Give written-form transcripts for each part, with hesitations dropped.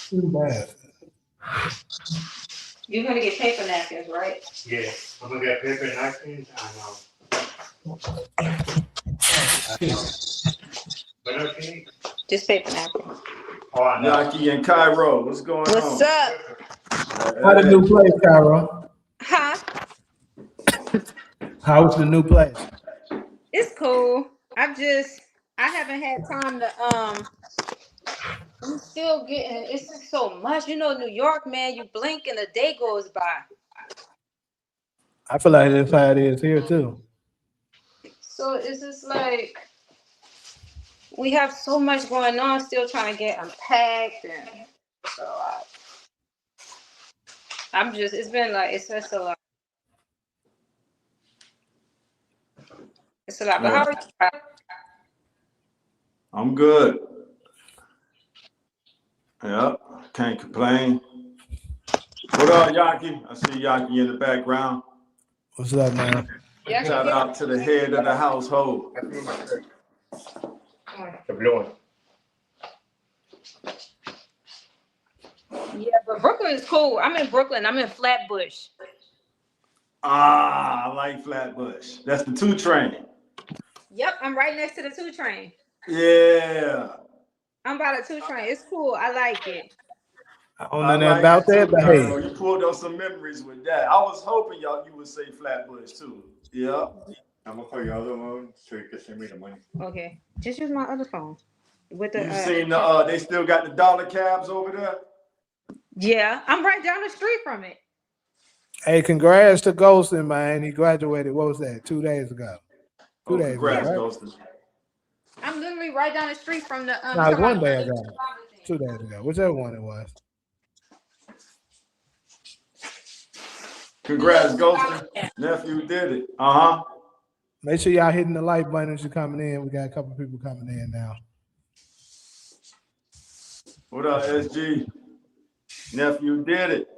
Too bad. You're gonna get paper napkins, right? Yeah, I'm gonna get paper napkins But okay. Just paper napkins. Oh, I know. Yaki and Cairo, what's going on? What's up? How the new place, Cairo? Huh? How's the new place? It's cool. I haven't had time to I'm still getting it's just so much. You know, New York, man, you blink and a day goes by. I feel like that's how it is here too. So it's just like we have so much going on, still trying to get unpacked, and so it's been like it's just a lot. It's a lot. But how are you? I'm good. Yep, can't complain. What up, Yaki? I see Yaki in the background. What's up, man? Yeah, Shout out to the head of the household. The blue one. Yeah, but Brooklyn is cool. I'm in Brooklyn. I'm in Flatbush. Ah, I like Flatbush. That's the 2 train. Yep, I'm right next to the 2 train. Yeah. I'm by the 2 train. It's cool. I like it. I don't know nothing about that, but hey. You pulled up some memories with that. I was hoping you would say Flatbush too. Yeah. I'm gonna call your other one so you can send me the money. Okay, just use my other phone. With the You seen the they still got the dollar cabs over there? Yeah, I'm right down the street from it. Hey, congrats to Ghostin, man. He graduated, what was that, 2 days ago? 2 days congrats, ago, right? Ghostin. I'm literally right down the street from the No, it's 1 day ago. 2 days ago. Whichever one it was. Congrats, Ghostin. Nephew did it. Uh-huh. Make sure y'all hitting the like button as you're coming in. We got a couple people coming in now. What up, SG? Nephew did it.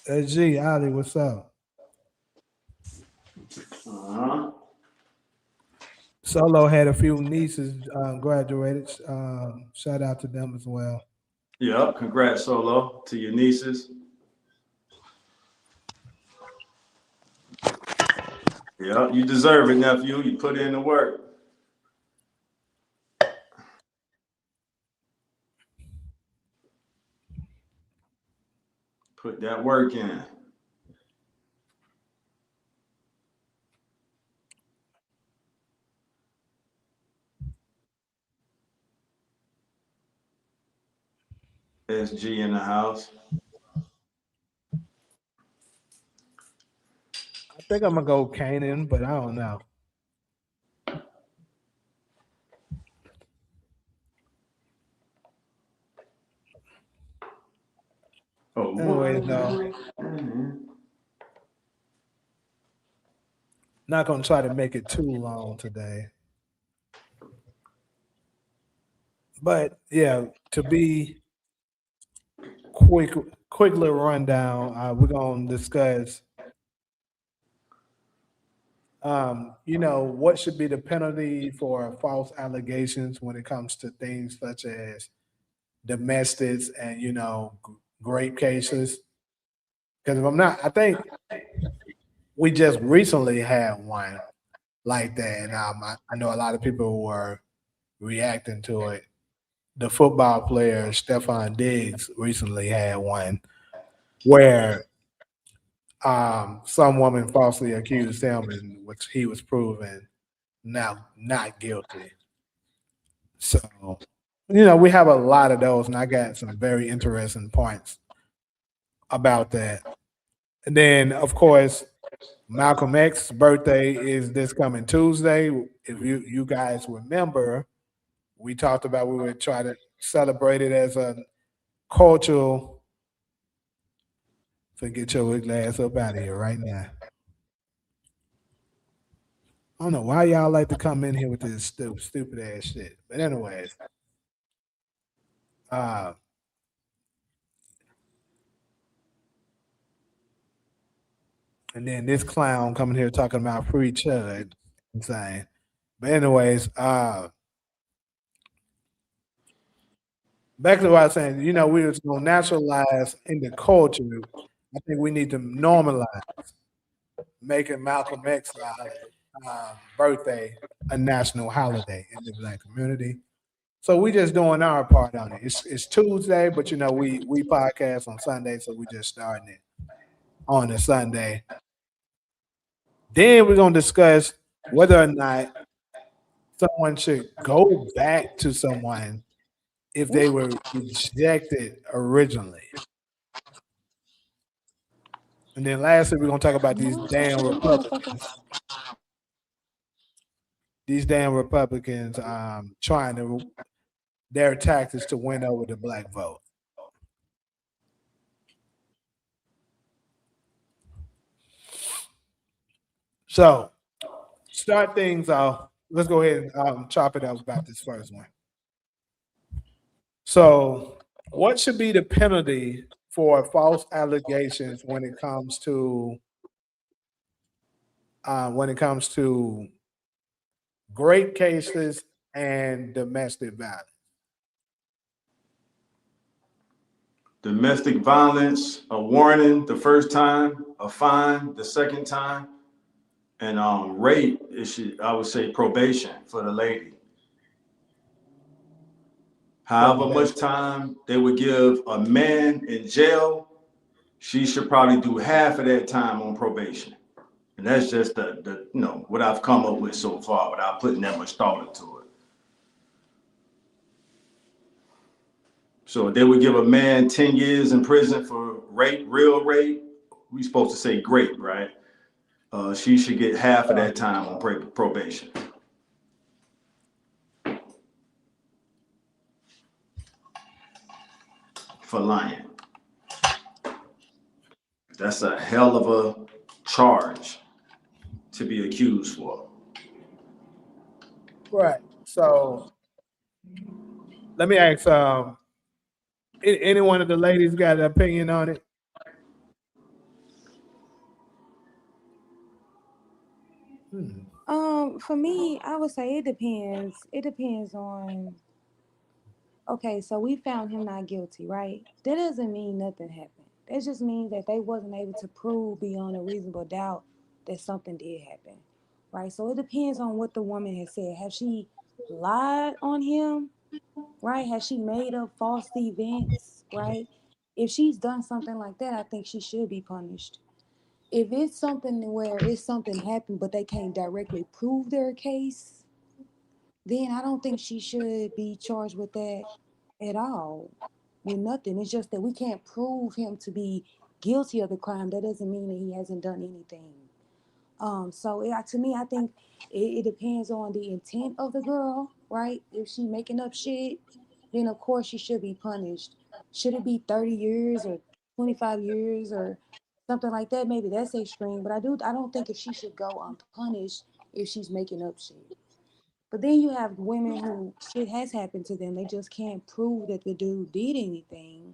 SG, Ali, what's up? Uh-huh. Solo had a few nieces graduated. Shout out to them as well. Yep, congrats, Solo, to your nieces. Yep, you deserve it, nephew. You put in the work. Put that work in. SG in the house. I think I'm gonna go Kanan, but I don't know. Oh, anyways, no. Not gonna try to make it too long today. But yeah, to be quick little rundown, we're gonna discuss what should be the penalty for false allegations when it comes to things such as domestics and rape cases. Because if I'm not, I think we just recently had one like that, and I know a lot of people were reacting to it. The football player Stephon Diggs recently had one where some woman falsely accused him, in which he was proven now not guilty. So, we have a lot of those, and I got some very interesting points about that. And then, of course, Malcolm X's birthday is this coming Tuesday. If you guys remember, we talked about we would try to celebrate it as a cultural. So get your wig ass up out of here right now. I don't know why y'all like to come in here with this stupid ass shit. But anyways, And then this clown coming here talking about free chud. Insane. But anyways, back to what I was saying, you know, we was gonna naturalize in the culture. I think we need to normalize making Malcolm X birthday a national holiday in the Black community. So we just doing our part on it. It's Tuesday, but you know we podcast on Sunday, so we just starting it on a Sunday. Then we're gonna discuss whether or not someone should go back to someone if they were rejected originally. And then lastly, we're gonna talk about these damn Republicans. These damn Republicans trying to their tactics to win over the black vote. So start things off. Let's go ahead and chop it up about this first one. So, what should be the penalty for false allegations when it comes to great cases and domestic violence? Domestic violence, a warning the first time, a fine the second time, and rape I would say probation for the lady. However much time they would give a man in jail, she should probably do half of that time on probation. And that's just the you know what I've come up with so far without putting that much thought into it. So they would give a man 10 years in prison for rape, real rape. We supposed to say grape, right? She should get half of that time on probation. For lying. That's a hell of a charge to be accused for. Right. So let me ask any one of the ladies got an opinion on it? For me, I would say it depends. It depends on. Okay, so we found him not guilty, right? That doesn't mean nothing happened. That just means that they wasn't able to prove beyond a reasonable doubt that something did happen, right? So it depends on what the woman has said. Have she lied on him, right? Has she made up false events, right? If she's done something like that, I think she should be punished. If it's something where it's something happened but they can't directly prove their case, then I don't think she should be charged with that at all. With nothing. It's just that we can't prove him to be guilty of the crime. That doesn't mean that he hasn't done anything. So to me, I think it depends on the intent of the girl, right? If she making up shit, then of course she should be punished. Should it be 30 years or 25 years or something like that? Maybe that's extreme, but I don't think if she should go unpunished if she's making up shit. But then you have women who shit has happened to them. They just can't prove that the dude did anything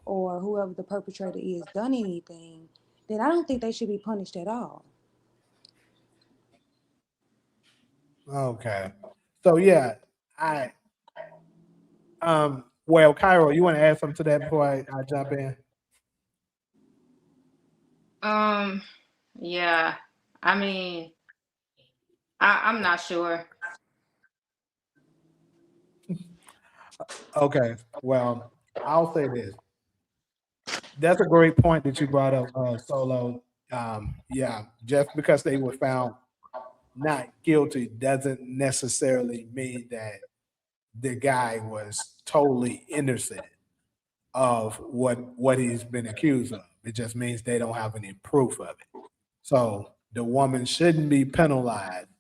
or whoever the perpetrator is done anything. Then I don't think they should be punished at all. Okay. So yeah, well, Cairo, you want to add something to that before I jump in? Yeah. I mean, I'm not sure. Okay. Well, I'll say this. That's a great point that you brought up, Solo. Yeah, just because they were found not guilty doesn't necessarily mean that the guy was totally innocent of what he's been accused of. It just means they don't have any proof of it. So the woman shouldn't be penalized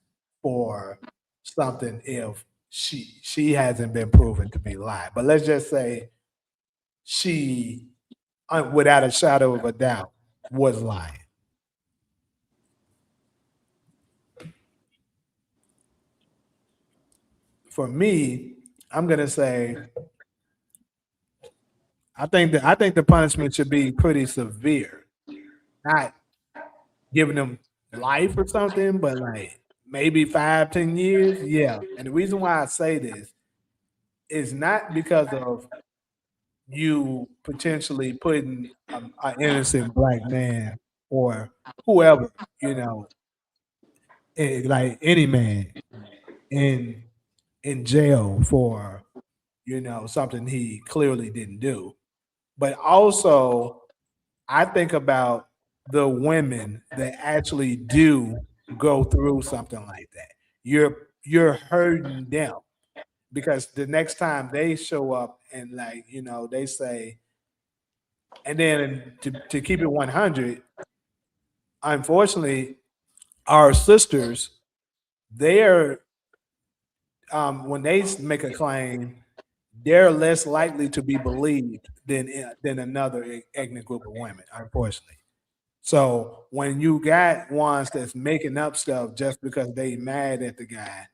for something if she hasn't been proven to be lying. But let's just say she, without a shadow of a doubt, was lying. For me, I'm gonna say I think the punishment should be pretty severe. Not giving them life or something, but like maybe 5, 10 years. Yeah. And the reason why I say this is not because of you potentially putting an innocent black man or whoever, you know, like any man in jail for, you know, something he clearly didn't do. But also I think about the women that actually do go through something like that. You're hurting them because the next time they show up and like, you know, they say, and then to keep it 100, unfortunately, our sisters, they're when they make a claim, they're less likely to be believed than another ethnic group of women, unfortunately. So when you got ones that's making up stuff just because they mad at the guy,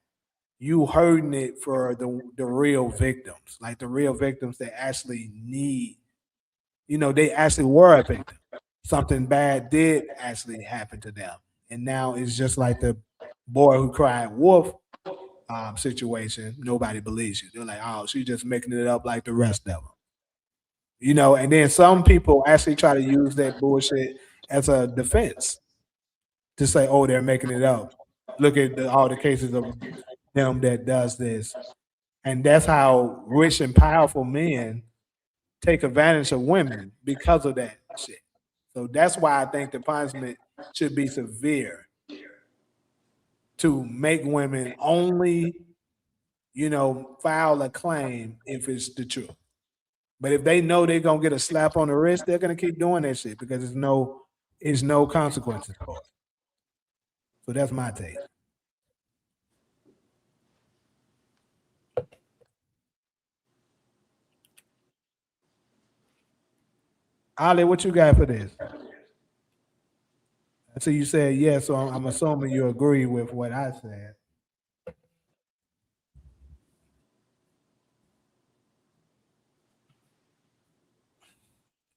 you hurting it for the real victims, like the real victims that actually need, you know, they actually were a victim. Something bad did actually happen to them. And now it's just like the boy who cried wolf situation. Nobody believes you. They're like, oh, she's just making it up like the rest of them. You know, and then some people actually try to use that bullshit as a defense to say, oh, they're making it up. Look at all the cases of them that does this. And that's how rich and powerful men take advantage of women because of that shit. So that's why I think the punishment should be severe to make women only, you know, file a claim if it's the truth. But if they know they're gonna get a slap on the wrist, they're gonna keep doing that shit because there's no consequences for it. So that's my take. Ali, what you got for this? So you said yes, so I'm assuming you agree with what I said.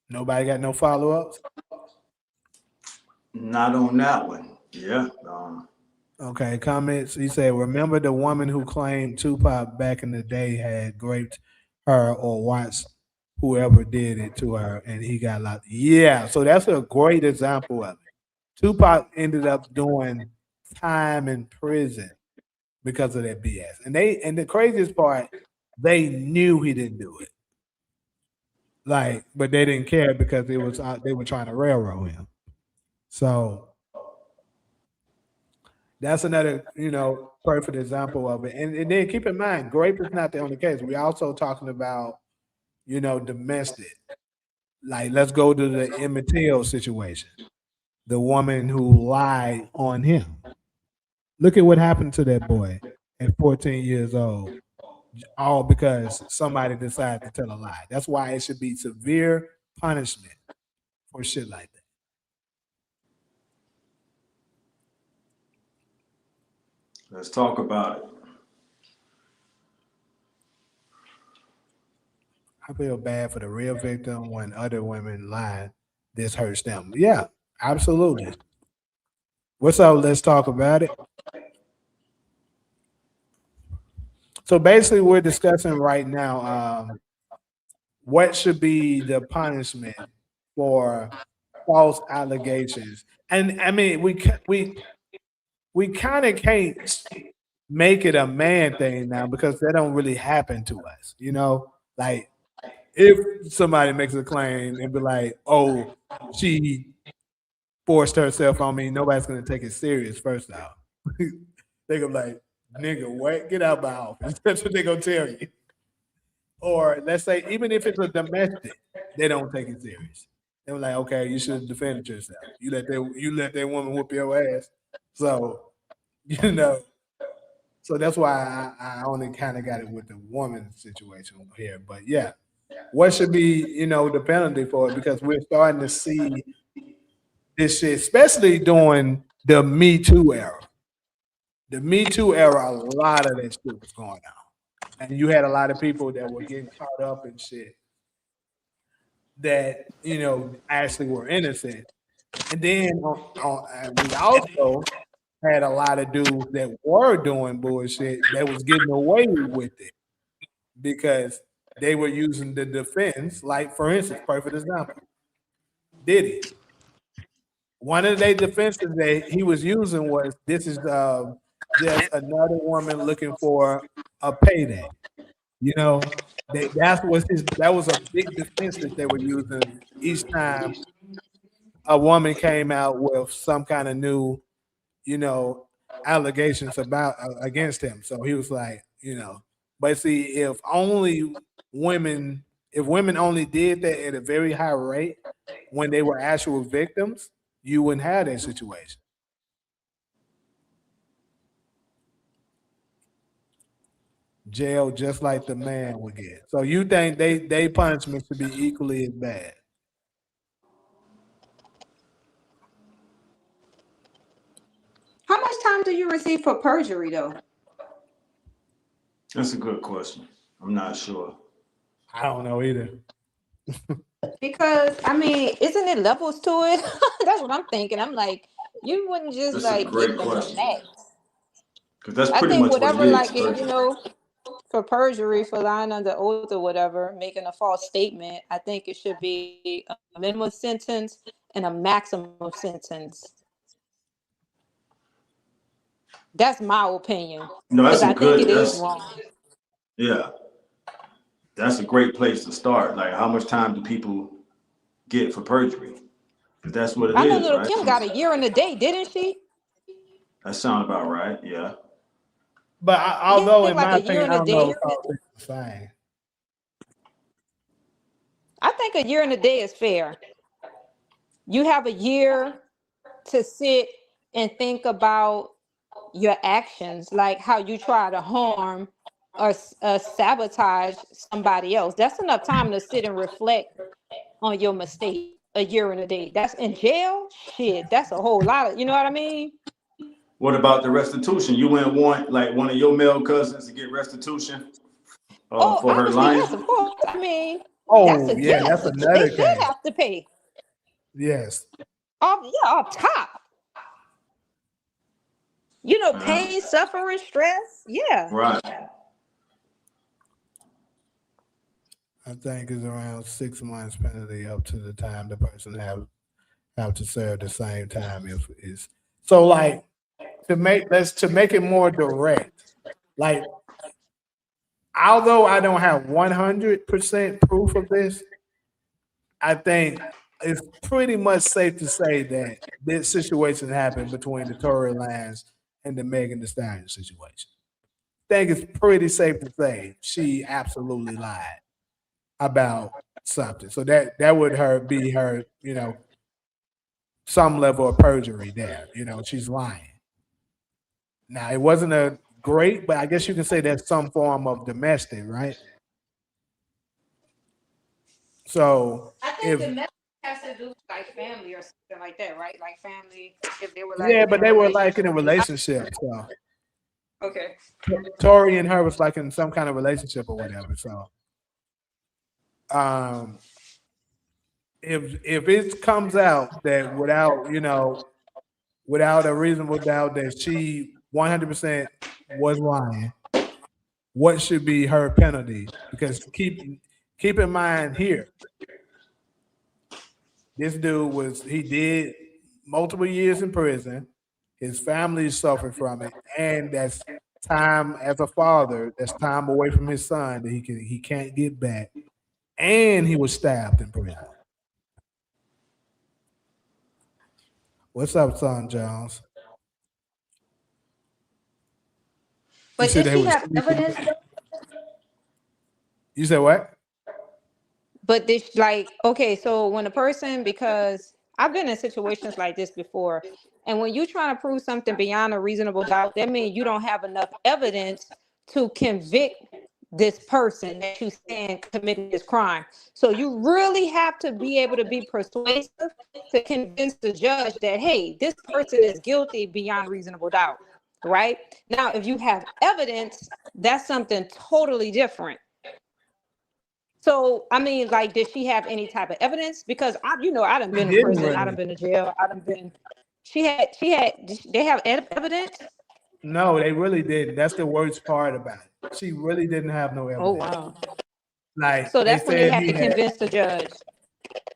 Nobody got no follow ups? Not on that one. Yeah. Okay, comments. He said, remember the woman who claimed Tupac back in the day had raped her or watched whoever did it to her and he got locked. Yeah, so that's a great example of it. Tupac ended up doing time in prison because of that BS. And the craziest part, they knew he didn't do it. Like, but they didn't care because it was they were trying to railroad him. So that's another, you know, perfect example of it. And then keep in mind, grape is not the only case. We're also talking about, you know, domestic. Like, let's go to the Emmett Till situation. The woman who lied on him. Look at what happened to that boy at 14 years old, all because somebody decided to tell a lie. That's why it should be severe punishment for shit like that. Let's talk about it. I feel bad for the real victim when other women lie. This hurts them. Yeah, absolutely. What's up? Let's talk about it. So basically, we're discussing right now what should be the punishment for false allegations. And I mean, we kind of can't make it a man thing now because that don't really happen to us. You know, like if somebody makes a claim and be like, "Oh, she forced herself on me," nobody's gonna take it serious. First off, they go like, "Nigga, what? Get out my office." That's what they gonna tell you. Or let's say, even if it's a domestic, they don't take it serious. They were like, "Okay, you should have defended yourself. You let that woman whoop your ass." So you know, so that's why I only kind of got it with the woman situation here. But yeah, what should be, you know, the penalty for it? Because we're starting to see this shit, especially during the Me Too era. The Me Too era, a lot of that shit was going on. And you had a lot of people that were getting caught up in shit that, you know, actually were innocent. And then and we also had a lot of dudes that were doing bullshit that was getting away with it because they were using the defense. Like, for instance, perfect example, Diddy. One of their defenses that he was using was this is just another woman looking for a payday. You know, that was a big defense that they were using each time a woman came out with some kind of new, you know, allegations about against him. So he was like, you know, but see, women, if women only did that at a very high rate when they were actual victims, you wouldn't have that situation. Jail just like the man would get. So you think they punishment should be equally as bad? How much time do you receive for perjury, though? That's a good question. I'm not sure. I don't know either. Because I mean, isn't it levels to it? That's what I'm thinking. I'm like, you wouldn't just That's a like great give them the question. max. Because that's I pretty think much what whatever, it is. like it, you know, for perjury, for lying under oath or whatever, making a false statement, I think it should be a minimum sentence and a maximum sentence. That's my opinion. No, that's Because a I think good. it is That's wrong. yeah. That's a great place to start. Like, how much time do people get for perjury? Because that's what it I know is, little right? Kim got a year and a day, didn't she? That sound about right. Yeah. But Yeah, although, in like my a year opinion, and I a don't know day. if all this is the same. I think a year and a day is fair. You have a year to sit and think about your actions, like how you try to harm or sabotage somebody else. That's enough time to sit and reflect on your mistake. A year and a day. That's in jail. Shit, that's a whole lot of. You know what I mean? What about the restitution? You wouldn't want like one of your male cousins to get restitution Oh, for her obviously, lying? yes, of course. I mean, that's Oh a yeah, that's yes. They another should case. have to pay. Yes. Off top. You know, Yeah. pain, suffering, stress. Yeah. Right. I think it's around 6 months penalty up to the time the person have to serve the same time if it's so like to make it more direct. Like, although I don't have 100% proof of this, I think it's pretty much safe to say that this situation happened between the Tory Lanez and the Megan Thee Stallion situation. I think it's pretty safe to say she absolutely lied about something. So that would be her, you know, some level of perjury there. You know, she's lying. Now it wasn't a great, but I guess you can say that's some form of domestic, right? So I think if the message has to do with like family or something like that, right? Like family, if they were like yeah, in but a they were like in relationship. a relationship. So Okay. Tori and her was like in some kind of relationship or whatever. So um if it comes out that without a reasonable doubt that she 100% was lying, what should be her penalty? Because keep in mind here, this dude he did multiple years in prison. His family suffered from it, and that's time as a father. That's time away from his son that he can't get back. And he was stabbed in prison. What's up, son Jones? You But said did they she was have evidence? You said what? But this, like, okay, so when a person, because I've been in situations like this before, and when you're trying to prove something beyond a reasonable doubt, that means you don't have enough evidence to convict this person that you saying committed this crime. So you really have to be able to be persuasive to convince the judge that, hey, this person is guilty beyond reasonable doubt, right? Now, if you have evidence, that's something totally different. So I mean, like, did she have any type of evidence? Because I done been to didn't prison, I really. done been to jail, I done been. She had. They have evidence. No, they really didn't. That's the worst part about it. She really didn't have no Oh evidence. wow. Like So they that's when they said have he to had convince the judge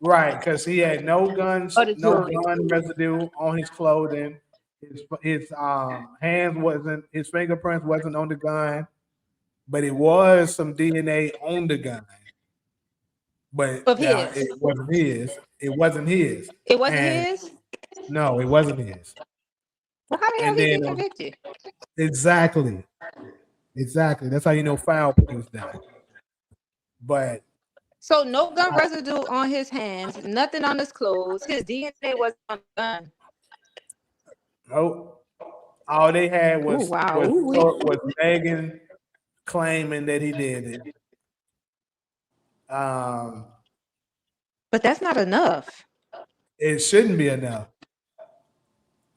right because he had no guns, or the no jury. gun residue on his clothing. His hands wasn't, his fingerprints wasn't on the gun, but it was some DNA on the gun. But Of now his. it wasn't his. It wasn't his. It wasn't And his. no, it wasn't his. Well, how the hell And he then get convicted? exactly. That's how you know foul play was done. But So no gun residue on his hands, nothing on his clothes. His DNA wasn't on the gun. nope. All they had Oh was wow. was Megan claiming that he did it. But that's not enough. It shouldn't be enough.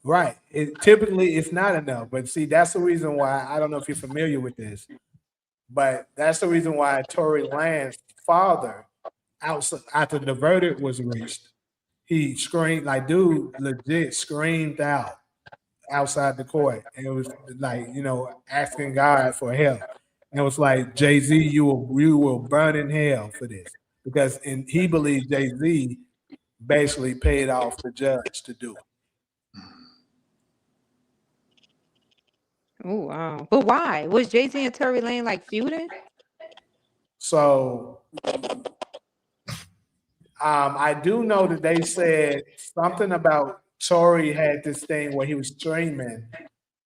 Right. Typically it's not enough. But see, that's the reason why I don't know if you're familiar with this, but that's the reason why Tory Lanez's father, after the verdict was reached, he screamed, like, dude legit screamed out outside the court. And it was like, asking God for help. And it was like, Jay-Z, you will burn in hell for this. Because he believed Jay-Z basically paid off the judge to do it. Oh wow. But why? Was Jay-Z and Tory Lanez like feuding? So I do know that they said something about Tory had this thing where he was streaming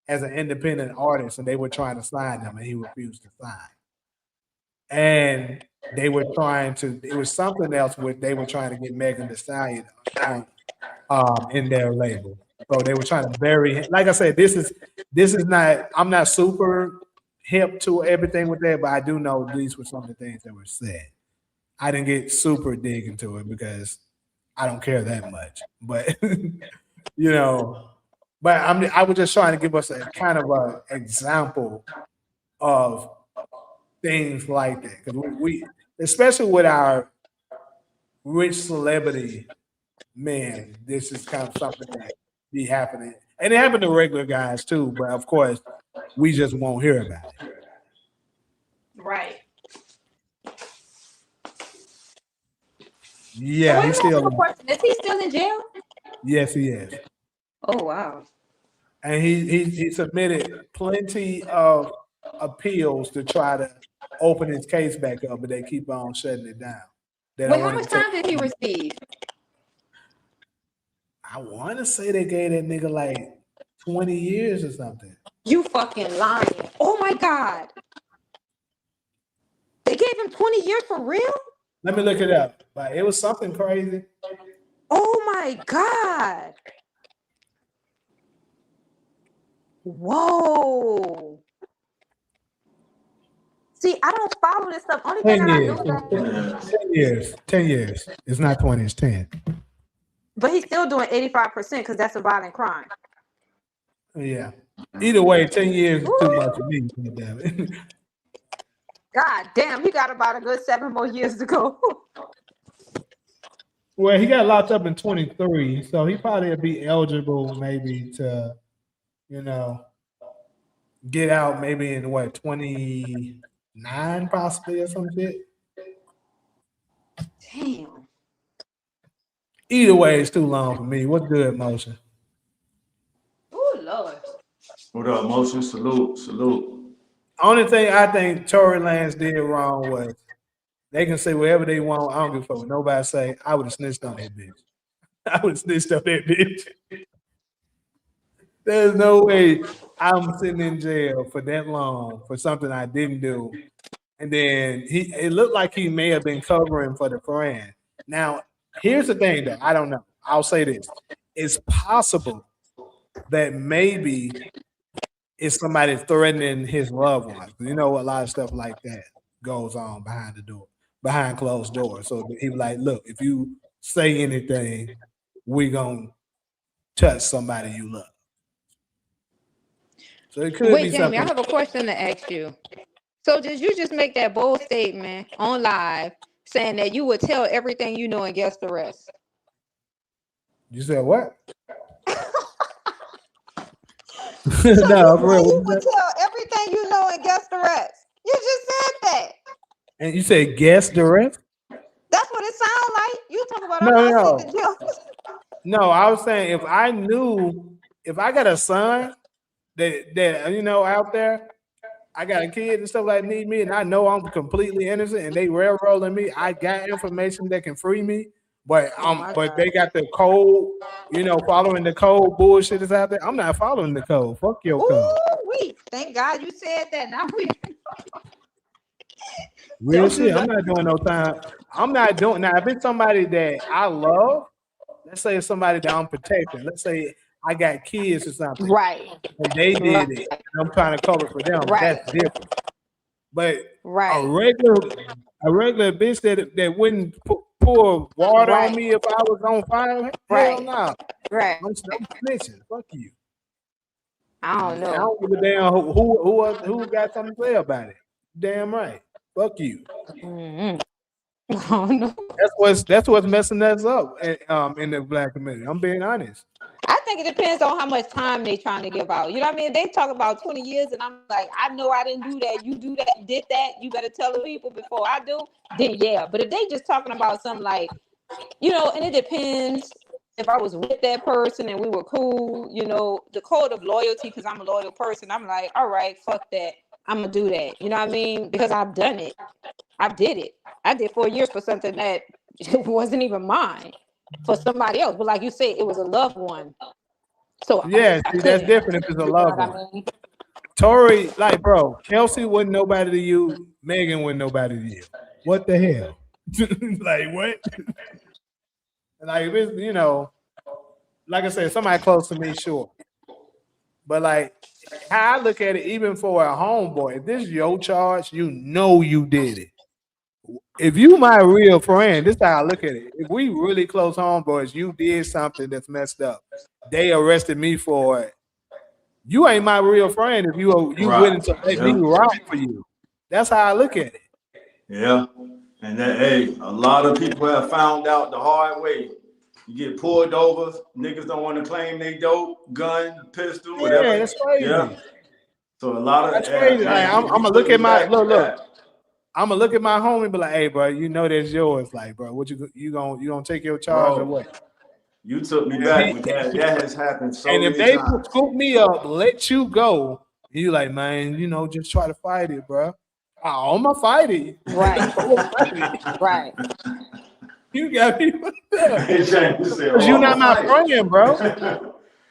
as an independent artist and they were trying to sign him and he refused to sign. And they were it was something else where they were trying to get Megan Thee Stallion on in their label. So they were trying to bury him. Like I said, this is not, I'm not super hip to everything with that, but I do know these were some of the things that were said. I didn't get super dig into it because I don't care that much. But but I was just trying to give us a kind of an example of things like that. Because we especially with our rich celebrity men, this is kind of something that be happening. And it happened to regular guys too, but of course, we just won't hear about it. Right. Yeah, So he's still. is he still in jail? Yes, he is. Oh wow. And he submitted plenty of appeals to try to open his case back up, but they keep on shutting it down. They Wait, don't how want much to time did he receive? I want to say they gave that nigga like 20 years or something. You fucking lying. Oh my God. They gave him 20 years for real? Let me look it up. But it was something crazy. Oh my God. Whoa. See, I don't follow this stuff. Only thing 10 I years. know. 10 years. 10 years. It's not 20, it's 10. But he's still doing 85% because that's a violent crime. Yeah. Either way, 10 years is too much for me. Damn it. God damn, he got about a good 7 more years to go. Well, he got locked up in 23, so he probably would be eligible maybe to, get out maybe in 29 possibly or some shit. Damn. Either way, it's too long for me. What's good, Motion? Oh Lord. What up, Motion? Salute. Only thing I think Tory Lanez did wrong was they can say whatever they want. I don't give a fuck what nobody say. I would have snitched on that bitch. I would have snitched on that bitch. There's no way I'm sitting in jail for that long for something I didn't do. And then it looked like he may have been covering for the friend. Now, here's the thing though. I don't know. I'll say this. It's possible that maybe it's somebody threatening his loved ones. You know, a lot of stuff like that goes on behind closed doors. So he was like, look, if you say anything, we gonna touch somebody you love. So it could Wait, be Jamie, something. I have a question to ask you. So did you just make that bold statement on live saying that you would tell everything you know and guess the rest. You said what? So you No, said for real. you would tell everything you know and guess the rest. You just said that. And you said guess the rest? That's what it sounds like. You talk about No, I'm not no. sitting there. No, I was saying if I knew, if I got a son that you know out there, I got a kid and stuff like need me, and I know I'm completely innocent, and they railroading me. I got information that can free me, but my but God. they got the code, you know, following the code bullshit is out there. I'm not following the code. Fuck your code. Ooh, wait. Thank God you said that. Now we Real don't do shit. I'm that. not doing no time. I'm not doing now. If it's somebody that I love, let's say it's somebody that I'm protecting. Let's say I got kids or something, Right. and they did Right. it, and I'm trying to cover for them. Right. That's different. But a Right. regular bitch that wouldn't pour water on Right. me if I was on fire, hell Right. no. Right. I'm snitching. Fuck you. I don't I know. don't give a damn who got something to say about it. Damn right. Fuck you. Mhm. I don't know. That's what's messing us up in the black community. I'm being honest. I think it depends on how much time they trying to give out. You know what I mean? They talk about 20 years, and I'm like, I know I didn't do that. You do that, did that. You better tell the people before I do. Then yeah. But if they just talking about something like, you know, and it depends if I was with that person and we were cool, you know, the code of loyalty, because I'm a loyal person. I'm like, all right, fuck that. I'm gonna do that. You know what I mean? Because I've done it. I did it. I did 4 years for something that wasn't even mine, for somebody else. But like you said, it was a loved one. So Yeah, I see, that's couldn't. different if it's a You know loved what I one. mean? Tory, like, bro, Kelsey wasn't nobody to you. Megan wasn't nobody to you. What the hell? Like, what? Like, if it's, you know, like I said, somebody close to me, sure. But, like, how I look at it, even for a homeboy, if this is your charge, you know you did it. If you my real friend, this is how I look at it. If we really close homeboys, you did something that's messed up. They arrested me for it. You ain't my real friend if you willing Right. to let me Yeah. ride for you. That's how I look at it. Yeah. And that, hey, a lot of people have found out the hard way. You get pulled over, niggas don't want to claim they dope, gun, pistol, Yeah, whatever. that's crazy. Yeah. So a lot of That's crazy. Like, man, I'm we gonna look at looking my back at look. that. I'm gonna look at my homie and be like, "Hey, bro, you know that's yours." Like, bro, what you gonna take your charge or Bro, what? you took me And back with that. That has happened so if many they times. scoop me up, let you go, you like, man, you know, just try to fight it, bro. I'm gonna fight it. Right. I'm gonna fight it. Right. You got me fucked up. James said, Cause "Oh, you're I'm not my a friend, bro. fight."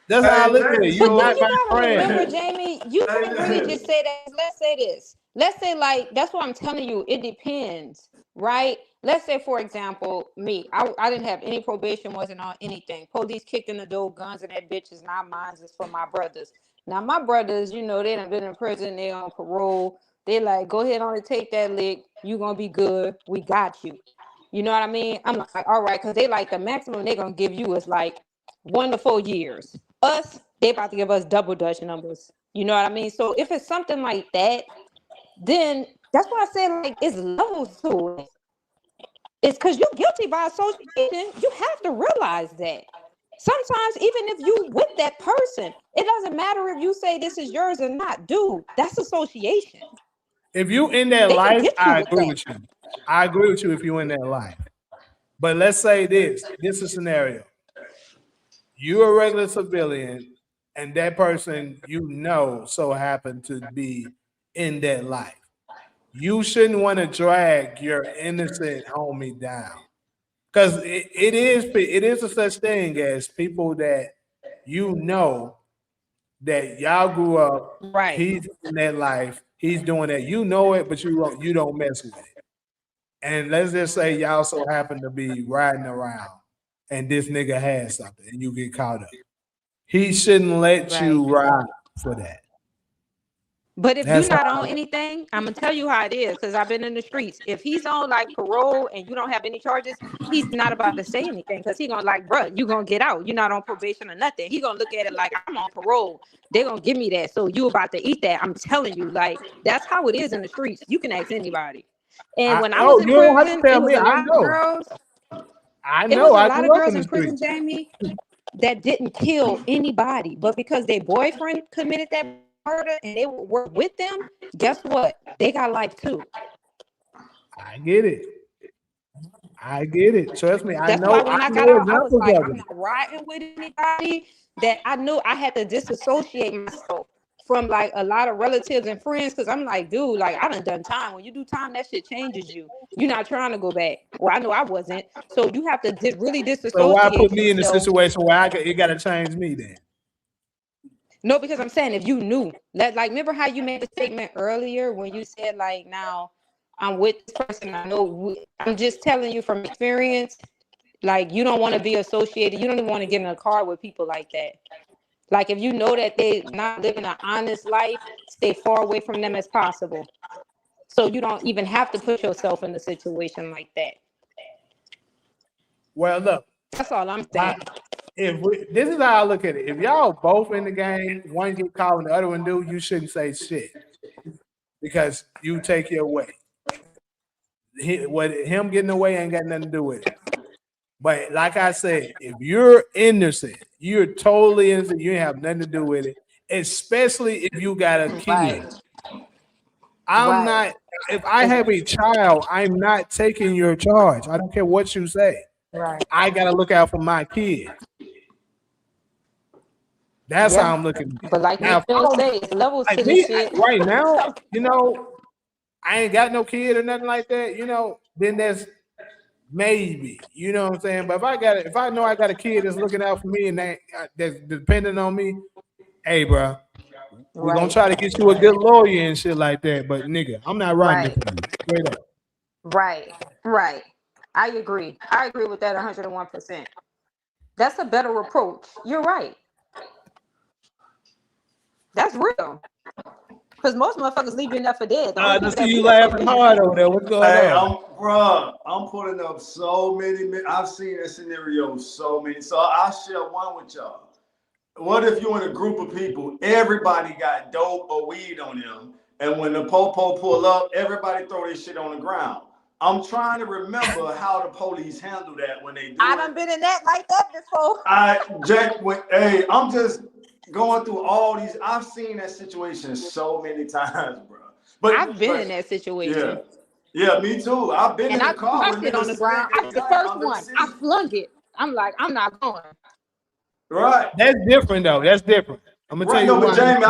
That's how I Hey, look at it. James, But You're then not you my gotta friend. remember, Jamie, you can't really James. just say that. Let's say this. Let's say, like, that's what I'm telling you. It depends, right? Let's say, for example, me. I didn't have any probation, wasn't on anything. Police kicked in the door, guns, and that bitch is not mine. It's for my brothers. Now, my brothers, you know, they done been in prison. They on parole. They like, go ahead on and take that lick. You gonna be good. We got you. You know what I mean? I'm like, all right, because they like the maximum they gonna give you is like 1 to 4 years. Us, they about to give us double Dutch numbers. You know what I mean? So if it's something like that, then that's why I said like it's levels to it. It's because you're guilty by association. You have to realize that. Sometimes even if you with that person, it doesn't matter if you say this is yours or not. Dude, that's association. If you in that They can life, get you I with agree that. with you. I agree with you if you in that life. But let's say this is a scenario. You're a regular civilian, and that person you know so happened to be in that life. You shouldn't want to drag your innocent homie down. Because it is a such thing as people that you know that y'all grew up, Right. he's in that life, he's doing that. You know it, but you don't mess with it. And let's just say y'all so happen to be riding around and this nigga has something and you get caught up. He shouldn't let Right. you ride for that. But if you're That's not how on anything, I'm gonna tell you how it is because I've been in the streets. If he's on like parole and you don't have any charges, he's not about to say anything because he's gonna like, bro, you gonna get out. You're not on probation or nothing. He gonna look at it like I'm on parole. They're gonna give me that, so you about to eat that. I'm telling you, like that's how it is in the streets. You can ask anybody. And when I was in you don't have to prison, tell it was me. a I lot of know. girls. I It was know. a I lot of grew up girls in the in prison, streets. Jamie, that didn't kill anybody, but because their boyfriend committed that murder and they were with them, guess what? They got life too. I get it. I get it. Trust me. I That's why know. I when I got know out, I was examples like, of I'm it. not riding with anybody. That I knew I had to disassociate myself from like a lot of relatives and friends, because I'm like, dude, like I done time. When you do time, that shit changes you. You're not trying to go back. Well, I know I wasn't. So you have to really So why put disassociate me in the yourself. situation where it got to change me then? No, because I'm saying if you knew that, like, remember how you made the statement earlier when you said like, now I'm with this person. I know. I'm just telling you from experience. Like, you don't want to be associated. You don't even want to get in a car with people like that. Like, if you know that they're not living an honest life, stay far away from them as possible. So you don't even have to put yourself in a situation like that. Well, look. That's all I'm saying. This is how I look at it. If y'all both in the game, one get caught and the other one do, you shouldn't say shit because you take your way. Him getting away ain't got nothing to do with it. But like I said, if you're innocent, you're totally innocent. You have nothing to do with it, especially if you got a kid. Right. I'm Right. not. If I have a child, I'm not taking your charge. I don't care what you say. Right. I gotta look out for my kid. That's Yeah. how I'm looking. But like Now, you don't say, it's levels like to me this shit. right now, I ain't got no kid or nothing like that. Then there's maybe, you know what I'm saying. But if I know I got a kid that's looking out for me and that's depending on me, hey, bro, we're gonna Right. try to get you a good lawyer and shit like that. But nigga, I'm not riding Right. it for you. Straight up. Right. Right. I agree. I agree with that 101%. That's a better approach. You're right. That's real. Because most motherfuckers leave you enough for dead. The only I people see that you be there for laughing you is hard them. over there. What's going Hey, on? I'm pulling up so many. I've seen that scenario so many. So I'll share one with y'all. What if you're in a group of people, everybody got dope or weed on them, and when the popo pull up, everybody throw their shit on the ground? I'm trying to remember how the police handle that when they do I it. done been in that like that before. I'm just going through all these. I've seen that situation so many times, bro. I've been in that situation. Yeah, me too. I've been And in I the threw car my when shit on the niggas ground. slid I their was the gun first under the one. seat. I flung it. I'm like, I'm not going. Right. That's different though. That's different. I'm gonna tell Right, you no, but why. Jamie,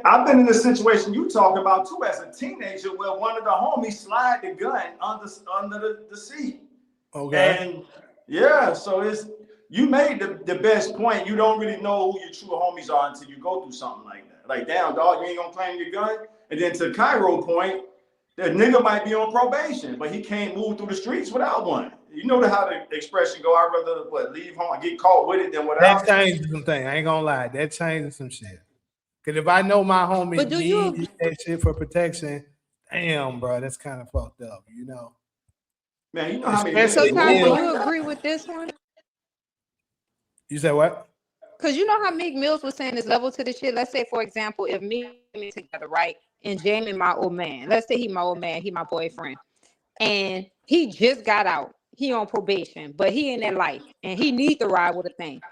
I've been in the situation you talking about too as a teenager, where one of the homies slide the gun under the seat. Okay. And yeah, so you made the best point. You don't really know who your true homies are until you go through something like that. Like, damn, dog, you ain't gonna claim your gun. And then to Cairo point, the nigga might be on probation, but he can't move through the streets without one. You know how the expression go, I'd rather leave home and get caught with it than without. That changes some things. I ain't gonna lie. That changes some shit. Cause if I know my homie But do you needs that shit for protection, damn, bro, that's kind of fucked up, Man, you know how many Especially so niggas Kai, move do if like you that? agree with this one? you said what? Because you know how Meek Mills was saying this level to the shit. Let's say, for example, if me and me together, right? And Jamie, my old man. Let's say he my old man, he my boyfriend. And he just got out. He on probation, but he in that life. And he need to ride with a thing.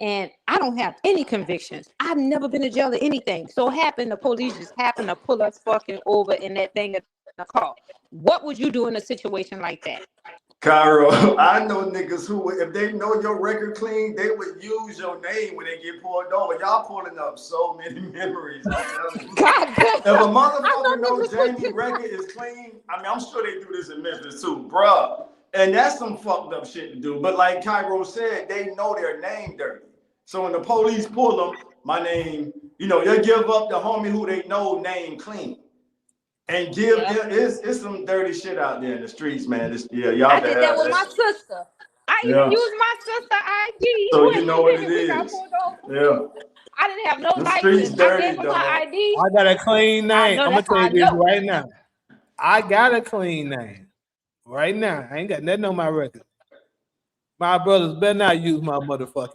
And I don't have any convictions. I've never been to jail or anything. So happened the police just happened to pull us fucking over in that thing in the car. What would you do in a situation like that? Cairo, I know niggas who, if they know your record clean, they would use your name when they get pulled over. Y'all pulling up so many memories, I'm telling you. God damn. If a motherfucker know niggas would Jamie record is clean, I mean, I'm sure they do this in Memphis too, bruh. And that's some fucked up shit to do. But like Cairo said, they know their name dirty. So when the police pull them, my name, they give up the homie who they know name clean. And give them, it's some dirty shit out there in the streets, man. Y'all I can did that have with that my shit. sister. I even Yeah. used my sister ID So you know what when it we got is. pulled over. Yeah. I didn't have no The streets license. I gave dirty, her my dog. ID. I got a clean I name. know I'm gonna that's tell how you I this know. right now. I got a clean name. Right now. I ain't got nothing on my record. My brothers better not use my motherfucking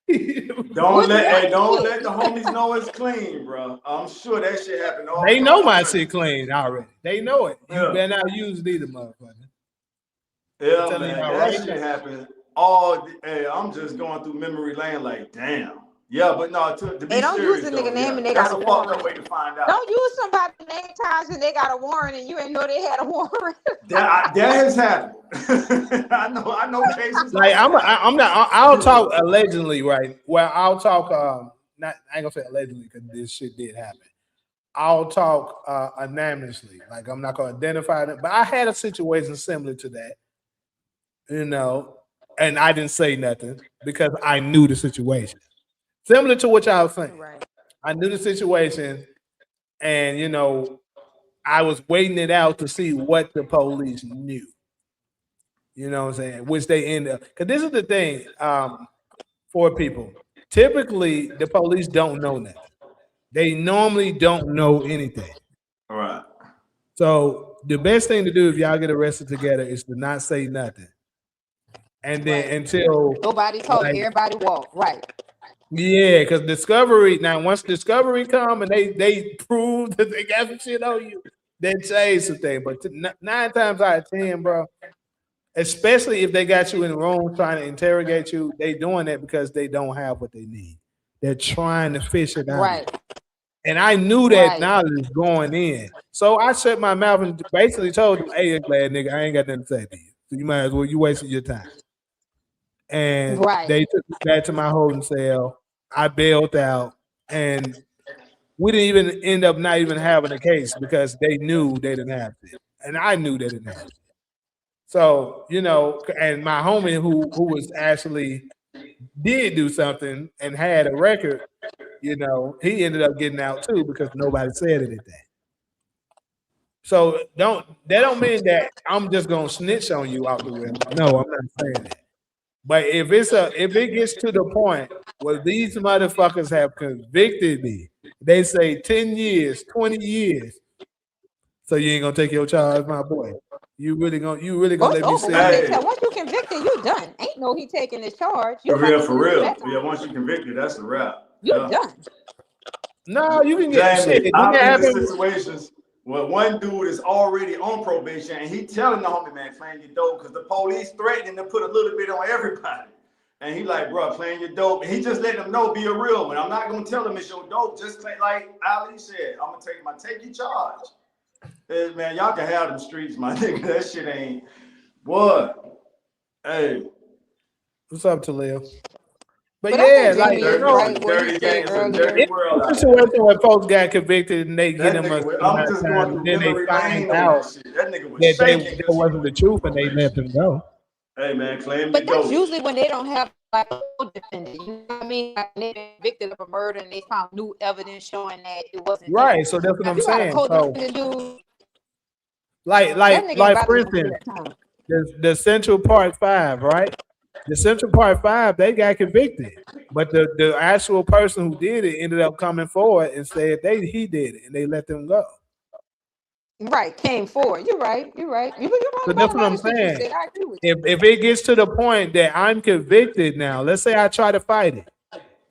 name. Don't let the homies know it's clean, bro. I'm sure that shit happened all They know my across the shit clean already. They know it. You Yeah. better not use it either, motherfucker. Yeah, telling you man, about that right shit now. happened all. Hey, I'm just going through memory lane, like, damn. Yeah, but no, to be They don't serious use the though, nigga name yeah, and they that's got a a fucked warrant. up way to find out. Don't use somebody's name times and they got a warrant and you ain't know they had a warrant. That has happened. I know cases Like like that. I'm not. I'll talk allegedly, right? Well, I'll talk. Not I ain't gonna say allegedly because this shit did happen. I'll talk anonymously. Like I'm not gonna identify it, but I had a situation similar to that, you know, and I didn't say nothing because I knew the situation. Similar to what y'all was saying. Right. I knew the situation, and you know, I was waiting it out to see what the police knew. You know what I'm saying? Which they end up because this is the thing for people. Typically, the police don't know nothing. They normally don't know anything. All right. So the best thing to do if y'all get arrested together is to not say nothing. And then Right. until Nobody talk, like, everybody walk. Right. yeah, because discovery now once discovery come and they prove that they got some shit on you, they change some things. But 9 times out of 10, bro, especially if they got you in the room trying to interrogate you, they doing that because they don't have what they need. They're trying to fish it out. Right. And I knew that Right. knowledge going in. So I shut my mouth and basically told them, hey, glad nigga, I ain't got nothing to say to you. So you might as well, you wasting your time. And Right. they took me back to my holding cell. I bailed out. And we didn't even end up not even having a case because they knew they didn't have it. And I knew they didn't have it. So, you know, and my homie who was actually did do something and had a record, you know, he ended up getting out too because nobody said anything. So that don't mean that I'm just gonna snitch on you out the rip. No, I'm not saying that. But if it gets to the point where these motherfuckers have convicted me, they say 10 years, 20 years. So you ain't gonna take your charge, my boy. You really gonna Oh, it's let me over. say Hey. Once you convicted, you done. Ain't no he taking his charge. You For about real, to for lose real. that Yeah, time. once you convicted, that's a wrap. You Yeah. done. no, you can get Jamie, shit. I've That been in happened. situations where one dude is already on probation and he telling the homie, man, claim your dope because the police threatening to put a little bit on everybody. And he like, bro, claim your dope. And he just let them know, be a real one. I'm not gonna tell him it's your dope. Just claim, like Ali said, I'm gonna take your charge. Man, y'all can have them streets, my nigga. That shit ain't what. Hey. What's up, Talia? But But I yeah, think like, Jamie you is know, right what he Dirty said game. It's a earlier. dirty it's world a out there. situation where folks got convicted and they get That them a nigga, amount I'm of just time, going and through then they memory find lane on out that shit. That nigga was that shaking that because he wasn't was the truth and they let probation. them go. Hey man, claim But your that's dope. usually when they don't have like a co-defendant. You know what I mean? Like they've been convicted of a murder and they found new evidence showing that it wasn't them. Right. So that's what Now, I'm if you got a saying. So co-defendant dude, like that like nigga ain't like about for to lose instance, that time. the Central Part 5, right? The Central Part 5, they got convicted. But the actual person who did it ended up coming forward and said he did it and they let them go. Right, came forward. You're right. You're right. You're right So about that's a what lot I'm of shit you saying. said. I agree with you. If it gets to the point that I'm convicted now, let's say I try to fight it.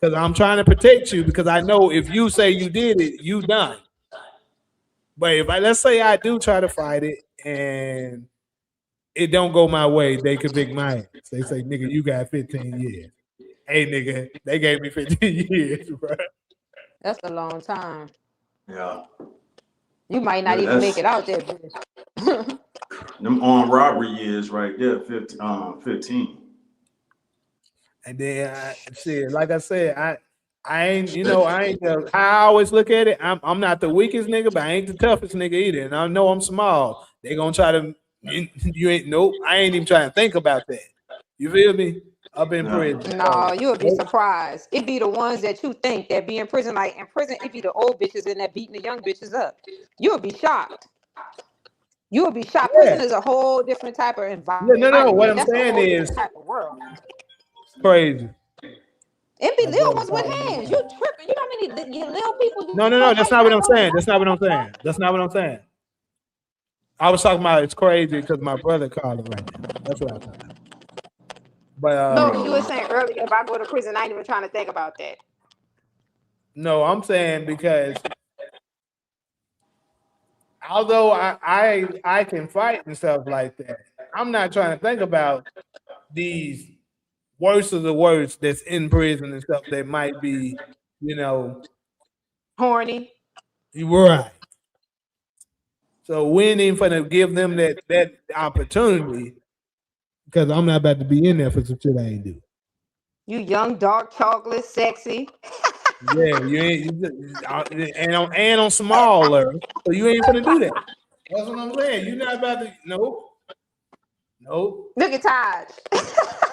Because I'm trying to protect you because I know if you say you did it, you done. But if let's say I do try to fight it and it don't go my way, they convict my ass. They say, nigga, you got 15 years. Hey, nigga, they gave me 15 years, bro. That's a long time. Yeah. You might not Yeah, even make that's it out there, bitch. them armed robbery years right there, 15. And then shit, like I said, I ain't, I always look at it. I'm not the weakest nigga, but I ain't the toughest nigga either. And I know I'm small. They gonna try to you ain't nope. I ain't even trying to think about that. You feel me? Up in prison. No, you'll be surprised. It be the ones that you think that be in prison. Like in prison, it be the old bitches and that beating the young bitches up. You'll be shocked. You will be shocked. Yeah. Prison is a whole different type of environment. No. What I'm That's a saying whole is different type of world. crazy. It be My little brother ones with calling me. hands. You tripping. You know how many little people do No. That's not what I'm fight saying. That's not what I'm saying. That's not what I'm saying. I was talking about it's crazy because my brother calling right now. That's what I was talking about. But No, you were saying earlier, if I go to prison, I ain't even trying to think about that. no, I'm saying because although I can fight and stuff like that, I'm not trying to think about these worst of the worst that's in prison and stuff that might be, you know, Horny. right. So we ain't even gonna give them that opportunity because I'm not about to be in there for some shit I ain't do. You young, dark chocolate, sexy. Yeah, you ain't, and I'm smaller, so you ain't gonna do that. That's what I'm saying. You're not about to. Nope. Look at Taj.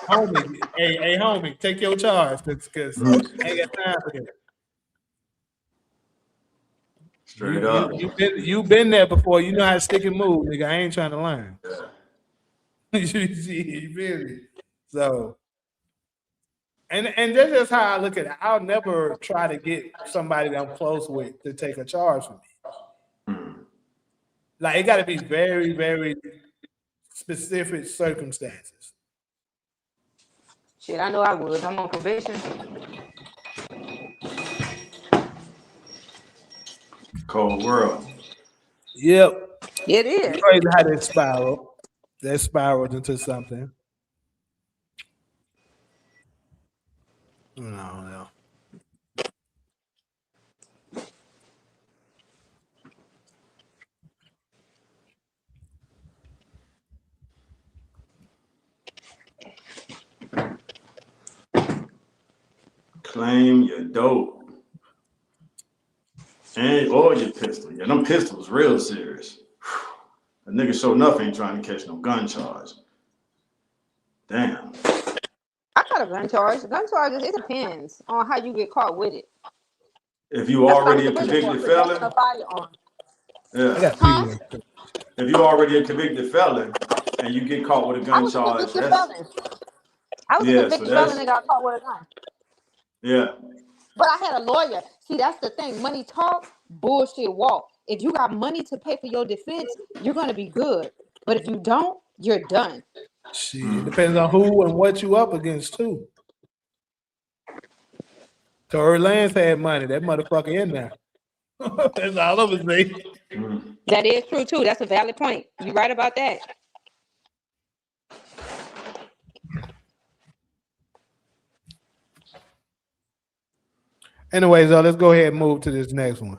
Homie, hey, homie, take your charge, because I ain't got time for that. Straight up. You been there before. You know how to stick and move, nigga. I ain't trying to learn. You feel me? So, and that's just how I look at it. I'll never try to get somebody that I'm close with to take a charge for me. Like it got to be very, very specific circumstances. Shit, I know I would. I'm on probation. Cold world. Yep. It is. Crazy how that spiral. That spiraled into something. No. Claim your dope. And or your pistol. Yeah, them pistols real serious. A nigga sure enough ain't trying to catch no gun charge. Damn. I got a gun charge. Gun charges, it depends on how you get caught with it. If you already a convicted felon, A firearm. yeah. Huh? If you already a convicted felon and you get caught with a gun charge, that's I was a yeah. convicted So felon that's and got caught with a gun. yeah. But I had a lawyer. See, that's the thing. Money talk, bullshit walk. If you got money to pay for your defense, you're gonna be good. But if you don't, you're done. Shit, it depends on who and what you up against too. Tory Lanez had money. That motherfucker in there. That's all I'm gonna say. That is true too. That's a valid point. You're right about that. Anyways, let's go ahead and move to this next one.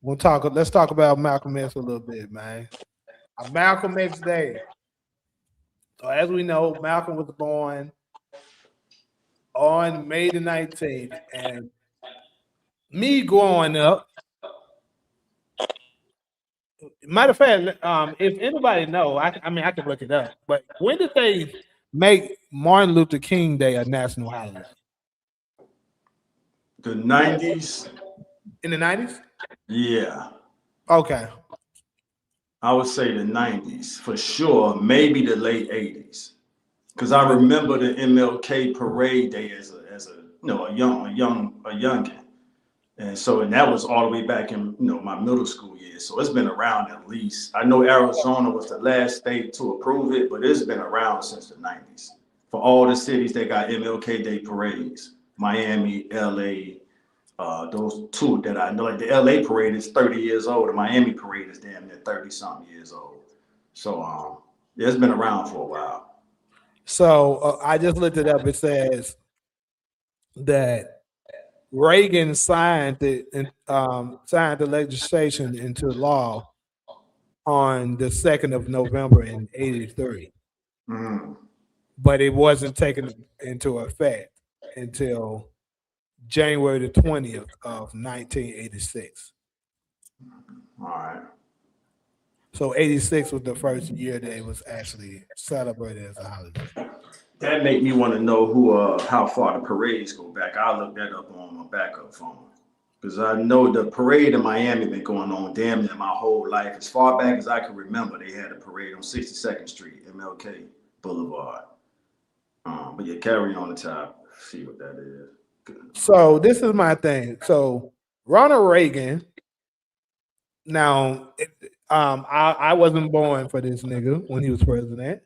Let's talk about Malcolm X a little bit, man. Malcolm X Day. So as we know, Malcolm was born on May the 19th, and me growing up, matter of fact, if anybody know, I mean I can look it up, but when did they make Martin Luther King Day a national holiday? The 90s. In the 90s? Yeah. Okay. I would say the 90s for sure, maybe the late 80s. Because I remember the MLK parade day as a youngin. And that was all the way back in my middle school years. So it's been around at least. I know Arizona was the last state to approve it, but it's been around since the 90s. For all the cities that got MLK Day parades, Miami, LA, those two that I know. Like the LA parade is 30 years old, the Miami parade is damn near 30-something years old. So it's been around for a while. So I just looked it up. It says that Reagan signed the legislation into law on the 2nd of November in '83, but it wasn't taken into effect until January the 20th of 1986. All right. So 86 was the first year that it was actually celebrated as a holiday. That make me want to know how far the parades go back. I'll look that up on my backup phone. Because I know the parade in Miami been going on damn near my whole life. As far back as I can remember, they had a parade on 62nd Street, MLK Boulevard. But yeah, carry on the top. See what that is. Good. So this is my thing. So Ronald Reagan. Now, I wasn't born for this nigga when he was president,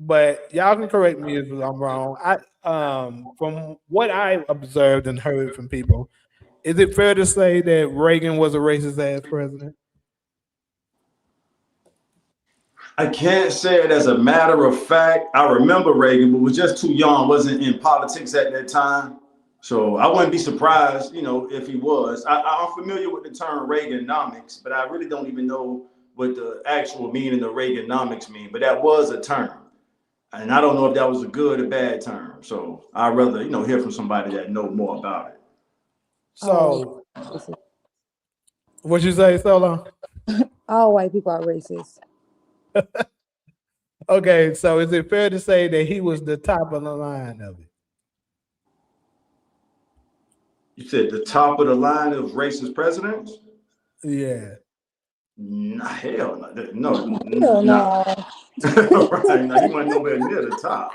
but y'all can correct me if I'm wrong. From what I observed and heard from people, is it fair to say that Reagan was a racist ass president? I can't say it as a matter of fact. I remember Reagan, but was just too young, wasn't in politics at that time. So I wouldn't be surprised, if he was. I'm familiar with the term Reaganomics, but I really don't even know what the actual meaning of Reaganomics mean. But that was a term. And I don't know if that was a good or bad term. So I'd rather, hear from somebody that know more about it. So, what you say, Solo? All white people are racist. Okay, so is it fair to say that he was the top of the line of it? You said the top of the line of racist presidents? Yeah. Nah, hell no. Hell no. Right, now he wasn't nowhere near the top.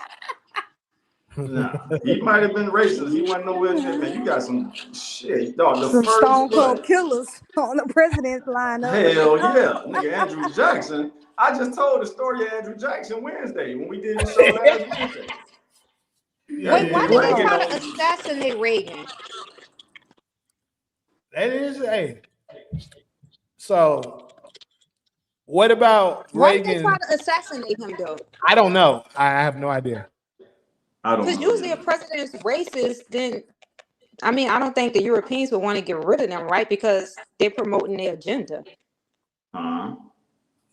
Nah, he might have been racist. He wasn't nowhere near. Man, you got some shit, dog. The Some first stone cold what? killers on the president's lineup. Hell yeah, nigga, Andrew Jackson. I just told the story of Andrew Jackson Wednesday when we did the show last Wednesday. Wait, why did they Reagan try to on- assassinate Reagan? That is, hey. So, what about Why did they Reagan? try to assassinate him though? I don't know. I have no idea. I don't Because know. usually if president's racist, then I mean I don't think the Europeans would want to get rid of them, right? Because they're promoting their agenda. Uh-huh.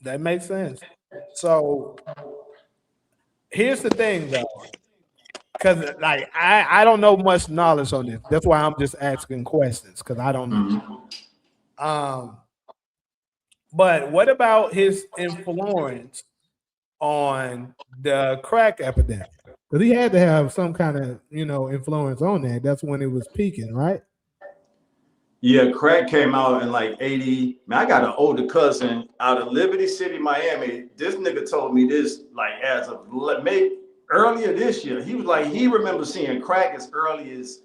That makes sense. So, here's the thing, though, because like I don't know much knowledge on this. That's why I'm just asking questions because I don't know. Mhm. But what about his influence on the crack epidemic? Because he had to have some kind of influence on that. That's when it was peaking, right? Yeah, crack came out in like 80. Man, I got an older cousin out of Liberty City, Miami. This nigga told me this like as of maybe earlier this year. He was like, he remembers seeing crack as early as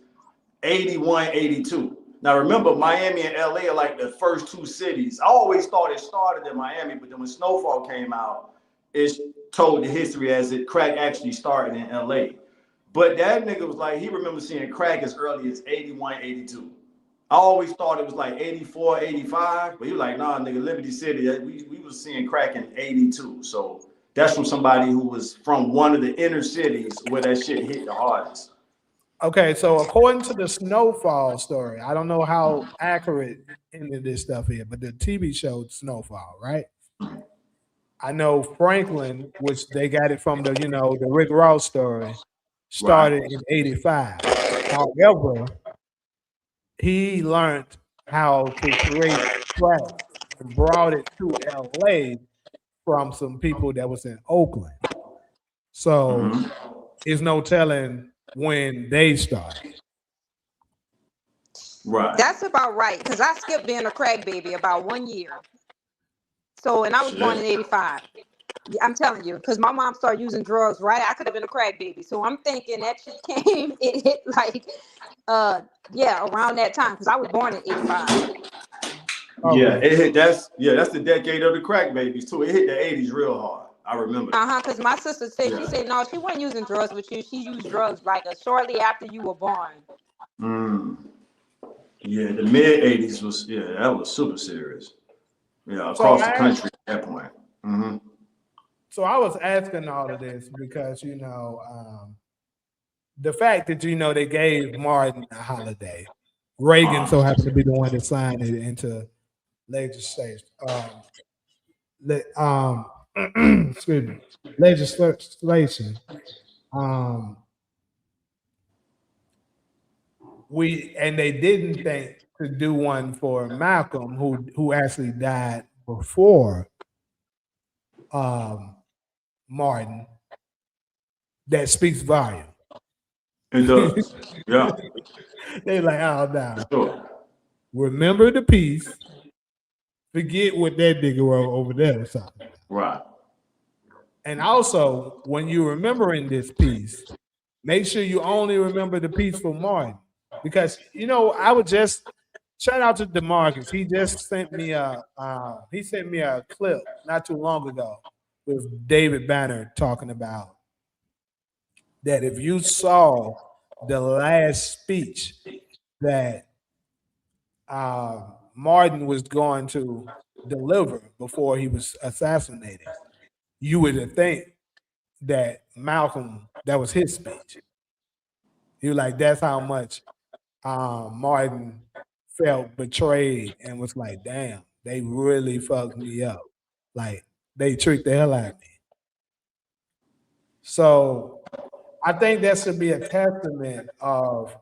81, 82. Now remember, Miami and LA are like the first two cities. I always thought it started in Miami, but then when Snowfall came out, it told the history as it crack actually started in LA. But that nigga was like, he remembers seeing crack as early as 81, 82. I always thought it was like 84, 85, but he was like, nah, nigga, Liberty City, we was seeing crack in 82. So that's from somebody who was from one of the inner cities where that shit hit the hardest. Okay, so according to the Snowfall story, I don't know how accurate any of this stuff is, but the TV show Snowfall, right? I know Franklin, which they got it from the the Rick Ross story, started in 85. However, he learned how to create crack and brought it to LA from some people that was in Oakland. So it's no telling when they started. Right. That's about right. Because I skipped being a crack baby about 1 year. So and I was born in 85. I'm telling you, because my mom started using drugs, right? I could have been a crack baby. So I'm thinking that shit came, it hit like around that time because I was born in 85. Yeah, it hit that's the decade of the crack babies too. It hit the 80s real hard. I remember. Because my sister said she said no, she wasn't using drugs with you. She used drugs like shortly after you were born. Yeah, the mid 80s was that was super serious. Yeah, across the country at that point. So I was asking all of this because the fact that they gave Martin a holiday, Reagan so happened to be the one that signed it into legislation. Excuse me, legislation. They didn't think to do one for Malcolm, who actually died before Martin. That speaks volume. It does. Yeah. They like, oh no. Sure. Remember the piece. Forget what that nigga wrote over there or something. Right. And also, when you're remembering this piece, make sure you only remember the piece for Martin. Because I would just shout out to DeMarcus. He just sent me a clip not too long ago with David Banner talking about that if you saw the last speech that Martin was going to deliver before he was assassinated, you would think that Malcolm, that was his speech. You like, that's how much Martin felt betrayed and was like, damn, they really fucked me up. Like, they tricked the hell out of me. So I think that should be a testament of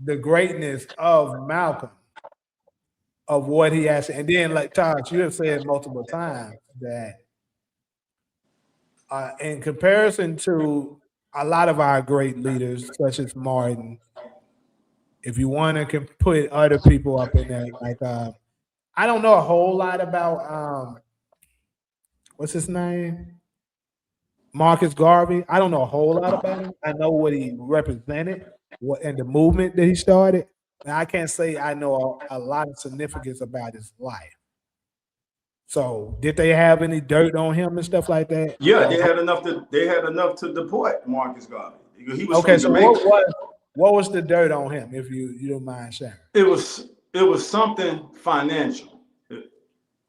the greatness of Malcolm, of what he has. And then, like Todd, you have said multiple times that in comparison to a lot of our great leaders, such as Martin, if you want to put other people up in there, like I don't know a whole lot about what's his name, Marcus Garvey. I don't know a whole lot about him. I know what he represented, what and the movement that he started. And I can't say I know a lot of significance about his life. So, did they have any dirt on him and stuff like that? Yeah, they had enough to deport Marcus Garvey. He was Okay, from so Jamaica. what was the dirt on him, if you don't mind sharing? It was something financial.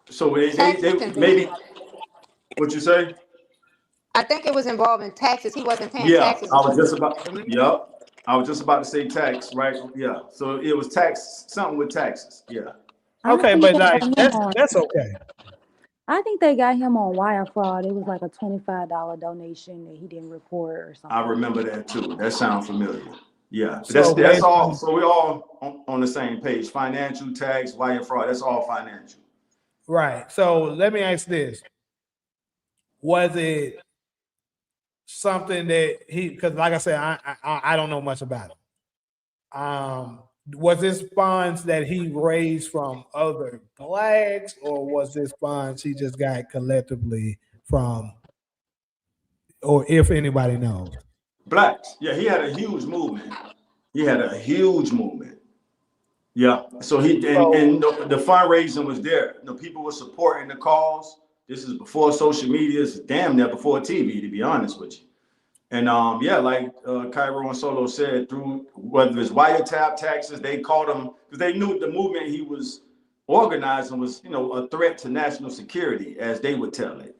So they maybe what you say? I think it was involved in taxes. He wasn't paying Yeah, taxes. I was just about to say tax, right? Yeah. So it was tax, something with taxes. Yeah. Okay, but like that's okay. I think they got him on wire fraud. It was like a $25 donation that he didn't report or something. I remember that too. That sounds familiar. Yeah. So That's all. So we're all on the same page. Financial, tax, wire fraud. That's all financial. Right. So let me ask this. Was it something that because like I said, I don't know much about him. Was this funds that he raised from other blacks, or was this funds he just got collectively from, or if anybody knows? Blacks. Yeah, he had a huge movement. Yeah. So the fundraising was there. People were supporting the cause. This is before social media. It's damn near before TV, to be honest with you. And like Cairo and Solo said, through whether it's wiretap taxes, they called him because they knew the movement he was organizing was, a threat to national security, as they would tell it.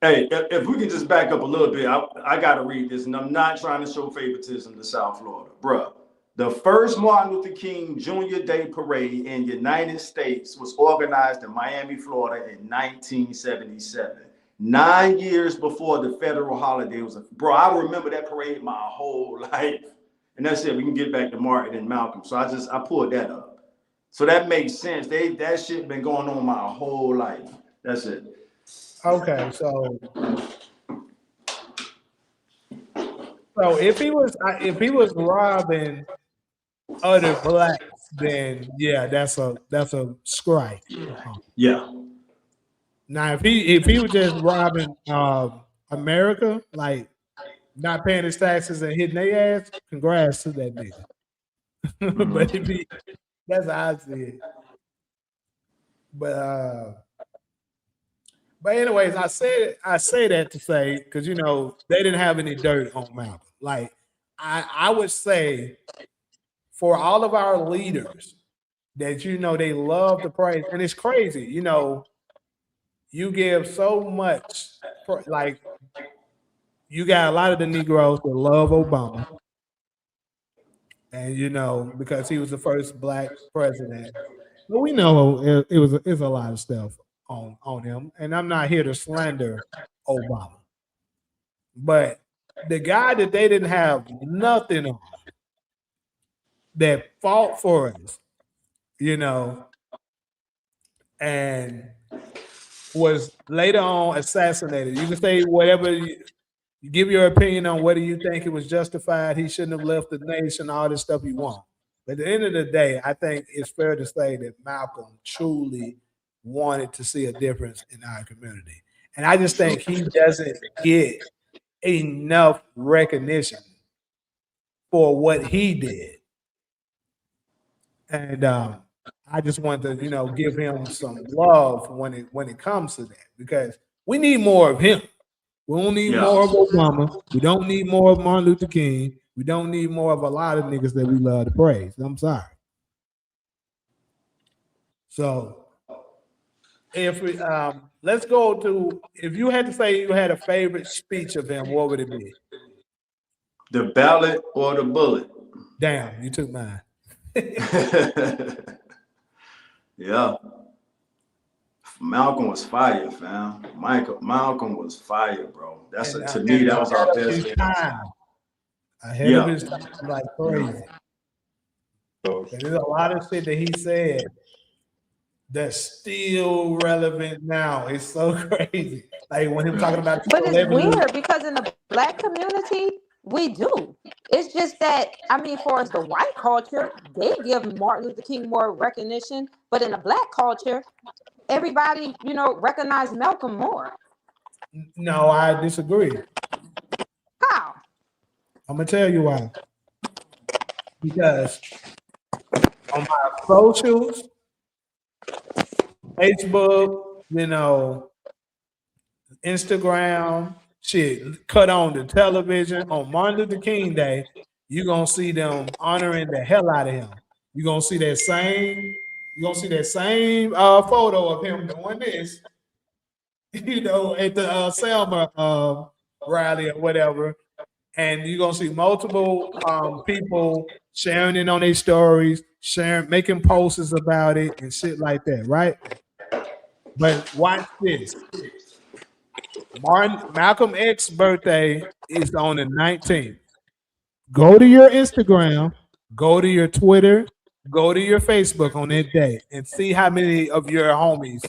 Hey, if we can just back up a little bit, I got to read this, and I'm not trying to show favoritism to South Florida, bruh. The first Martin Luther King Jr. Day Parade in the United States was organized in Miami, Florida in 1977. 9 years before the federal holiday was, bro, I remember that parade my whole life. And that's it. We can get back to Martin and Malcolm. So I pulled that up. So that makes sense. That shit been going on my whole life. That's it. Okay, so if he was robbing other blacks, then yeah, that's a strike. Yeah. Now, if he was just robbing America, like not paying his taxes and hitting their ass, congrats to that nigga. But that's how I see it. But anyways, I say that to say because they didn't have any dirt on Malcolm. Like I would say for all of our leaders that they love to praise, and it's crazy, you give so much, like you got a lot of the Negroes that love Obama, and because he was the first black president. But we know it's a lot of stuff on him, and I'm not here to slander Obama, but the guy that they didn't have nothing on, that fought for us, and was later on assassinated. You can say whatever, you give your opinion on whether you think it was justified, he shouldn't have left the nation, all this stuff you want. But at the end of the day, I think it's fair to say that Malcolm truly wanted to see a difference in our community. And I just think he doesn't get enough recognition for what he did. And I just want to, give him some love when it comes to that, because we need more of him. We don't need Yeah. more of Obama. We don't need more of Martin Luther King. We don't need more of a lot of niggas that we love to praise. I'm sorry. So if we let's go to, if you had to say you had a favorite speech of him, what would it be? The ballot or the bullet? Damn, you took mine. Yeah. Malcolm was fire, fam. Malcolm was fire, bro. That's to me, that was our best. Ahead of his time, like crazy. And there's a lot of shit that he said that's still relevant now. It's so crazy. Like when him talking about, But it's weird because in the black community, we do. It's just that, I mean, for us, the white culture, they give Martin Luther King more recognition. But in the black culture, everybody, you know, recognize Malcolm more. No, I disagree. How? I'm gonna tell you why. Because on my socials, Facebook, you know, Instagram, shit, cut on the television on Martin Luther King Day, you're gonna see them honoring the hell out of him. You're gonna see that same photo of him doing this, you know, at the Selma rally or whatever. And you're gonna see multiple people sharing it on their stories, making posts about it and shit like that, right? But watch this. Malcolm X's birthday is on the 19th. Go to your Instagram, go to your Twitter, go to your Facebook on that day and see how many of your homies,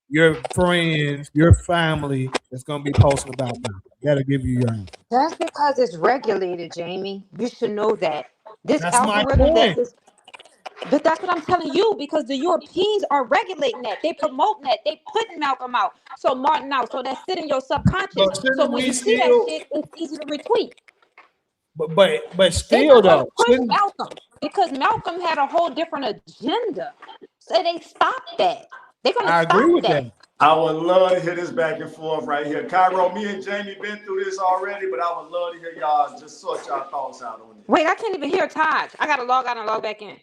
your friends, your family is going to be posting about them. That'll give you your answer. That's because it's regulated, Jamie. You should know that. This That's my algorithm point. but that's what I'm telling you, because the Europeans are regulating that. They promoting that. They putting Malcolm out. So Martin out. So that's sitting in your subconscious. But So shouldn't when we you see that still? shit, it's easy to retweet. But They're still not gonna though, push shouldn't, Malcolm because Malcolm had a whole different agenda. So they stopped that. They're gonna I agree stop with that. that. I would love to hear this back and forth right here. Cairo, me and Jamie been through this already, but I would love to hear y'all just sort y'all thoughts out on it. Wait, I can't even hear Taj. I gotta log out and log back in.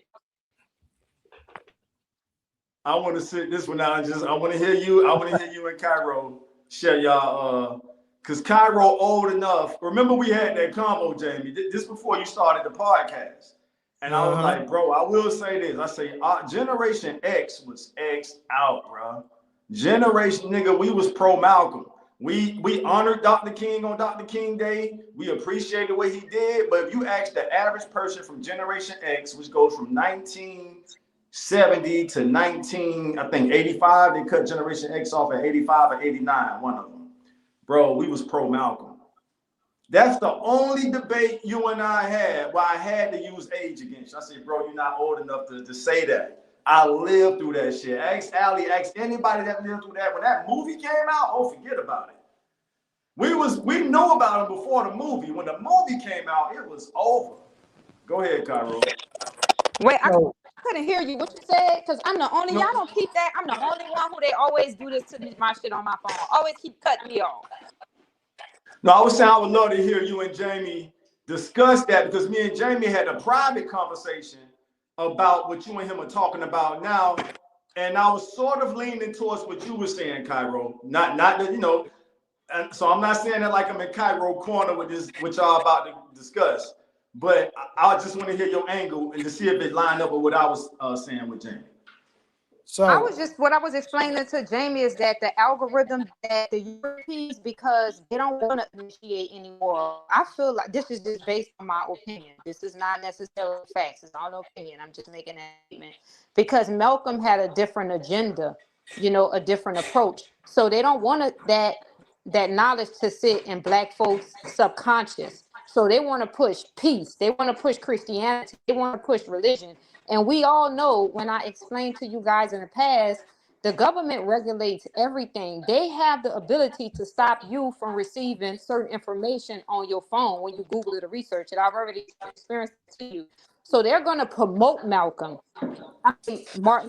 I want to sit this one out and I want to hear you. I want to hear you and Cairo share y'all. Cause Cairo old enough. Remember we had that combo, Jamie. This before you started the podcast, and I was like, bro, I will say this. I say, Generation X was X out, bro. Generation nigga, we was pro Malcolm. We honored Dr. King on Dr. King Day. We appreciated what he did. But if you ask the average person from Generation X, which goes from 1970 to 85, they cut Generation X off at 85 or 89, one of them. Bro, we was pro Malcolm. That's the only debate you and I had where I had to use age against you. I said, bro, you're not old enough to say that. I lived through that shit. Ask Ali, ask anybody that lived through that. When that movie came out, oh, forget about it. We knew about it before the movie. When the movie came out, it was over. Go ahead, Cairo. Wait, I couldn't hear you. What you said? Because I'm the only, y'all don't keep that. I'm the only one who they always do this to my shit on my phone. Always keep cutting me off. No, I was saying I would love to hear you and Jamie discuss that, because me and Jamie had a private conversation about what you and him are talking about now. And I was sort of leaning towards what you were saying, Cairo. Not that, you know, and so I'm not saying that like I'm in Cairo corner with this, what y'all about to discuss. But I just want to hear your angle and to see if it lined up with what I was saying with Jamie. So what I was explaining to Jamie is that the algorithm that the Europeans, because they don't want to initiate anymore. I feel like this is just based on my opinion. This is not necessarily facts. It's not an opinion. I'm just making that statement because Malcolm had a different agenda, you know, a different approach. So they don't want that knowledge to sit in Black folks' subconscious. So they want to push peace. They want to push Christianity. They want to push religion. And we all know, when I explained to you guys in the past, the government regulates everything. They have the ability to stop you from receiving certain information on your phone when you Google it or research it. I've already experienced it to you. So they're going to promote Martin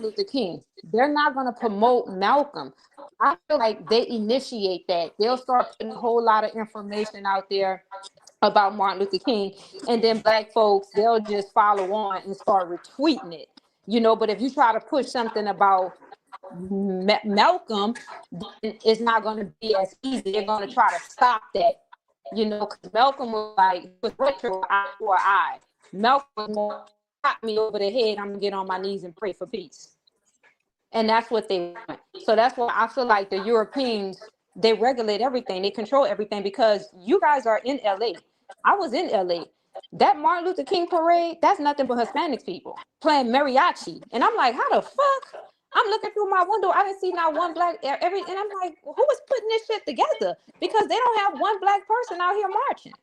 Luther King. They're not going to promote Malcolm. I feel like they initiate that. They'll start putting a whole lot of information out there about Martin Luther King, and then black folks, they'll just follow on and start retweeting it, but if you try to push something about Malcolm, then it's not going to be as easy. They're going to try to stop that, because Malcolm was like, with retro eye for eye. Malcolm was more, pop me over the head, I'm going to get on my knees and pray for peace. And that's what they want. So that's why I feel like the Europeans, they regulate everything. They control everything because you guys are in LA. I was in LA. That Martin Luther King parade, that's nothing but Hispanic people playing mariachi. And I'm like, how the fuck? I'm looking through my window. I didn't see not one black, and I'm like, who is putting this shit together? Because they don't have one black person out here marching.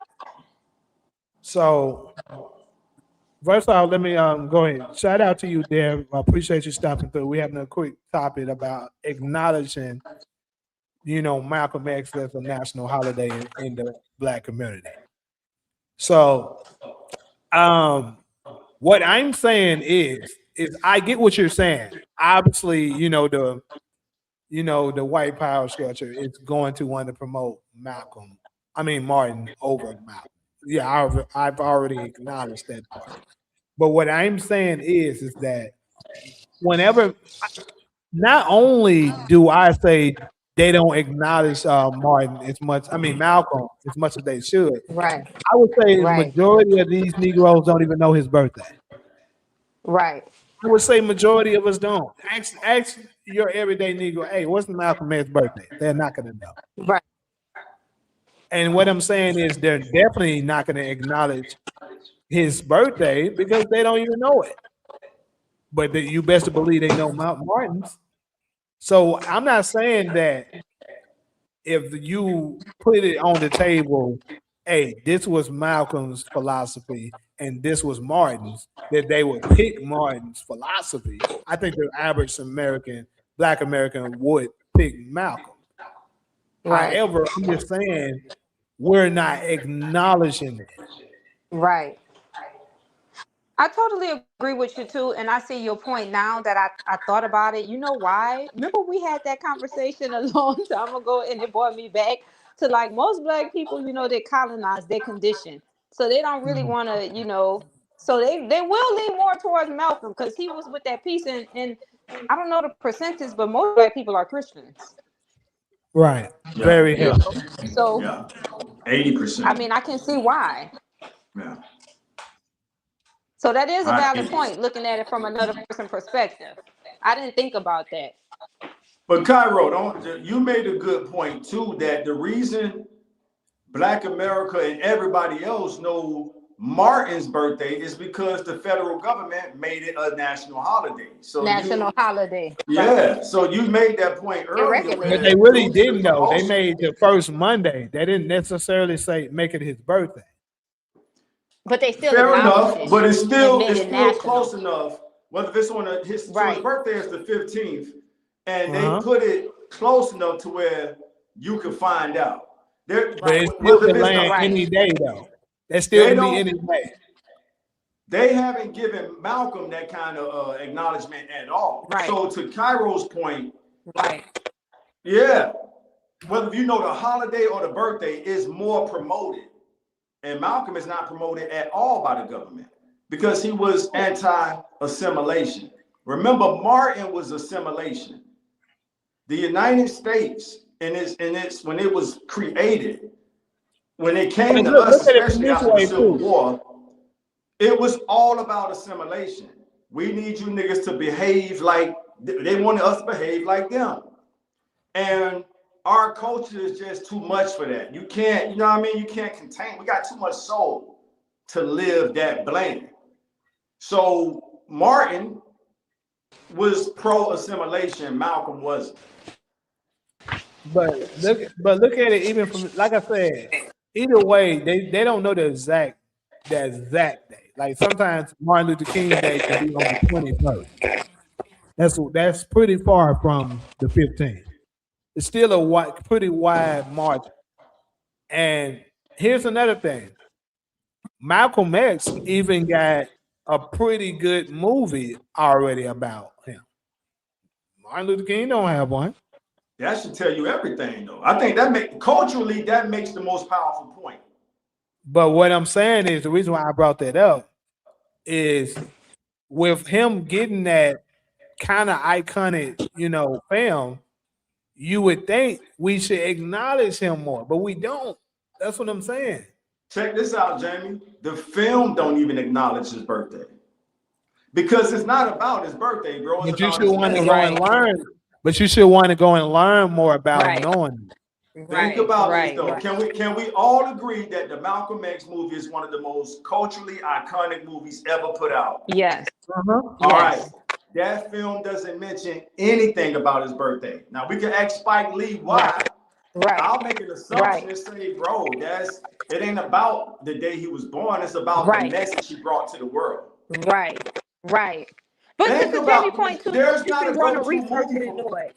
So, first off, let me go ahead. Shout out to you, Deb. I appreciate you stopping through. We're having a quick topic about acknowledging, Malcolm X as a national holiday in the Black community. So, what I'm saying is I get what you're saying. Obviously, the white power structure is going to want to promote Martin over Malcolm. Yeah, I've already acknowledged that part. But what I'm saying is that whenever, not only do I say they don't acknowledge Malcolm as much as they should. Right. I would say the Right. majority of these Negroes don't even know his birthday. Right. I would say majority of us don't. Ask your everyday Negro, hey, what's Malcolm X's birthday? They're not going to know. Right. And what I'm saying is they're definitely not going to acknowledge his birthday because they don't even know it. But you best believe they know Martin's. So I'm not saying that if you put it on the table, hey, this was Malcolm's philosophy and this was Martin's, that they would pick Martin's philosophy. I think the average Black American would pick Malcolm. Right. However, I'm just saying we're not acknowledging it. Right. I totally agree with you too, and I see your point now that I thought about it. You know why? Remember we had that conversation a long time ago, and it brought me back to like most Black people, they colonized, their condition, so they don't really want to, so they will lean more towards Malcolm because he was with that peace, and I don't know the percentage, but most Black people are Christians. Right. Yeah. Very helpful. So 80%. I mean, I can see why. Yeah. So that is a valid point, looking at it from another person's perspective. I didn't think about that. But Cairo, you made a good point too, that the reason Black America and everybody else know Martin's birthday is because the federal government made it a national holiday. So holiday. Yeah. Right. So you made that point earlier. But they really didn't know. They made the first Monday. They didn't necessarily say make it his birthday. But they still fair enough, it. But it's still national. Close enough. Whether it's on his birthday is the 15th, and they put it close enough to where you can find out. But it's still can land any day though. That still can be any day. They haven't given Malcolm that kind of acknowledgement at all. Right. So to Cairo's point, right? Yeah, whether you know the holiday or the birthday is more promoted. And Malcolm is not promoted at all by the government because he was anti-assimilation. Remember, Martin was assimilation. The United States, when it was created, when it came to us, especially after the Civil War, it was all about assimilation. We need you niggas to behave like they wanted us to behave like them, and our culture is just too much for that. You can't, you can't contain. We got too much soul to live that bland. So Martin was pro-assimilation. Malcolm wasn't. But look at it even from, like I said, either way, they don't know the exact day. Like sometimes Martin Luther King Day can be on the 21st. That's pretty far from the 15th. It's still a pretty wide margin. And here's another thing. Malcolm X even got a pretty good movie already about him. Martin Luther King don't have one. That should tell you everything, though. I think that culturally that makes the most powerful point. But what I'm saying is the reason why I brought that up is with him getting that kind of iconic, film, you would think we should acknowledge him more, but we don't. That's what I'm saying. Check this out, Jamie. The film don't even acknowledge his birthday because it's not about his birthday, bro. It's But you about should his want to legacy. go and learn. But you should want to go and learn more about Right. knowing. Think about this though. Can we all agree that the Malcolm X movie is one of the most culturally iconic movies ever put out? Yes. All right. That film doesn't mention anything about his birthday. Now we can ask Spike Lee why. Right. I'll make an assumption and say, bro, it ain't about the day he was born. It's about the message he brought to the world. Right. But Think this is about Jamie point too. there's You not can a run a go-to research movie into it.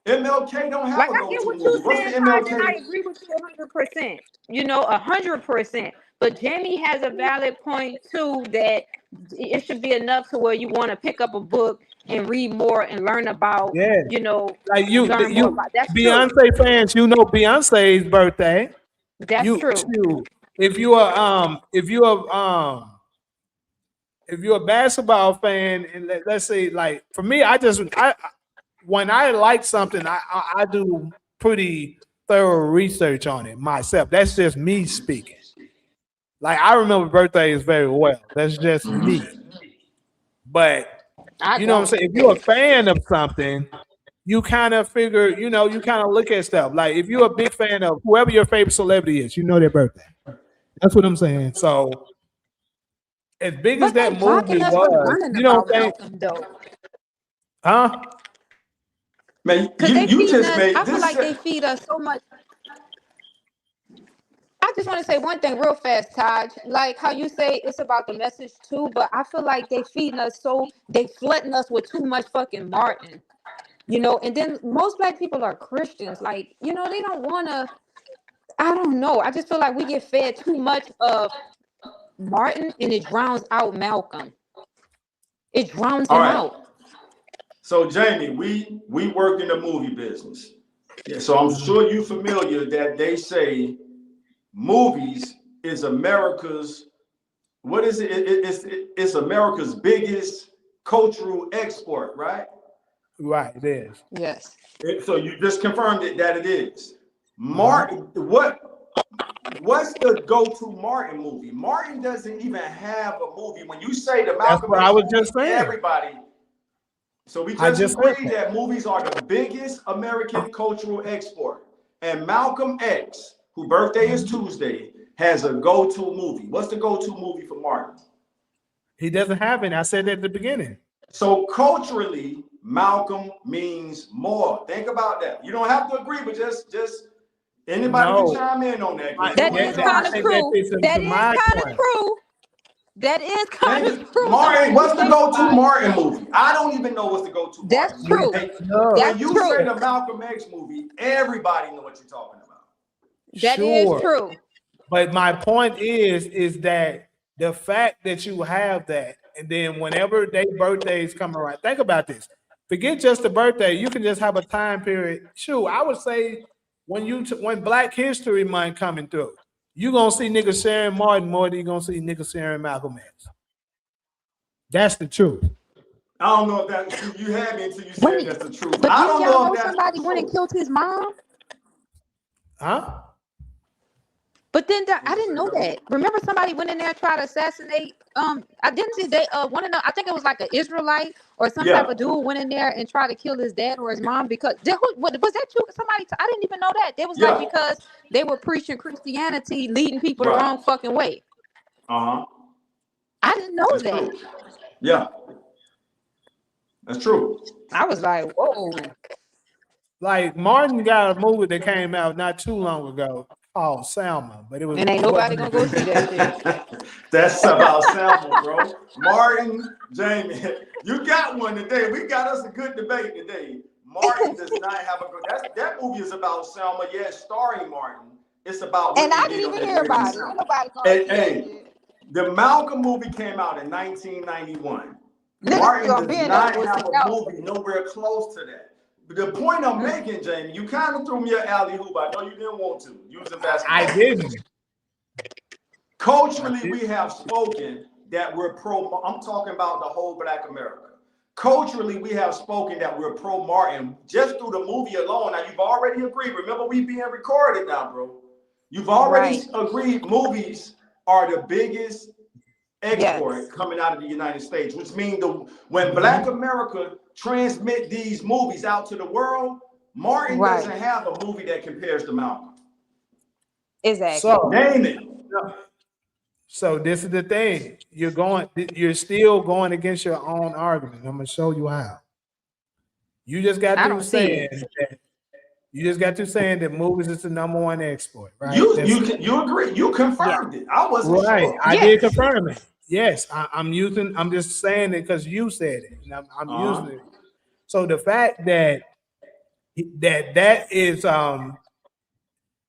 MLK don't have Like a I go-to get what movie. you're What's saying, the Taj, and I MLK? agree with you 100%. 100%. But Jamie has a valid point too that it should be enough to where you want to pick up a book and read more and learn about. Yeah. Like learn more about. That's Beyonce true. fans, Beyonce's birthday. That's true. If you're a basketball fan, and let's say, like, for me, when I like something, I do pretty thorough research on it myself. That's just me speaking. Like, I remember birthdays very well. That's just me. But you know what I'm saying? If you're a fan of something, you kind of figure, you kind of look at stuff. Like, if you're a big fan of whoever your favorite celebrity is, their birthday. That's what I'm saying. So, as big as that movie was, you know what I'm saying? Huh? Man, you just made I feel this. like they feed us so much. I just want to say one thing real fast, Taj. Like how you say it's about the message too, but I feel like they flooding us with too much fucking Martin. And then most black people are Christians. Like, they don't want to, I don't know. I just feel like we get fed too much of Martin and it drowns out Malcolm. It drowns him out. So Jamie, we work in the movie business. Yeah, so I'm sure you're familiar that they say movies is America's, what is it? It's America's biggest cultural export, right? Right, it is. Yes. So you just confirmed that it is. Martin, what's the go-to Martin movie? Martin doesn't even have a movie. When you say the Malcolm X movie, everybody. So we just agreed that movies are the biggest American cultural export. And Malcolm X, whose birthday is Tuesday, has a go-to movie. What's the go-to movie for Martin? He doesn't have it. I said that at the beginning. So culturally, Malcolm means more. Think about that. You don't have to agree, but just anybody can chime in on that. That is kind of true. That is kind of true. Martin, what's the go-to Martin movie? I don't even know what's the go-to. That's true. When you say the Malcolm X movie, everybody know what you're talking about. That is true. But my point is that the fact that you have that, and then whenever their birthdays come around, think about this. Forget just the birthday. You can just have a time period. Shoot, I would say when Black History Month coming through, you're going to see niggas sharing Martin more than you're going to see niggas sharing Malcolm X. That's the truth. I don't know if that you had me until you said that's the truth. But I don't know if somebody went and killed his mom? Huh? But then I didn't know that. Remember, somebody went in there and tried to assassinate. I didn't see they one of them. I think it was like an Israelite or some type of dude went in there and tried to kill his dad or his mom because was that true? Somebody I didn't even know that. It was like because they were preaching Christianity, leading people the wrong fucking way. I didn't know that. True. Yeah, that's true. I was like, whoa. Like Martin got a movie that came out not too long ago called Selma, but it was. And ain't nobody gonna go see that shit. That's about Selma, bro. Martin, Jamie, you got one today. We got us a good debate today. Martin does not have a good. That movie is about Selma, yes, starring Martin. It's about. And I didn't even hear about it. Nobody. The Malcolm movie came out in 1991. Niggas Martin gonna does be in not there have with a movie nowhere close to that. But the point I'm making, Jamie, you kind of threw me an alley hoop. I know you didn't want to. Using basketball. I didn't. Culturally, we have spoken that we're pro. I'm talking about the whole Black America. Culturally, we have spoken that we're pro Martin just through the movie alone. Now, you've already agreed. Remember, we being recorded now, bro. You've already agreed movies are the biggest export coming out of the United States, which means when Black America transmit these movies out to the world, Martin doesn't have a movie that compares to Malcolm. Exactly. So, name it. So this is the thing. You're still going against your own argument. I'm gonna show you how. You just got through saying that. You just got through saying that movies is the #1 export, right? You agree? You confirmed it. I wasn't sure. I did confirm it. Yes, I'm just saying it because you said it, and I'm using it. So the fact that is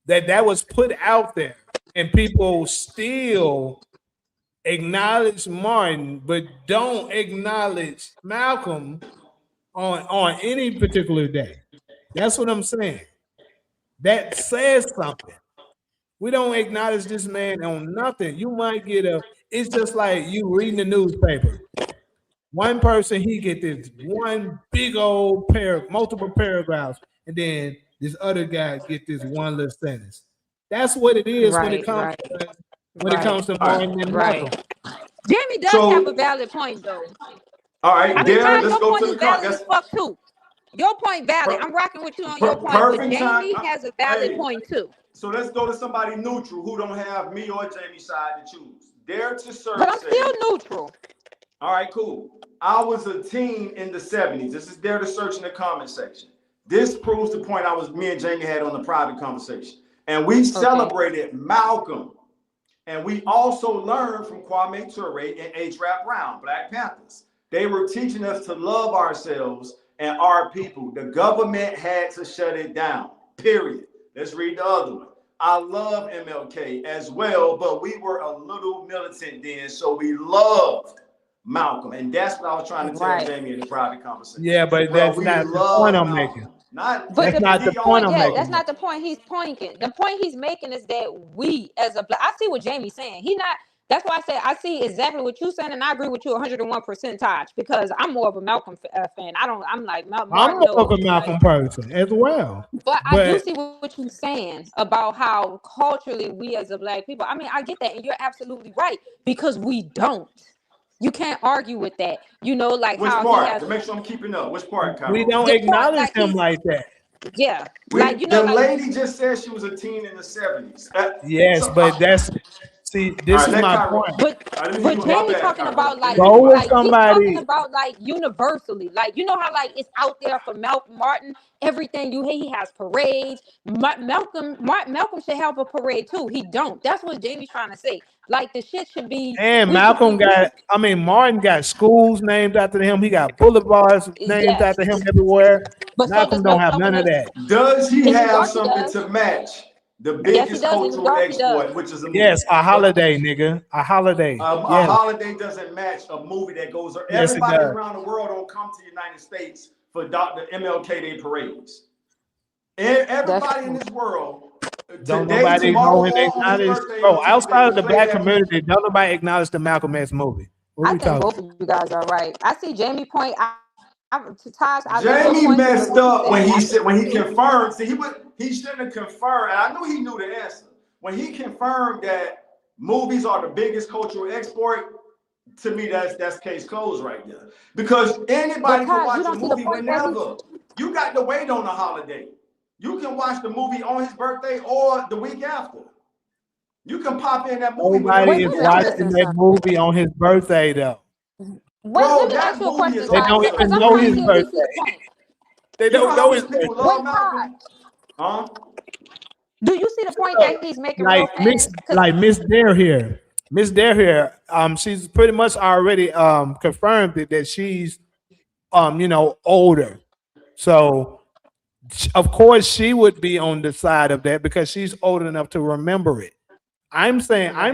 that was put out there, and people still acknowledge Martin, but don't acknowledge Malcolm on any particular day. That's what I'm saying. That says something. We don't acknowledge this man on nothing. You might get it's just like you reading the newspaper. One person, he get this one big old multiple paragraphs, and then this other guy get this one little sentence. That's what it is when it comes to Martin and Malcolm. Jamie does have a valid point, though. All right, I mean, let's your go point to is the valid as fuck too. Your point valid. I'm rocking with you on your point, but Jamie has a valid point too. So let's go to somebody neutral who don't have me or Jamie's side to choose. Dare to search. But I'm still neutral. All right, cool. I was a teen in the 70s. This is Dare to search in the comment section. This proves the point me and Jamie had on the private conversation. And we celebrated Malcolm. And we also learned from Kwame Ture and H-Rap Brown, Black Panthers. They were teaching us to love ourselves and our people. The government had to shut it down, period. Let's read the other one. I love MLK as well, but we were a little militant then, so we loved Malcolm. And that's what I was trying to tell Jamie in the private conversation. Yeah, but that's not the point I'm making. That's not the point I'm making. That's not the point he's pointing. The point he's making is that we as a Black, I see what Jamie's saying. That's why I said I see exactly what you're saying, and I agree with you 101%, Taj, because I'm more of a Malcolm fan. I'm like Malcolm. I'm more of a Malcolm person as well. But I do see what you're saying about how culturally we as a Black people. I mean, I get that, and you're absolutely right because we don't. You can't argue with that. You know, like which how part? he has, to make sure I'm keeping up. Which part, Kyle? We don't acknowledge him like that. Yeah, like you know, the lady just said she was a teen in the 70s. Yes, but that's. See, this is my point. But Jamie talking about like, he's talking about like universally, like you know how like it's out there for Malcolm Martin. Everything you hear, he has parades. Malcolm should have a parade too. He don't. That's what Jamie's trying to say. Like the shit should be. And Martin got schools named after him. He got boulevards named after him everywhere. But Malcolm don't have none of that. Does he have something to match the biggest cultural export, which is a holiday, nigga. A holiday. A holiday doesn't match a movie that goes. Everybody around the world don't come to the United States for Dr. MLK Day parades. Everybody in this world. Don't nobody acknowledge. Outside of the Black community, don't nobody acknowledge the Malcolm X movie. I think both of you guys are right. I see Jamie point. Jamie messed up when he confirmed. See, he shouldn't have confirmed, and I knew he knew the answer. When he confirmed that movies are the biggest cultural export, to me that's case closed right there. Because anybody can watch a movie whenever. You got to wait on a holiday. You can watch the movie on his birthday or the week after. You can pop in that movie. Nobody is watching that movie on his birthday though. Let me ask you a question. They don't even know his birthday. They don't know his birthday. Huh? Do you see the point that he's making? Like Miss Dare here. Miss Dare here. She's pretty much already confirmed that she's older. So of course she would be on the side of that because she's old enough to remember it. I'm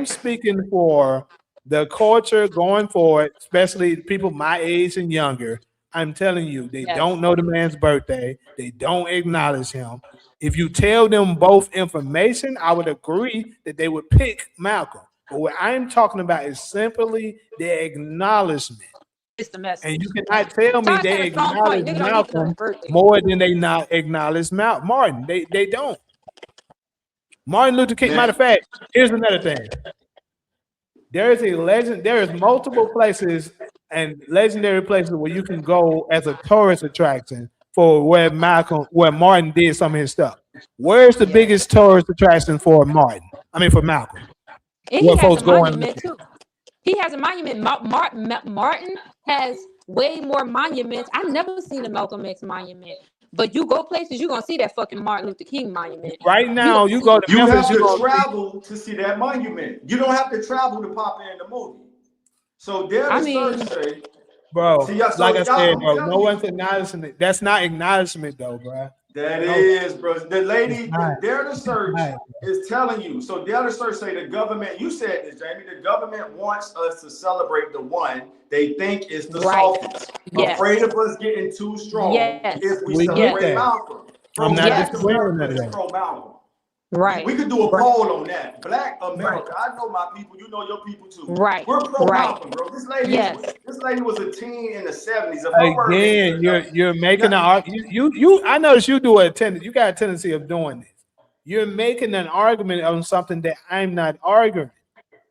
speaking for the culture going forward, especially people my age and younger, I'm telling you, they Yes. don't know the man's birthday. They don't acknowledge him. If you tell them both information, I would agree that they would pick Malcolm. But what I'm talking about is simply the acknowledgement. It's the And message. you cannot tell me Todd they had a strong point. acknowledge Nigga don't need to know Malcolm his birthday. more than they not acknowledge Martin. They don't. Martin Luther King. Matter of fact, here's another thing. There is a legend. There is multiple places and legendary places where you can go as a tourist attraction for where Martin did some of his stuff. Where's the biggest tourist attraction for Martin? I mean, for Malcolm. And he has a monument too. He has a monument. Martin has way more monuments. I've never seen a Malcolm X monument. But you go places, you're gonna see that fucking Martin Luther King monument. Right now, you go to you Memphis, have to travel to see that monument. You don't have to travel to pop in the movie. So there the search say, bro, see, so like I said, bro, no one's acknowledging it. That's not acknowledgement though, bro. That is, bro. The lady, there the search is telling you. So the other search say the government, you said this, Jamie, the government wants us to celebrate the one they think is the softest. Afraid of us getting too strong if we celebrate Malcolm. I'm not disagreeing with that. Pro-Malcolm. Right. We could do a poll on that. Black America. I know my people. You know your people too. Right. We're pro-Malcolm, bro. This lady was a teen in the 70s. Again, you're making an argument. You I notice you do you got a tendency of doing this. You're making an argument on something that I'm not arguing.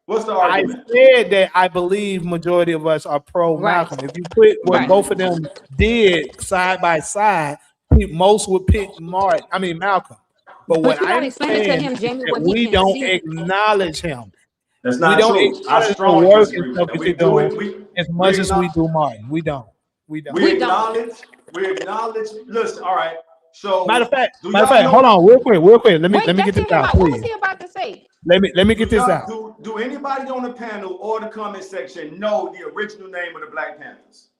What's the argument? I said that I believe majority of us are pro-Malcolm. If you put what both of them did side by side, most would pick Malcolm. But what I'm saying is that we don't acknowledge him. That's not true. I strongly disagree with that. We do it as much as we do Martin. We don't. We acknowledge. Listen, all right. So matter of fact, hold on, real quick. Let me get this out, please. What was he about to say? Let me get this out. Do anybody on the panel or the comment section know the original name of the Black Panthers?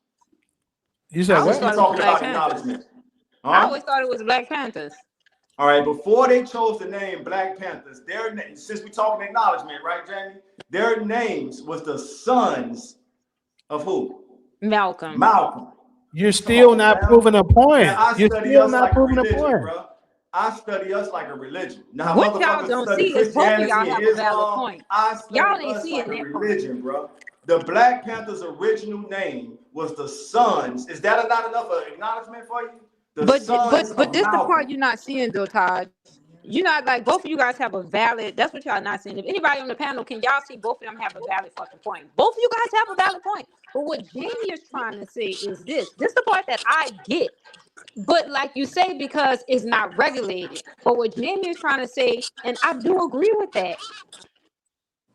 You said what? Talking about acknowledgement. I always thought it was Black Panthers. All right, before they chose the name Black Panthers, since we talking acknowledgement, right, Jamie? Their names was the sons of who? Malcolm. You're still not proving a point. You're still not proving a point. Bro. I study us like a religion. Now, what y'all don't see is both of y'all have a valid point. Y'all ain't seeing that religion, bro. The Black Panthers' original name was the sons. Is that not enough of acknowledgement for you? But this the part you're not seeing though, Todd. You're not like both of you guys have a valid. That's what y'all not seeing. If anybody on the panel, can y'all see both of them have a valid fucking point? Both of you guys have a valid point. But what Jamie is trying to say is this. This is the part that I get. But like you say, because it's not regulated. But what Jamie is trying to say, and I do agree with that.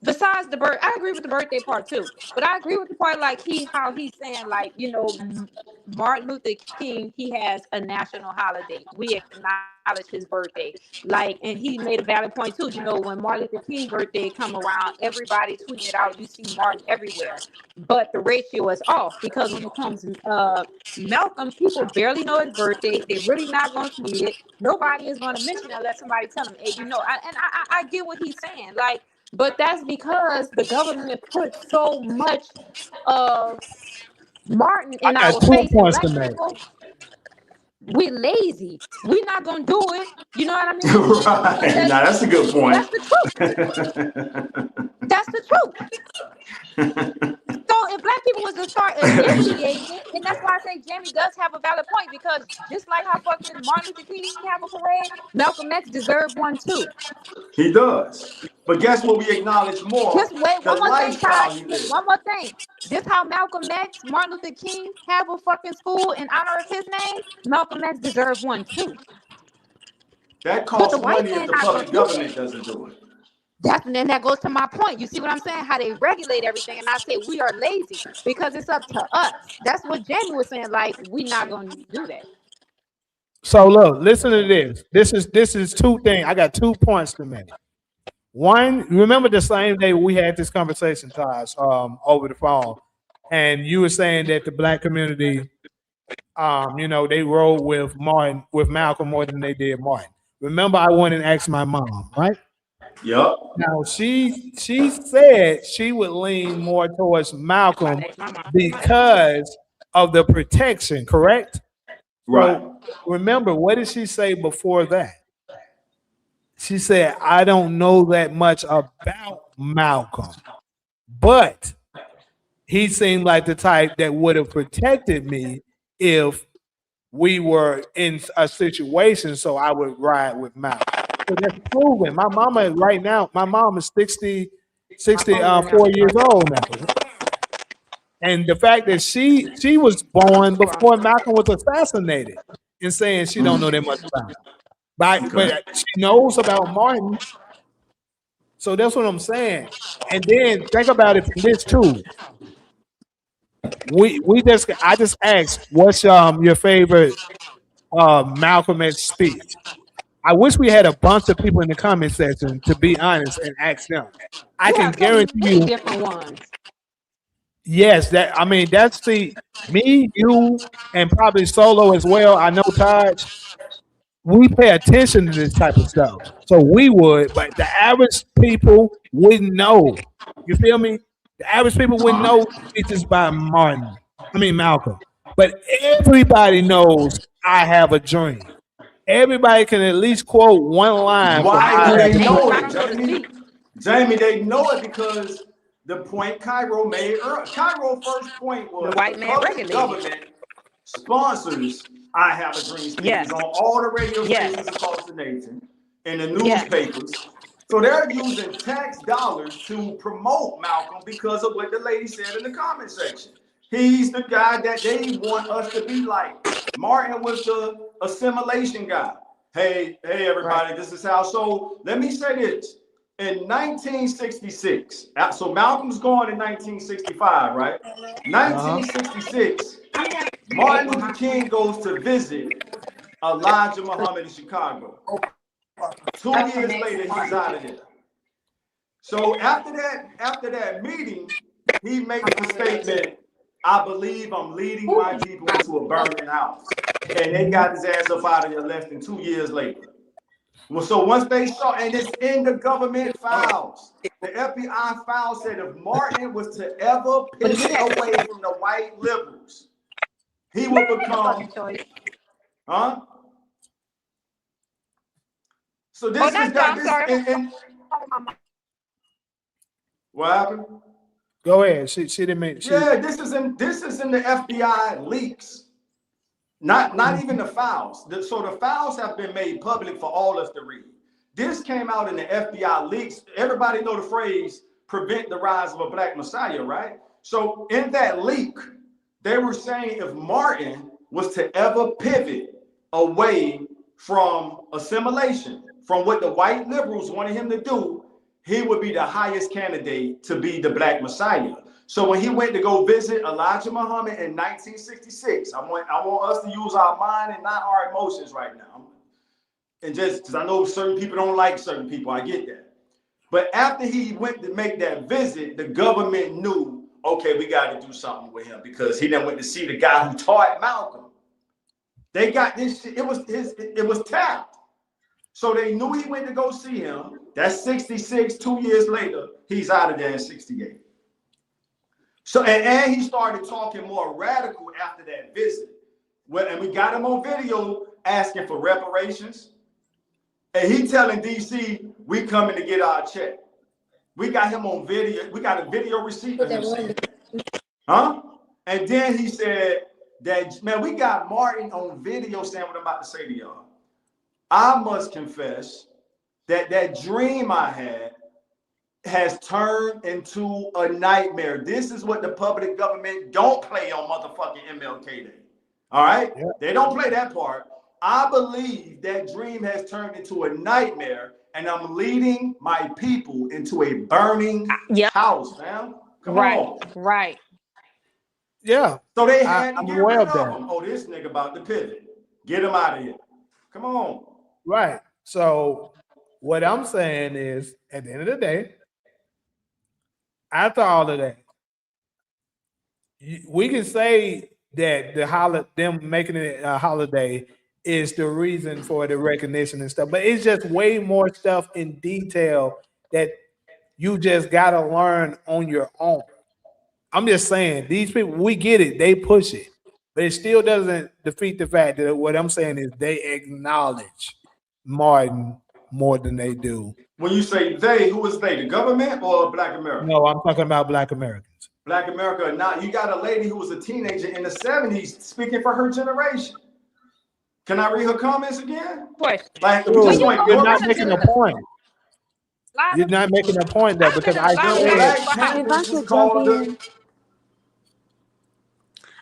Besides the birth, I agree with the birthday part too. But I agree with the part like how he's saying, like, you know, Martin Luther King, he has a national holiday. We acknowledge his birthday. Like, and he made a valid point too. You know, when Martin Luther King's birthday come around, everybody tweeting it out. You see Martin everywhere. But the ratio is off because when it comes to Malcolm, people barely know his birthday. They're really not going to tweet it. Nobody is going to mention it unless somebody tell them, hey, you know, I get what he's saying. Like, but that's because the government put so much of Martin in our face. We're lazy. We're not gonna do it. You know what I mean? Right. Now that's a good point. That's the truth. That's the truth. So if black people was to start initiating it, and that's why I say Jamie does have a valid point, because just like how fucking Martin Luther King have a parade, Malcolm X deserved one too. He does. But guess what we acknowledge more? Just wait, one more thing, Ty. One more thing. This how Malcolm X, Martin Luther King have a fucking school in honor of his name. Malcolm X deserves one too. That costs money if the public government doesn't do it. And then that goes to my point. You see what I'm saying? How they regulate everything, and I say we are lazy because it's up to us. That's what Jamie was saying. Like, we're not going to do that. So look, listen to this. This is two things. I got 2 points to make. One, remember the same day we had this conversation, Taj, over the phone, and you were saying that the black community, you know, they rolled with Malcolm more than they did Martin. Remember, I went and asked my mom, right? Yep. Now she said she would lean more towards Malcolm because of the protection, correct? Right. So remember, what did she say before that? She said, I don't know that much about Malcolm, but he seemed like the type that would have protected me if we were in a situation, so I would ride with Malcolm. So that's proven. My mama right now, my mom is 64 years old now. And the fact that she was born before Malcolm was assassinated and saying she don't know that much about him. But she knows about Martin. So that's what I'm saying. And then think about it from this too. I just asked, what's your favorite Malcolm X speech? I wish we had a bunch of people in the comment section, to be honest, and ask them. I You can have so guarantee many you, different ones. yes, that's the me, you, and probably Solo as well. I know Taj. We pay attention to this type of stuff. So we would, but the average people wouldn't know. You feel me? The average people wouldn't know speeches by Malcolm. But everybody knows I have a dream. Everybody can at least quote one line from Why I do have they a know dream. it, Jamie? Jamie, they know it because the point Cairo made earlier. Cairo's first point was The white man public regulated. government sponsors I Have a Dream speeches Yes. on all the radio Yes. stations across the nation and the Yes. newspapers. So they're using tax dollars to promote Malcolm because of what the lady said in the comment section. He's the guy that they want us to be like. Martin was the assimilation guy. Hey, everybody, This is how. So let me say this. In 1966, so Malcolm's gone in 1965, right? 1966, Martin Luther King goes to visit Elijah Muhammad in Chicago. 2 years later, he's out of there. So after that meeting, he makes the statement, I believe I'm leading my people into a burning house. And they got his ass up out of there less than 2 years later. Well, so once they saw, and it's in the government files, the FBI file said if Martin was to ever pivot away from the white liberals, he would become, huh? So this is that. What happened? Go ahead. She didn't make. Yeah, this is in the FBI leaks. Not even the files. So the files have been made public for all of us to read. This came out in the FBI leaks. Everybody know the phrase "prevent the rise of a black messiah," right? So in that leak, they were saying if Martin was to ever pivot away from assimilation, from what the white liberals wanted him to do, he would be the highest candidate to be the black messiah. So when he went to go visit Elijah Muhammad in 1966, I want us to use our mind and not our emotions right now. And just because I know certain people don't like certain people, I get that. But after he went to make that visit, the government knew, okay, we got to do something with him because he then went to see the guy who taught Malcolm. They got this shit. It was tapped. So they knew he went to go see him. That's 66. 2 years later, he's out of there in 68. So and he started talking more radical after that visit. Well, and we got him on video asking for reparations. And he telling DC, we coming to get our check. We got him on video. We got a video receipt of him saying that. Huh? And then he said that, man, we got Martin on video saying what I'm about to say to y'all. I must confess that dream I had has turned into a nightmare. This is what the public government don't play on motherfucking MLK Day. All right? Yeah. They don't play that part. I believe that dream has turned into a nightmare, and I'm leading my people into a burning house, man. Come on. Right. Yeah. So they had to get rid of that. him. Oh, this nigga about to pivot. Get him out of here. Come on. Right. So what I'm saying is, at the end of the day, after all of that, we can say that them making it a holiday is the reason for the recognition and stuff. But it's just way more stuff in detail that you just gotta learn on your own. I'm just saying, these people, we get it, they push it, but it still doesn't defeat the fact that what I'm saying is they acknowledge Martin more than they do. When you say they, who is they? The government or Black America? No, I'm talking about Black Americans. Black America or not. You got a lady who was a teenager in the 70s speaking for her generation. Can I read her comments again? Question. Like, Dude, we just going you're to not making a point. You're not making a point though, because I If I could jump in,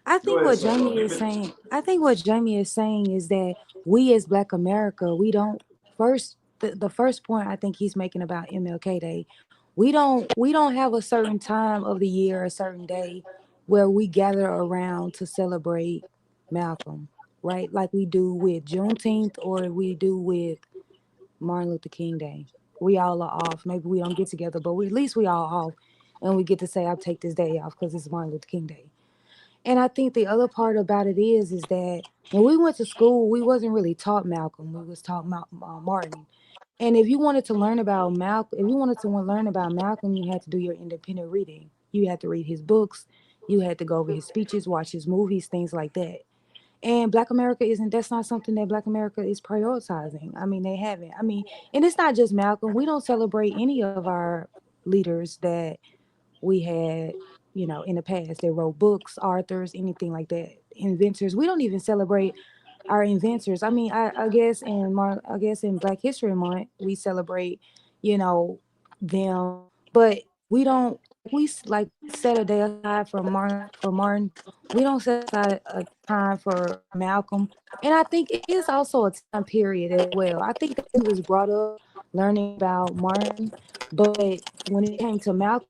I think ahead, what Sarah. Jamie is saying, I think what Jamie is saying is that we as Black America, we don't first the first point I think he's making about MLK Day, we don't have a certain time of the year, a certain day where we gather around to celebrate Malcolm, right? Like we do with Juneteenth or we do with Martin Luther King Day. We all are off. Maybe we don't get together, but at least we all off, and we get to say, "I'll take this day off because it's Martin Luther King Day." And I think the other part about it is that when we went to school, we wasn't really taught Malcolm. We was taught Martin. And if you wanted to learn about Malcolm, you had to do your independent reading. You had to read his books. You had to go over his speeches, watch his movies, things like that. And Black America that's not something that Black America is prioritizing. I mean, they haven't. I mean, and it's not just Malcolm. We don't celebrate any of our leaders that we had, in the past. They wrote books, authors, anything like that. Inventors. We don't even celebrate our inventors. I mean, I guess in Black History Month we celebrate, them, but we don't. We like set a day aside for Martin. We don't set aside a time for Malcolm, and I think it is also a time period as well. I think that he was brought up learning about Martin, but when it came to Malcolm,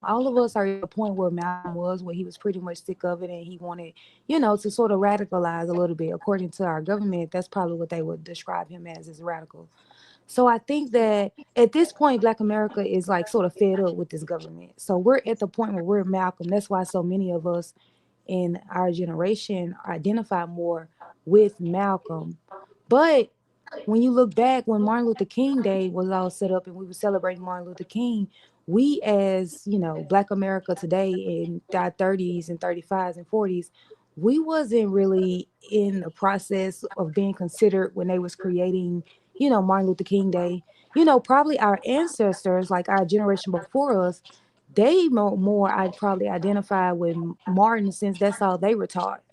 all of us are at a point where Malcolm was, where he was pretty much sick of it, and he wanted, to sort of radicalize a little bit. According to our government, that's probably what they would describe him as radical. So I think that at this point, Black America is like sort of fed up with this government. So we're at the point where we're Malcolm. That's why so many of us in our generation identify more with Malcolm. But when you look back, when Martin Luther King Day was all set up and we were celebrating Martin Luther King, we as, Black America today in our 30s and 35s and 40s, we wasn't really in the process of being considered when they was creating, Martin Luther King Day. Probably our ancestors, like our generation before us, they more I'd probably identify with Martin since that's all they were taught.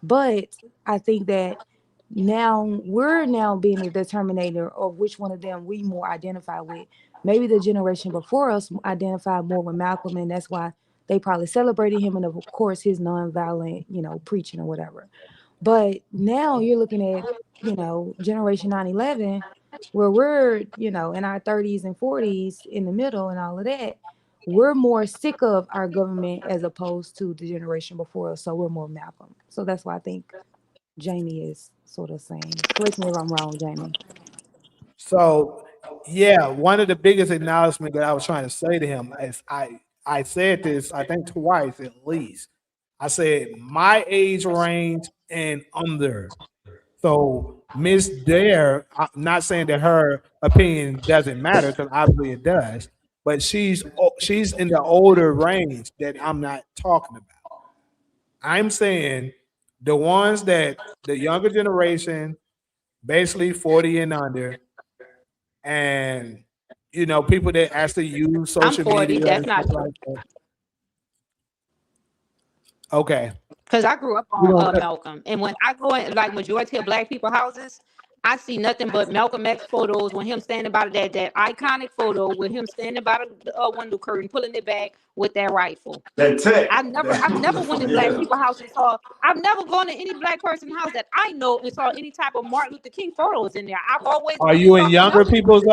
But I think that now we're being the determinator of which one of them we more identify with. Maybe the generation before us identified more with Malcolm, and that's why they probably celebrated him, and of course his nonviolent, preaching or whatever. But now you're looking at, generation 9/11, where we're, in our 30s and 40s in the middle and all of that. We're more sick of our government as opposed to the generation before us. So we're more Malcolm. So that's why I think Jamie is sort of saying. Correct me if I'm wrong, Jamie. So, yeah, one of the biggest acknowledgement that I was trying to say to him is I said this, I think twice at least. I said my age range and under. So Miss Dare, I'm not saying that her opinion doesn't matter because obviously it does, but she's in the older range that I'm not talking about. I'm saying the ones that the younger generation, basically 40 and under, and people that actually use I'm social 40. media That's and not stuff true. like that. Okay. Because I grew up We on don't- Malcolm. And when I go in, like, majority of Black people houses, I see nothing but Malcolm X photos when him standing by that iconic photo with him standing by the window curtain, pulling it back with that rifle. That tech. I've never went to Black people house and saw. I've never gone to any Black person house that I know and saw any type of Martin Luther King photos in there. I've always Are went to you in something younger else. people's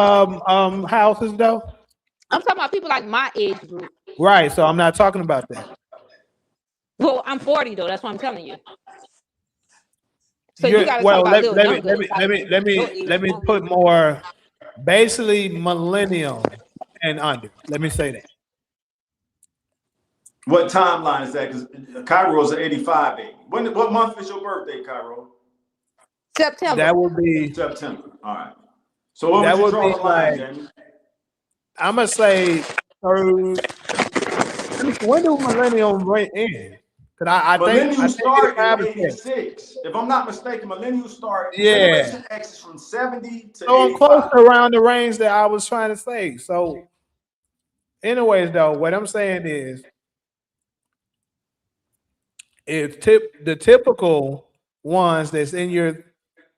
houses though? I'm talking about people like my age group. Right. So I'm not talking about that. Well, I'm 40 though. That's what I'm telling you. So you got to talk Well, about little younger. let me put more basically millennium and under. Let me say that. What timeline is that? Because Cairo's an 85 baby. What month is your birthday, Cairo? September. That would be September. All right. So what That would you would draw be the line, like- Jamie? I'm gonna say third. When do millennium end? Cause I think Millennials start in 85%. 86. If I'm not mistaken, millennials start. Yeah. Generation X is from 70 to So I'm close 85. around the range that I was trying to say. So, anyways, though, what I'm saying is, if the typical ones that's in your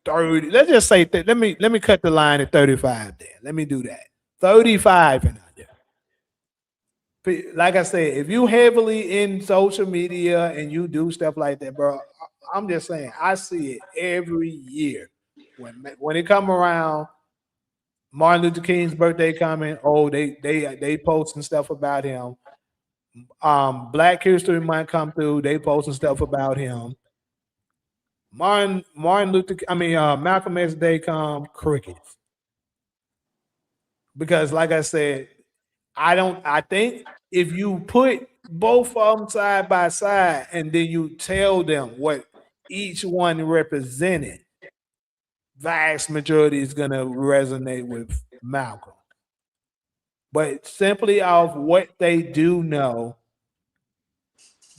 30, let's just say let me cut the line at 35. Then let me do that. 35 and under. Like I said, if you heavily in social media and you do stuff like that, bro, I'm just saying I see it every year. When it come around, Martin Luther King's birthday coming, oh, they posting stuff about him. Black History Month come through, they posting stuff about him. Malcolm X Day come, crickets. Because like I said, I think if you put both of them side by side and then you tell them what each one represented, vast majority is gonna resonate with Malcolm. But simply off what they do know,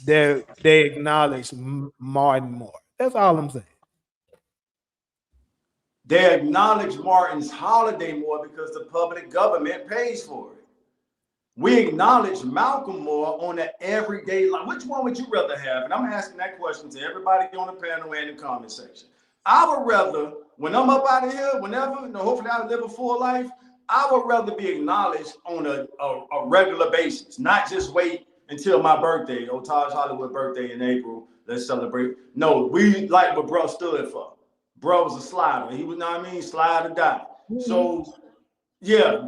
they acknowledge Martin more. That's all I'm saying. They acknowledge Martin's holiday more because the public government pays for it. We acknowledge Malcolm more on an everyday life. Which one would you rather have? And I'm asking that question to everybody on the panel and in the comment section. I would rather, when I'm up out of here, whenever, hopefully I live a full life, I would rather be acknowledged on a regular basis, not just wait until my birthday, Taj Hollywood birthday in April, let's celebrate. No, we like what bro stood for. Bro was a slider. He was, know what I mean? Slide or die. So, yeah,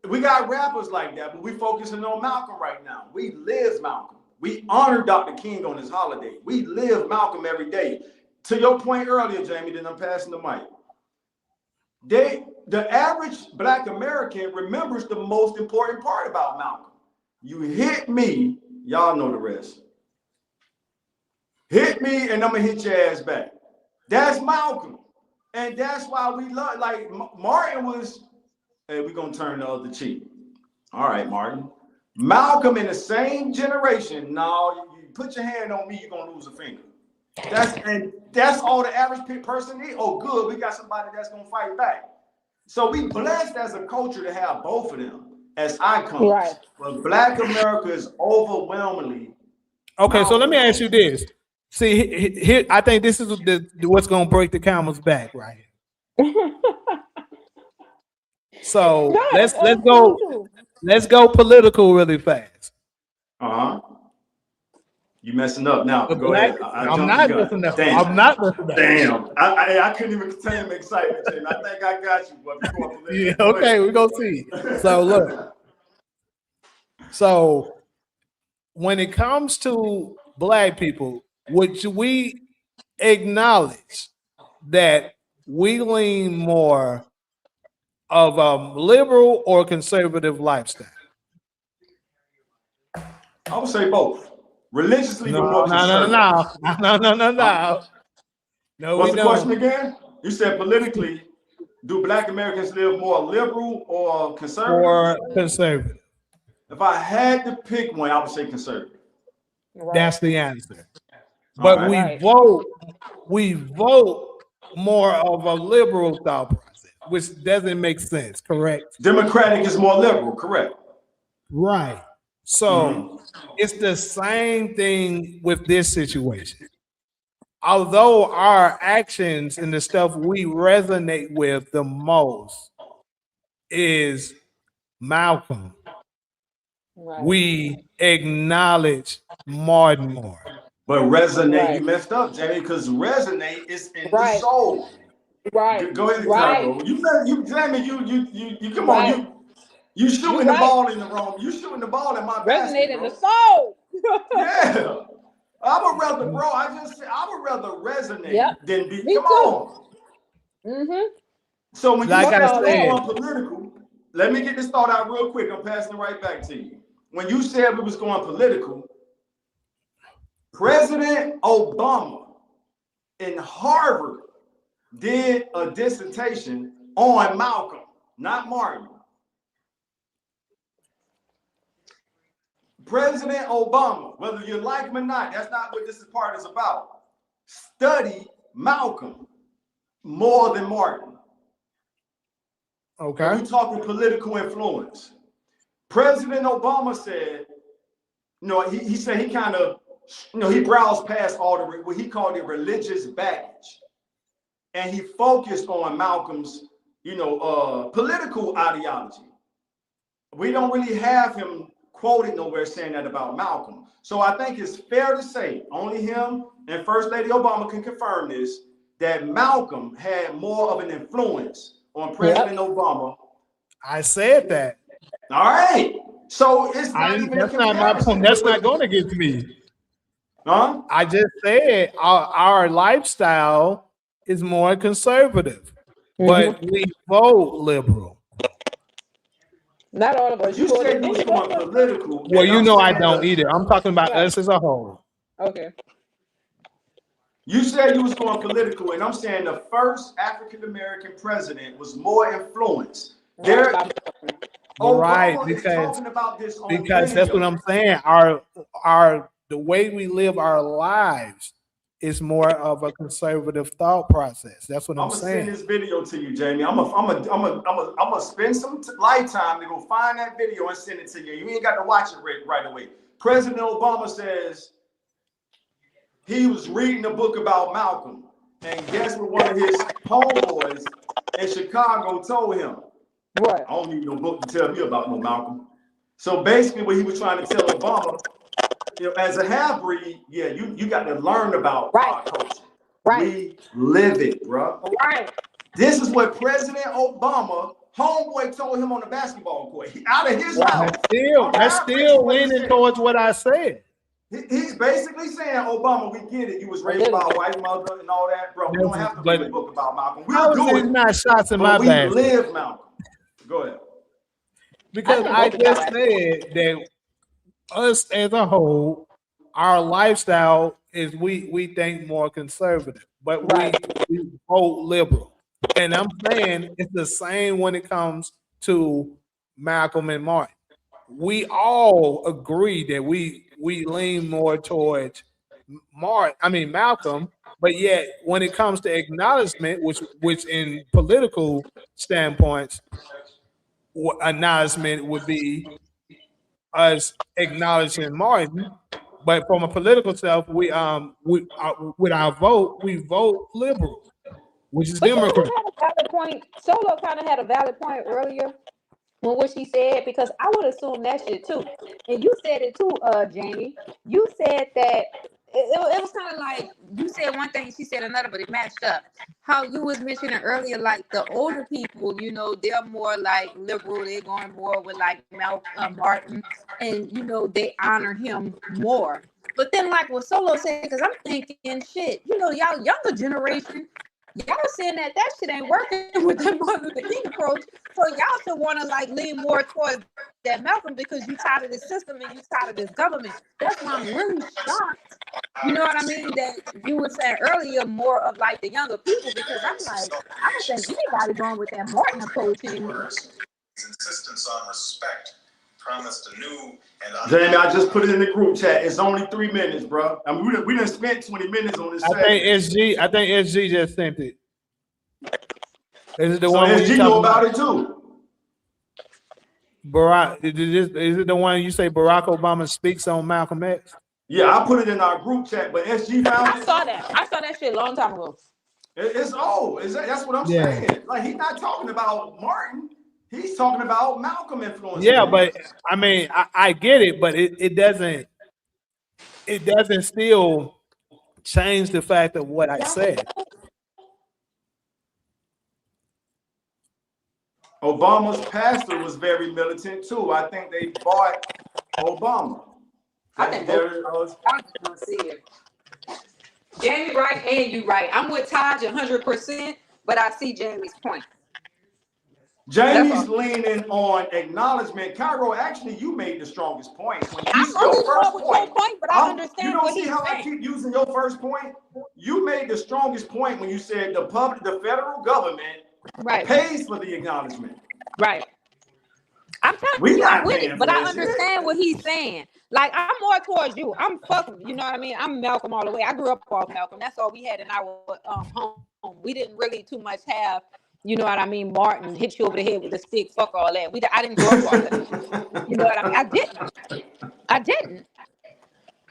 we got rappers like that, but we focusing on Malcolm right now. We live Malcolm. We honor Dr. King on his holiday. We live Malcolm every day. To your point earlier, Jamie, then I'm passing the mic. The average Black American remembers the most important part about Malcolm. You hit me, y'all know the rest. Hit me and I'm gonna hit your ass back. That's Malcolm. And that's why we love, like Martin was, hey, we're gonna turn the other cheek. All right, Martin. Malcolm in the same generation, no, you put your hand on me, you're gonna lose a finger. That's all the average person needs. Oh, good, we got somebody that's gonna fight back. So we blessed as a culture to have both of them as icons. Right. But Black America is overwhelmingly. Okay, so let me ask you this. See, here I think this is what's gonna break the camel's back right here. So let's go political really fast. You messing up now. Go ahead. I'm not messing up. Damn. I'm not messing up. Damn. I couldn't even contain my excitement, Jim. I think I got you, but yeah, okay, we're gonna see. So look. So when it comes to Black people, would we acknowledge that we lean more of a liberal or conservative lifestyle? I would say both. Religiously, No, but more conservative. No, What's we the don't. question again? You said politically, do Black Americans live more liberal or conservative? Or conservative. If I had to pick one, I would say conservative. Right. That's the answer. But Right. we vote more of a liberal thought process, which doesn't make sense, correct? Democratic is more liberal, correct? Right. So it's the same thing with this situation. Although our actions and the stuff we resonate with the most is Malcolm, Right. We acknowledge Martin more. But resonate, Right. you messed up, Jamie, because resonate is in Right. the soul. Right. Go ahead, Right. Cairo. You Jamie, you come Right. on, you shooting You the right. ball in the wrong. You shooting the ball in my basket, Resonate in bro. the soul. Yeah. I would rather, bro. I would rather resonate Yep. than be. Me Come too. on. Mm-hmm. So when Like you I said said. going political, let me get this thought out real quick. I'm passing it right back to you. When you said we was going political, President Obama in Harvard did a dissertation on Malcolm, not Martin. President Obama, whether you like him or not, that's not what this part is about. Study Malcolm more than Martin. Okay. We're talking political influence. President Obama said, he said he kind of, he browsed past all the, what he called it religious baggage. And he focused on Malcolm's, political ideology. We don't really have him quoted nowhere saying that about Malcolm. So I think it's fair to say, only him and First Lady Obama can confirm this, that Malcolm had more of an influence on President Obama. I said that. All right. So it's not even that's not my point. That's not going against me. Huh? I just said our lifestyle is more conservative, but we vote liberal. Not all of us. You said you was going political. Well, I don't either. I'm talking about us as a whole. Okay. You said you was going political, and I'm saying the first African-American president was more influenced. Right, because that's what I'm saying. The way we live our lives is more of a conservative thought process. That's what I'm saying. I'm gonna send this video to you, Jamie. I'm gonna spend some lifetime to go find that video and send it to you. You ain't got to watch it right away. President Obama says he was reading a book about Malcolm, and guess what one of his homeboys in Chicago told him? What? I don't need no book to tell me about no Malcolm. So basically what he was trying to tell Obama, as a half-breed, you got to learn about our culture. Right. We live it, bro. Right. This is what President Obama, homeboy, told him on the basketball court. Out of his mouth. That's still leaning towards what I said. He's basically saying, Obama, we get it. You was raised by a white mother and all that, bro. We don't have to read a book about Malcolm. We'll do it. Not shots in my bag. We live Malcolm. Go ahead. Because I just said that us as a whole, our lifestyle is we think more conservative, but we vote liberal. And I'm saying it's the same when it comes to Malcolm and Martin. We all agree that we lean more towards Malcolm, but yet when it comes to acknowledgement, which in political standpoints, acknowledgement would be us acknowledging Martin, but from a political self, with our vote, we vote liberal, which is Democrat. Solo kind of had a valid point earlier when what she said, because I would assume that shit too. And you said it too, Jamie. You said that it was kind of like you said one thing, she said another, but it matched up. How you was mentioning earlier, like the older people, they're more like liberal. They're going more with like Malcolm Martin, and they honor him more. But then, like what Solo said, because I'm thinking, shit, y'all younger generation, y'all saying that shit ain't working with the Martin Luther King approach. So y'all should want to like lean more towards that Malcolm, because you tired of this system and you tired of this government. That's why I'm really shocked. You know what I mean? That you were saying earlier more of like the younger people, because I'm like, I don't think anybody going with that Martin approach anymore. Insistence on respect promised a new and Jamie, I just put it in the group chat. It's only 3 minutes, bro. I mean, we done spent 20 minutes on this. I think SG just sent it. Is it the one SG know about it too? Is it the one you say Barack Obama speaks on Malcolm X? Yeah, I put it in our group chat, but SG found it. I saw that shit a long time ago. It's old. That's what I'm saying. Like, he's not talking about Martin. He's talking about Malcolm influence. Yeah, but I mean, I get it, but it doesn't still change the fact of what I said. Obama's pastor was very militant too. I think they bought Obama. I think I just want to see it. Jamie right and you right. I'm with Taj 100%, but I see Jamie's point. Jamie's leaning on acknowledgement. Cairo, actually, you made the strongest point. When I'm your only first going with your point, but I understand you don't what see he's how saying. I keep using your first point? You made the strongest point when you said the federal government pays for the acknowledgement. Right. I'm telling We you, I'm not with paying it, for but I that shit. understand what he's saying. Like, I'm more towards you. I'm fucking, you know what I mean? I'm Malcolm all the way. I grew up off Malcolm. That's all we had in our home. We didn't really too much have, you know what I mean, Martin hit you over the head with a stick, fuck all that. I didn't grow up all that. You know what I mean? I didn't.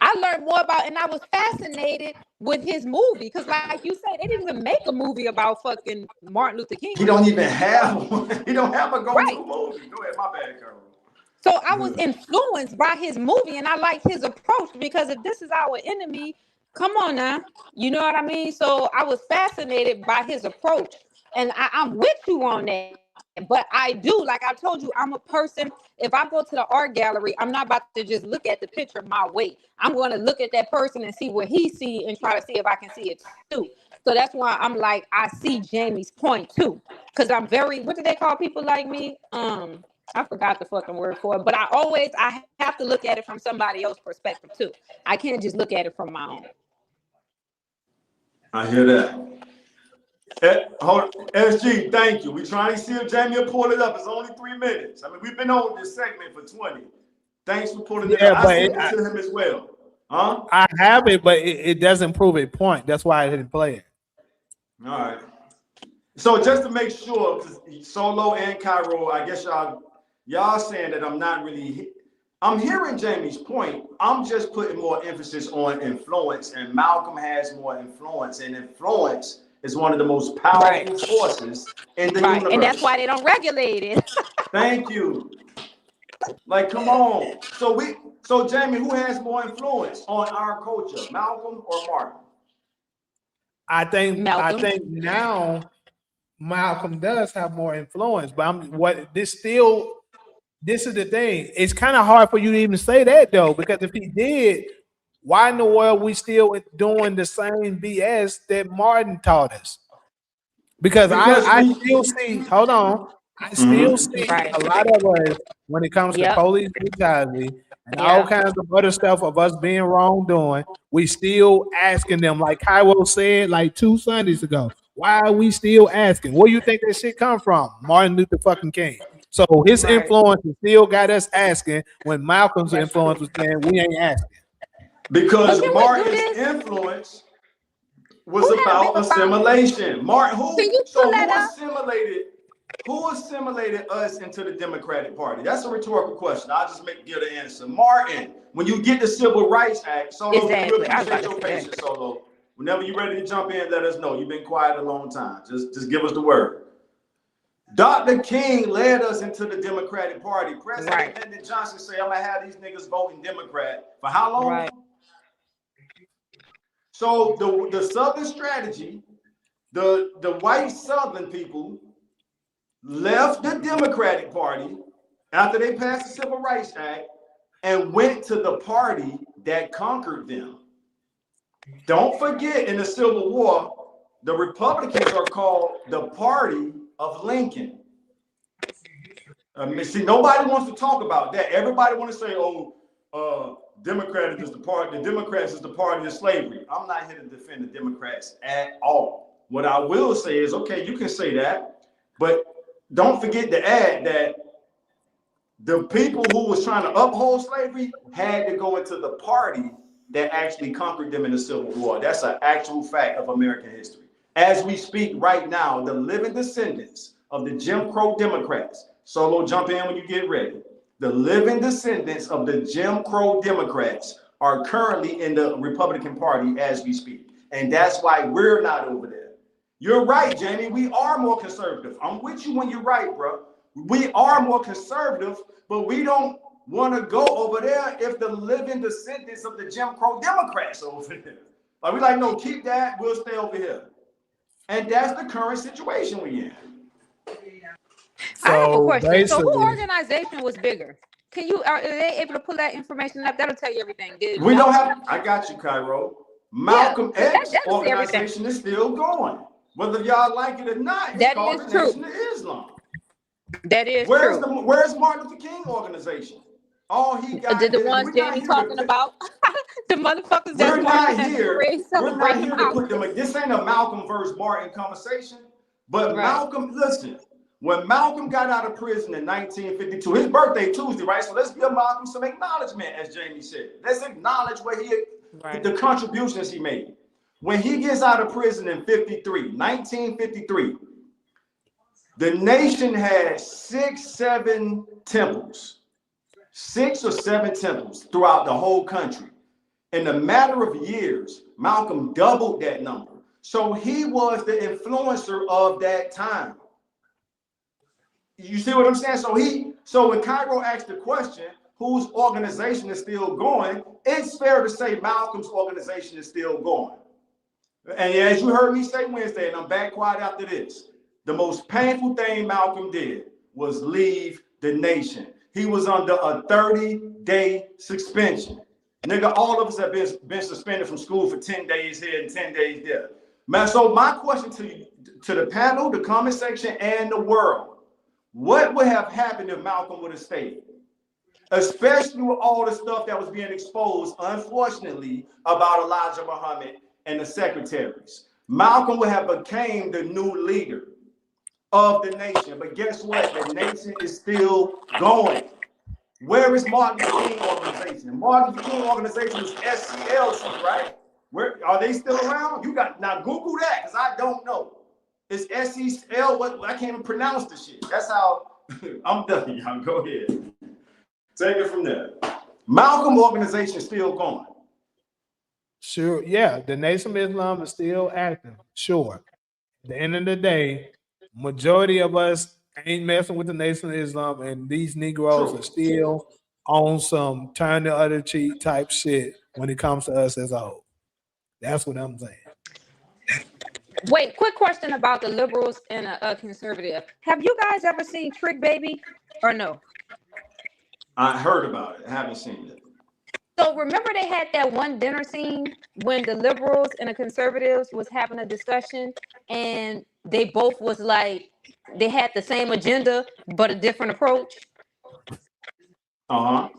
I learned more about, and I was fascinated with his movie because, like you said, they didn't even make a movie about fucking Martin Luther King. He don't even have one. He don't have a go-to movie. Go ahead, my bad, Carol. So I was influenced by his movie, and I liked his approach because if this is our enemy, come on now, you know what I mean? So I was fascinated by his approach, and I'm with you on that. But I do, like I told you, I'm a person. If I go to the art gallery, I'm not about to just look at the picture my way. I'm going to look at that person and see what he see and try to see if I can see it too. So that's why I'm like, I see Jamie's point too, because I'm very, what do they call people like me? I forgot the fucking word for it, but I have to look at it from somebody else's perspective too. I can't just look at it from my own. I hear that. SG, thank you. We're trying to see if Jamie will pull it up. It's only 3 minutes. I mean, we've been on this segment for 20. Thanks for pulling it up. I sent it to him as well. Huh? I have it, but it doesn't prove a point. That's why I didn't play it. All right. So just to make sure, Solo and Cairo, I guess y'all saying that I'm not really. I'm hearing Jamie's point. I'm just putting more emphasis on influence, and Malcolm has more influence, and influence is one of the most powerful forces in the universe. And that's why they don't regulate it. Thank you. Like, come on. So Jamie, who has more influence on our culture, Malcolm or Martin? I think now Malcolm does have more influence, but this is the thing. It's kind of hard for you to even say that though, because if he did, why in the world we still doing the same BS that Martin taught us? Because I still see, hold on, I still see a lot of us when it comes to police brutality and all kinds of other stuff of us being wrongdoing, we still asking them, like Cairo said like 2 Sundays ago, why are we still asking? Where you think that shit come from? Martin Luther fucking King. So his influence still got us asking when Malcolm's influence was saying we ain't asking. Because Martin's influence was about assimilation. Martin, who assimilated us into the Democratic Party? That's a rhetorical question. I'll just give the answer. Martin, when you get the Civil Rights Act, Solo, we appreciate your patience, Solo. Whenever you're ready to jump in, let us know. You've been quiet a long time. Just give us the word. Dr. King led us into the Democratic Party. President Lyndon Johnson said, I'm gonna have these niggas voting Democrat. For how long? So the Southern strategy, the white Southern people left the Democratic Party after they passed the Civil Rights Act and went to the party that conquered them. Don't forget, in the Civil War, the Republicans are called the Party of Lincoln. See, nobody wants to talk about that. Everybody want to say, Democrats is the party of slavery. I'm not here to defend the Democrats at all. What I will say is, okay, you can say that, but don't forget to add that the people who was trying to uphold slavery had to go into the party that actually conquered them in the Civil War. That's an actual fact of American history. As we speak right now, the living descendants of the Jim Crow Democrats, Solo, jump in when you get ready. The living descendants of the Jim Crow Democrats are currently in the Republican Party as we speak. And that's why we're not over there. You're right, Jamie. We are more conservative. I'm with you when you're right, bro. We are more conservative, but we don't want to go over there if the living descendants of the Jim Crow Democrats are over there. Like, we like, no, keep that. We'll stay over here. And that's the current situation we're in. I have a question. So who organization was bigger? Are they able to pull that information up? That'll tell you everything. We don't have, I got you, Cairo. Malcolm X organization is still going. Whether y'all like it or not, it's called the Nation of Islam. That is Where's true. where's Martin Luther King organization? All he got Did the is ones we're not Jamie here talking to about? The motherfuckers that's we're marching not at the here. parade We're not celebrating here to put them. Malcolm. This ain't a Malcolm versus Martin conversation. But Right. Malcolm, listen, when Malcolm got out of prison in 1952, his birthday Tuesday, right? So let's give Malcolm some acknowledgement, as Jamie said. Let's acknowledge Right. the contributions he made. When he gets out of prison in 1953, the nation had 6 or 7 temples throughout the whole country. In a matter of years, Malcolm doubled that number. So he was the influencer of that time. You see what I'm saying? So when Cairo asked the question, whose organization is still going, it's fair to say Malcolm's organization is still going. And as you heard me say Wednesday, and I'm back quiet after this, the most painful thing Malcolm did was leave the nation. He was under a 30-day suspension. Nigga, all of us have been suspended from school for 10 days here and 10 days there. Man, so my question to you, to the panel, the comment section, and the world, what would have happened if Malcolm would have stayed? Especially with all the stuff that was being exposed, unfortunately, about Elijah Muhammad and the secretaries. Malcolm would have became the new leader of the nation. But guess what? The nation is still going. Where is Martin Luther King organization? Martin Luther King organization was SCLC, right? Where are they still around? You got now Google that because I don't know. It's SCL. What I can't even pronounce the shit. That's how I'm done. Y'all go ahead. Take it from there. Malcolm organization still going. Sure, yeah, the Nation of Islam is still active. Sure. At the end of the day, majority of us ain't messing with the Nation of Islam, and these Negroes True. are still on some turn the other cheek type shit when it comes to us as a whole. That's what I'm saying. Wait, quick question about the liberals and a conservative. Have you guys ever seen Trick Baby or no? I heard about it. I haven't seen it. So remember they had that one dinner scene when the liberals and the conservatives was having a discussion and they both was like they had the same agenda but a different approach. Uh-huh.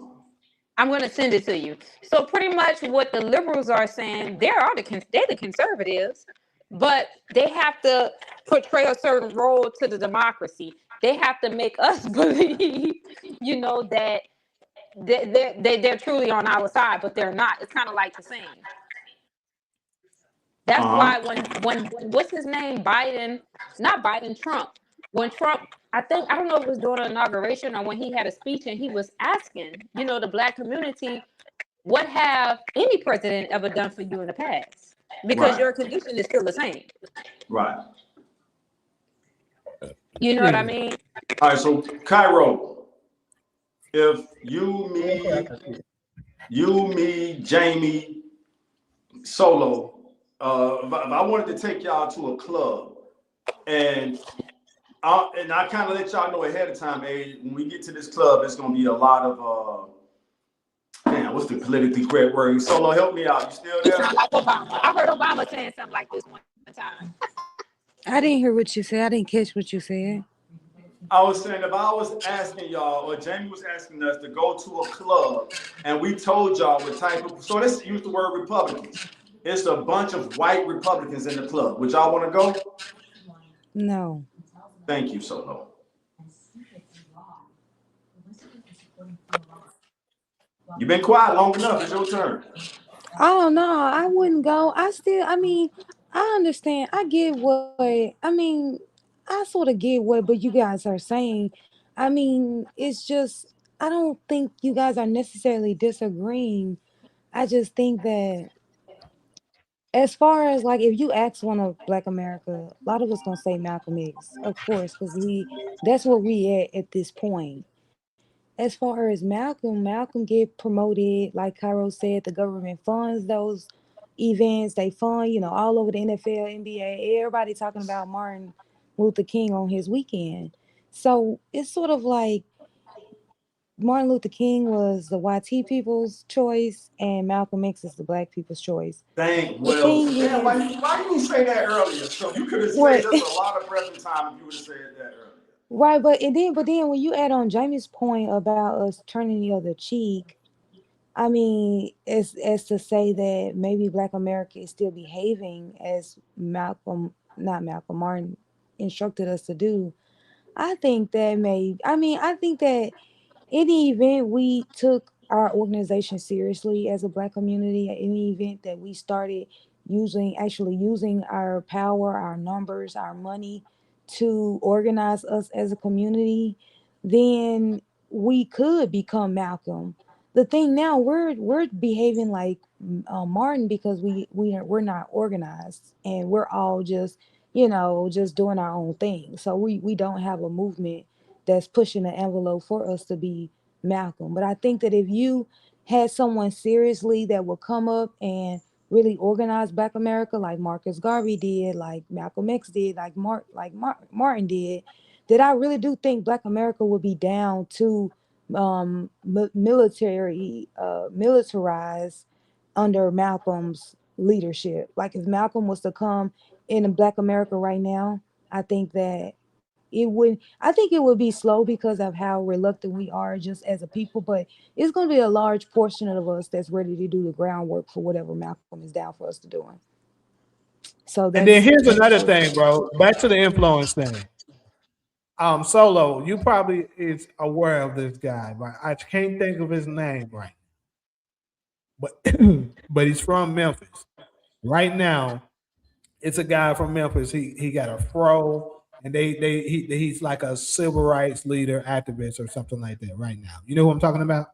I'm going to send it to you. So pretty much what the liberals are saying, they're the conservatives, but they have to portray a certain role to the democracy. They have to make us believe, that they're truly on our side, but they're not. It's kind of like the same. That's why when what's his name? Trump. When Trump, I don't know if it was during an inauguration or when he had a speech and he was asking, the black community, what have any president ever done for you in the past? Because Right. your condition is still the same. Right. You know what I mean? All right, so Cairo, if you, me, Jamie, Solo, if I wanted to take y'all to a club, and I kind of let y'all know ahead of time, hey, when we get to this club, it's gonna be a lot of what's the politically correct word? Solo, help me out. You still there? Like Obama. I heard Obama saying something like this one time. I didn't hear what you said. I didn't catch what you said. I was saying if I was asking y'all, or Jamie was asking us to go to a club, and we told y'all what type of, so let's use the word Republicans. It's a bunch of white Republicans in the club. Would y'all want to go? No. Thank you, Solo. You've been quiet long enough. It's your turn. Oh no, I wouldn't go. I understand. I sort of get what you guys are saying. It's just I don't think you guys are necessarily disagreeing. I just think that as far as like if you ask one of Black America, a lot of us gonna say Malcolm X, of course, because that's where we at this point. As far as Malcolm get promoted, like Cairo said, the government funds those events. They fund, all over the NFL, NBA, everybody talking about Martin Luther King on his weekend. So it's sort of like Martin Luther King was the YT people's choice and Malcolm X is the Black people's choice. Thank The thing Damn, is, why you didn't say that earlier? So you could have what? saved us a lot of breath and time if you would have said that earlier. Right, but then when you add on Jamie's point about us turning the other cheek, I mean, as to say that maybe Black America is still behaving as not Malcolm Martin instructed us to do. I think that in the event we took our organization seriously as a Black community, in the event that we started actually using our power, our numbers, our money to organize us as a community, then we could become Malcolm. The thing now, we're behaving like Martin because we're not organized, and we're all just just doing our own thing. So we don't have a movement that's pushing the envelope for us to be Malcolm. But I think that if you had someone seriously that would come up and really organize Black America, like Marcus Garvey did, like Malcolm X did, Martin did, that I really do think Black America would be down to militarize under Malcolm's leadership. Like if Malcolm was to come in Black America right now, I think that I think it would be slow because of how reluctant we are just as a people, but it's going to be a large portion of us that's ready to do the groundwork for whatever Malcolm is down for us to do. So And then that's here's another thing, bro. Back to the influence thing. Solo, you probably is aware of this guy, but I can't think of his name right. But but he's from Memphis. Right now, it's a guy from Memphis. He got a fro, and he's like a civil rights leader, activist, or something like that. Right now, you know who I'm talking about?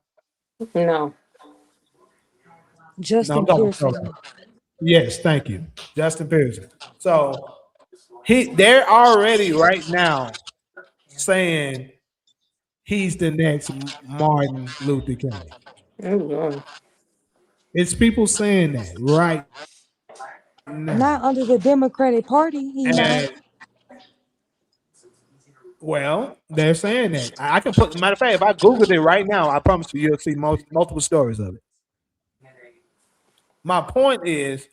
No. No, I'm Justin talking Solo. Pearson. Yes, thank you, Justin Pearson. So they're already right now saying he's the next Martin Luther King. Oh, Lord. It's people saying that right Not now. under the Democratic Party, he not. And well, they're saying that. I can put matter of fact, if I Googled it right now, I promise you'll see multiple stories of it. My point is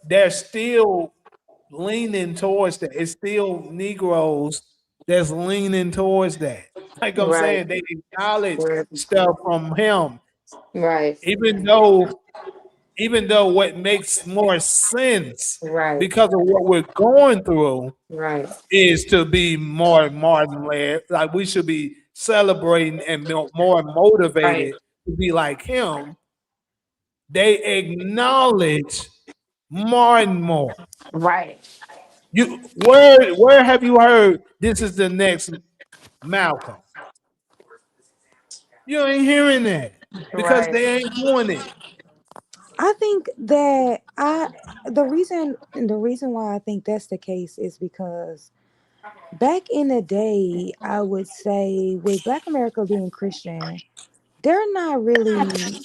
they're still leaning towards that. It's still Negroes that's leaning towards that. Like I'm Right. saying, they acknowledge Right. stuff from him, Right. even though what makes more sense Right. because of what we're going through Right. is to be more Martin led. Like we should be celebrating and more Right. motivated to be like him. They acknowledge Martin more. Right. Where have you heard this is the next Malcolm? You ain't hearing that because Right. they ain't doing it. I think that the reason why I think that's the case is because back in the day, I would say with Black America being Christian, they're not really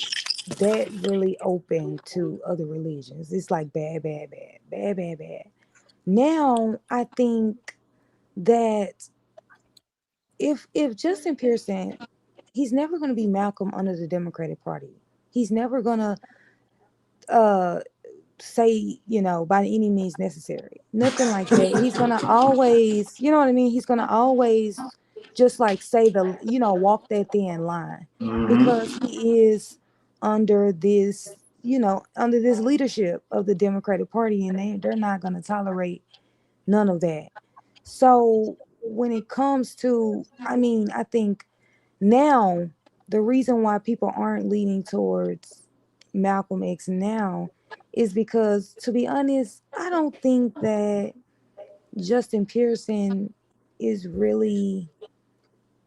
that really open to other religions. It's like bad, bad, bad, bad, bad, bad. Now I think that if Justin Pearson, he's never going to be Malcolm under the Democratic Party. He's never going to uh say, by any means necessary. Nothing like that. He's gonna always, you know what I mean? He's gonna always just like say walk that thin line Mm-hmm. because he is under this leadership of the Democratic Party, and they're not gonna tolerate none of that. So when it comes to, I think now the reason why people aren't leaning towards Malcolm X now is because, to be honest, I don't think that Justin Pearson is really.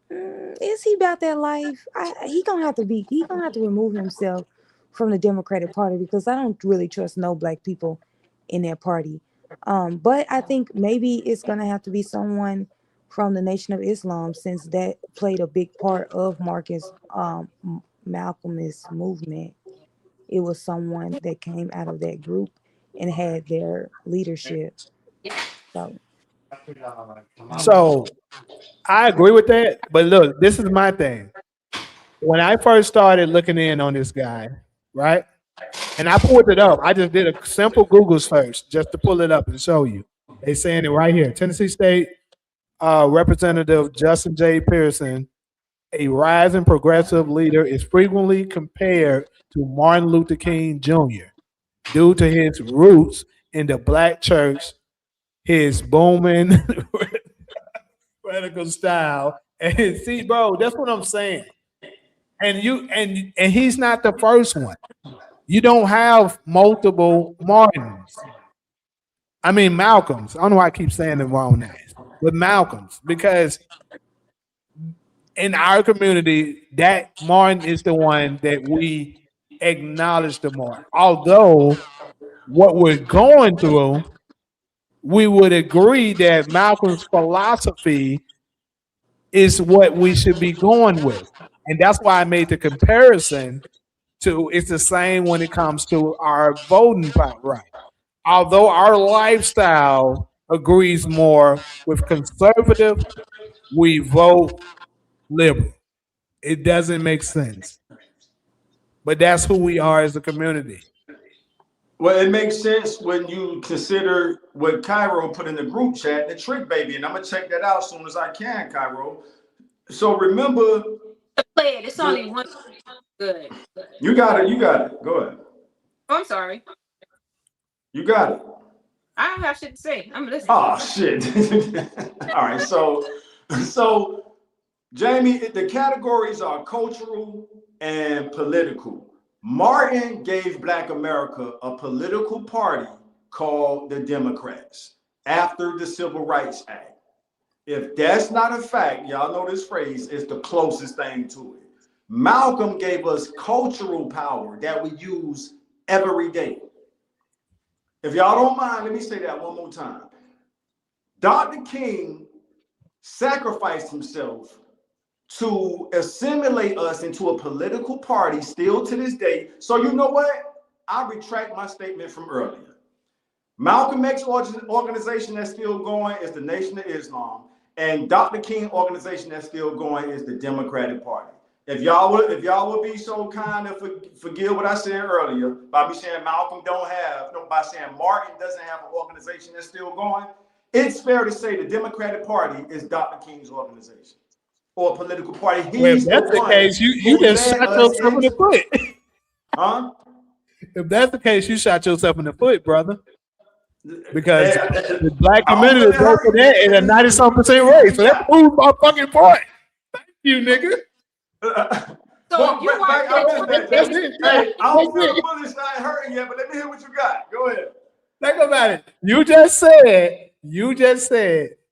Is he about that life? He gonna have to remove himself from the Democratic Party because I don't really trust no Black people in that party. But I think maybe it's gonna have to be someone from the Nation of Islam, since that played a big part of Malcolm's movement. It was someone that came out of that group and had their leadership. So So I agree with that. But look, this is my thing. When I first started looking in on this guy, right? And I pulled it up. I just did a simple Google search just to pull it up and show you. They saying it right here. Tennessee State Representative Justin J. Pearson, a rising progressive leader, is frequently compared to Martin Luther King Jr. due to his roots in the black church, his booming radical style, and see, bro, that's what I'm saying. And he's not the first one. You don't have multiple Martins. I mean Malcolms. I don't know why I keep saying the wrong names, but Malcolms, because in our community, that Martin is the one that we acknowledge the more. Although what we're going through, we would agree that Malcolm's philosophy is what we should be going with. And that's why I made the comparison to it's the same when it comes to our voting right. Although our lifestyle agrees more with conservative, we vote liberal. It doesn't make sense. But that's who we are as a community. Well, it makes sense when you consider what Cairo put in the group chat, the trick baby, and I'm gonna check that out as soon as I can, Cairo. So remember, Play it. It's only one. Good. You got it. Go ahead. Oh, I'm sorry. You got it. I don't have shit to say. I'm listening. Oh shit. All right. So Jamie, the categories are cultural and political. Martin gave Black America a political party called the Democrats after the Civil Rights Act. If that's not a fact, y'all know this phrase is the closest thing to it. Malcolm gave us cultural power that we use every day. If y'all don't mind, let me say that one more time. Dr. King sacrificed himself to assimilate us into a political party still to this day. So you know what? I retract my statement from earlier. Malcolm X organization that's still going is the Nation of Islam, and Dr. King organization that's still going is the Democratic Party. If y'all would be so kind of forgive what I said earlier by me saying Malcolm by saying Martin doesn't have an organization that's still going, it's fair to say the Democratic Party is Dr. King's organization or a political party. Well, if that's the case, you just shot yourself in the foot. Huh? If that's the case, you shot yourself in the foot, brother. Because the Black community voted for that in a 90-some% rate. So that proves my fucking point. Thank you, nigga. So you want that's it. Hey, I don't feel the bullets not hurting yet, but let me hear what you got. Go ahead. Think about it. You just said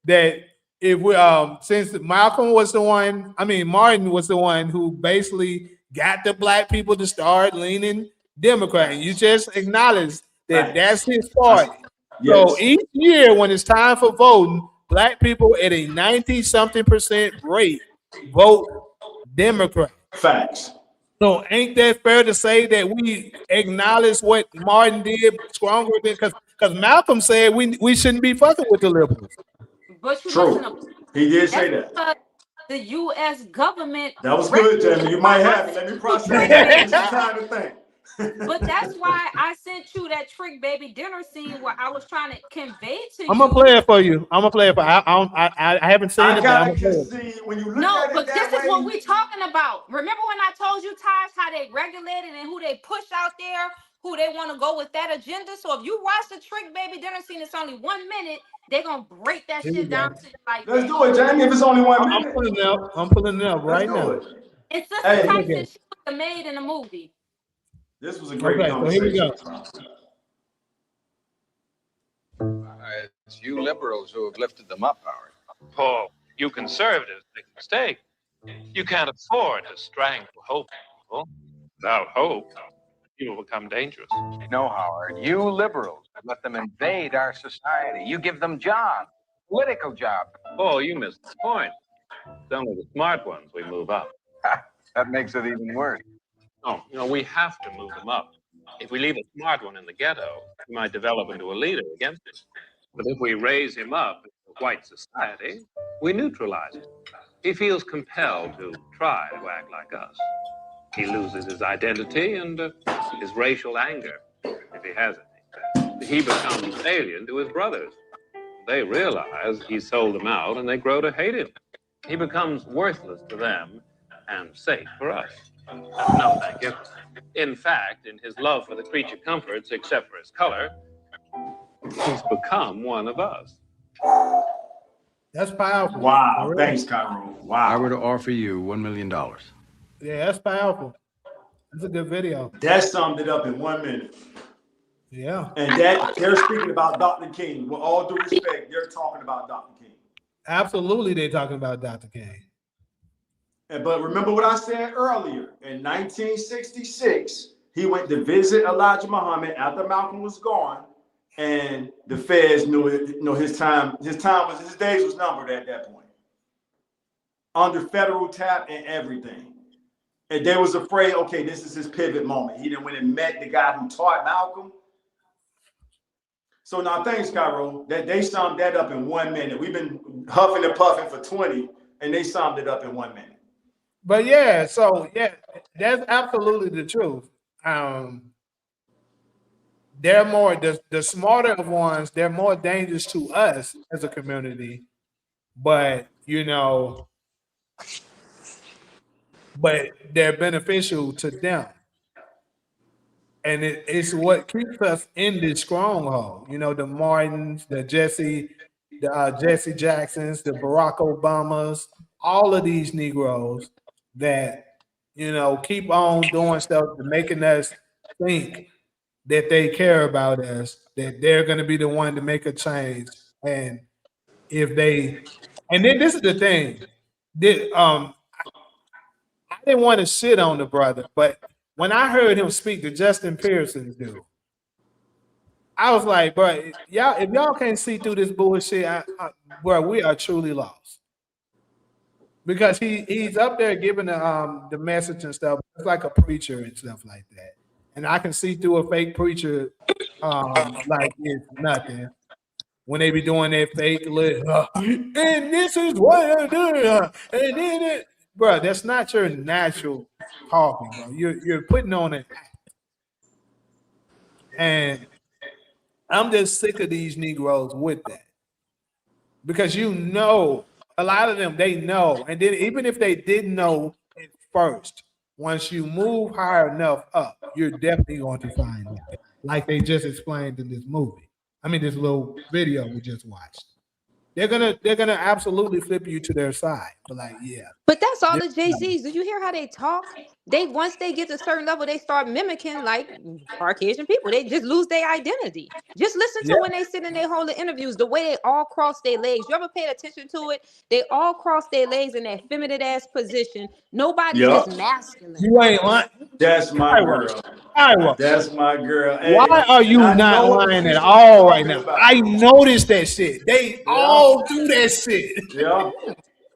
that if we since Malcolm was the one, Martin was the one who basically got the Black people to start leaning Democrat. And you just acknowledged that that's his party. Yes. So each year when it's time for voting, Black people at a 90-something% rate vote Democrat. Facts. So ain't that fair to say that we acknowledge what Martin did stronger than because Malcolm said we shouldn't be fucking with the liberals. But you True. He did say that. The U.S. government. That was good, Jamie. You might have it. Let me process that. Some time to think. But that's why I sent you that trick baby dinner scene where I was trying to convey to you. I'm gonna play it for you. I haven't seen it. I can see when you look at it. But this is what we're talking about. Remember when I told you, Taj, how they regulated and who they push out there, who they want to go with that agenda? So if you watch the trick baby dinner scene, it's only 1 minute. They're gonna break that shit down to like. Let's do it, Jamie. If it's only 1 minute, I'm pulling it up right now. It's just the type that she would have made in a movie. This was a great conversation. So here we go. It's you liberals who have lifted them up, Howard. Paul, you conservatives make a mistake. You can't afford to strangle hope people. Without hope, you will become dangerous. No, Howard, you liberals have let them invade our society. You give them jobs, political jobs. Paul, you missed the point. It's only the smart ones we move up. That makes it even worse. No, we have to move them up. If we leave a smart one in the ghetto, he might develop into a leader against us. But if we raise him up into white society, we neutralize him. He feels compelled to try to act like us. He loses his identity and his racial anger, if he has any. He becomes alien to his brothers. They realize he sold them out and they grow to hate him. He becomes worthless to them and safe for us. No, thank you. In fact, in his love for the creature comforts, except for his color, he's become one of us. That's powerful. Wow. For real. Thanks, Cairo. Wow. I were to offer you $1 million. Yeah, that's powerful. That's a good video. That summed it up in 1 minute. Yeah. And that they're speaking about Dr. King. With all due respect, they're talking about Dr. King. Absolutely, they're talking about Dr. King. But remember what I said earlier. In 1966, he went to visit Elijah Muhammad after Malcolm was gone, and the feds knew it. You know, his days was numbered at that point. Under federal tap and everything. And they was afraid, okay, this is his pivot moment. He then went and met the guy who taught Malcolm. So now thanks, Cairo. That they summed that up in 1 minute. We've been huffing and puffing for 20, and they summed it up in 1 minute. But yeah, so yeah, that's absolutely the truth. They're more the smarter of ones, they're more dangerous to us as a community, but but they're beneficial to them. And it's what keeps us in this stronghold. The Martins, the Jesse Jacksons, the Barack Obamas, all of these Negroes that, keep on doing stuff to making us think that they care about us, that they're going to be the one to make a change. And then this is the thing, I didn't want to shit on the brother, but when I heard him speak to Justin Pearson's dude, I was like, bro, if y'all can't see through this bullshit, bro, we are truly lost. Because he's up there giving the message and stuff. It's like a preacher and stuff like that. And I can see through a fake preacher like it's nothing. When they be doing their fake little, and this is what I do, and then it, bro, that's not your natural talking, bro. You're putting on it. And I'm just sick of these Negroes with that. Because a lot of them, they know. And then even if they didn't know at first, once you move high enough up, you're definitely going to find it. Like they just explained in this movie. This little video we just watched. They're gonna absolutely flip you to their side. But But that's all the Jay-Z's. Did you hear how they talk? Once they get to a certain level, they start mimicking like Caucasian people. They just lose their identity. Just listen to when they sit in their whole interviews, the way they all cross their legs. You ever paid attention to it? They all cross their legs in that feminine ass position. Nobody's just masculine. You ain't lying. That's my girl. That's my girl. Hey, why are you not lying at all right now? I noticed that shit. They all do that shit. Yeah.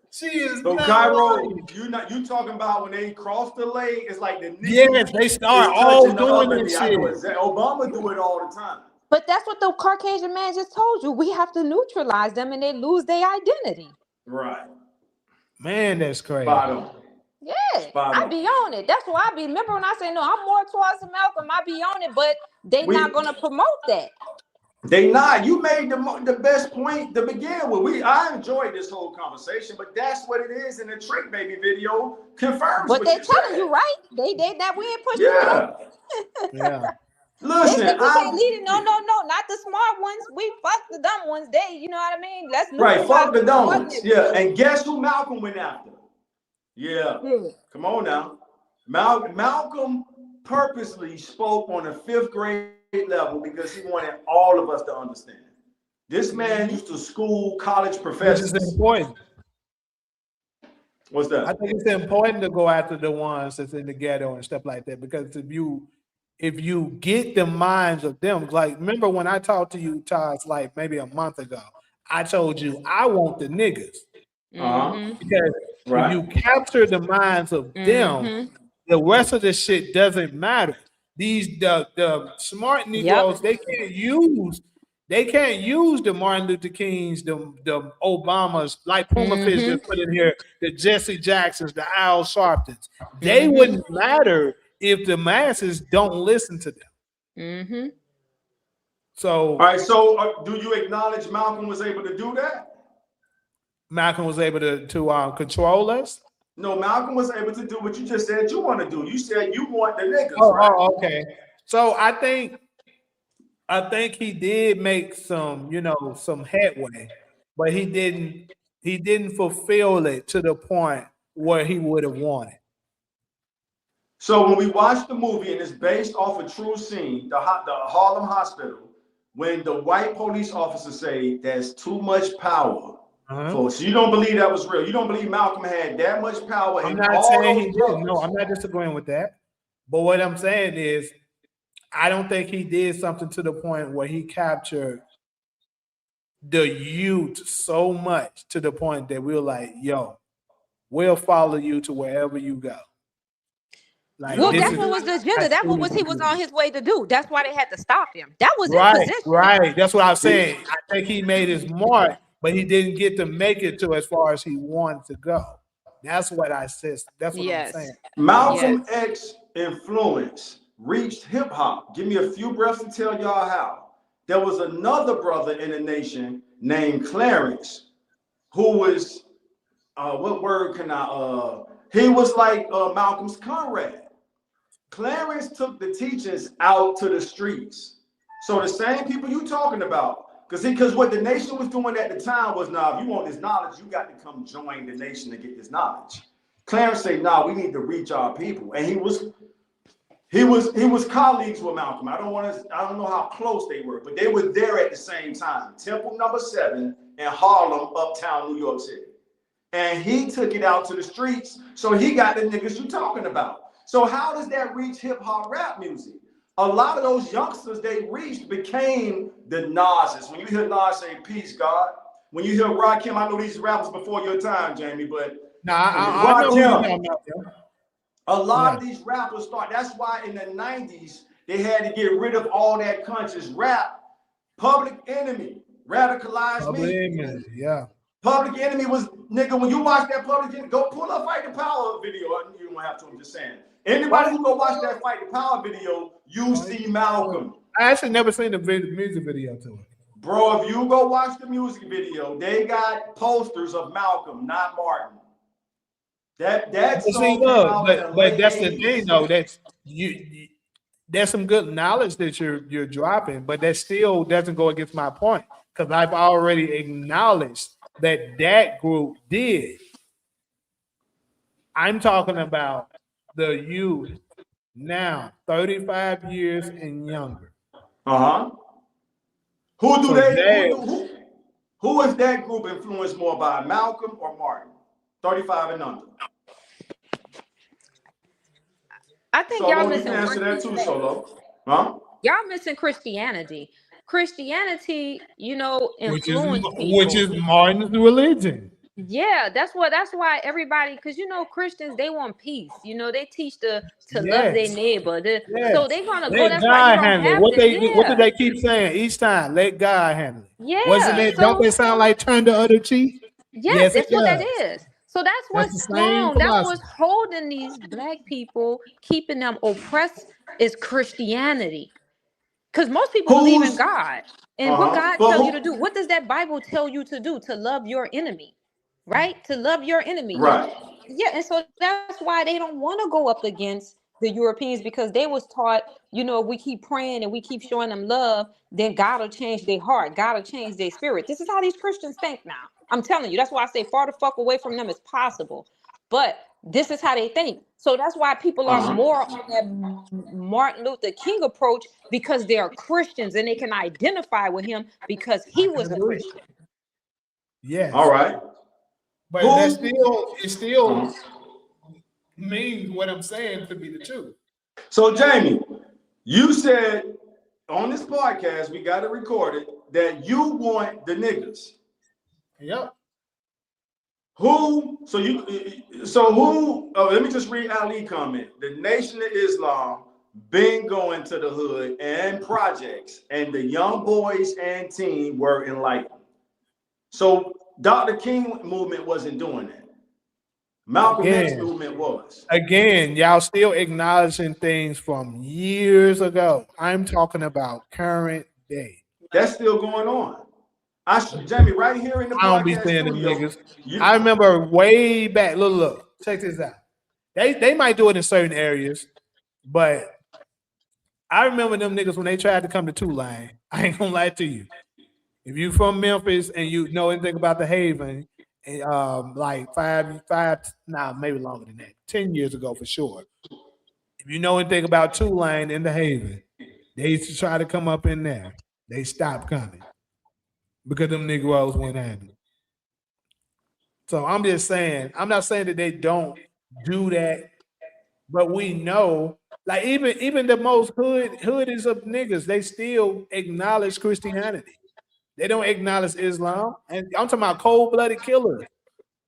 She is. So Cairo, you talking about when they cross the leg? It's like the yes, they start all doing that shit. Obama do it all the time. But that's what the Caucasian man just told you. We have to neutralize them, and they lose their identity. Right. Man, that's crazy. Bottom. Yeah, I be on it. That's why I be. Remember when I say no, I'm more towards Malcolm. I be on it, but not gonna promote that. They not. You made the best point to begin with. I enjoyed this whole conversation, but that's what it is in the Trick Baby video. Confirms. But they're telling you, right? They that we ain't pushing. Yeah. Listen, we can't lead it. No, not the smart ones. We fuck the dumb ones. You know what I mean? Let's fuck the dumb ones. Yeah, and guess who Malcolm went after? Yeah. Come on now. Malcolm purposely spoke on a 5th grade level because he wanted all of us to understand. This man used to school college professors. Which is important. What's that? I think it's important to go after the ones that's in the ghetto and stuff like that, because if you get the minds of them, like remember when I talked to you, Todd, like maybe a month ago, I told you I want the niggas. Because if you capture the minds of them, the rest of the shit doesn't matter. The smart Negroes, they can't use the Martin Luther Kings, the Obamas, like Puma Fish just put in here, the Jesse Jacksons, the Al Sharptons. They wouldn't matter if the masses don't listen to them. So, All right. So, do you acknowledge Malcolm was able to do that? Malcolm was able to control us. No, Malcolm was able to do what you just said you want to do. You said you want the niggas, right? Oh, okay. So I think he did make some, some headway, but he didn't fulfill it to the point where he would have wanted. So when we watch the movie and it's based off a true scene, the Harlem Hospital, when the white police officers say there's too much power. So you don't believe that was real. You don't believe Malcolm had that much power. I'm not saying he didn't. No, I'm not disagreeing with that. But what I'm saying is, I don't think he did something to the point where he captured the youth so much to the point that we're like, yo, we'll follow you to wherever you go. Like, well, that's what was the agenda. That's what he was on his way to do. That's why they had to stop him. That was his position. Right. That's what I'm saying. I think he made his mark, but he didn't get to make it to as far as he wanted to go. That's what I said. That's what I'm saying. Malcolm X influence reached hip hop. Give me a few breaths to tell y'all how. There was another brother in the nation named Clarence, who was what word can I he was like Malcolm's comrade. Clarence took the teachers out to the streets. So the same people you talking about, because what the nation was doing at the time was, now if you want this knowledge, you got to come join the nation to get this knowledge. Clarence said, we need to reach our people. And he was colleagues with Malcolm. I don't know how close they were, but they were there at the same time. Temple number 7 in Harlem, uptown New York City. And he took it out to the streets, so he got the niggas you talking about. So how does that reach hip hop rap music? A lot of those youngsters they reached became the Nas's. When you hear Nas say peace, God. When you hear Rakim, I know these rappers before your time, Jamie, but I know a lot of these rappers start. That's why in the 90s they had to get rid of all that conscious rap. Public Enemy, radicalized me. Public Enemy was, nigga, when you watch that Public Enemy, go pull up Fight the Power video. You don't have to, I'm just saying. Anybody who go watch that Fight the Power video, you see Malcolm. I actually never seen the music video to it. Bro, if you go watch the music video, they got posters of Malcolm, not Martin. That's but that's the thing though. That's you there's some good knowledge that you're dropping, but that still doesn't go against my point, because I've already acknowledged that group did. I'm talking about the youth now, 35 years and younger. Who is that group influenced more by, Malcolm or Martin? 35 and under. I think Solo, y'all missing. Answer that too, Solo. Huh? Y'all missing Christianity. Christianity, influenced which is Martin's religion. Yeah, that's why everybody, because Christians, they want peace. They teach to love their neighbor. So they're gonna go. That's why you don't have what to, do they keep saying each time? Let God handle it. Yeah. Wasn't it? Don't they sound like turn the other cheek? Yes, that's what that is. So that's what's strong. That's what's holding these black people, keeping them oppressed, is Christianity. Because most people believe in God. And what God tell you to do? What does that Bible tell you to do? To love your enemy. Right? To love your enemy. Right. Yeah, and so that's why they don't want to go up against the Europeans, because they was taught, if we keep praying and we keep showing them love, then God will change their heart. God will change their spirit. This is how these Christians think now. I'm telling you, that's why I say far the fuck away from them as possible. But this is how they think. So that's why people are more on that Martin Luther King approach, because they are Christians and they can identify with him because he was a Christian. Yes. All right. But it still means what I'm saying to be the truth. So, Jamie, you said on this podcast, we got to record it, that you want the niggas. Yep. Let me just read Ali comment. The Nation of Islam been going to the hood and projects, and the young boys and teen were enlightened. So Dr. King movement wasn't doing that. Malcolm X movement was. Again, y'all still acknowledging things from years ago. I'm talking about current day. That's still going on. Jamie, right here in the I don't be podcast saying them studio. niggas. I remember way back. Look, check this out. They might do it in certain areas, but I remember them niggas when they tried to come to Tulane. I ain't gonna lie to you. If you from Memphis and you know anything about the Haven, like maybe longer than that, 10 years ago for sure. If you know anything about Tulane and the Haven, they used to try to come up in there. They stopped coming because them Negroes went at it. So I'm just saying, I'm not saying that they don't do that, but we know, like even the most hoodest of niggas, they still acknowledge Christianity. They don't acknowledge Islam. And I'm talking about cold-blooded killers.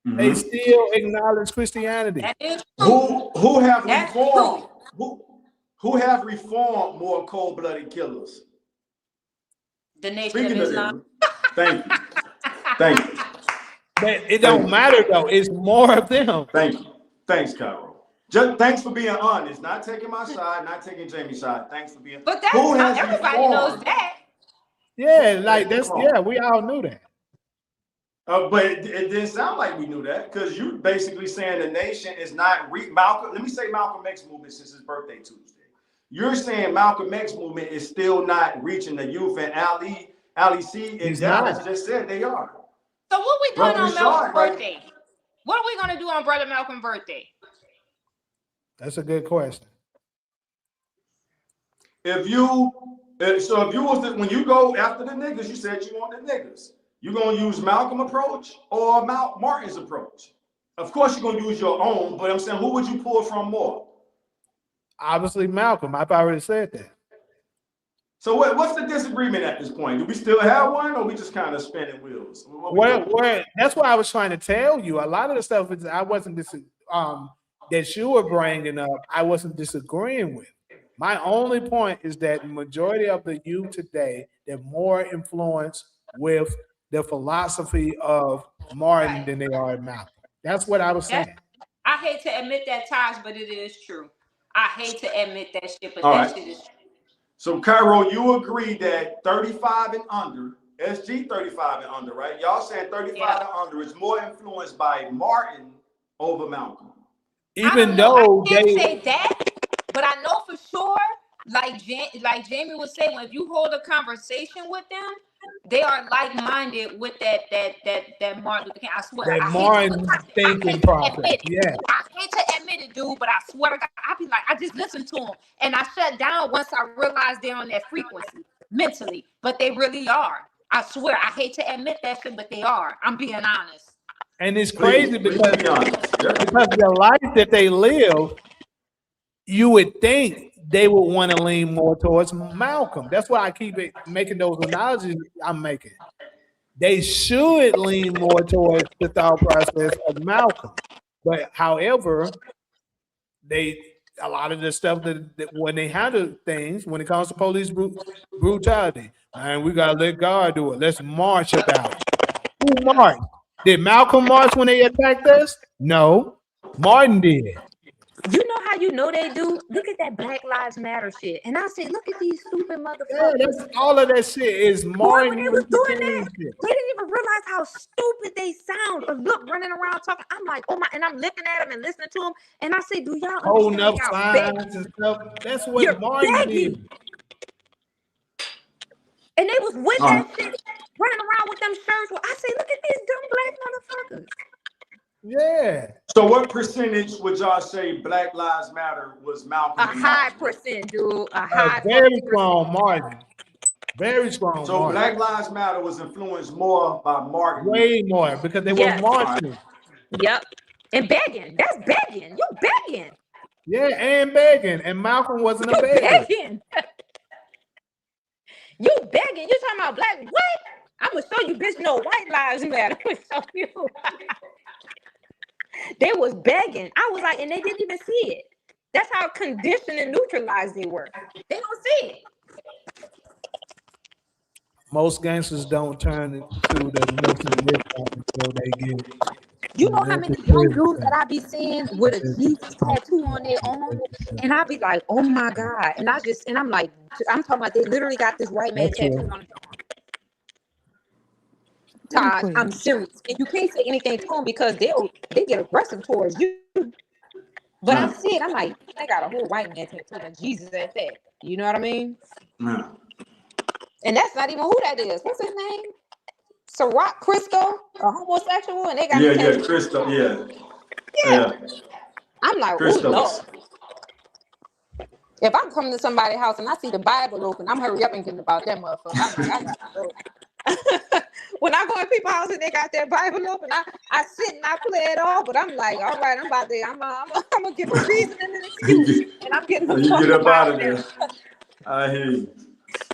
They still acknowledge Christianity. That is true. Who have That's reformed? Who have reformed more cold-blooded killers? The Nation Speaking of of Islam. them, thank you. But it don't matter though. It's more of them. Thank you. Thanks, Cairo. Just thanks for being honest. Not taking my side, not taking Jamie's side. Thanks for being. But that's Who how has everybody reformed? knows that. Yeah, like that's we all knew that. But it didn't sound like we knew that because you basically saying the nation is not Malcolm. Let me say Malcolm X movement since his birthday Tuesday. You're saying Malcolm X movement is still not reaching the youth, and Ali C and Dallas just said they are. So what we doing on Malcolm's right? birthday? What are we gonna do on Brother Malcolm's birthday? That's a good question. If you was when you go after the niggas, you said you want the niggas. You gonna use Malcolm approach or Martin's approach? Of course you're gonna use your own, but I'm saying who would you pull from more? Obviously Malcolm. I've already said that. So what's the disagreement at this point? Do we still have one, or we just kind of spinning wheels? Where that's what I was trying to tell you. A lot of the stuff I wasn't that you were bringing up, I wasn't disagreeing with. My only point is that the majority of the youth today, they're more influenced with the philosophy of Martin than they are Malcolm. That's what I was saying. I hate to admit that, Taj, but it is true. I hate to admit that shit, but shit is true. So, Cairo, you agree that 35 and under, SG 35 and under, right? Y'all saying 35 and under is more influenced by Martin over Malcolm. Even though I can't say that, but I know for sure, like Jamie was saying, if you hold a conversation with them, they are like-minded with that Martin Luther King. I swear. That Martin thinking process. Yeah. I hate to admit it, dude, but I swear to God, I be like, I just listen to them, and I shut down once I realize they're on that frequency mentally. But they really are. I swear. I hate to admit that shit, but they are. I'm being honest. And it's crazy because the life that they live, you would think they would want to lean more towards Malcolm. That's why I keep making those analogies I'm making. They should lean more towards the thought process of Malcolm. But however, a lot of the stuff that when they handle things, when it comes to police brutality, and we gotta let God do it. Let's march about it. Who marched? Did Malcolm march when they attacked us? No, Martin did. You know how you know they do? Look at that Black Lives Matter shit. And I said, look at these stupid motherfuckers. Yeah, that's all of that shit is Martin. When they was doing that, they didn't even realize how stupid they sound. Or look, running around talking. I'm like, oh my, and I'm looking at them and listening to them. And I say, do y'all holding up understand signs and stuff? That's what Martin did. And they was with that shit, running around with them shirts. Well, I say, look at these dumb black motherfuckers. Yeah. So what percentage would y'all say Black Lives Matter was Malcolm? A high percent, dude. A very strong Martin. Very strong. So Martin. Black Lives Matter was influenced more by Martin. Way more because they were marching. Yep. And begging. That's begging. You begging. Yeah, and begging. And Malcolm wasn't a beggar. Begging. You begging. You talking about black? What? I'm gonna show you, bitch. No, white lives matter. I'm gonna show you. They was begging. I was like, and they didn't even see it. That's how conditioned and neutralized they were. They don't see it. Most gangsters don't turn into the military until they get. You know how many young dudes that I be seeing with a Jesus tattoo on their arm, and I be like, oh my God. And I'm like, I'm talking about they literally got this white man tattoo on their arm. Todd, quick. I'm serious. And you can't say anything to them because they get aggressive towards you. But I Yeah. see it, I'm like, they got a whole white man tattooed and Jesus at that. You know what I mean? Yeah. And that's not even who that is. What's his name? Ciroc Crisco, a homosexual, and they got Yeah, a yeah, tattoo. Crystal, yeah. Yeah. Yeah. I'm like, oh Christos. Lord. If I'm coming to somebody's house and I see the Bible open, I'm hurry up and getting about that motherfucker. I'm like, I gotta go. When I go in people's house and they got their Bible open, I sit and I play it all, but I'm like, all right, I'm gonna give a reason and an You excuse, and I'm getting so the you fuck get up up out out of of there. there. I hear you.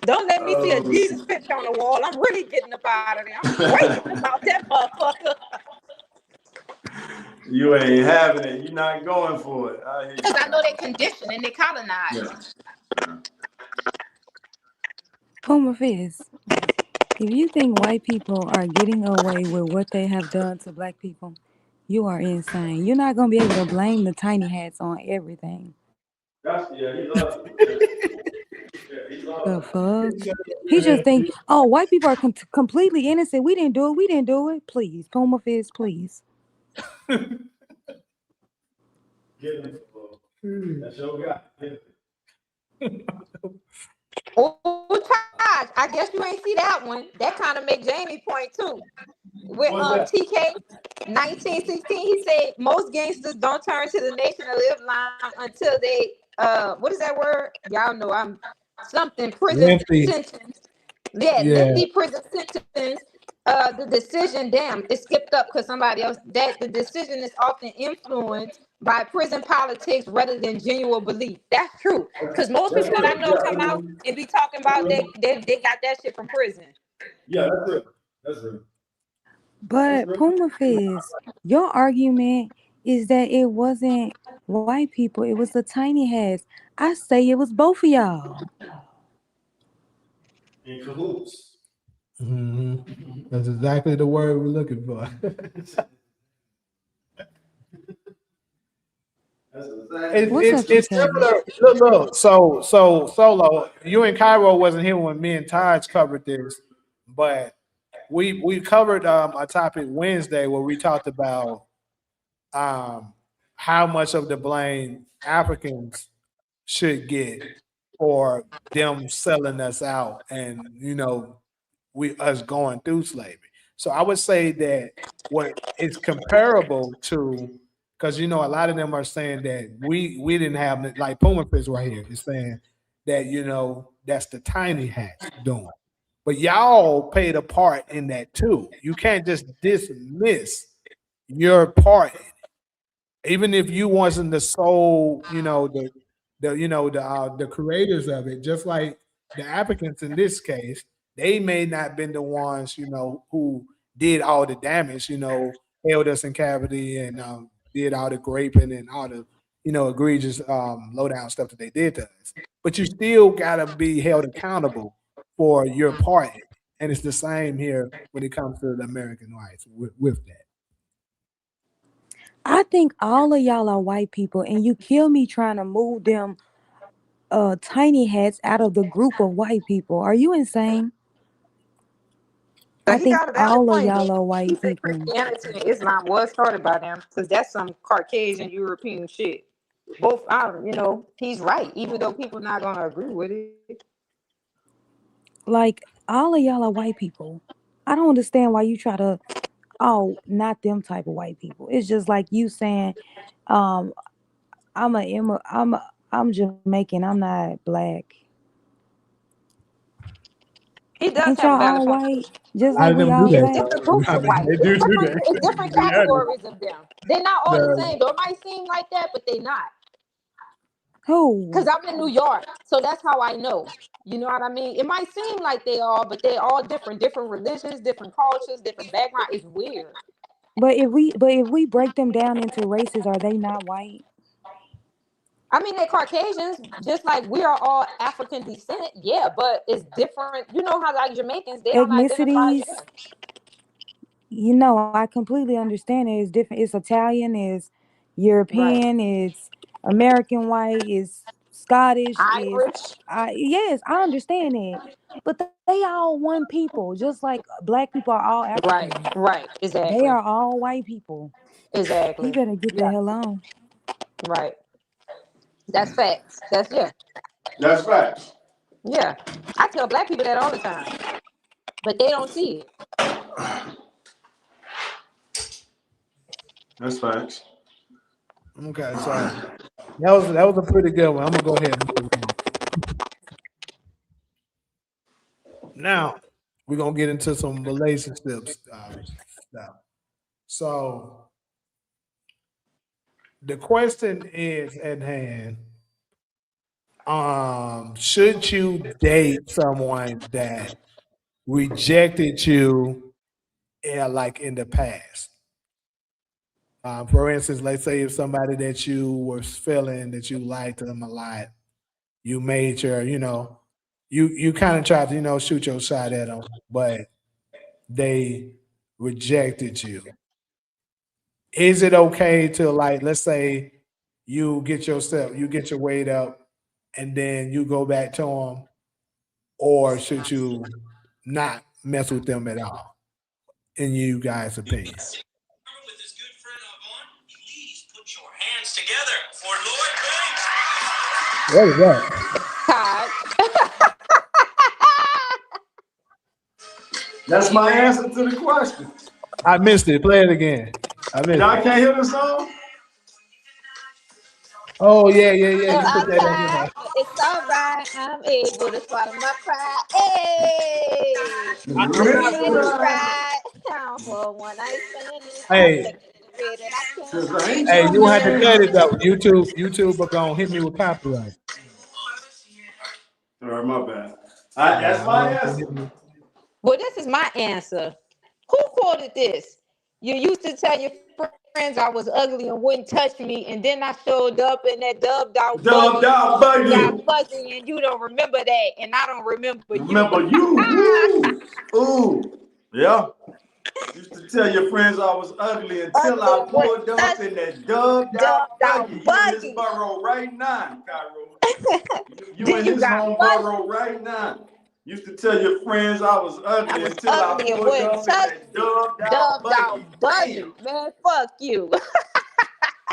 Don't let me see a Oh, Jesus picture on the wall. I'm really getting up out of there. I'm breaking about that motherfucker. You ain't having it. You're not going for it. I hear you. Because I know they conditioned and they colonized. Yeah. Puma Fizz, if you think white people are getting away with what they have done to black people, you are insane. You're not gonna be able to blame the tiny hats on everything. He loves it. Yeah, he The loves fuck? He just think, oh, white people are completely innocent. We didn't do it. We didn't do it. Please, Puma Fizz, please. it. Get him. That's your guy. Get him. Oh, Todd, I guess you ain't see that one. That kind of make Jamie point too. With What's that? TK 1916, he said most gangsters don't turn to the nation of Islam until they what is that word? Y'all know I'm something prison Lengthy. sentence. Yeah, Yeah. lengthy prison sentence. The decision, damn, it skipped up because somebody else that the decision is often influenced by prison politics rather than genuine belief. That's true. Because most That's people that I real. know come out and be talking about they got that shit from prison. Yeah, that's real. That's real. But Puma Fizz, your argument is that it wasn't white people, it was the tiny hats. I say it was both of y'all. In cahoots. hmm That's exactly the word we're looking for. That's exactly. What's up, It's Kevin? similar. Look. So Solo, you and Cairo wasn't here when me and Taj covered this, but we covered a topic Wednesday where we talked about how much of the blame Africans should get for them selling us out, and we us going through slavery. So I would say that what is comparable to, because a lot of them are saying that we didn't have, like Puma Fish right here is saying that that's the tiny hats doing, but y'all played a part in that too. You can't just dismiss your part in it. Even if you wasn't the sole, the creators of it, just like the applicants in this case, they may not been the ones, who did all the damage, held us in cavity and did all the raping and all the, egregious low down stuff that they did to us. But you still gotta be held accountable for your part. And it's the same here when it comes to the American rights with that. I think all of y'all are white people, and you kill me trying to move them tiny hats out of the group of white people. Are you insane? But I he think got a valid all of point. y'all are He white said people. Christianity and Islam was started by them because that's some Caucasian European shit. Both, he's right, even though people not gonna agree with it. Like, all of y'all are white people. I don't understand why you try to, oh, not them type of white people. It's just like you saying, um, I'm Jamaican, I'm not black. He does Ain't have a y'all valid all point. white? Just A lot like of we them do all It's that. black? different Though. groups I of mean, white. they do do that. It's different To be honest. categories of them. They're not all the same, though. It might seem like that, but they're not. Who? Because I'm in New York, so that's how I know. You know what I mean? It might seem like they are, but they're all different religions, different cultures, different background. It's weird. But if we break them down into races, are they not white? I mean, they're Caucasians, just like we are all African descent. Yeah, but it's different. You know how like Jamaicans, they don't identify. Ethnicities, you know, I completely understand it. It's different. It's Italian, it's Right. European, it's American white, it's Scottish, is Irish. yes, I understand it. But they all one people, just like black people are all Right, African. right, They exactly, are all white people. He exactly. better get the Yeah, hell on. right. That's facts. That's yeah, That's facts. yeah. I tell black people that all the time, but they don't see it. That's facts. Okay, so that was a pretty good one. I'm gonna go ahead and move on. Now we're gonna get into some relationships stuff. So the question is at hand: should you date someone that rejected you, like in the past? For instance, let's say if somebody that you were feeling that you liked them a lot, you made your, you kind of tried to, shoot your shot at them, but they rejected you. Is it okay to, like, let's say you get your weight up, and then you go back to them, or should you not mess with them at all? In you guys' opinion, With his good friend Avon, please put your hands together for Lord Banks. what is that? Todd. That's my answer to the question. I missed it. Play it again. I missed Y'all it. can't hear the song? Oh yeah. You put I'm that in there. tired. It's all right. I'm able to swallow my pride. Hey, I'm ready to ride down for one night stand. I'm Hey, taking the way that I can. 'Cause I ain't hey, your you don't have to cut it man. though. YouTube are gonna hit me with copyright. All right, my bad. Yeah, That's I don't my want them to answer. hit me. Well, this is my answer. Who quoted this? You used to tell your friends I was ugly and wouldn't touch me, and then I showed up in that dubbed out Dubbed buggy, out and you got buggy. fuzzy, and you don't remember that, and I don't remember you. Remember you. Ooh. Ooh. Yeah. Used to tell your friends I was ugly until Ugly I and wouldn't pulled up touch in me, that dubbed out dubbed out buggy. You in his buggy. burrow right now, Cairo. You Then in you his got home fuzzy, burrow right now. Used to tell your friends I was I ugly was until I ugly and pulled wouldn't up in touch that me, dubbed out dubbed buggy. out Damn. buggy. Man, fuck you.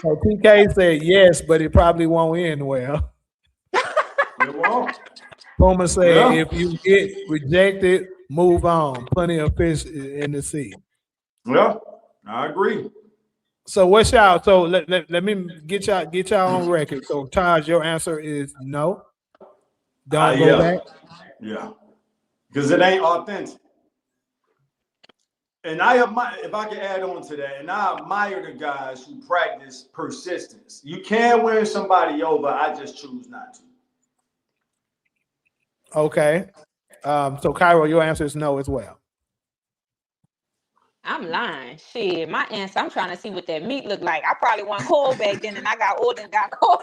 So TK said yes, but it probably won't end well. It won't. Puma said Yeah. if you get rejected, move on. Plenty of fish in the sea. Yeah. I agree. So what's y'all? So let me get y'all on record. So Taj, your answer is no. Don't go Yeah. back. Yeah. Because it ain't authentic. And I admire, if I can add on to that, and I admire the guys who practice persistence. You can win somebody over. I just choose not to. Okay. So Cairo, your answer is no as well. I'm lying. Shit, my answer, I'm trying to see what that meat look like. I probably wasn't cold back then, and I got older and got cold.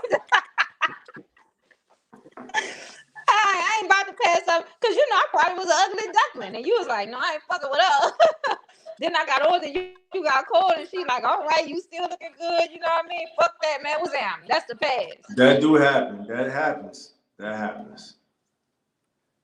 I ain't about to pass up, because I probably was an ugly duckling, and you was like, no, I ain't fucking with her. Then I got older, you got cold, and she like, all right, you still looking good, you know what I mean? Fuck that, man. What's that? That's the past. That do happen. That happens. That happens.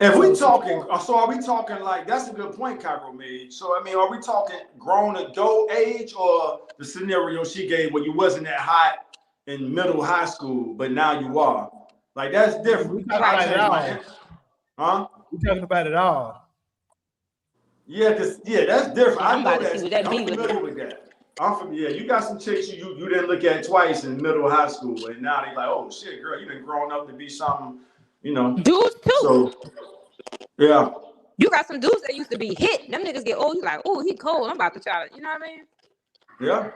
If we talking, so are we talking like, that's a good point Cairo made. So, I mean, are we talking grown adult age, or the scenario she gave where you wasn't that hot in middle high school, but now you are? Like, that's different. We talking about it all. Huh? We talking about it all. Yeah, that's different. Yeah, I I'm know about to see what that I'm meat look familiar like. with that. I'm familiar. Yeah, you got some chicks you didn't look at twice in middle high school, and now they like, oh shit, girl, you done grown up to be something, Dudes too. So, yeah. You got some dudes that used to be hit. Them niggas get old. You like, oh, he cold. I'm about to try it. You know what I mean? Yeah.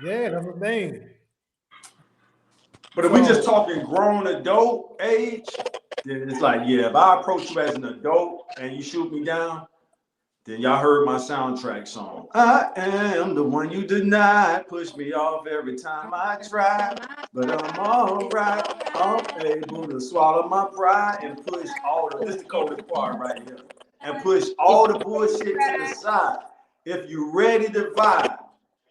Yeah, that's the thing. But if we just talking grown adult age, then it's like, yeah, if I approach you as an adult and you shoot me down, then y'all heard my soundtrack song. I am the one you denied, push me off every time I try, but I'm all right. I'm able to swallow my pride and push this is the coldest part right here, and push all the bullshit to the side. If you ready to vibe,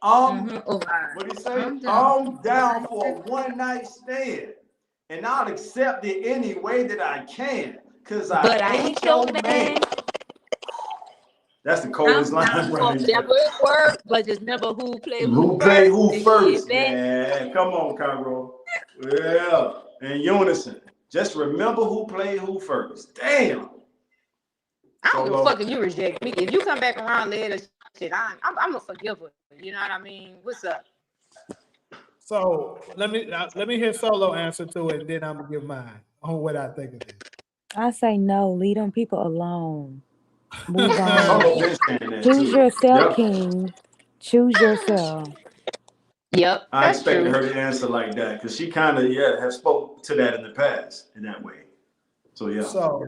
what do you say? I'm down for a one night stand. and I'll accept it any way that I can, cause But I ain't your man. That's the coldest line right there. Never work, but just remember who play Who play who and first? get back. Yeah, come on, Cairo. Yeah, in unison. Just remember who played who first. Damn. I don't give a Solo. fuck if you reject me. If you come back around later, shit, I'm a forgiver. You know what I mean? What's up? So let me hear Solo answer to it, and then I'm gonna give mine on what I think of it. I say no. Leave them people alone. Move on. Solo been saying that Choose too. yourself, Yep. King. Choose yourself. Yep, I that's expected true. her to answer like that because she kind of has spoke to that in the past in that way. So yeah. So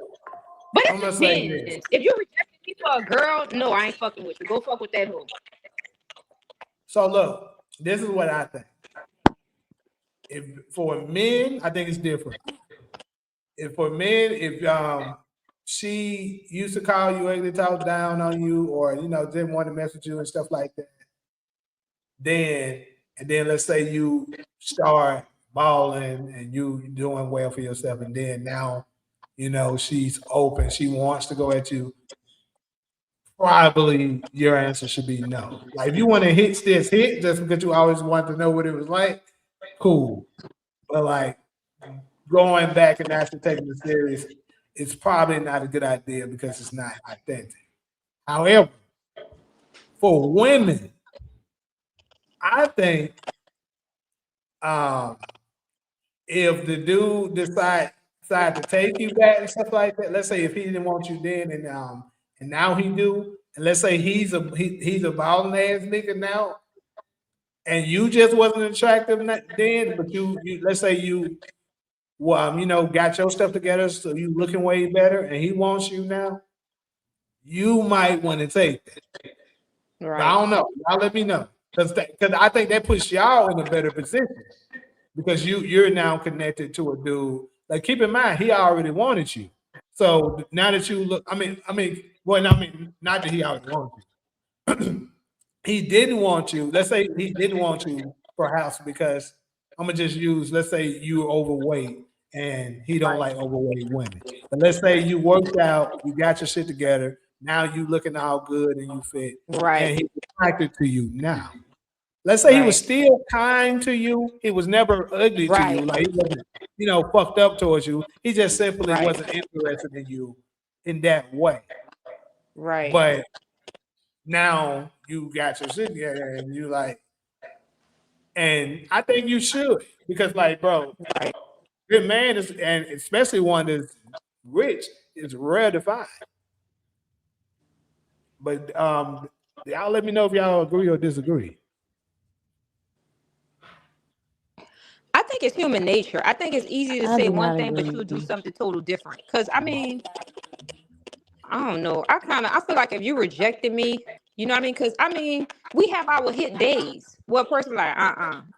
But I'm it gonna say depends. this. If you rejected me for a girl, no, I ain't fucking with you. Go fuck with that hoe. So look, this is what I think. If for men, I think it's different. If for men, if she used to call you ugly, talk down on you, or didn't want to mess with you and stuff like that, then let's say you start balling and you doing well for yourself, and then now she's open, she wants to go at you. Probably your answer should be no. Like if you want to hit just because you always wanted to know what it was like, cool. But like going back and actually taking it serious, it's probably not a good idea because it's not authentic. However, for women, I think if the dude decide to take you back and stuff like that, let's say if he didn't want you then and now he do, and let's say he's a balling ass nigga now, and you just wasn't attractive then, but you let's say you got your stuff together, so you looking way better, and he wants you now, you might want to take that. Right. But I don't know. Y'all let me know. Because I think that puts y'all in a better position. Because you're now connected to a dude. Like keep in mind, he already wanted you. So now that you look, not that he already wanted you. He didn't want you. Let's say he didn't want you, perhaps because I'm gonna just use, let's say you're overweight and he don't like overweight women. But let's say you worked out, you got your shit together, now you looking all good and you fit, Right. and he's attracted to you now. Let's say he was still kind to you. He was never ugly to you. Like he wasn't, fucked up towards you. He just simply wasn't interested in you in that way. Right. But now you got your shit together and you like, and I think you should, because like, bro, good man is, and especially one that's rich, is rare to find. But y'all let me know if y'all agree or disagree. I think it's human nature. I think it's easy to I say do one not thing, but agree. you'll do something total different. Because I don't know. I feel like if you rejected me, you know what I mean? Because we have our hit days. Well, a person like,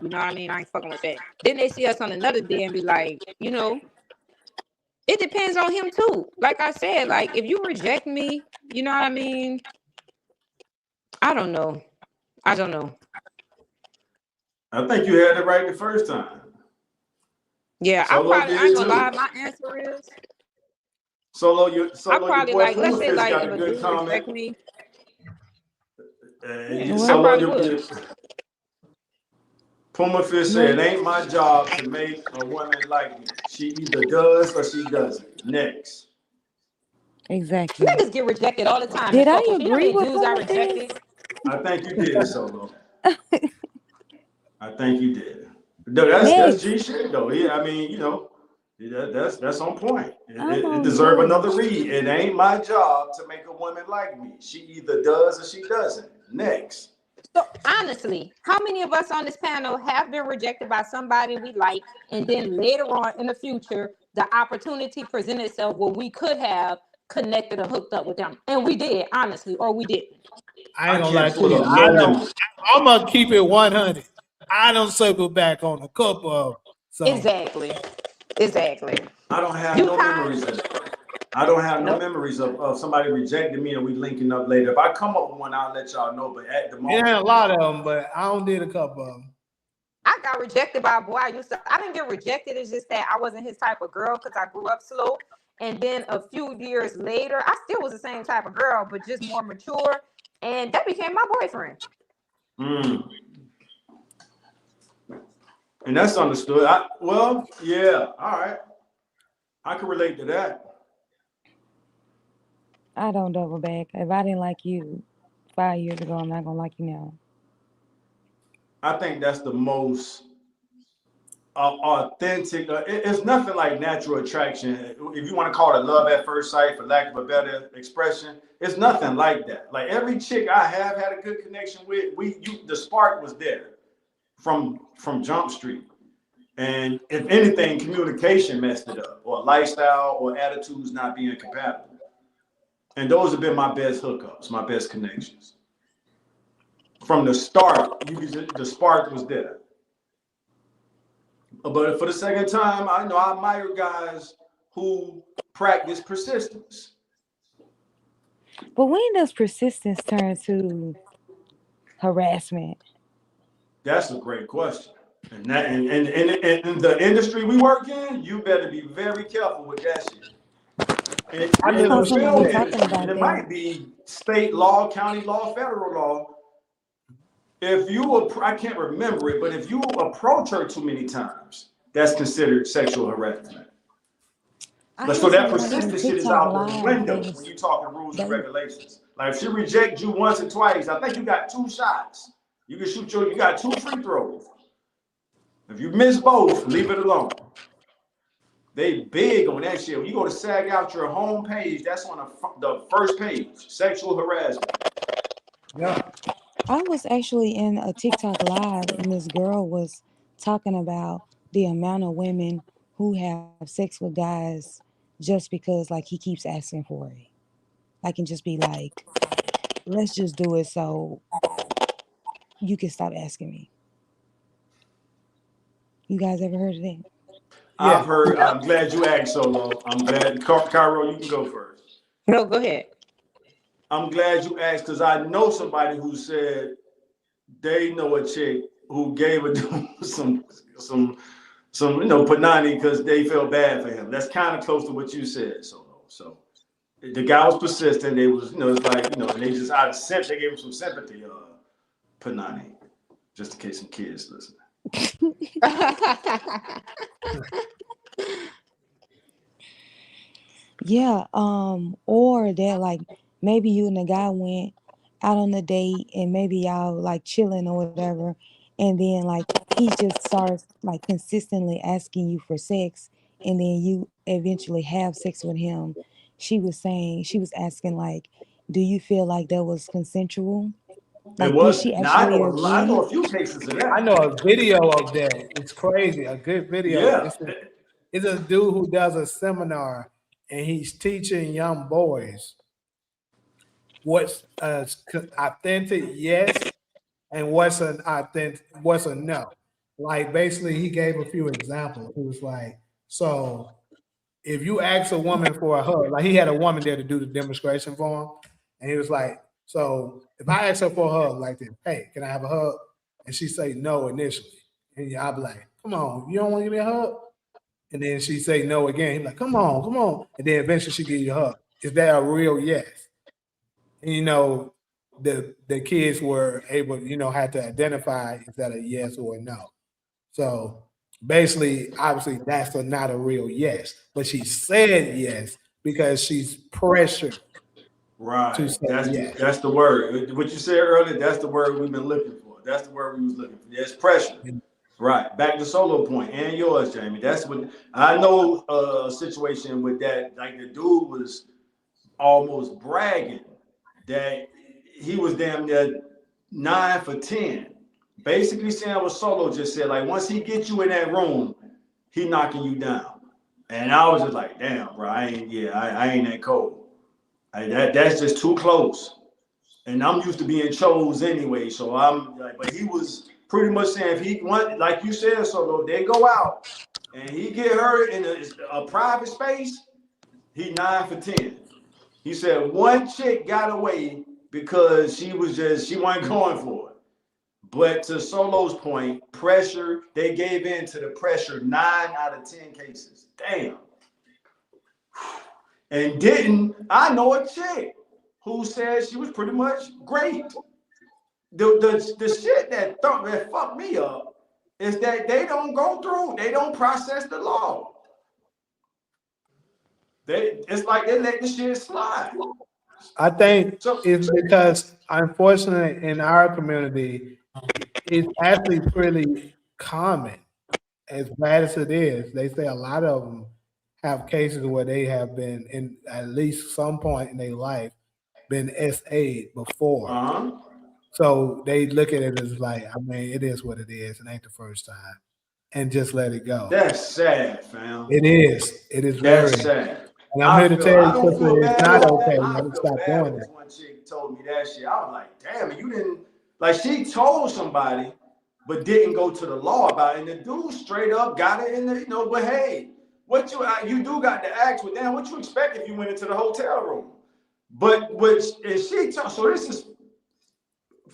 you know what I mean? I ain't fucking with that. Then they see us on another day and be like, it depends on him too. Like I said, like if you reject me, you know what I mean? I don't know. I don't know. I think you had it right the first time. Yeah, Solo I ain't gonna did lie. too. My answer is Solo, I your probably boy like, let's Puma say Fist like got if a a good dude comment. reject me, I Solo, probably your would. Puma Fist said, "It ain't my job to make a woman like me. She either does or she doesn't." Next. Exactly. Niggas get rejected all the time. Did and I fuck with you. You know how agree many with dudes I Puma rejected? Fist? I think you did, Solo. I think you did. No, that's G shit though. Yeah, I mean, that's on point. It deserves another read. It ain't my job to make a woman like me. She either does or she doesn't. Next. So honestly, how many of us on this panel have been rejected by somebody we like, and then later on in the future, the opportunity presented itself where we could have connected or hooked up with them, and we did, honestly, or we didn't. I ain't gonna lie can't to pull you. up no memory. I'm gonna keep it 100. I don't circle back on a couple of them. So. Exactly. I don't have no memories of that. I don't have no memories of somebody rejecting me and we linking up later. If I come up with one, I'll let y'all know. But at the moment, Yeah, a lot of them, but I don't did a couple of them. I got rejected by a boy I didn't get rejected. It's just that I wasn't his type of girl because I grew up slow. And then a few years later, I still was the same type of girl, but just more mature. And that became my boyfriend. And that's understood. Yeah, all right. I can relate to that. I don't double back. If I didn't like you 5 years ago, I'm not gonna like you now. I think that's the most authentic. It's nothing like natural attraction. If you want to call it love at first sight, for lack of a better expression, it's nothing like that. Like every chick I have had a good connection with, the spark was there from Jump Street. And if anything, communication messed it up, or lifestyle or attitudes not being compatible. And those have been my best hookups, my best connections. From the start, the spark was there. But for the second time, I admire guys who practice persistence. But when does persistence turn to harassment? That's a great question. And that in the industry we work in, you better be very careful with that shit. And it might be state law, county law, federal law. I can't remember it, but if you approach her too many times, that's considered sexual harassment. So that persistent shit is out the window when you're talking rules and regulations. Like if she rejects you once or twice, I think you got 2 shots. You can you got 2 free throws. If you miss both, leave it alone. They big on that shit. When you go to SAG out your home page, that's on the first page. Sexual harassment. Yeah. I was actually in a TikTok live and this girl was talking about the amount of women who have sex with guys just because like he keeps asking for it. Like and just be like, let's just do it so you can stop asking me. You guys ever heard of that? I've heard. I'm glad you asked, Solo. I'm glad. Cairo, you can go first. No, go ahead. I'm glad you asked because I know somebody who said they know a chick who gave a dude some panani because they felt bad for him. That's kind of close to what you said, Solo. So the guy was persistent. They was, it's like, and they just out of sympathy, they gave him some sympathy, panani, just in case some kids listen. Yeah, or that like maybe you and the guy went out on a date and maybe y'all like chilling or whatever, and then like he just starts like consistently asking you for sex, and then you eventually have sex with him. She was asking like, do you feel like that was consensual? Like did she actually agree? I know a few cases of that. I know a video of that. It's crazy. A good video. Yeah. It's a dude who does a seminar and he's teaching young boys what's authentic yes and what's a no. Like basically he gave a few examples. He was like, so if you ask a woman for a hug, like he had a woman there to do the demonstration for him, and he was like, so if I ask her for a hug like this, hey, can I have a hug? And she say no initially. And I'll be like, come on, you don't want to give me a hug? And then she say no again. He's like, come on. And then eventually she give you a hug. Is that a real yes? And, the kids were able, had to identify is that a yes or a no. So basically, obviously, that's not a real yes. But she said yes because she's pressured. Right. To say yes. That's the word. What you said earlier, that's the word we've been looking for. That's the word we was looking for. Yes, pressure. Right. Back to Solo point and yours, Jamie. That's what I know a situation with that. Like the dude was almost bragging that he was damn near 9 for 10. Basically saying what Solo just said. Like once he gets you in that room, he knocking you down. And I was just like, damn, bro, I ain't that cold. That's just too close. And I'm used to being chose anyway. So I'm like, but he was pretty much saying if he want, like you said, Solo, they go out and he get her in a private space, he 9 for 10. He said one chick got away because she wasn't going for it. But to Solo's point, pressure, they gave in to the pressure 9 out of 10 cases. Damn. And I know a chick who said she was pretty much great. The shit that fucked me up is that they don't go through, they don't process the law. It's like they let the shit slide. I think it's because, unfortunately, in our community, it's actually pretty common. As bad as it is, they say a lot of them have cases where they have been, in at least some point in their life, been SA'd before. Uh-huh. So they look at it as like, I mean, it is what it is. It ain't the first time, and just let it go. That's sad, fam. It is. It is That's very sad. And I'm here to tell you, don't feel it's bad not about okay. that. You gotta stop doing that. One chick told me that shit. I was like, damn, you didn't, like, she told somebody, but didn't go to the law about it. And the dude straight up got it in the, but hey, what you do got to ask, well, damn, what you expect if you went into the hotel room? But she told, so this is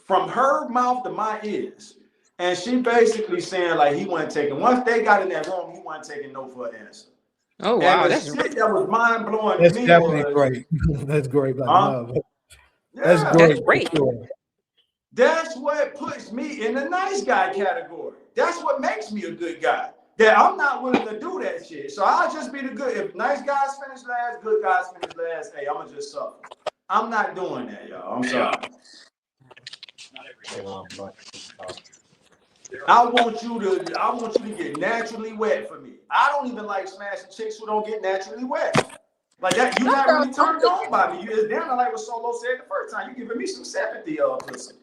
from her mouth to my ears. And she basically saying, like, he wasn't taking, once they got in that room, he wasn't taking no for an answer. Oh, wow. And the That's shit that was mind blowing That's to me definitely was great. That's great. Like, Huh? That's Yeah. great. That's great. For sure. That's what puts me in the nice guy category. That's what makes me a good guy. That I'm not willing to do that shit. So I'll just be the good. If nice guys finish last, good guys finish last, hey, I'm gonna just suffer. I'm not doing that, y'all. I'm sorry. I want you to get naturally wet for me. I don't even like smashing chicks who don't get naturally wet. Like that, you're not really turned on by me. It's down like what Solo said the first time. You giving me some sympathy, pussy.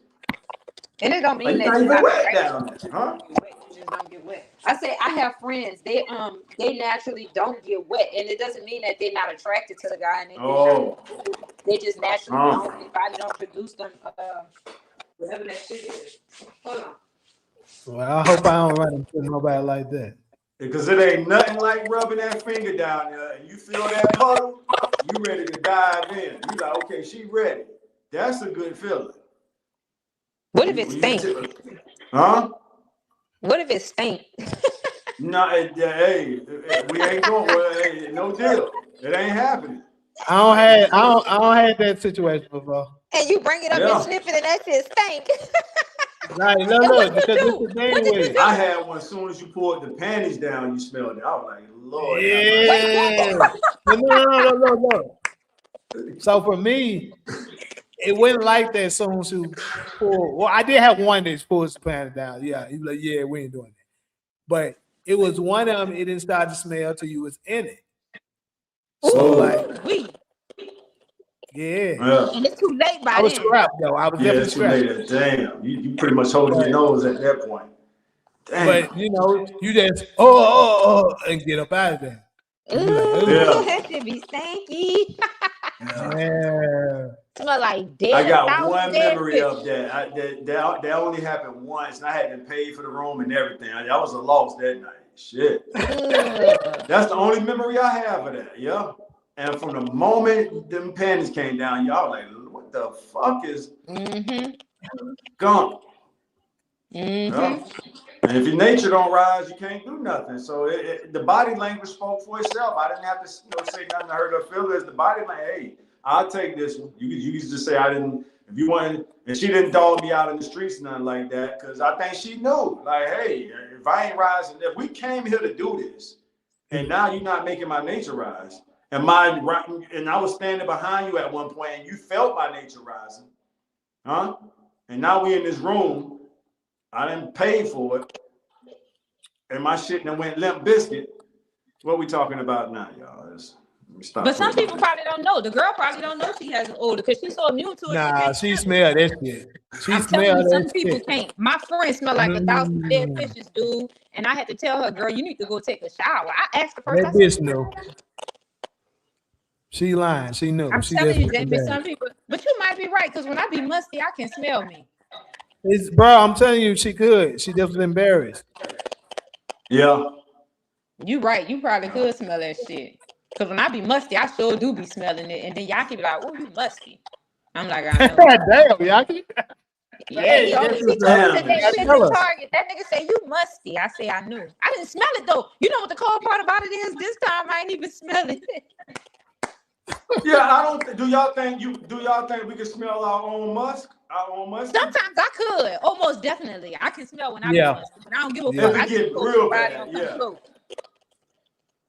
And it don't mean Like, that you're you're not even not wet attracted down there, huh? You just don't get wet. I say I have friends. They naturally don't get wet, and it doesn't mean that they're not attracted to the guy. And they just naturally don't. Their body don't produce them. Whatever that shit is. Hold on. Well, I hope I don't run into nobody like that. Because it ain't nothing like rubbing that finger down there and you feel that puddle, you ready to dive in. You like, okay, she ready. That's a good feeling. What if it stinks? Huh? What if it stinks? No, hey, we ain't going. Well, hey, no deal. It ain't happening. I don't have that situation before. And you bring it up and sniff it, and that shit stink. Right, look, because this is the thing with it. I had one as soon as you pulled the panties down, you smelled it. I was like, Lord. Yeah. No. So for me, it wasn't like that as soon as you pulled. Well, I did have one that pulls the panties down. Yeah, he was like, yeah, we ain't doing that. But it was one of them, it didn't start to smell till you was in it. So yeah. And it's too late by then. I was strapped though. I was definitely strapped. Damn, you pretty much holding your nose at that point. Damn. But you just and get up out of there. That should be stanky. Yeah. Smell like dead. I got one memory of that. That only happened once, and I had been paid for the room and everything. I was a loss that night. Shit. That's the only memory I have of that. Yeah. And from the moment them panties came down, y'all like, what the fuck is gone? Yeah. And if your nature don't rise, you can't do nothing. So the body language spoke for itself. I didn't have to say nothing to hurt her feelings. The body language, hey, I'll take this one. You used to say I didn't. If you wanted, and she didn't dog me out in the streets, nothing like that, because I think she knew, like, hey, if I ain't rising, if we came here to do this, and now you're not making my nature rise, and I was standing behind you at one point, and you felt my nature rising, huh? And now we in this room, I didn't pay for it, and my shit done went limp biscuit. What we talking about now, y'all? But some people probably don't know. The girl probably don't know she has an odor because she's so immune to it. Nah, she smelled that shit. I'm telling you, some people can't. My friend smelled like 1,000 dead fishes, dude. And I had to tell her, girl, you need to go take a shower. I asked her first. That bitch knew. She lying. She knew. I'm telling you, Jamie, some people. But you might be right because when I be musty, I can smell me. Bro, I'm telling you, she could. She just was embarrassed. Yeah. You right. You probably could smell that shit. Because when I be musty, I sure do be smelling it. And then y'all can be like, oh, you musty. I'm like, I know. Damn, y'all. Yeah, he Hey, always this he is told me the today I we at tell the her. Target. That nigga said you musty. I say I knew. I didn't smell it though. You know what the cold part about it is? This time I ain't even smell it. Yeah, I don't. Do y'all think we can smell our own musk? Our own musk? Sometimes I could. Almost definitely. I can smell when I be Yeah. musty, but I don't give a Yeah. fuck. If I it just get close real somebody bad, don't come yeah. close.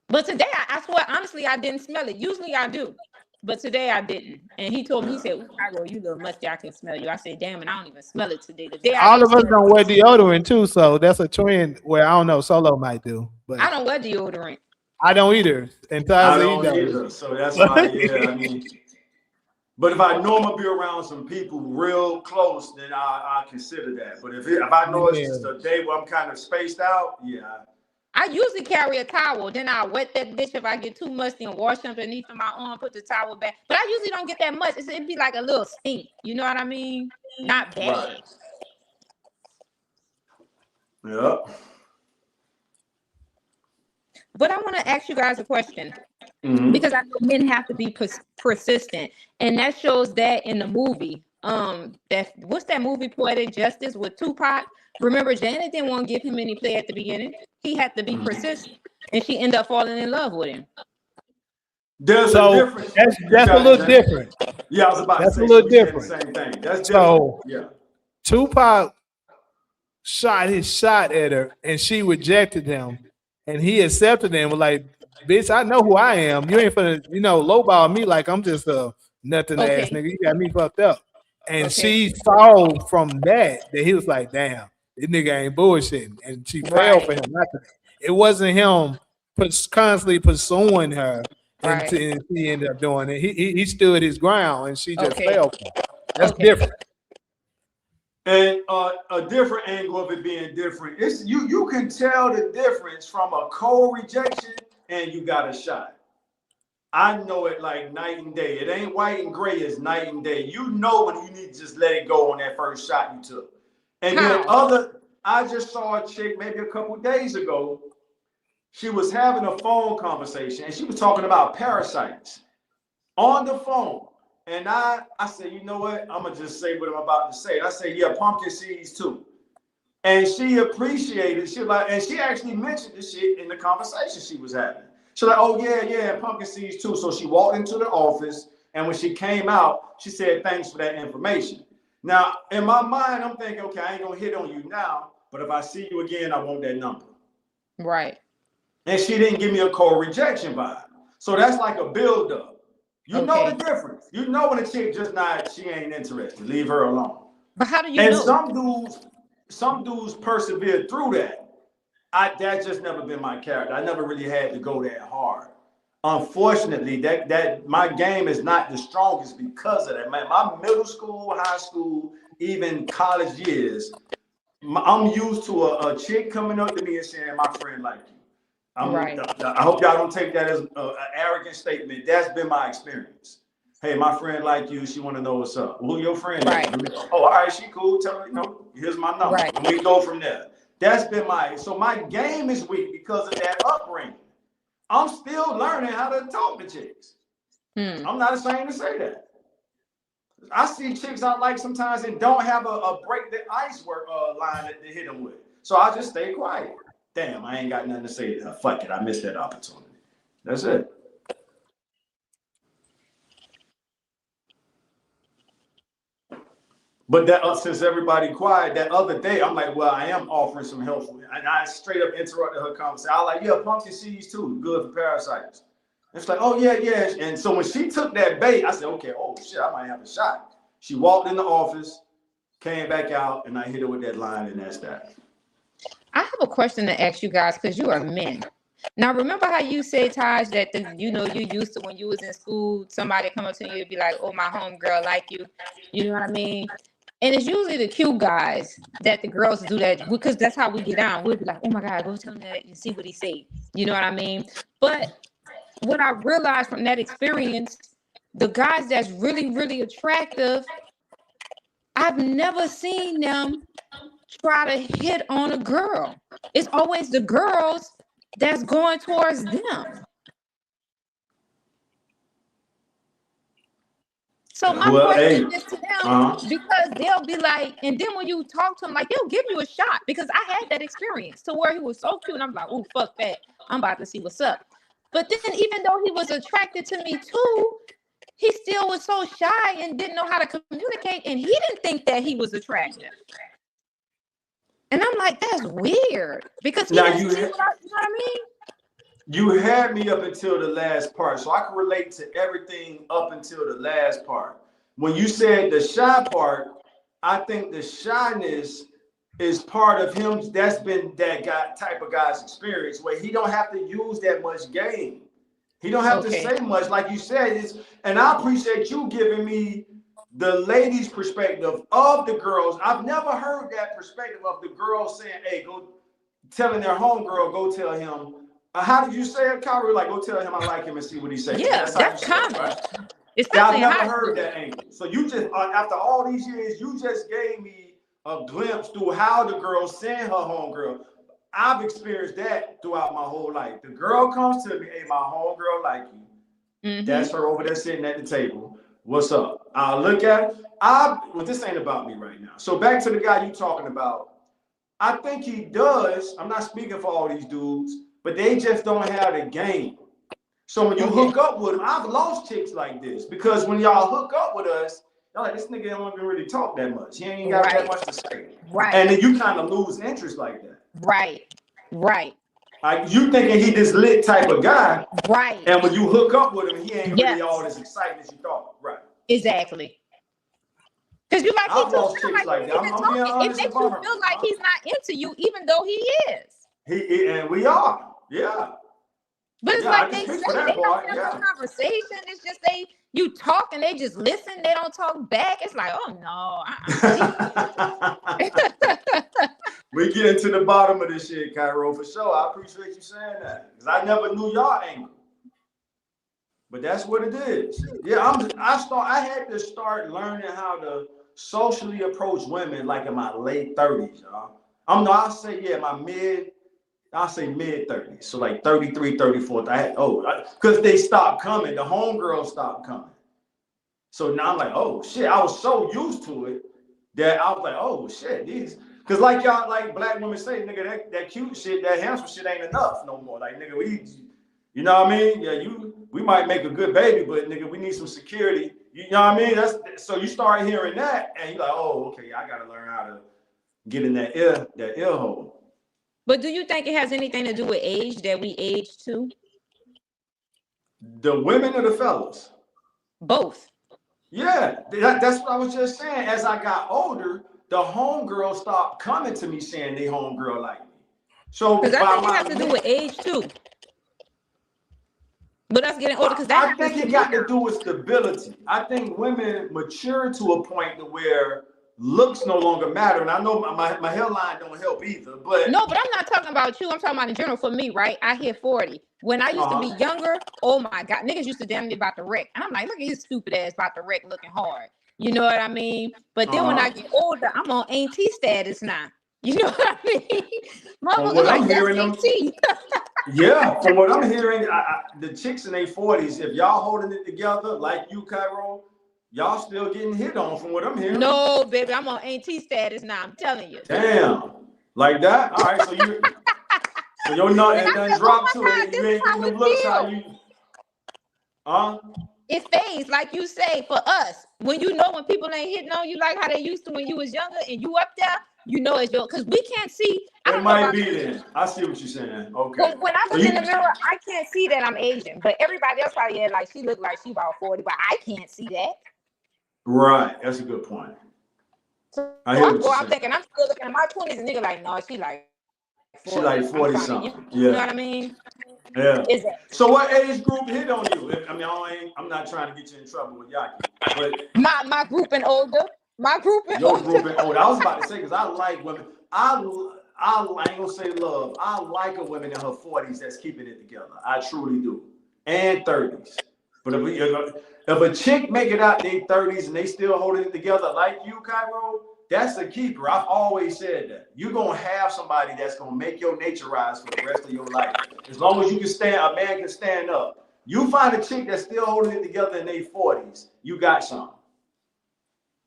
But today I swear honestly I didn't smell it. Usually I do. But today I didn't. And he told me, he said, "Ooh, Cairo, you little musty, I can smell you." I said, "Damn, and I don't even smell it today." The day I All didn't of us smell don't it, wear deodorant too, so that's a trend where I don't know. Solo might do, I but don't wear deodorant. I don't either. And I Tazi don't does. either. So that's why, yeah. I mean, but if I normally be around some people real close, then I consider that. But if I know it's Yeah. just a day where I'm kind of spaced out, yeah. I usually carry a towel. Then I wet that bitch if I get too musty and wash underneath of my arm, put the towel back. But I usually don't get that much. It'd be like a little stink. You know what I mean? Not bad. Right. Yep. But I want to ask you guys a question Mm-hmm. because I know men have to be persistent, and that shows that in the movie. That what's that movie, Poetic Justice with Tupac? Remember, Janet didn't want to give him any play at the beginning. He had to be persistent, and she ended up falling in love with him. There's a So difference. that's You that's a got it, little Jay. different. Yeah, I was about to That's a say, so little we saying the different. same thing. That's different. So Yeah. Tupac shot his shot at her, and she rejected him, and he accepted him. Was like, "Bitch, I know who I am. You ain't finna, lowball me like I'm just a nothing ass Okay. nigga. You got me fucked up." And Okay. she saw from that he was like, "Damn, this nigga ain't bullshitting," and she fell Right. for him. It wasn't him constantly pursuing her, and Right. he ended up doing it. He stood his ground, and she just Okay. fell for him. That's Okay. different. And a different angle of it being different. It's you can tell the difference from a cold rejection and you got a shot. I know it like night and day. It ain't white and gray, it's night and day. You know when you need to just let it go on that first shot you took. And then How? I just saw a chick maybe a couple days ago. She was having a phone conversation and she was talking about parasites on the phone. And I said, you know what? I'm gonna just say what I'm about to say. I said, yeah, pumpkin seeds too. And she appreciated. She like, and she actually mentioned this shit in the conversation she was having. She's like, oh yeah, pumpkin seeds too. So she walked into the office, and when she came out, she said, thanks for that information. Now, in my mind, I'm thinking, okay, I ain't gonna hit on you now, but if I see you again, I want that number. Right. And she didn't give me a cold rejection vibe. So that's like a buildup. You know the difference. You know when a chick she ain't interested. Leave her alone. But how do you And know? some dudes persevere through that. That just never been my character. I never really had to go that hard. Unfortunately, that my game is not the strongest because of that. Man, my middle school, high school, even college years, I'm used to a chick coming up to me and saying, "My friend like you." Right. I hope y'all don't take that as an arrogant statement. That's been my experience. Hey, my friend like you, she want to know what's up. Who your friend Right. is? Oh, all right, she cool. Tell her, here's my number. Right. And we go from there. That's been my game is weak because of that upbringing. I'm still learning how to talk to chicks. I'm not ashamed to say that. I see chicks I like sometimes and don't have a break the ice work line to hit them with. So I just stay quiet. Damn, I ain't got nothing to say to her. Fuck it, I missed that opportunity. That's it. But that since everybody quiet, that other day, I'm like, well, I am offering some help. And I straight up interrupted her conversation. I was like, yeah, pumpkin seeds too, good for parasites. It's like, oh, yeah. And so when she took that bait, I said, okay, oh, shit, I might have a shot. She walked in the office, came back out, and I hit her with that line, and that's that. I have a question to ask you guys because you are men. Now, remember how you say, Taj, that you used to when you was in school, somebody come up to you and be like, oh, my homegirl like you. You know what I mean? And it's usually the cute guys that the girls do that because that's how we get down. We'll be like, oh, my God, go tell him that and see what he say. You know what I mean? But what I realized from that experience, the guys that's really, really attractive, I've never seen them try to hit on a girl. It's always the girls that's going towards them. So my Well, question hey, is to them, because they'll be like, and then when you talk to them, like they'll give you a shot, because I had that experience to where he was so cute, and I'm like, oh fuck that, I'm about to see what's up. But then even though he was attracted to me too, he still was so shy and didn't know how to communicate, and he didn't think that he was attractive. And I'm like, that's weird, because he now didn't see what you know what I mean? you had me up until the last part, so I can relate to everything up until the last part. When you said the shy part, I think the shyness is part of him. That's been that guy type of guy's experience where he don't have to use that much game. He don't have to say much, like you said. And I appreciate you giving me the ladies' perspective of the girls. I've never heard that perspective of the girls saying, "Hey, go," telling their homegirl, "Go tell him." How did you say it, Kyrie? Like, go tell him I like him and see what he says. Yeah, that's common. Right? Especially yeah, I've in high never heard school. that angle. So you just, after all these years, you just gave me a glimpse through how the girl sent her homegirl. I've experienced that throughout my whole life. The girl comes to me, "Hey, my homegirl like you." Mm-hmm. That's her over there sitting at the table. "What's up?" I'll look at it. Well, this ain't about me right now. So back to the guy you talking about. I think he does. I'm not speaking for all these dudes, but they just don't have the game. So when you hook up with them, I've lost chicks like this, because when y'all hook up with us, y'all like, this nigga don't even really talk that much. He ain't got that much to say. Right. And then you kind of lose interest like that. Right. Like you thinking he this lit type of guy. Right. And when you hook up with him, he ain't really all this exciting as you thought. Right. Exactly. Because you like, I've lost chicks like that. I'm being honest it makes you feel like he's not into you, even though he is. And we are. Yeah. But it's like they say they don't have no conversation. It's just you talk and they just listen. They don't talk back. It's like, oh no. We get into the bottom of this shit, Cairo, for sure. I appreciate you saying that, because I never knew y'all angle. But that's what it is. Yeah, I had to start learning how to socially approach women like in my late 30s, y'all. I'll say mid 30s. So like 33, 34. Because they stopped coming. The homegirls stopped coming. So now I'm like, oh shit. I was so used to it that I was like, oh shit, because like y'all, like black women say, nigga, that cute shit, that handsome shit ain't enough no more. Like, nigga, you know what I mean? Yeah, we might make a good baby, but nigga, we need some security. You know what I mean? So you start hearing that, and you're like, oh, okay, I gotta learn how to get in that ear hole. But do you think it has anything to do with age, that we age too? The women or the fellas? Both. Yeah, that's what I was just saying. As I got older, the homegirl stopped coming to me saying they homegirl like me. So because I think it has to do with age too. But us getting older, because I think it got to do with stability. I think women mature to a point to where looks no longer matter. And I know my hairline don't help either. But no, but I'm not talking about you. I'm talking about in general. For me, right? I hit 40. When I used to be younger, oh my God, niggas used to damn me about the wreck. And I'm like, look at his stupid ass about the wreck looking hard. You know what I mean? But then when I get older, I'm on auntie status now. You know what I mean? Mama look like that's auntie. Yeah, from what I'm hearing, the chicks in their 40s, if y'all holding it together like you, Cairo, y'all still getting hit on from what I'm hearing. No, baby, I'm on auntie status now. I'm telling you. Damn. Like that? All right, so your nut and done dropped to it. You ain't getting them looks how you. It fades, like you say, for us. When people ain't hitting on you like how they used to when you was younger and you up there, you know it's your, because we can't see. It might be then. I see what you're saying. Okay. When I look in the mirror, I can't see that I'm Asian, but everybody else probably like she look like she about 40, but I can't see that. Right, that's a good point. So I'm thinking I'm still looking at my 20s, and nigga like, no, she like 40. She like 40 something. You know what I mean? Yeah. So what age group hit on you? I mean, I'm not trying to get you in trouble with Yaki, but my group and older. My group and your older. group and older. I was about to say, because I like women. I ain't gonna say love. I like a woman in her 40s that's keeping it together. I truly do. And 30s. But if a chick make it out their 30s and they still holding it together like you, Cairo, that's a keeper. I've always said that. You're gonna have somebody that's gonna make your nature rise for the rest of your life. As long as you can a man can stand up. You find a chick that's still holding it together in their 40s, you got something.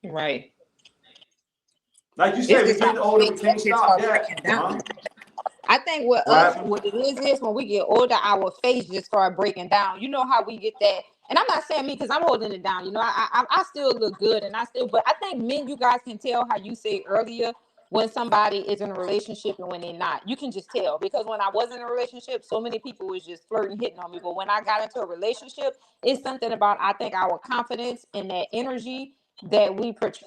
Right. Like you It's said, we just how getting older, we can't relationships stop are that. breaking down. Huh? I think with What us, happened? what it is when we get older, our face just start breaking down. You know how we get that, and I'm not saying me because I'm holding it down. You know, I still look good, and but I think men, you guys can tell how you said earlier when somebody is in a relationship and when they're not. You can just tell because when I was in a relationship, so many people was just flirting, hitting on me. But when I got into a relationship, it's something about I think our confidence and that energy that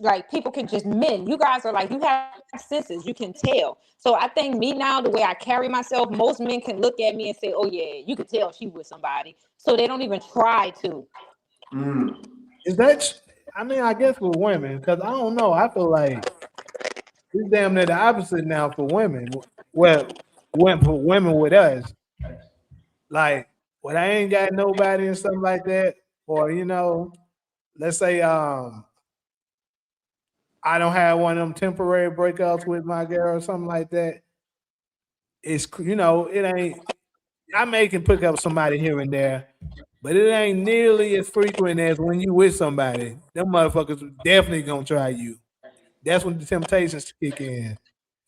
like people can just men. You guys are like you have senses, you can tell. So I think me now, the way I carry myself, most men can look at me and say, "Oh yeah, you can tell she with somebody," so they don't even try to. Mm. Is that? I mean, I guess with women, because I don't know. I feel like it's damn near the opposite now for women. Well, when for women with us, like when I ain't got nobody and stuff like that, or let's say I don't have one of them temporary breakouts with my girl or something like that. It's it ain't. I may can pick up somebody here and there, but it ain't nearly as frequent as when you with somebody. Them motherfuckers definitely gonna try you. That's when the temptations kick in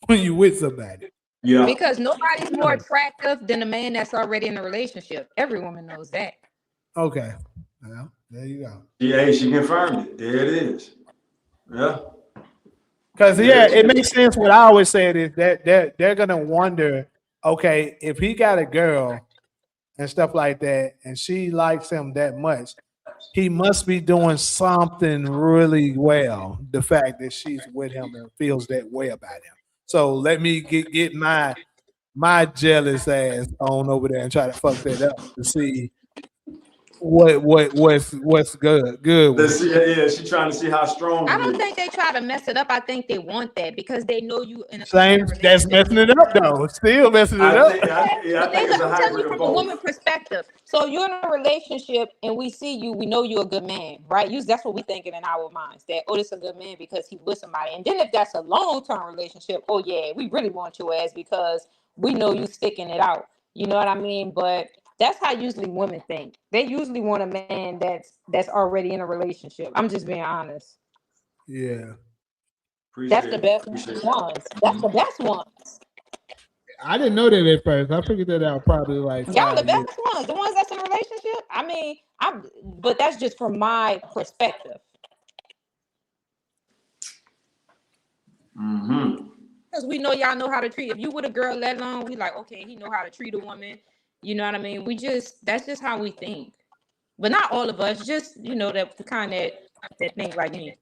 when you with somebody. Yeah. Because nobody's more attractive than a man that's already in a relationship. Every woman knows that. Okay. Well, there you go. Yeah, she confirmed it. There it is. Yeah. Because There it it is. makes sense. What I always said is that they're gonna wonder, okay, if he got a girl and stuff like that, and she likes him that much, he must be doing something really well. The fact that she's with him and feels that way about him. So let me get my jealous ass on over there and try to fuck that up to see what's good with Let's it. see. Yeah, she trying to see how strong I it don't is. think they try to mess it up. I think they want that because they know you in a Same, that's relationship. messing it up though. Still messing it I up. think. I But think it's a I'm telling you hybrid of from a woman both. perspective. So you're in a relationship and we see you, we know you're a good man, right? That's what we thinking in our minds. That this is a good man because he with somebody. And then if that's a long-term relationship, oh yeah, we really want your ass because we know you sticking it out. You know what I mean? But that's how usually women think. They usually want a man that's already in a relationship. I'm just being honest. Yeah. That's Appreciate the it. best Appreciate it. ones. That's the best ones. I didn't know that at first. I figured that out probably like Y'all the 5 years. best ones, the ones that's in a relationship. I mean, but that's just from my perspective. Mm-hmm. Because we know y'all know how to treat. If you with a girl let alone, we like, okay, he know how to treat a woman. You know what I mean? That's just how we think. But not all of us, just that the kind that think like me.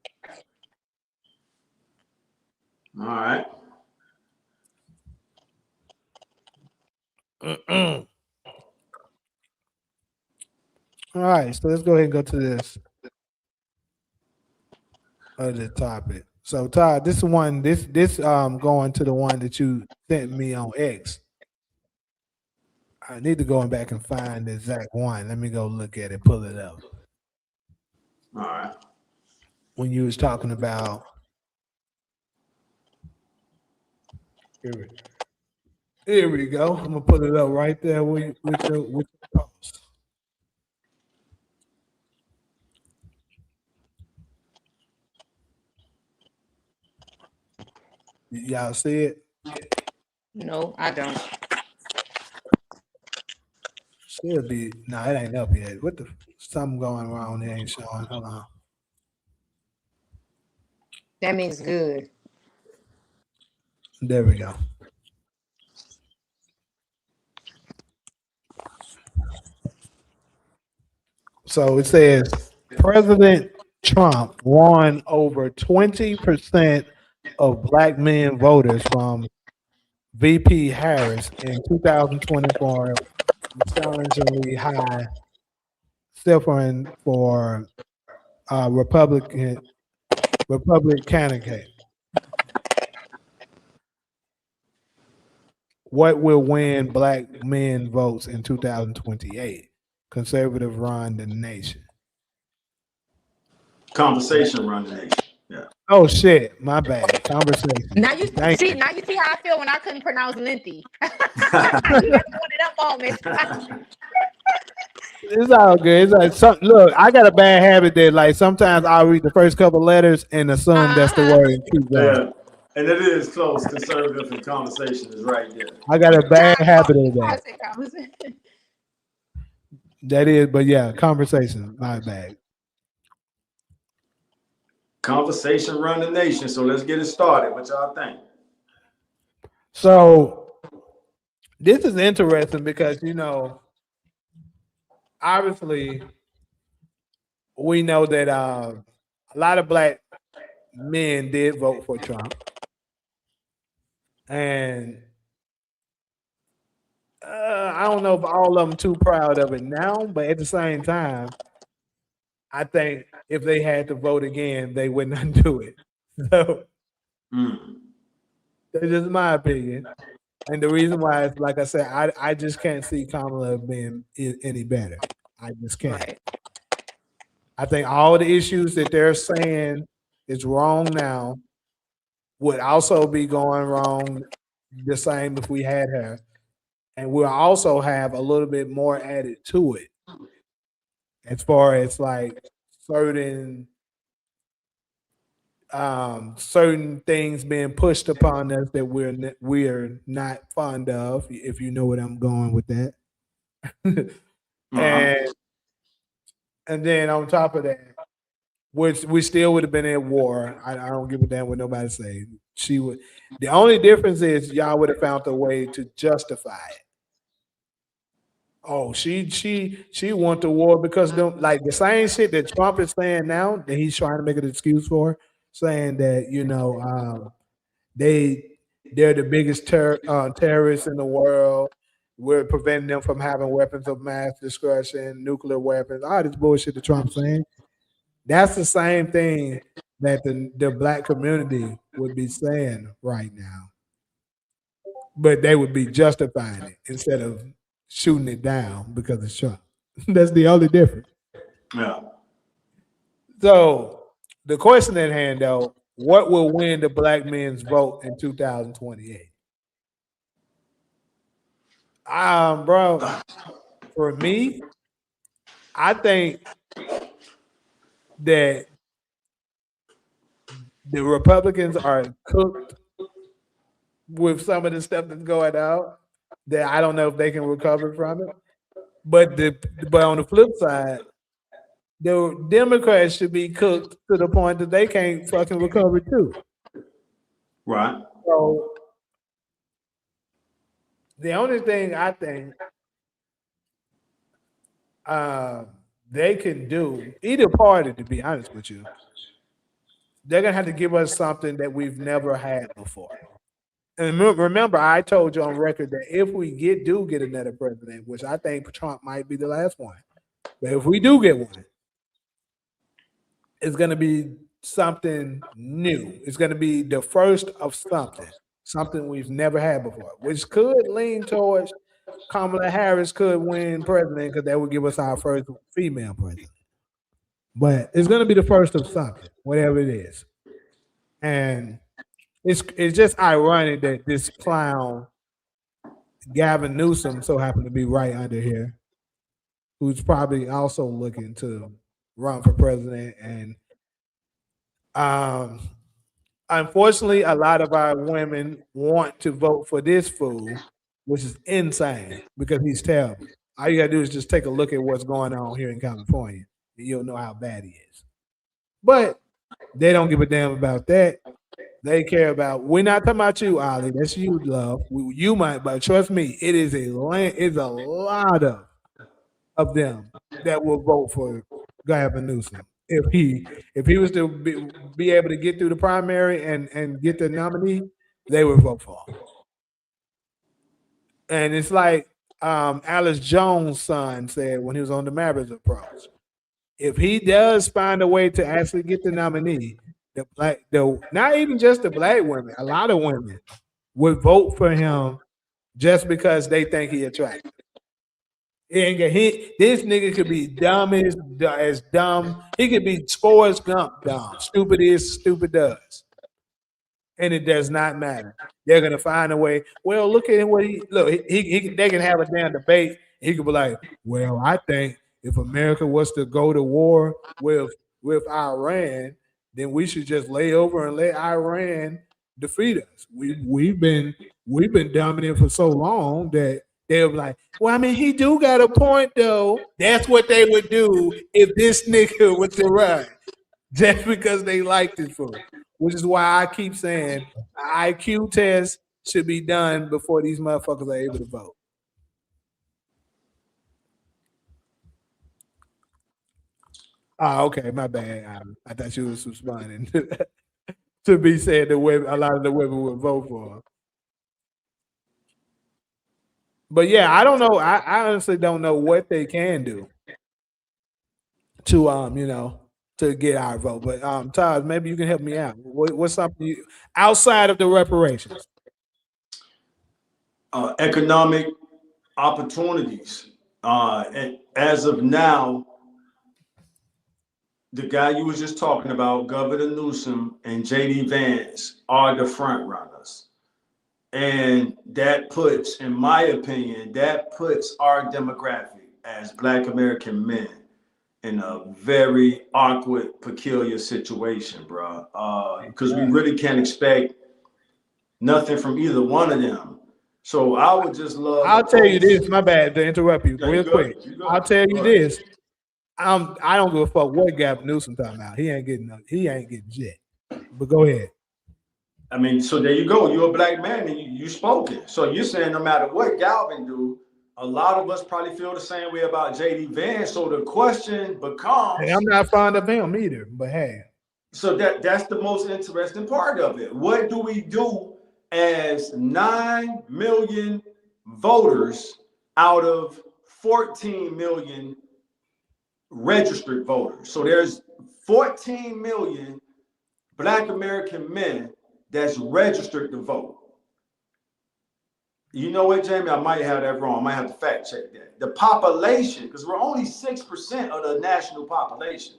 All right. All right, so let's go ahead and go to this other topic. So Todd, this one, this going to the one that you sent me on X. I need to go back and find the exact one. Let me go look at it, pull it up. All right. When you was talking about here we go. I'm gonna put it up right there with your post. Y'all see it? No, I don't. Should be. No, it ain't up yet. What the? Something going wrong. It ain't showing. Hold on. That means good. There we go. So it says President Trump won over 20% of black men voters from VP Harris in 2024, challengingly high, suffering for Republican candidate. What will win black men votes in 2028? Conservative run the nation. Conversation run the nation. Yeah. Oh shit, my bad. Conversation. Now you Thank you. now you see how I feel when I couldn't pronounce lengthy. That's one of them moments. It's all good. It's like look, I got a bad habit that like sometimes I'll read the first couple letters and assume that's the word and keep going. Yeah. And it is close. Conservative and conversation is right there. I got a bad habit of I that. say conversation. That is, but yeah, conversation, my bad. Conversation run the nation. So let's get it started. What y'all think? So this is interesting because obviously we know that a lot of black men did vote for Trump, and I don't know if all of them too proud of it now, but at the same time, I think if they had to vote again, they would not do it. So that's just my opinion. And the reason why is, like I said, I just can't see Kamala being any better. I just can't. Right. I think all the issues that they're saying is wrong now would also be going wrong the same if we had her. And we'll also have a little bit more added to it as far as like certain things being pushed upon us that we're not fond of, if you know what I'm going with that. And then on top of that, which we still would have been at war. I don't give a damn what nobody say. She would. The only difference is y'all would have found a way to justify it. Oh, she want the war because like the same shit that Trump is saying now that he's trying to make an excuse for, saying that they're the biggest terrorists in the world. We're preventing them from having weapons of mass destruction, nuclear weapons, all this bullshit that Trump's saying. That's the same thing that the black community would be saying right now, but they would be justifying it instead of shooting it down because it's Trump. That's the only difference. Yeah. So the question at hand, though, what will win the black men's vote in 2028? Bro, for me, I think that the Republicans are cooked with some of the stuff that's going on that I don't know if they can recover from it. But on the flip side, the Democrats should be cooked to the point that they can't fucking recover too. Right. So the only thing I think they can do, either party, to be honest with you, they're gonna have to give us something that we've never had before. And remember, I told you on record that if we do get another president, which I think Trump might be the last one, but if we do get one, it's going to be something new. It's going to be the first of something we've never had before, which could lean towards Kamala Harris could win president because that would give us our first female president. But it's going to be the first of something, whatever it is. And it's just ironic that this clown, Gavin Newsom, so happened to be right under here, who's probably also looking to run for president. And unfortunately, a lot of our women want to vote for this fool, which is insane because he's terrible. All you gotta do is just take a look at what's going on here in California, and you'll know how bad he is. But they don't give a damn about that. They care about. We're not talking about you, Ollie. That's you, love. You might, but trust me, it's a lot of them that will vote for Gavin Newsom if he was to be able to get through the primary and get the nominee, they would vote for him. And it's like Alice Jones' son said when he was on the Mavericks approach. If he does find a way to actually get the nominee, not even just the black women, a lot of women would vote for him just because they think he attractive. This nigga could be dumb as dumb. He could be Forrest Gump dumb. Stupid is, stupid does. And it does not matter. They're gonna find a way. Well, look at him. They can have a damn debate. He could be like, well, I think if America was to go to war with Iran, then we should just lay over and let Iran defeat us. We've been dominant for so long that they were like, well, I mean, he do got a point though. That's what they would do if this nigga was to run, just because they like this fool. Which is why I keep saying an IQ test should be done before these motherfuckers are able to vote. Oh, okay, my bad. I thought you was responding to be said that a lot of the women would vote for him. But yeah, I don't know. I honestly don't know what they can do to to get our vote. But Todd, maybe you can help me out. What's something outside of the reparations? Economic opportunities. And as of now, the guy you was just talking about, Governor Newsom and J.D. Vance, are the front runners. And that puts, in my opinion, our demographic as Black American men in a very awkward, peculiar situation, bro. Because we really can't expect nothing from either one of them. So I would just love. I'll tell you this. My bad to interrupt you real quick. I'll tell you this. I don't give a fuck what Gavin Newsom talking about. He ain't getting shit. But go ahead. I mean, so there you go. You're a Black man and you spoken. So you're saying no matter what Galvin do, a lot of us probably feel the same way about J.D. Vance. So the question becomes, hey, I'm not fond of him either, but hey. So that's the most interesting part of it. What do we do as 9 million voters out of 14 million registered voters? So there's 14 million Black American men that's registered to vote. You know what, Jamie? I might have that wrong. I might have to fact check that. The population, because we're only 6% of the national population,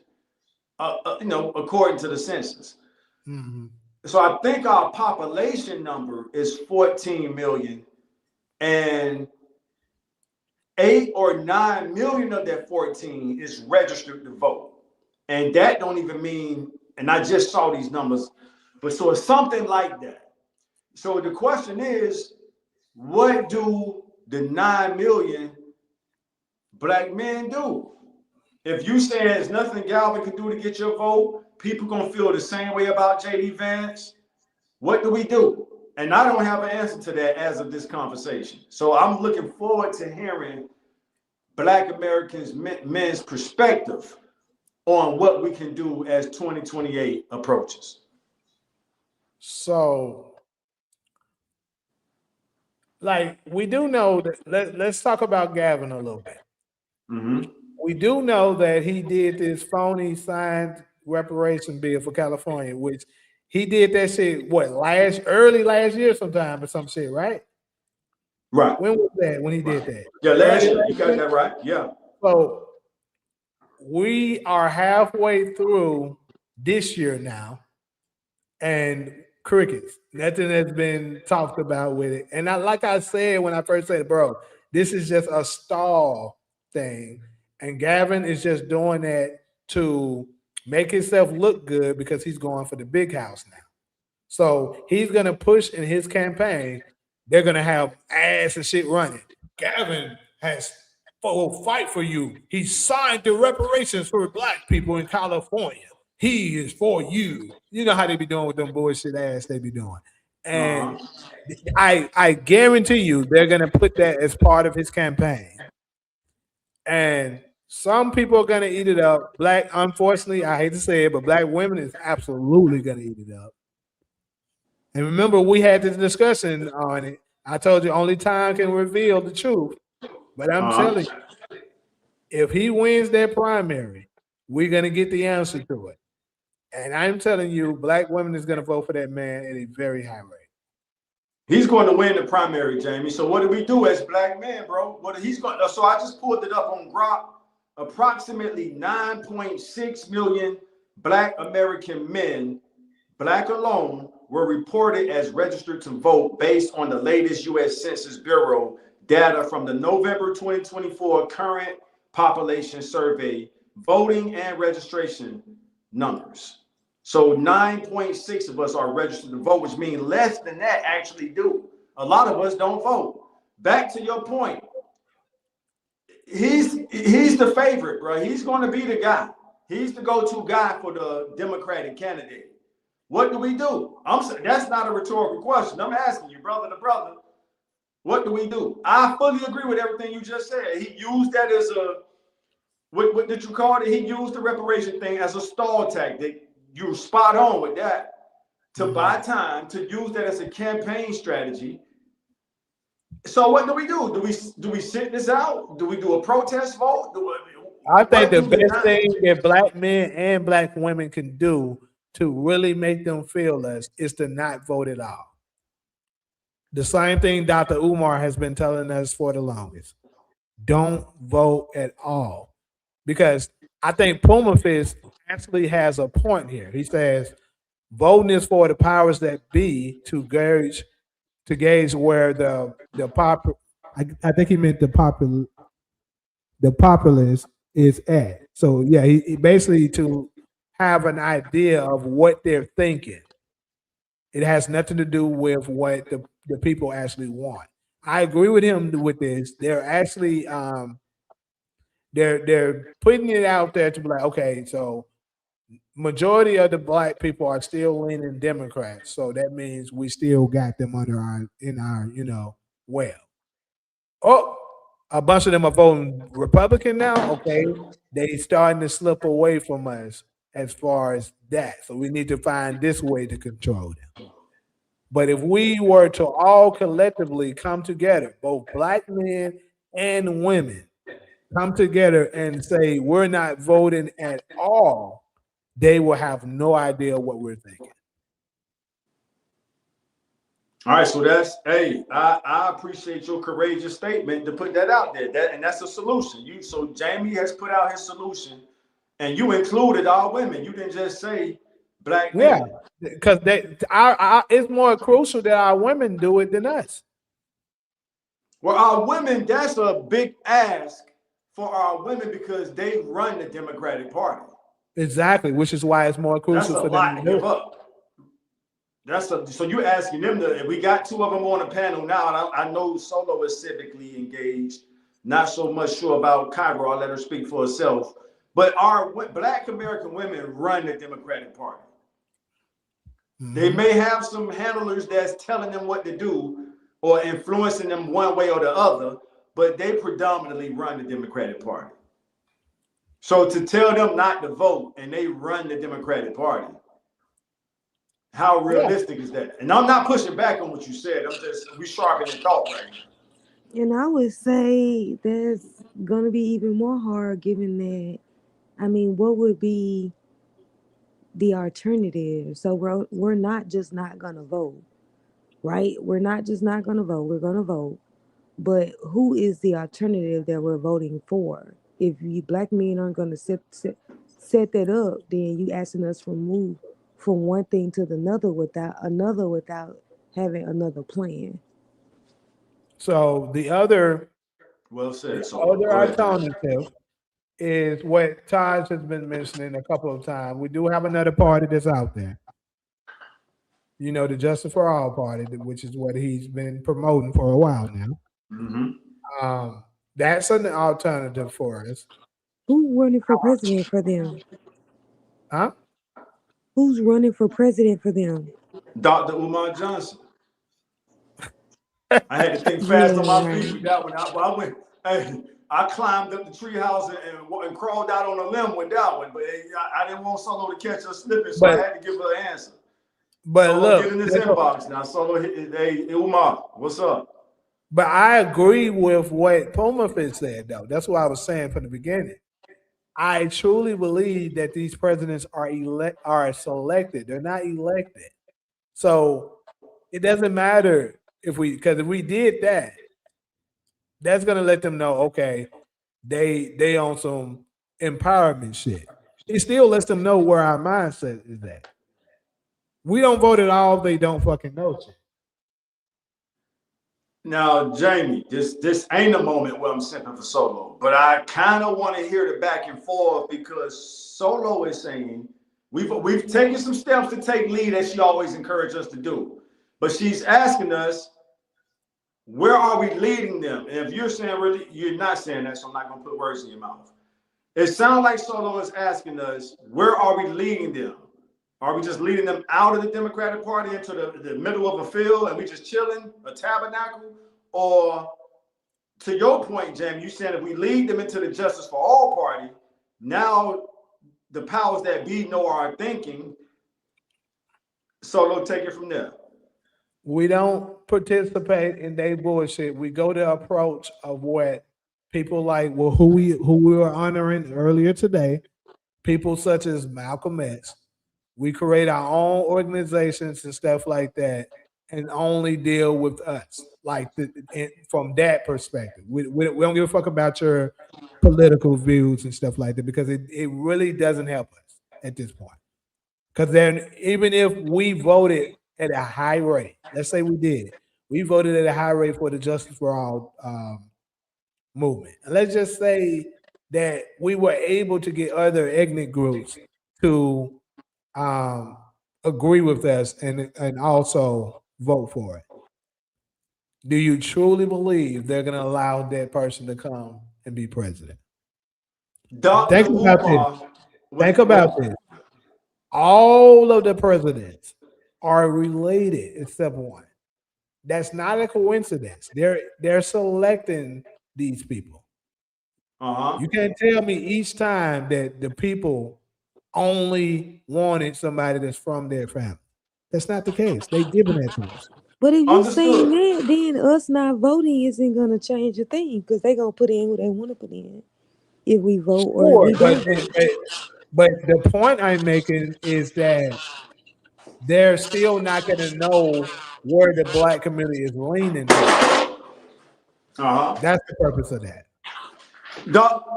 according to the census. Mm-hmm. So I think our population number is 14 million, and 8 or 9 million of that 14 is registered to vote. And that don't even mean, and I just saw these numbers, but so it's something like that. So the question is, what do the 9 million Black men do? If you say there's nothing Galvin can do to get your vote, people gonna feel the same way about J.D. Vance. What do we do? And I don't have an answer to that as of this conversation. So I'm looking forward to hearing Black Americans, men's perspective on what we can do as 2028 approaches. So, like, we do know that, let's talk about Gavin a little bit. Mm-hmm. We do know that he did this phony signed reparation bill for California, which he did that shit, early last year sometime or some shit, right? Right. When was that, when he did that? Yeah, last year. You got that right. Yeah. So we are halfway through this year now, and crickets. Nothing has been talked about with it. And like I said when I first said, bro, this is just a stall thing. And Gavin is just doing that to make himself look good because he's going for the big house now. So he's going to push in his campaign. They're going to have ass and shit running. Gavin will fight for you. He signed the reparations for Black people in California. He is for you. You know how they be doing with them bullshit ass they be doing. And I guarantee you they're going to put that as part of his campaign. And some people are going to eat it up. Black, unfortunately, I hate to say it, but Black women is absolutely going to eat it up. And remember, we had this discussion on it. I told you only time can reveal the truth. But I'm telling you, if he wins that primary, we're going to get the answer to it. And I'm telling you, Black women is going to vote for that man at a very high rate. He's going to win the primary, Jamie. So what do we do as Black men, bro? So I just pulled it up on Grok. Approximately 9.6 million Black American men, Black alone, were reported as registered to vote based on the latest U.S. Census Bureau data from the November 2024 current population survey voting and registration numbers. So 9.6 of us are registered to vote, which means less than that actually do. A lot of us don't vote. Back to your point, he's the favorite, bro. He's going to be the guy. He's the go-to guy for the Democratic candidate. What do we do? That's not a rhetorical question. I'm asking you, brother to brother. What do we do? I fully agree with everything you just said. He used that as a, what did you call it? He used the reparation thing as a stall tactic. You're spot on with that. To buy time, to use that as a campaign strategy. So what do? Do we sit this out? Do we do a protest vote? I think the best thing that black men and black women can do to really make them feel less is to not vote at all. The same thing Dr. Umar has been telling us for the longest. Don't vote at all. Because I think Puma Fist actually has a point here. He says voting is for the powers that be to gauge where the I think he meant the populace is at. So yeah, he basically to have an idea of what they're thinking. It has nothing to do with what the people actually want. I agree with him with this. They're actually they're putting it out there to be like, okay, so majority of the black people are still leaning Democrats, so that means we still got them under our well. Oh, a bunch of them are voting Republican now. Okay, they starting to slip away from us as far as that. So we need to find this way to control them. But if we were to all collectively come together, both black men and women, come together and say we're not voting at all, they will have no idea what we're thinking. All right, so I appreciate your courageous statement to put that out there. And that's a solution. So Jamie has put out his solution, and you included all women. You didn't just say black men. Yeah, because it's more crucial that our women do it than us. Well, our women, that's a big ask for our women because they run the Democratic Party. Exactly, which is why it's more crucial for them to give up. So you're asking them to, and we got two of them on the panel now. And I know Solo is civically engaged, not so much sure about Cairo. I'll let her speak for herself. But our black American women run the Democratic Party. Mm-hmm. They may have some handlers that's telling them what to do or influencing them one way or the other, but they predominantly run the Democratic Party. So to tell them not to vote and they run the Democratic Party, how realistic is that? And I'm not pushing back on what you said. We sharpening thought right now. And I would say that's going to be even more hard given that, I mean, what would be the alternative? So we're not just not going to vote, right? We're not just not going to vote. We're going to vote. But who is the alternative that we're voting for? If you black men aren't going to set that up, then you asking us to move from one thing to another without having another plan. So the other, other alternative is what Taj has been mentioning a couple of times. We do have another party that's out there. You know, the Justice for All party, which is what he's been promoting for a while now. Mm-hmm. That's an alternative for us. Who's running for president for them? Huh? Who's running for president for them? Dr. Umar Johnson. I had to think fast on my feet with that one. I climbed up the treehouse and crawled out on a limb with that one, but I didn't want Solo to catch her slipping, so I had to give her an answer. But Solo, look, get in this inbox now. Solo, hey, Umar, what's up? But I agree with what Puma Fist said, though. That's what I was saying from the beginning. I truly believe that these presidents are selected. They're not elected. So it doesn't matter because if we did that, that's gonna let them know, okay, they on some empowerment shit. It still lets them know where our mindset is at. We don't vote at all if they don't fucking know shit. Now, Jamie, this ain't a moment where I'm simping for Solo, but I kind of want to hear the back and forth because Solo is saying we've taken some steps to take lead as she always encouraged us to do, but she's asking us, where are we leading them? And if you're saying really, you're not saying that, so I'm not gonna put words in your mouth. It sounds like Solo is asking us, where are we leading them? Are we just leading them out of the Democratic Party into the middle of a field and we just chilling, a tabernacle? Or to your point, Jamie, you said if we lead them into the Justice for All Party, now the powers that be know our thinking. Solo, take it from there. We don't participate in their bullshit. We go the approach of what people like, well, who we were honoring earlier today, people such as Malcolm X. We create our own organizations and stuff like that, and only deal with us, like from that perspective. We don't give a fuck about your political views and stuff like that because it really doesn't help us at this point. Because then, even if we voted at a high rate, let's say we voted at a high rate for the Justice for All movement. And let's just say that we were able to get other ethnic groups to um, agree with us and also vote for it. Do you truly believe they're going to allow that person to come and be president? Dr. Think about this. Umar, Think about this. All of the presidents are related except one. That's not a coincidence. They're selecting these people. You can't tell me each time that the people only wanted somebody that's from their family. That's not the case. They giving that to us. But if you saying Understood. that, then us not voting isn't gonna change a thing because they gonna put in who they want to put in if we vote or if Sure, we don't. but the point I'm making is that they're still not going to know where the black community is leaning toward. That's the purpose of that.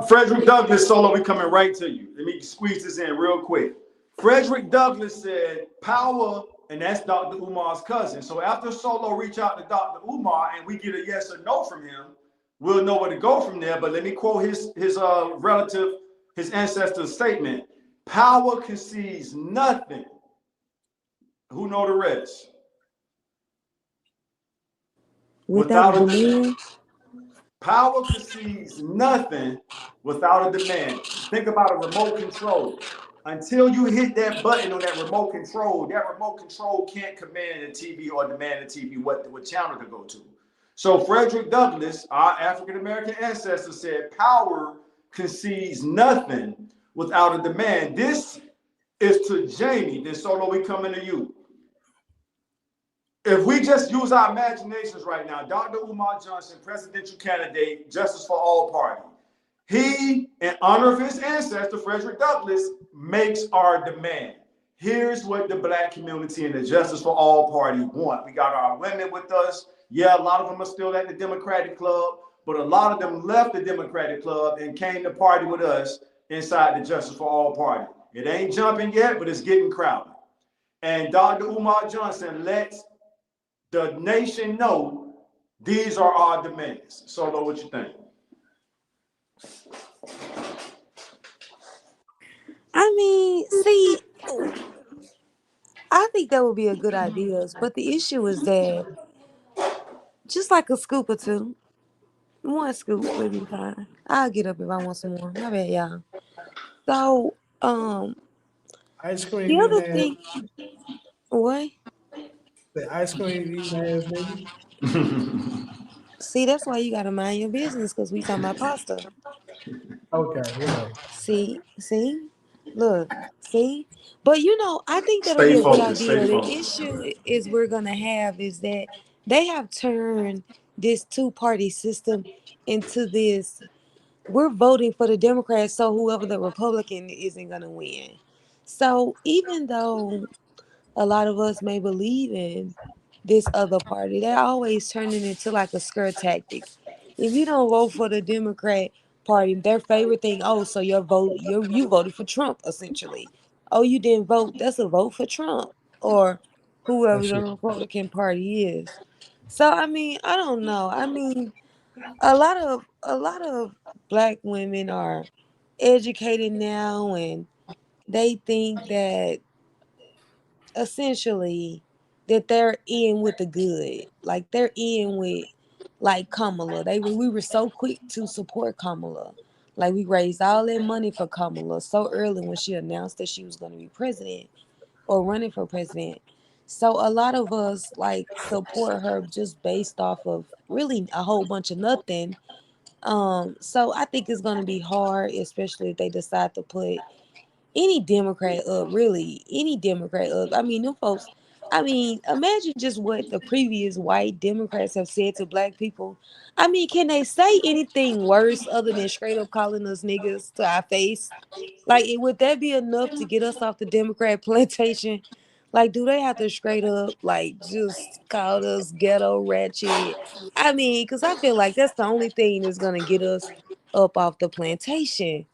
Frederick Douglass, Solo, we coming right to you. Let me squeeze this in real quick. Frederick Douglass said, power, and that's Dr. Umar's cousin. So after Solo reach out to Dr. Umar and we get a yes or no from him, we'll know where to go from there. But let me quote his relative, his ancestor's statement. Power concedes nothing. Who know the rest? Without a demand. Power concedes nothing without a demand. Think about a remote control. Until you hit that button on that remote control can't command the TV or demand the TV what channel to go to. So Frederick Douglass, our African-American ancestor, said power concedes nothing without a demand. This is to Jamie. Then Solo, we coming to you. If we just use our imaginations right now, Dr. Umar Johnson, presidential candidate, Justice for All Party, he, in honor of his ancestor, Frederick Douglass, makes our demand. Here's what the black community and the Justice for All Party want. We got our women with us. Yeah, a lot of them are still at the Democratic Club, but a lot of them left the Democratic Club and came to party with us inside the Justice for All Party. It ain't jumping yet, but it's getting crowded. And Dr. Umar Johnson lets the nation know these are our demands. Solo, what you think? I mean, see, I think that would be a good idea. But the issue is that just like a scoop or two, one scoop would be fine. I'll get up if I want some more. My bad, y'all. So, Ice cream the eating other ass. thing, what? The ice cream eating ass nigga. See, that's why you gotta mind your business because we talking about pasta. Okay, whatever. See, look, see. But I think that'll be Stay a good focused, idea. stay The focused. issue is we're gonna have is that they have turned this two-party system into this. We're voting for the Democrats, so whoever the Republican isn't gonna win. So even though a lot of us may believe in this other party, they're always turning it into like a scare tactic. If you don't vote for the Democrat party, their favorite thing, oh, so your vote, you voted for Trump, essentially. Oh, you didn't vote, that's a vote for Trump or whoever That's the shit. Republican Party is. So I mean, I don't know. I mean, a lot of black women are educated now, and they think that essentially that they're in with the good. Like they're in with like Kamala. We were so quick to support Kamala. Like we raised all that money for Kamala so early when she announced that she was going to be president or running for president. So a lot of us like support her just based off of really a whole bunch of nothing. So I think it's going to be hard, especially if they decide to put any Democrat up, really, any Democrat up. I mean, them folks, I mean, imagine just what the previous white Democrats have said to black people. I mean, can they say anything worse other than straight up calling us niggas to our face? Like, would that be enough to get us off the Democrat plantation? Like, do they have to straight up, like, just call us ghetto ratchet? I mean, because I feel like that's the only thing that's going to get us up off the plantation.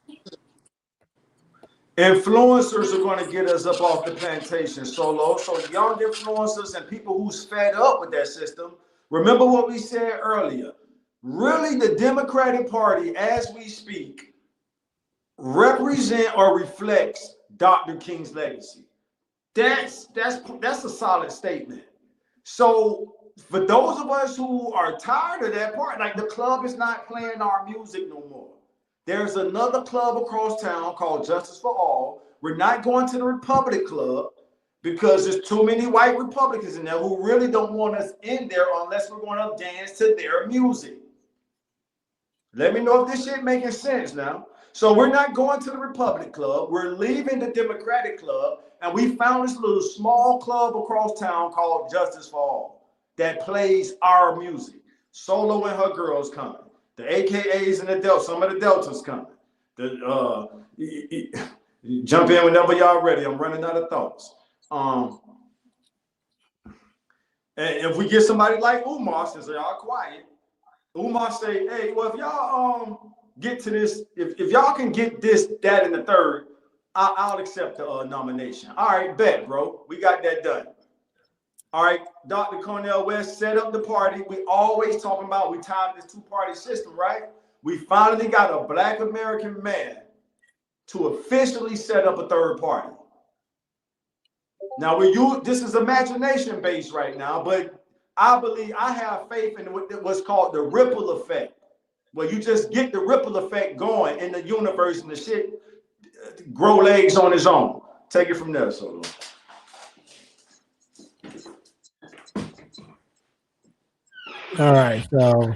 Influencers are going to get us up off the plantation, Solo. So young influencers and people who's fed up with that system. Remember what we said earlier. Really, the Democratic Party, as we speak, represent or reflects Dr. King's legacy. That's a solid statement. So for those of us who are tired of that part, like the club is not playing our music no more. There's another club across town called Justice for All. We're not going to the Republic Club because there's too many white Republicans in there who really don't want us in there unless we're going to dance to their music. Let me know if this shit making sense now. So we're not going to the Republic Club. We're leaving the Democratic Club, and we found this little small club across town called Justice for All that plays our music. Solo and her girls coming. The AKAs and the Delta, some of the Deltas coming. Jump in whenever y'all ready. I'm running out of thoughts. And if we get somebody like Umar, since y'all quiet, Umar say, hey, well, if y'all get to this, if y'all can get this, that, and the third, I'll accept the nomination. All right, bet, bro. We got that done. All right, Dr. Cornel West set up the party. We always talking about we tied this two-party system, right? We finally got a Black American man to officially set up a third party. Now this is imagination based right now, but I believe I have faith in what's called the ripple effect, where you just get the ripple effect going in the universe and the shit grow legs on its own. Take it from there, Solo. All right, so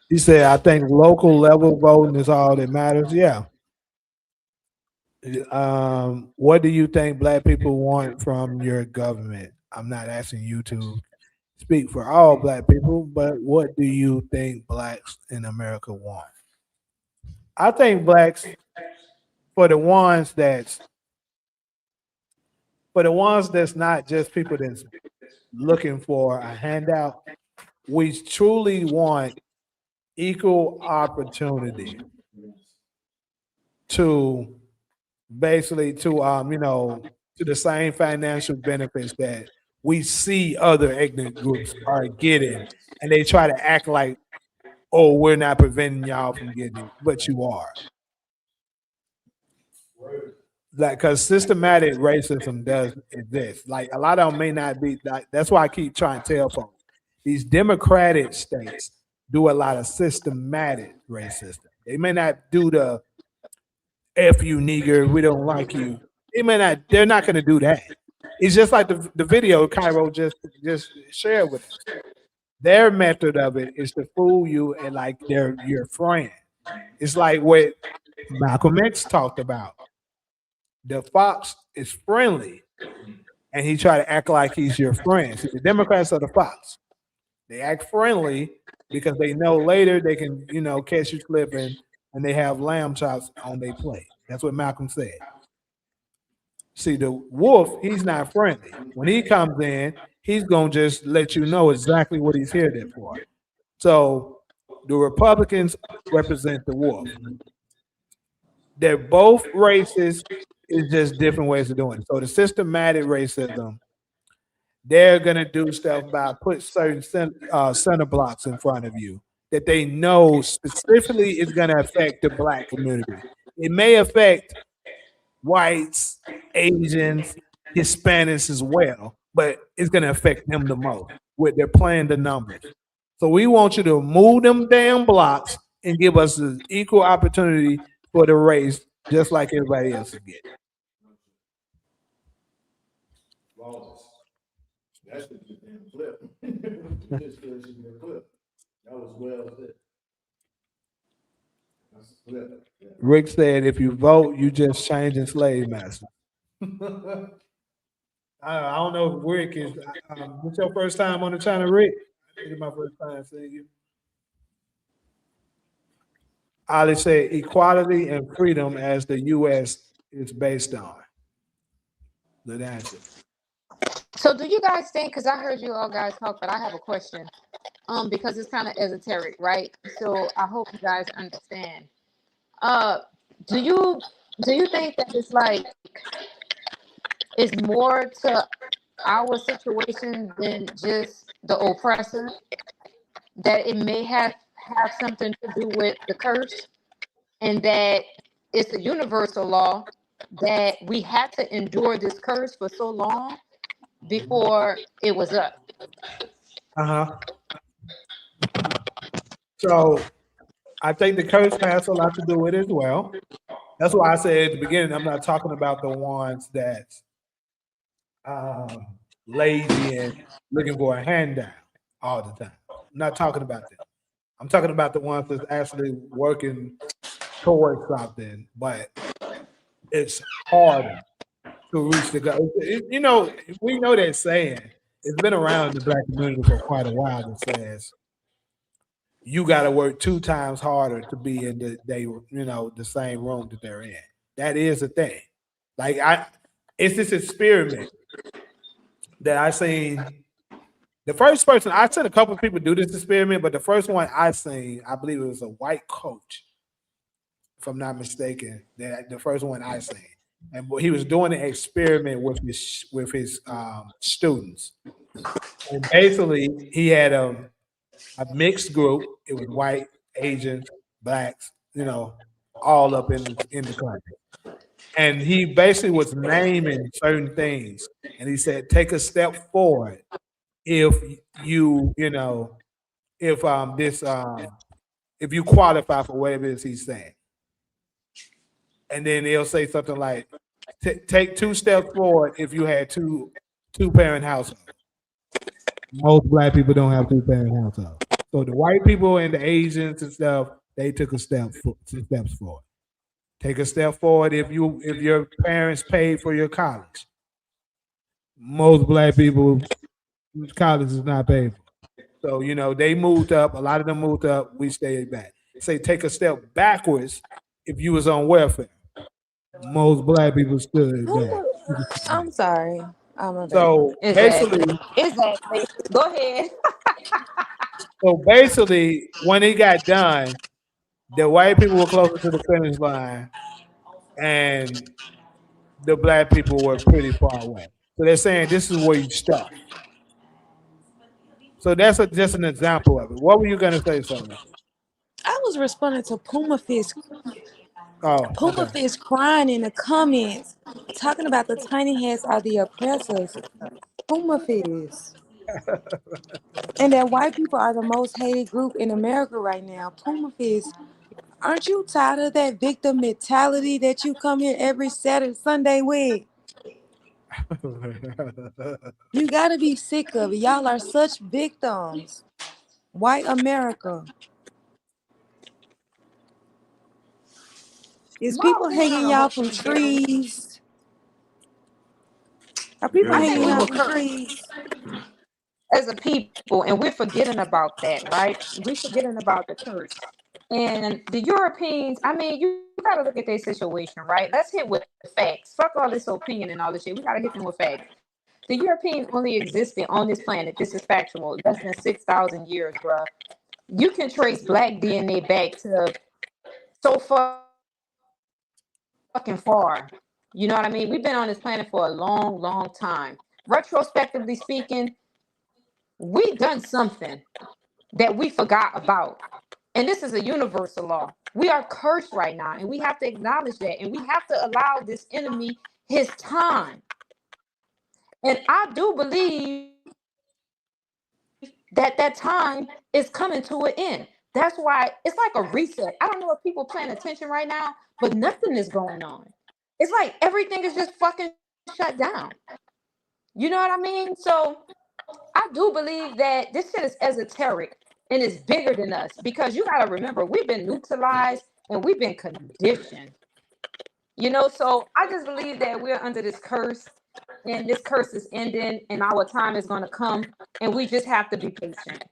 he said, I think local level voting is all that matters. Yeah. What do you think Black people want from your government? I'm not asking you to speak for all Black people, but what do you think Blacks in America want? I think Blacks, for the ones that's not just people that's looking for a handout, we truly want equal opportunity to basically to the same financial benefits that we see other ethnic groups are getting, and they try to act like, oh, we're not preventing y'all from getting it, but you are. Like, because systematic racism does exist. Like, a lot of them may not be like, that's why I keep trying to tell folks these democratic states do a lot of systematic racism. They may not do the F you nigger, we don't like you. They're not going to do that. It's just like the video Cairo just shared with us. Their method of it is to fool you and like they're your friend. It's like what Malcolm X talked about. The fox is friendly, and he try to act like he's your friend. See, the Democrats are the fox. They act friendly because they know later they can, catch you slipping, and they have lamb chops on their plate. That's what Malcolm said. See, the wolf, he's not friendly. When he comes in, he's going to just let you know exactly what he's here there for. So the Republicans represent the wolf. They're both racist It's just different ways of doing it. So the systematic racism, they're gonna do stuff by put certain center blocks in front of you that they know specifically is gonna affect the black community. It may affect whites, Asians, Hispanics as well, but it's gonna affect them the most. With they're playing the numbers. So we want you to move them damn blocks and give us the equal opportunity for the race, just like everybody else is getting. That should be a damn clip. This should be a clip. That was well said. That's a clip. Yeah. Rick said, "If you vote, you just changing slave master." I don't know if Rick is. What's your first time on the channel, Rick? I think it's my first time seeing you. Ali said, "Equality and freedom as the U.S. is based on." Good answer. So do you guys think, because I heard you all guys talk, but I have a question. Because it's kind of esoteric, right? So I hope you guys understand. Do you think that it's like it's more to our situation than just the oppressor? That it may have something to do with the curse, and that it's a universal law that we had to endure this curse for so long before it was up. So I think the curse has a lot to do with it as well. That's why I said at the beginning, I'm not talking about the ones that's lazy and looking for a handout all the time. I'm not talking about them. I'm talking about the ones that's actually working towards something, but it's harder to reach the goal. You know, we know that saying. It's been around in the black community for quite a while that says you got to work 2 times harder to be in the same room that they're in. That is a thing. Like it's this experiment that I seen. The first person I seen a couple of people do this experiment, but the first one I seen, I believe it was a white coach, if I'm not mistaken. That the first one I seen, and he was doing an experiment with his students, and basically he had a mixed group. It was white, Asians, blacks, all up in the country. And he basically was naming certain things, and he said, "Take a step forward if if you qualify for whatever it is he's saying." And then he'll say something like, "Take 2 steps forward if you had two parent household." Most black people don't have 2 parent household. So the white people and the Asians and stuff, they took 2 steps forward. Take a step forward if your parents paid for your college. Most black people, college is not paid for. So, they moved up. A lot of them moved up. We stayed back. Say take a step backwards if you was on welfare. Most black people stood back. I'm sorry. I'm a So Exactly. basically, Go ahead. when he got done, the white people were closer to the finish line, and the black people were pretty far away. So they're saying this is where you start. So that's just an example of it. What were you gonna say, Sonia? I was responding to Puma Fist. Oh, Puma okay. Fist crying in the comments, talking about the tiny hats are the oppressors. Puma Fist. And that white people are the most hated group in America right now. Puma Fist. Aren't you tired of that victim mentality that you come here every Saturday, Sunday with? You gotta be sick of it. Y'all are such victims. White America. Is My people opinion on hanging the y'all whole from thing is, trees? Are people I Very think hanging we y'all were true. from cursed trees? as a people, and we're forgetting about that, right? We're forgetting about the curse. And the Europeans, I mean, you got to look at their situation, right? Let's hit with facts. Fuck all this opinion and all this shit. We got to hit them with facts. The Europeans only existed on this planet. This is factual. Less than 6,000 years, bro. You can trace black DNA back to so fucking far. You know what I mean? We've been on this planet for a long, long time. Retrospectively speaking, we've done something that we forgot about. And this is a universal law. We are cursed right now, and we have to acknowledge that. And we have to allow this enemy his time. And I do believe that that time is coming to an end. That's why it's like a reset. I don't know if people paying attention right now, but nothing is going on. It's like everything is just fucking shut down. You know what I mean? So I do believe that this shit is esoteric and it's bigger than us, because you got to remember, we've been neutralized and we've been conditioned. You know, so I just believe that we're under this curse, and this curse is ending and our time is going to come, and we just have to be patient.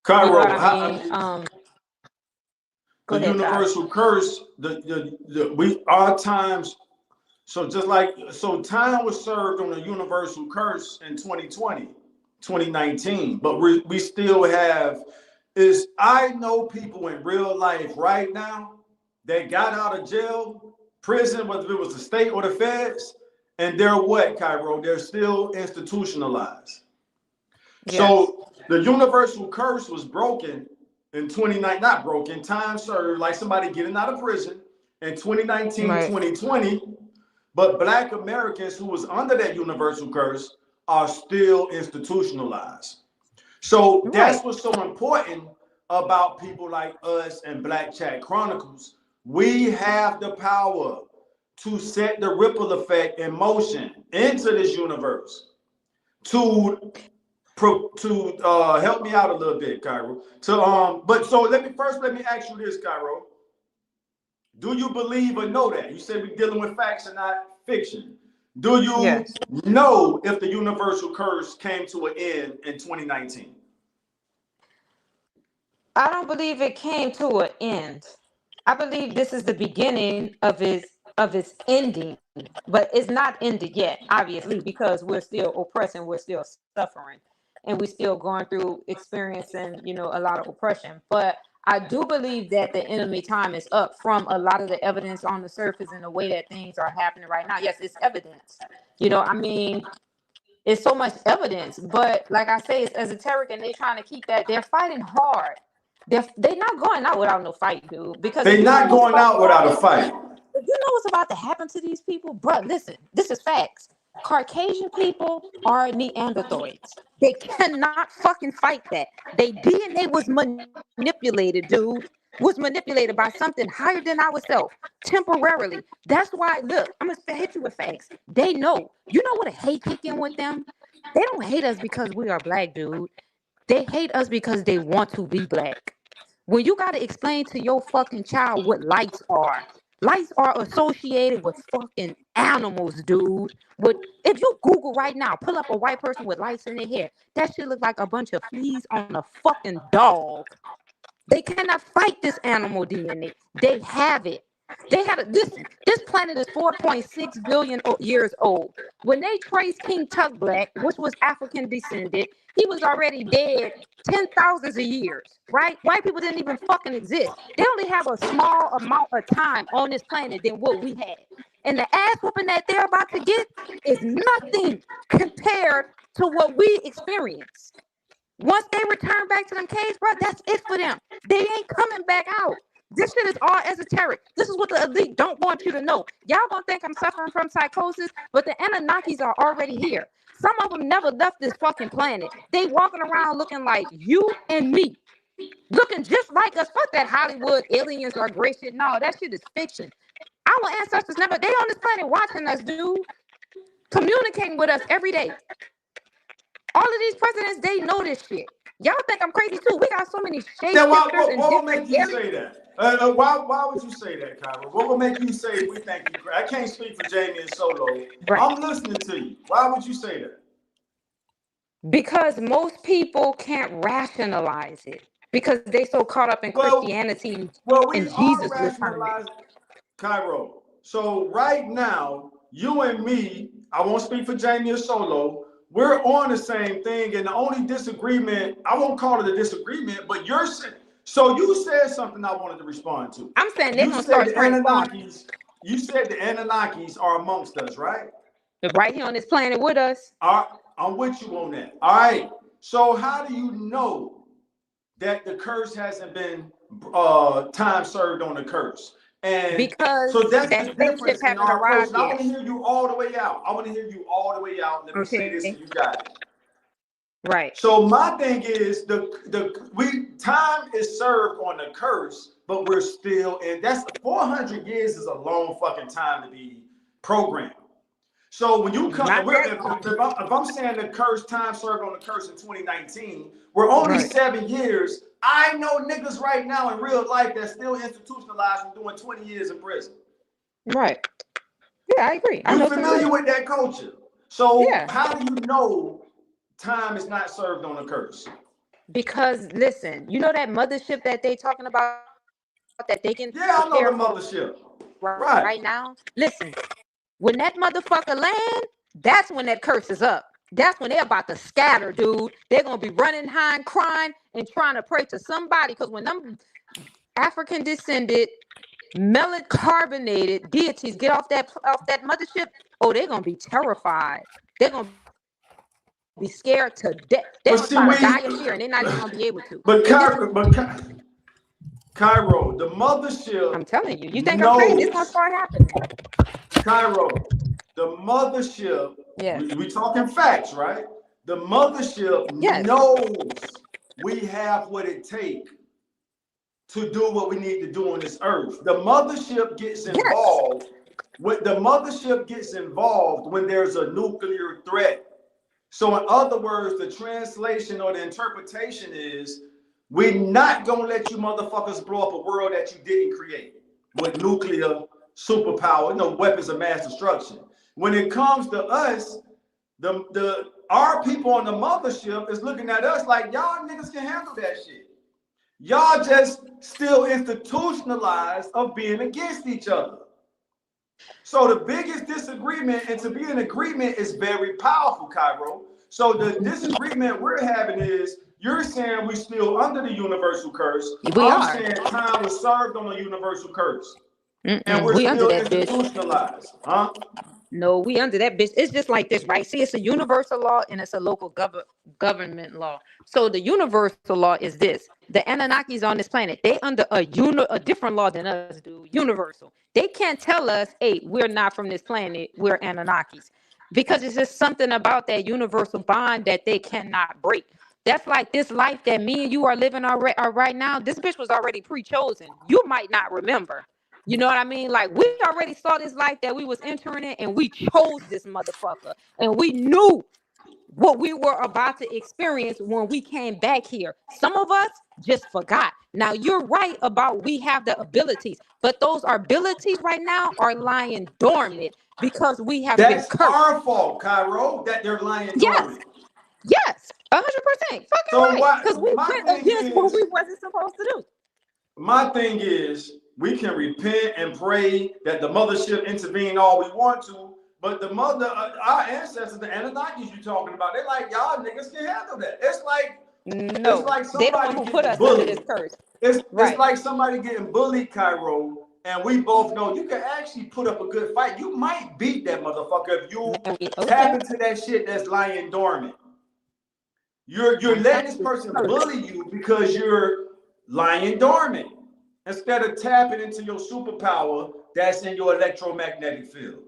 You know Cairo, what I mean? Go the ahead, Tyler. universal curse, we our times. So just like, so time was served on a universal curse in 2020, 2019, but we still have, I know people in real life right now that got out of jail, prison, whether it was the state or the feds, and they're what, Cairo? They're still institutionalized. Yes. So the universal curse was broken in 2019, not broken, time served, like somebody getting out of prison in 2019, Right. 2020. But Black Americans who was under that universal curse are still institutionalized. So that's Right. what's so important about people like us and Black Chat Chronicles. We have the power to set the ripple effect in motion into this universe to help me out a little bit, Cairo. But so let me ask you this, Cairo. Do you believe or know that? You said we're dealing with facts and not fiction. Do you Yes. know if the universal curse came to an end in 2019? I don't believe it came to an end. I believe this is the beginning of its ending, but it's not ended yet, obviously, because we're still oppressed and we're still suffering, and we're still going through experiencing, you know, a lot of oppression. But I do believe that the enemy time is up from a lot of the evidence on the surface and the way that things are happening right now. Yes, it's evidence. You know, I mean, it's so much evidence, but like I say, it's esoteric, and they're trying to keep that. They're fighting hard. They're not going out without no fight, dude. Because They're not going out without a fight. if you know what's about to happen to these people, bro, listen, this is facts. Caucasian people are Neanderthals. They cannot fucking fight that. Their DNA was manipulated, dude. Was manipulated by something higher than ourselves temporarily. That's why, look, I'm gonna hit you with facts. They know. You know what a hate kicking with them? They don't hate us because we are black, dude. They hate us because they want to be black. When you got to explain to your fucking child what lights are associated with fucking animals, dude. If you Google right now, pull up a white person with lights in their hair, that shit look like a bunch of fleas on a fucking dog. They cannot fight this animal DNA. They have it. They had a listen. This planet is 4.6 billion years old. When they traced King Tut Black, which was African descended, he was already dead 10,000s of years. Right? White people didn't even fucking exist. They only have a small amount of time on this planet than what we had. And the ass whooping that they're about to get is nothing compared to what we experienced. Once they return back to them caves, bro, that's it for them. They ain't coming back out. This shit is all esoteric. This is what the elite don't want you to know. Y'all gonna think I'm suffering from psychosis, but the Anunnakis are already here. Some of them never left this fucking planet. They walking around looking like you and me. Looking just like us. Fuck that Hollywood aliens or great shit. No, that shit is fiction. Our ancestors they on this planet watching us, dude. Communicating with us every day. All of these presidents, they know this shit. Y'all think I'm crazy too. We got so many shapeshifters. Then what would make you say that? Why would you say that, Cairo? What would make you say we think you crazy? I can't speak for Jamie and Solo. Right. I'm listening to you. Why would you say that? Because most people can't rationalize it. Because they so caught up in Christianity and Jesus returning. Cairo. So right now, you and me, I won't speak for Jamie or Solo, we're on the same thing, and the only disagreement, I won't call it a disagreement, but so you said something I wanted to respond to. I'm saying they're going to start spreading. you said the Anunnakis are amongst us, right? They're right here on this planet with us. I'm with you on that. All right. So how do you know that the curse hasn't been time served on the curse? And Because so that's that the spaceship difference in haven't our approach. arrived And I want yet. to hear you all the way out. I want to hear you all the way out. Let me say this, and you got it. Right. So my thing is time is served on the curse, but we're still in. That's 400 years is a long fucking time to be programmed. So when you come, if I'm saying the curse time served on the curse in 2019, we're only 7 years. I know niggas right now in real life that's still institutionalized and doing 20 years in prison. Right. Yeah, I agree. You're familiar with that culture. So yeah. How do you know time is not served on the curse? Because listen, you know that mothership that they talking about that they can I know the mothership. Right now. Listen, when that motherfucker land, that's when that curse is up. That's when they're about to scatter, dude. They're gonna be running behind, crying, and trying to pray to somebody. Because when them African descended, carbonated deities get off that mothership, oh, they're gonna be terrified. They're gonna be scared to death. They're gonna try to die of fear, and they're not even gonna be able to. Cairo, the mothership. I'm telling you, you think I'm crazy? It's gonna start happening. Cairo, the mothership. Yes. We talking facts, right? The mothership knows we have what it takes to do what we need to do on this earth. The mothership gets involved. The mothership gets involved when there's a nuclear threat. So in other words, the translation or the interpretation is, we're not gonna let you motherfuckers blow up a world that you didn't create with nuclear superpower, weapons of mass destruction. When it comes to us, our people on the mothership is looking at us like, y'all niggas can handle that shit. Y'all just still institutionalized of being against each other. So the biggest disagreement, and to be in agreement is very powerful, Cairo. So the disagreement we're having is, you're saying we're still under the universal curse. I'm saying time was served on the universal curse. And we're still institutionalized. Huh? No, we under that bitch. It's just like this, right? See, it's a universal law and it's a local government law. So the universal law is this: the Anunnakis on this planet, they under a different law than us do. Universal. They can't tell us, hey, we're not from this planet, we're Anunnakis. Because it's just something about that universal bond that they cannot break. That's like this life that me and you are living right now. This bitch was already pre-chosen. You might not remember. You know what I mean? Like, we already saw this life that we was entering in, and we chose this motherfucker. And we knew what we were about to experience when we came back here. Some of us just forgot. Now, you're right about we have the abilities, but those abilities right now are lying dormant because we have been cursed. That's our fault, Cairo, that they're lying dormant. Yes, 100%. Fucking right. Because we went against what we wasn't supposed to do. My thing is, we can repent and pray that the mothership intervene all we want to, but our ancestors, the Anunnakis you're talking about, they're like, y'all niggas can handle that. It's like, no, it's like they don't somebody put us bullied. Under this curse. It's like somebody getting bullied, Cairo, and we both know you can actually put up a good fight. You might beat that motherfucker if you tap into that shit that's lying dormant. You're letting this person bully you because you're lying dormant, instead of tapping into your superpower that's in your electromagnetic field.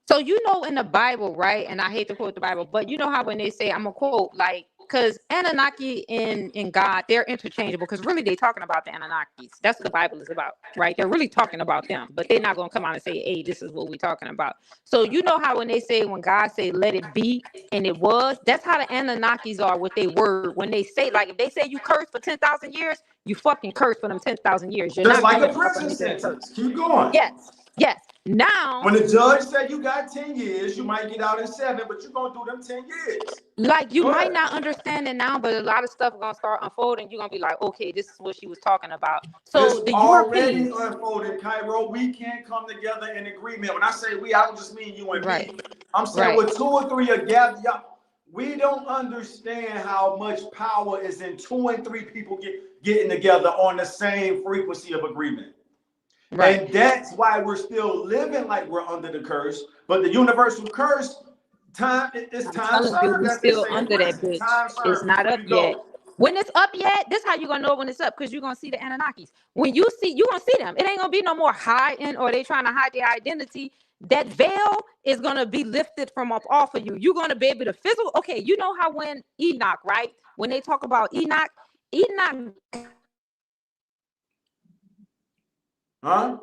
So you know in the Bible, right? And I hate to quote the Bible, but you know how when they say, I'm gonna quote, like, because Anunnaki and God, they're interchangeable, because really they're talking about the Anunnakis. That's what the Bible is about, right? They're really talking about them, but they're not gonna come out and say, hey, this is what we're talking about. So you know how when they say, when God say, let it be, and it was, that's how the Anunnakis are with their word. When they say, like, if they say you curse for 10,000 years, you fucking curse for them 10,000 years. You're just not like a prison sentence. Keep going. Yes. Now, when the judge said you got 10 years, you might get out in 7, but you're gonna do them 10 years. Like, you might not understand it now, but a lot of stuff gonna start unfolding. You're gonna be like, okay, this is what she was talking about. So it's already unfolding, Cairo. We can't come together in agreement. When I say we, I don't just mean you and me. I'm saying with 2 or 3 are gathered. We don't understand how much power is in 2 and 3 people getting together on the same frequency of agreement. Right. And that's why we're still living like we're under the curse. But the universal curse, it's I'm time telling you, served, we as they still say in under that prison. bitch. Time It's served. not Free up to yet. go. When it's up yet, this how you gonna know when it's up, because you're gonna see the Anunnakis. When you gonna see them. It ain't gonna be no more hiding or they trying to hide their identity. That veil is gonna be lifted from up off of you. You're gonna be able to physical. Okay, you know how when Enoch, right? When they talk about Enoch, Huh?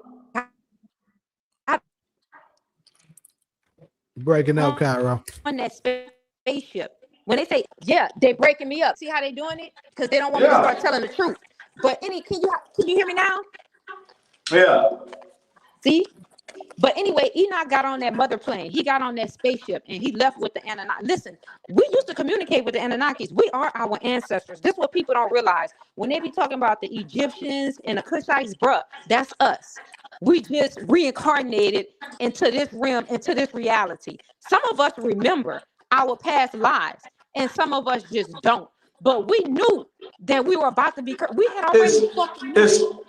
Breaking up, Cairo. on that spaceship. When they say, yeah, they breaking me up. See how they doing it? Because they don't want me to Yeah. start telling the truth. But can you hear me now? Yeah. See? But anyway, Enoch got on that mother plane. He got on that spaceship and he left with the Anunnaki. Listen, we used to communicate with the Anunnakis. We are our ancestors. This is what people don't realize. When they be talking about the Egyptians and the Cushites, bruh, that's us. We just reincarnated into this realm, into this reality. Some of us remember our past lives and some of us just don't. But we knew that we were about to be, we had already fucking knew.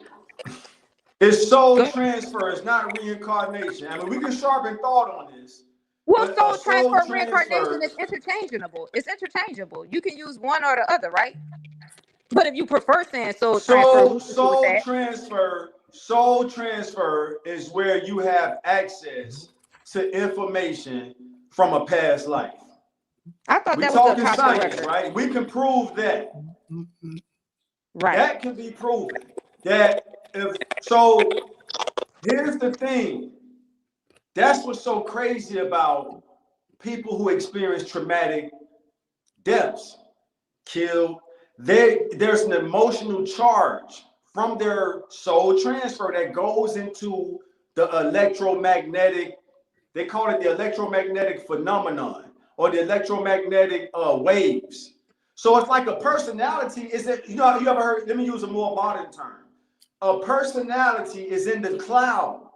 It's soul Good. transfer. It's not reincarnation. I mean, we can sharpen thought on this. Well, But a soul soul transfer, reincarnation transfer, is interchangeable. It's interchangeable. You can use one or the other, right? But if you prefer saying soul transfer, we can do with that. soul transfer is where you have access to information from a past life. I thought We that was the talking Akasha science, record. right? We can prove that. Right. That can be proven. That if so, here's the thing. That's what's so crazy about people who experience traumatic deaths, killed. There's an emotional charge from their soul transfer that goes into the electromagnetic, they call it the electromagnetic phenomenon or the electromagnetic waves. So it's like a personality. Is it, you ever heard, let me use a more modern term. A personality is in the cloud,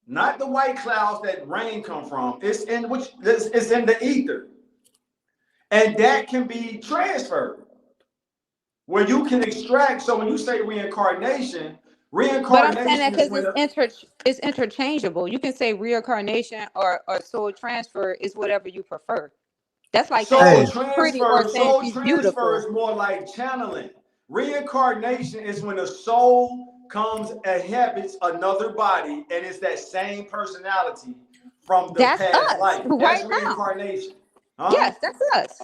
not the white clouds that rain come from. It's in the ether. And that can be transferred where you can extract. So when you say reincarnation But I'm saying that is because when it's interchangeable. You can say reincarnation or soul transfer is whatever you prefer. That's like saying Hey, she's pretty or saying soul she's transfer is beautiful. more like channeling. Reincarnation is when a soul comes and inhabits another body and it's that same personality from the That's past us life. That's right now. reincarnation. Huh? Yes, that's us.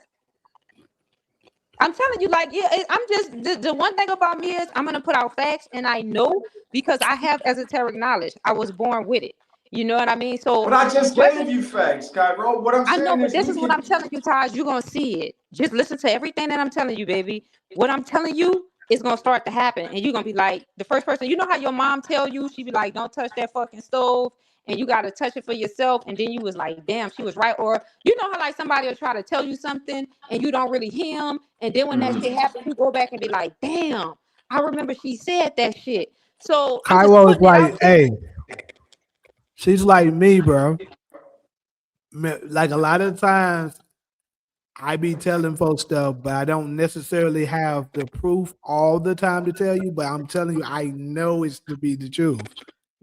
I'm telling you, like, yeah, I'm just the one thing about me is I'm gonna put out facts, and I know because I have esoteric knowledge. I was born with it. You know what I mean? But So I just judging, gave you facts, Cairo. What I'm I know, saying but is this we is what I'm can. telling you, Taj. You're gonna see it. Just listen to everything that I'm telling you, baby. What I'm telling you is gonna start to happen, and you're gonna be like the first person. You know how your mom tell you, she be like, "Don't touch that fucking stove," and you gotta touch it for yourself, and then you was like, "Damn, she was right." Or you know how like somebody will try to tell you something, and you don't really hear them, and then when that shit happens, you go back and be like, "Damn, I remember she said that shit." So I'm just Cairo is putting it like, out there. hey, she's like me, bro. Like a lot of times, I be telling folks stuff, but I don't necessarily have the proof all the time to tell you. But I'm telling you, I know it's to be the truth,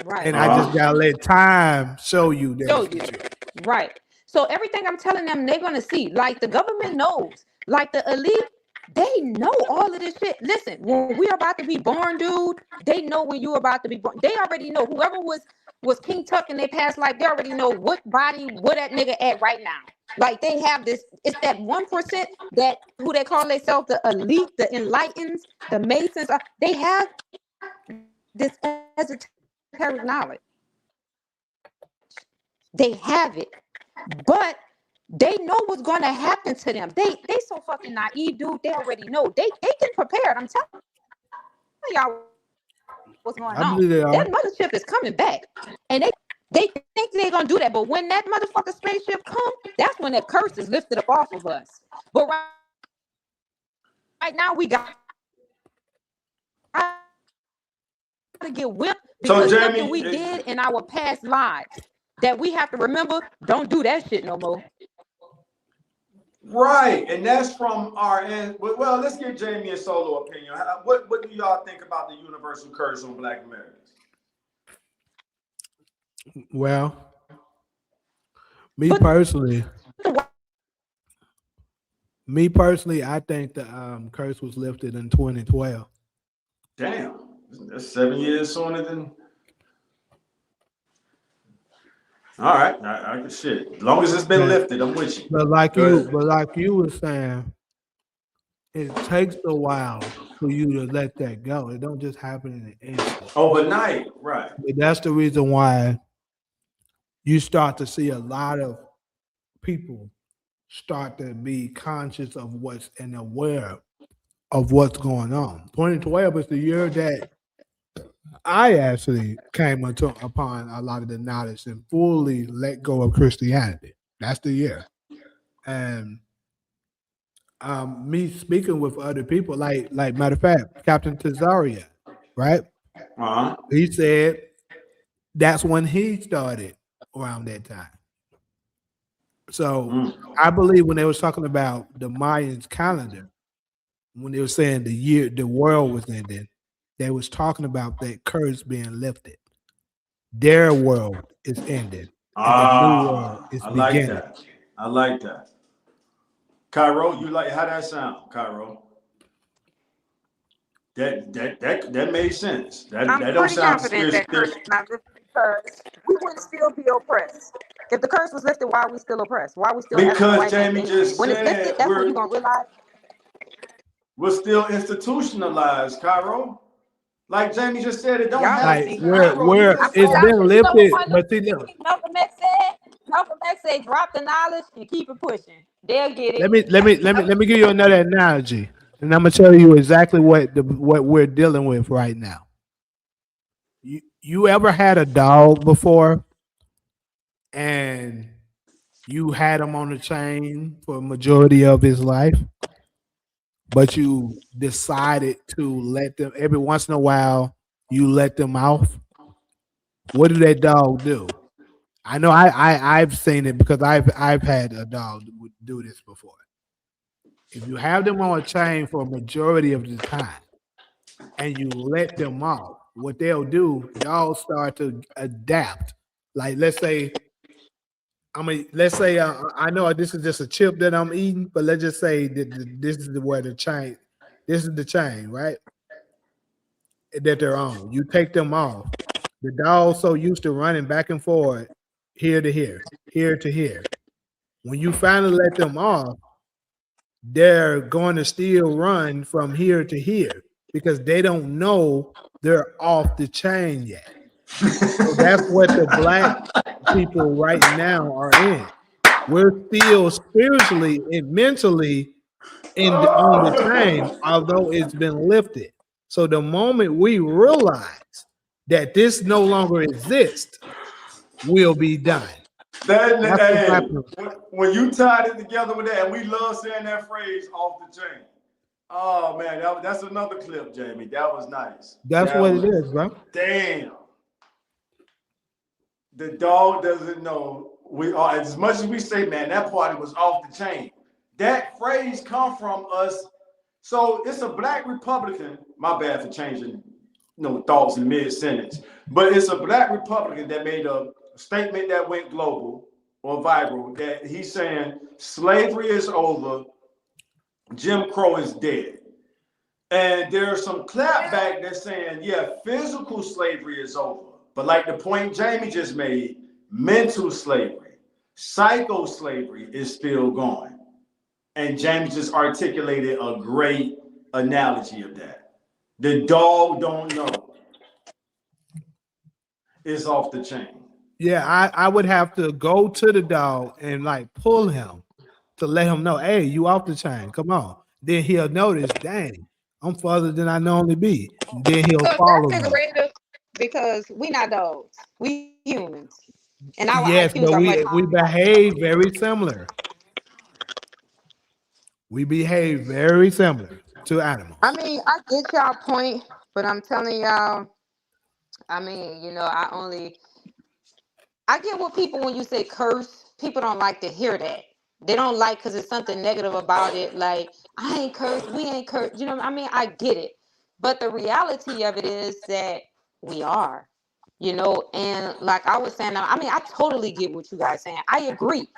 Right. and I just gotta let time show you that Show it's the you. truth. Right. So everything I'm telling them, they're gonna see. Like the government knows. Like the elite, they know all of this shit. Listen, when we're about to be born, dude, they know when you're about to be born. They already know. Whoever was King Tut in their past life, they already know what body, where that nigga at right now. Like they have this. It's that 1% that who they call themselves the elite, the enlightened, the Masons. They have this esoteric knowledge. They have it. But they know what's going to happen to them. They so fucking naive, dude. They already know. They get prepared. I'm telling y'all what's going I on. believe they are. That mothership is coming back, and they think they're gonna do that. But when that motherfucker spaceship come, that's when that curse is lifted up off of us. But right now we got to get whipped So because something we Jamie, did in our past lives that we have to remember. Don't do that shit no more. right, and that's from our end. Well, let's get Jamie a solo opinion. What do y'all think about the universal curse on Black Americans? Well, me But personally, I think the curse was lifted in 2012. Damn, that's 7 years sooner than. All right, I shit. As long as it's been But lifted, I'm with you. like Go you, ahead. were saying, it takes a while for you to let that go. It don't just happen in an instant. Overnight, right? But that's the reason why you start to see a lot of people start to be conscious of what's and aware of what's going on. 2012 is the year that I actually came upon a lot of the knowledge and fully let go of Christianity. That's the year. And me speaking with other people, like matter of fact, Captain Tazaria, right? Uh huh. He said that's when he started around that time. So I believe when they was talking about the Mayans calendar, when they were saying the world was ending, they was talking about that curse being lifted. Their world is ending, and the new world is I like beginning. that. I like that. Cairo, you like how that sound, Cairo? That made sense. That I'm don't pretty sound confident scary. that curse is not lifted because we wouldn't still be oppressed. If the curse was lifted, why are we still oppressed? Why are we still asking the Because white man Jamie anything? just When it's lifted, said that's when you're gonna realize. we're still institutionalized, Cairo. Like Jamie just said, it don't Y'all don't Like have see. Cairo. You where I, just it's y'all, spoke. been you know what lifted, one of but see, the look, things Malcolm X said? Malcolm X said, drop the knowledge and keep it pushing. They'll get it. let me give you another analogy, and I'm gonna tell you exactly what we're dealing with right now. You ever had a dog before, and you had him on the chain for a majority of his life, but you decided to let them every once in a while. You let them off. What did that dog do? I know I've seen it because I've had a dog do this before. If you have them on a chain for a majority of the time and you let them off, what they'll do, dogs start to adapt. Like let's say I know this is just a chip that I'm eating, but let's just say that this is where the chain, this is the chain, right? That they're on. You take them off. The dog's so used to running back and forth, here to here, here to here. When you finally let them off, they're going to still run from here to here because they don't know they're off the chain yet. So that's what the black people right now are in. We're still spiritually and mentally on the chain, although it's been lifted. So the moment we realize that this no longer exists, we'll be done. That's what's Hey, happening. when you tied it together with that, and we love saying that phrase off the chain. Oh man, that's another clip, Jamie. That was nice. That's That what it was is, bro. damn. The dog doesn't know. We are as much as we say, man, that party was off the chain. That phrase come from us. So it's a black Republican. My bad for changing, thoughts in mid sentence. But it's a black Republican that made a statement that went global or viral. That he's saying slavery is over, Jim Crow is dead. And there's some clapback that's saying, yeah, physical slavery is over. But like the point Jamie just made, mental slavery, psycho slavery is still going. And Jamie just articulated a great analogy of that. The dog don't know. It's off the chain. Yeah, I would have to go to the dog and like pull him to let him know, hey, you off the chain. Come on. Then he'll notice, dang, I'm further than I normally be. And then he'll So is follow that me. figurative? Because we not dogs. We humans. And our Yes, IQs but are much we higher. behave very similar. We behave very similar to I animals. mean, I get y'all point, but I'm telling y'all, I get what people when you say curse, people don't like to hear that. They don't like because it's something negative about it. Like, I ain't cursed, we ain't cursed. You know what I mean? I get it. But the reality of it is that we are. you know. And like I was saying, I mean, I totally get what you guys saying. I agree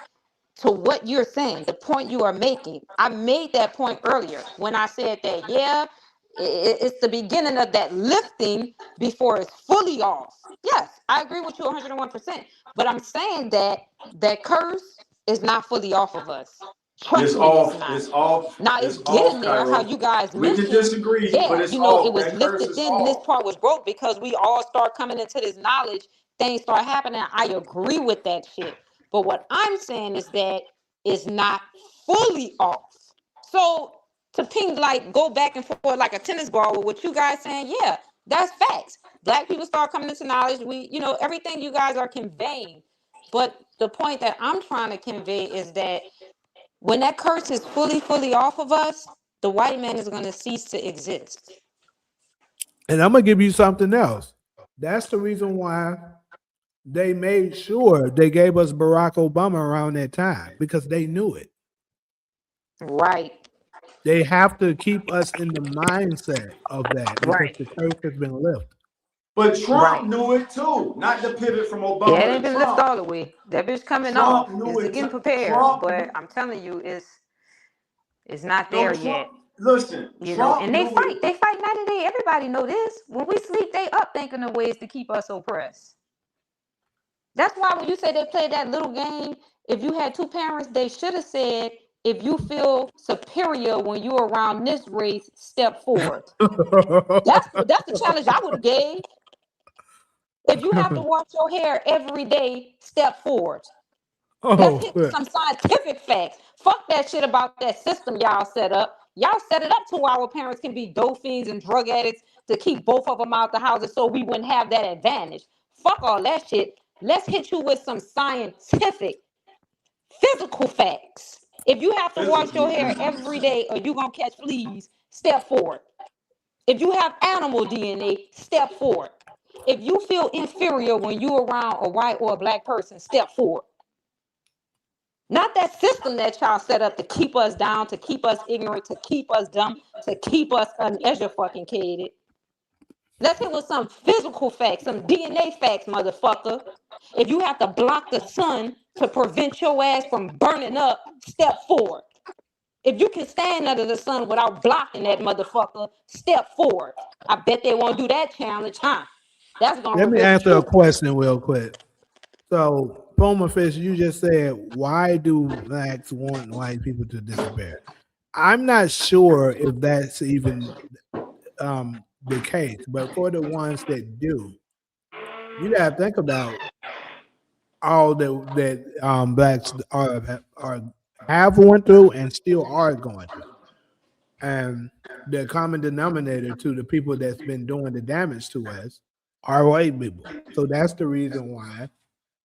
to what you're saying, the point you are making. I made that point earlier when I said that, yeah, it's the beginning of that lifting before it's fully off. Yes, I agree with you 101%. But I'm saying that that curse is not fully off of us. Trust It's me, it's off. not. It's off. Now it's It's getting off, there. How Cairo. you guys We can mentioned, disagree, but yeah, it's you know, it off. was That curse lifted is then, and this off. part was broke because we all start coming into this knowledge. Things start happening. I agree with that shit. But what I'm saying is that it's not fully off. So to ping, like, go back and forth like a tennis ball with what you guys saying, yeah, that's facts. Black people start coming into knowledge. We, you know, everything you guys are conveying. But the point that I'm trying to convey is that when that curse is fully off of us, the white man is going to cease to exist. And I'm gonna give you something else. That's the reason why they made sure they gave us Barack Obama around that time, because they knew it. Right, They have to keep us in the mindset of that because right, the curse has been lifted. But Trump right. knew it too. Not to pivot from Yeah, it Obama ain't to been lifted Trump. all the way. That bitch coming off. Trump knew It's it. getting prepared, but I'm telling you, it's not No, there Trump. yet. Listen, You know, Trump and they knew it. fight. They fight night and day. Everybody know this. When we sleep, they up thinking of ways to keep us oppressed. That's why when you say they played that little game, if you had two parents, they should have said, if you feel superior when you're around this race, step forward. That's the challenge I would have gave. If you have to wash your hair every day, step forward. Let's Oh, hit some scientific facts. Fuck that shit about that system y'all set up. Y'all set it up to where our parents can be dope fiends and drug addicts to keep both of them out the houses so we wouldn't have that advantage. Fuck all that shit. Let's hit you with some scientific, physical facts. If you have to wash your hair every day or you're going to catch fleas, step forward. If you have animal DNA, step forward. If you feel inferior when you're around a white or a black person, step forward. Not that system that y'all set up to keep us down, to keep us ignorant, to keep us dumb, to keep us uneducated. Let's hit with some physical facts, some DNA facts, motherfucker. If you have to block the sun to prevent your ass from burning up, step forward. If you can stand under the sun without blocking that motherfucker, step forward. I bet they won't do that challenge, huh? That's gonna let me reveal the answer a truth. question real quick. So, Puma Fish, you just said, why do blacks want white people to disappear? I'm not sure if that's even the case, but for the ones that do, you gotta think about all that blacks are have went through and still are going through. And the common denominator to the people that's been doing the damage to us are white people. So that's the reason why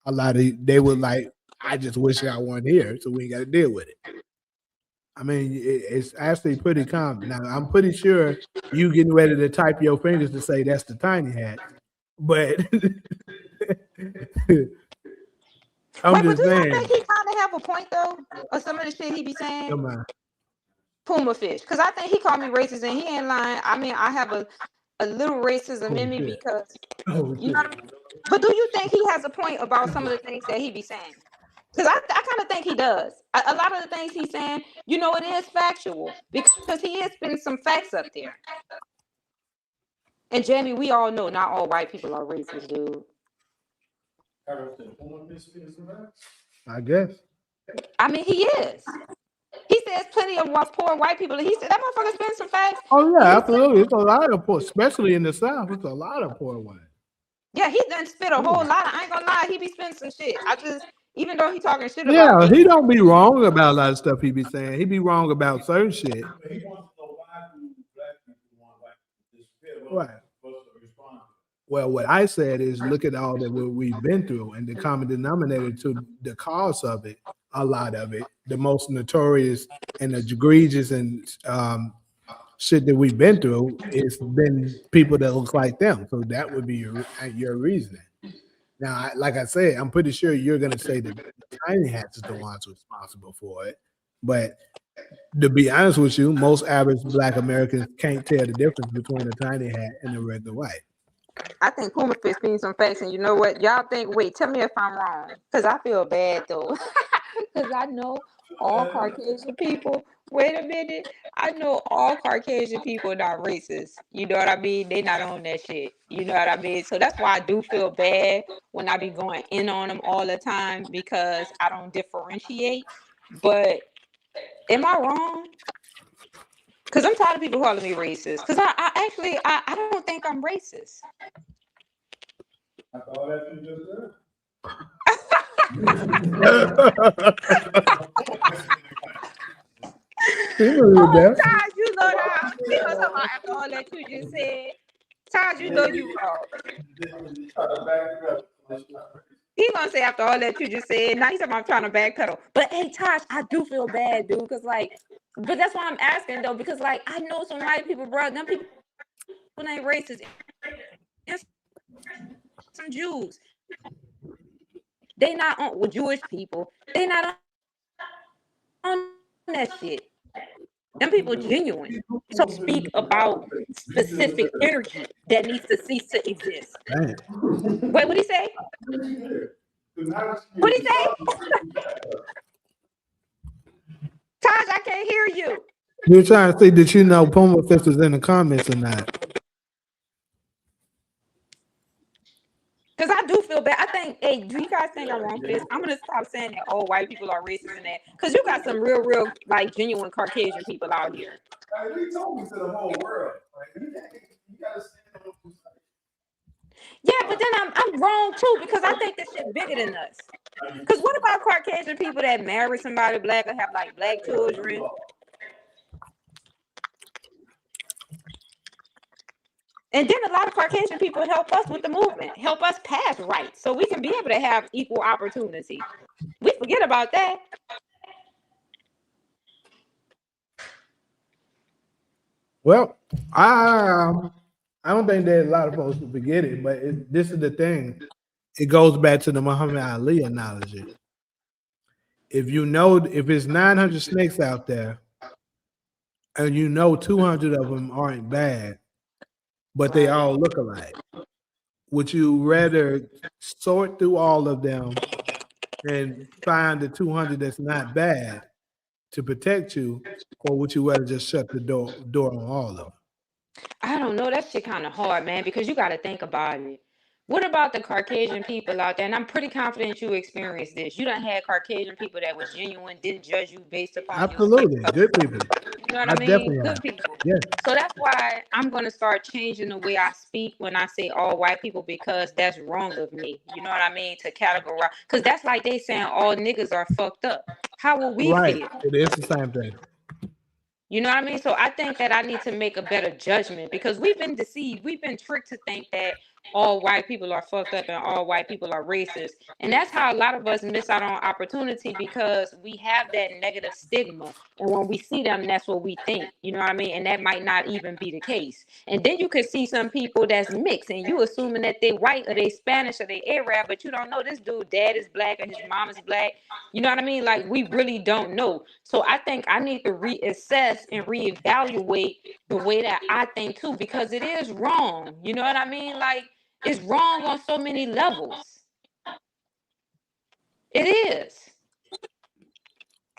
a lot of they were like, I just wish I weren't here, so we ain't got to deal with it. I mean, it's actually pretty common. Now, I'm pretty sure you getting ready to type your fingers to say that's the tiny hat, but I'm Wait, but just do y'all saying, think he kind of have a point though, or some of the shit he be saying? come on. Puma Fish, because I think he called me racist and he ain't lying. I mean, I have a little racism Oh in me shit. because Oh you know shit. what I mean. But do you think he has a point about some of the things that he be saying? Because I kind of think he does. A lot of the things he's saying, you know, it is factual because he is spitting some facts up there. And Jamie, we all know not all white people are racist, dude. I guess. I mean, he is. He says plenty of poor white people. And he said that motherfucker spitting some facts. Oh And yeah, he said, absolutely. It's a lot of poor, especially in the South. It's a lot of poor ones. yeah, he done spit a whole lot. I ain't gonna lie, he be spitting some shit. Even though he talking shit about Yeah, me. he don't be wrong about a lot of stuff he be saying. He be wrong about certain shit. Right. Well, what I said is look at all that we've been through, and the common denominator to the cause of it, a lot of it, the most notorious and egregious and shit that we've been through, it's been people that look like them. So that would be your reasoning. Now, like I said, I'm pretty sure you're going to say that tiny hats is the ones responsible for it. But to be honest with you, most average Black Americans can't tell the difference between a tiny hat and a regular white. I think Puma Fist means some facts, and you know what? Y'all think, wait, tell me if I'm wrong. Because I feel bad, though. Because I know all Caucasian people. Wait a minute. I know all Caucasian people are not racist. You know what I mean? They not on that shit. You know what I mean? So that's why I do feel bad when I be going in on them all the time because I don't differentiate. But am I wrong? Because I'm tired of people calling me racist. Because I don't think I'm racist. I thought that you just said. Oh, Taj, you know that. He gonna talk about after all that you just said. Taj, you know you wrong. He gonna say after all that you just said. Now he's talking about I'm trying to backpedal. But hey, Taj, I do feel bad, dude. Because but that's why I'm asking though. Because I know some white people, bro. Them people ain't racist. And some Jews. They not on with Jewish people. They not on that shit. Them people genuine. So speak about specific energy that needs to cease to exist. Wait, what he say? What he say? Taj, I can't hear you. You're trying to see that you know Puma Fist was in the comments or not. Because I do feel bad. I think, hey, do you guys think I'm wrong for this? I'm going to stop saying that all white people are racist and that. Because you got some real, genuine Caucasian people out here. We told me to the whole world. Yeah, but then I'm wrong too because I think this shit bigger than us. Because what about Caucasian people that marry somebody black or have black children? And then a lot of Caucasian people help us with the movement, help us pass rights so we can be able to have equal opportunity. We forget about that. Well, I don't think that a lot of folks will forget it, but this is the thing. It goes back to the Muhammad Ali analogy. If it's 900 snakes out there, and 200 of them aren't bad, but they all look alike, would you rather sort through all of them and find the 200 that's not bad to protect you, or would you rather just shut the door on all of them? I don't know. That shit kind of hard, man, because you got to think about it. What about the Caucasian people out there? And I'm pretty confident you experienced this. You done had Caucasian people that was genuine, didn't judge you based upon your skin Absolutely. color. Good people. You know what I I mean? definitely Good have. people. Yes. So that's why I'm going to start changing the way I speak when I say all white people, because that's wrong of me. You know what I mean? To categorize. Because that's like they saying all niggas are fucked up. How will we Right. feel? It is the same thing. You know what I mean? So I think that I need to make a better judgment because we've been deceived. We've been tricked to think that all white people are fucked up and all white people are racist. And that's how a lot of us miss out on opportunity because we have that negative stigma. And when we see them, that's what we think. You know what I mean? And that might not even be the case. And then you could see some people that's mixed and you assuming that they white or they Spanish or they Arab, but you don't know this dude, dad is black or his mom is black. You know what I mean? Like we really don't know. So I think I need to reassess and reevaluate the way that I think too, because it is wrong. You know what I mean? Like it's wrong on so many levels. It is.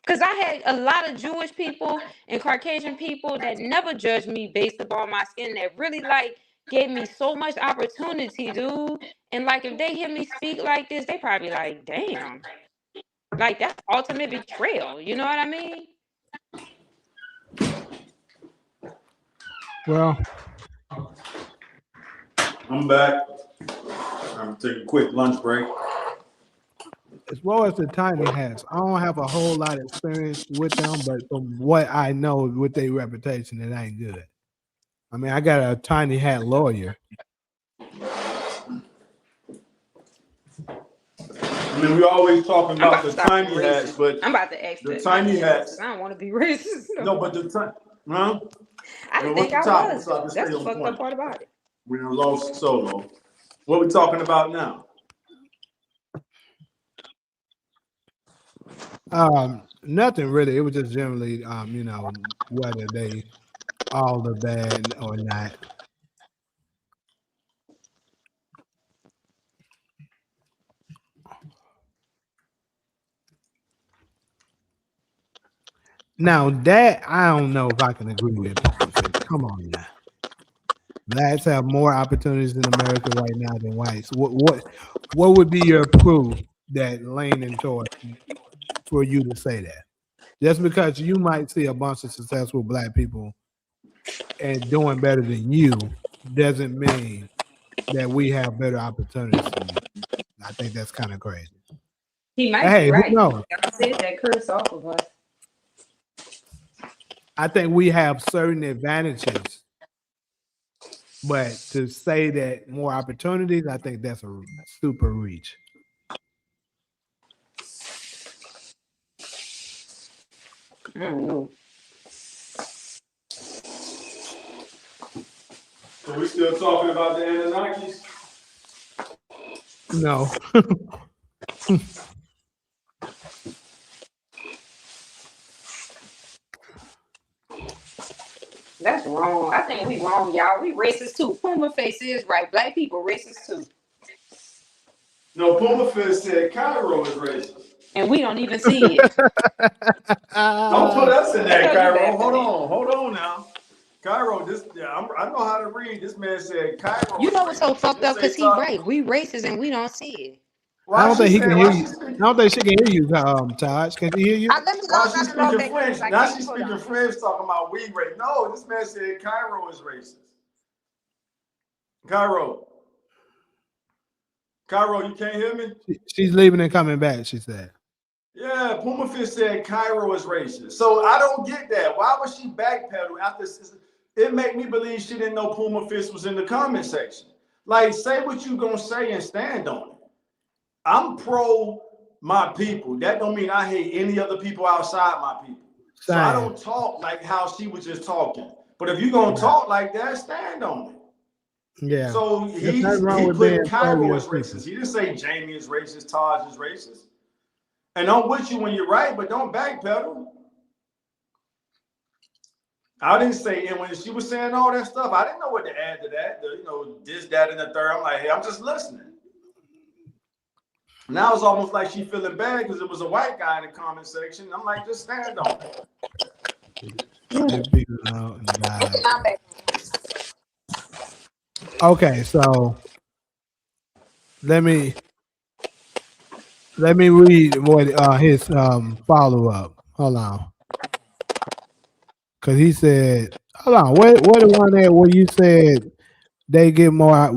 Because I had a lot of Jewish people and Caucasian people that never judged me based upon my skin, that really gave me so much opportunity, dude. And if they hear me speak like this, they probably like, damn. That's ultimate betrayal. You know what I mean? Well, I'm back. I'm taking a quick lunch break. as well as the tiny hats, I don't have a whole lot of experience with them, but from what I know with their reputation, it ain't good. I mean, I got a tiny hat lawyer. I mean, we always talking about the tiny hats, but I'm about to ask the tiny hats. I don't want to be racist. No, but huh? I didn't think I was. That's the fucked up part about it. We done lost solo. What we talking about now? Nothing really. It was just generally, whether they all are bad or not. Now that I don't know if I can agree with. Come on now. Blacks have more opportunities in America right now than whites. What would be your proof that Lane and Tory for you to say that? Just because you might see a bunch of successful black people and doing better than you doesn't mean that we have better opportunities than you. I think that's kind of crazy. He might Hey, be who right. knows? Y'all said that curse off of us. I think we have certain advantages, but to say that more opportunities, I think that's a super reach. I don't know. So we still talking about the Anunnakis? No. That's wrong. I think we wrong, y'all. We racist too. Puma face is right. Black people racist too. No, Puma Fist said Cairo is racist. And we don't even see it. Don't put us in that, What you Cairo. laughing Hold on now. Cairo, I know how to read. This man said Cairo. You is know what's so racist. fucked This up? Because ain't he talking- right. We racist and we don't see it. I don't think he can hear why you. she I speaking- don't think she can hear you, Taj. Can she hear you? Let me Why log she out and log speaking back in, French? 'cause I Now can't. she's Hold speaking on. French, talking about we race. No, this man said Cairo is racist. Cairo, you can't hear me? She's leaving and coming back, she said. Yeah, Puma Fist said Cairo is racist. So I don't get that. Why would she backpedal after it made me believe she didn't know Puma Fist was in the comment section. Like, say what you gonna say and stand on it. I'm pro my people. That don't mean I hate any other people outside my people. So I don't talk like how she was just talking. But if you're gonna talk like that, stand on it. Yeah. So he put Cairo as racist. He didn't say Jamie is racist, Taj is racist. And I'm with you when you're right, but don't backpedal. I didn't say, and when she was saying all that stuff, I didn't know what to add to that. This, that, and the third. I'm like, hey, I'm just listening. Now it's almost like she feeling bad because it was a white guy in the comment section. I'm like, just stand on it. Okay, so let me read what his follow-up. Hold on. Cause he said, hold on, what the one there where you said we get more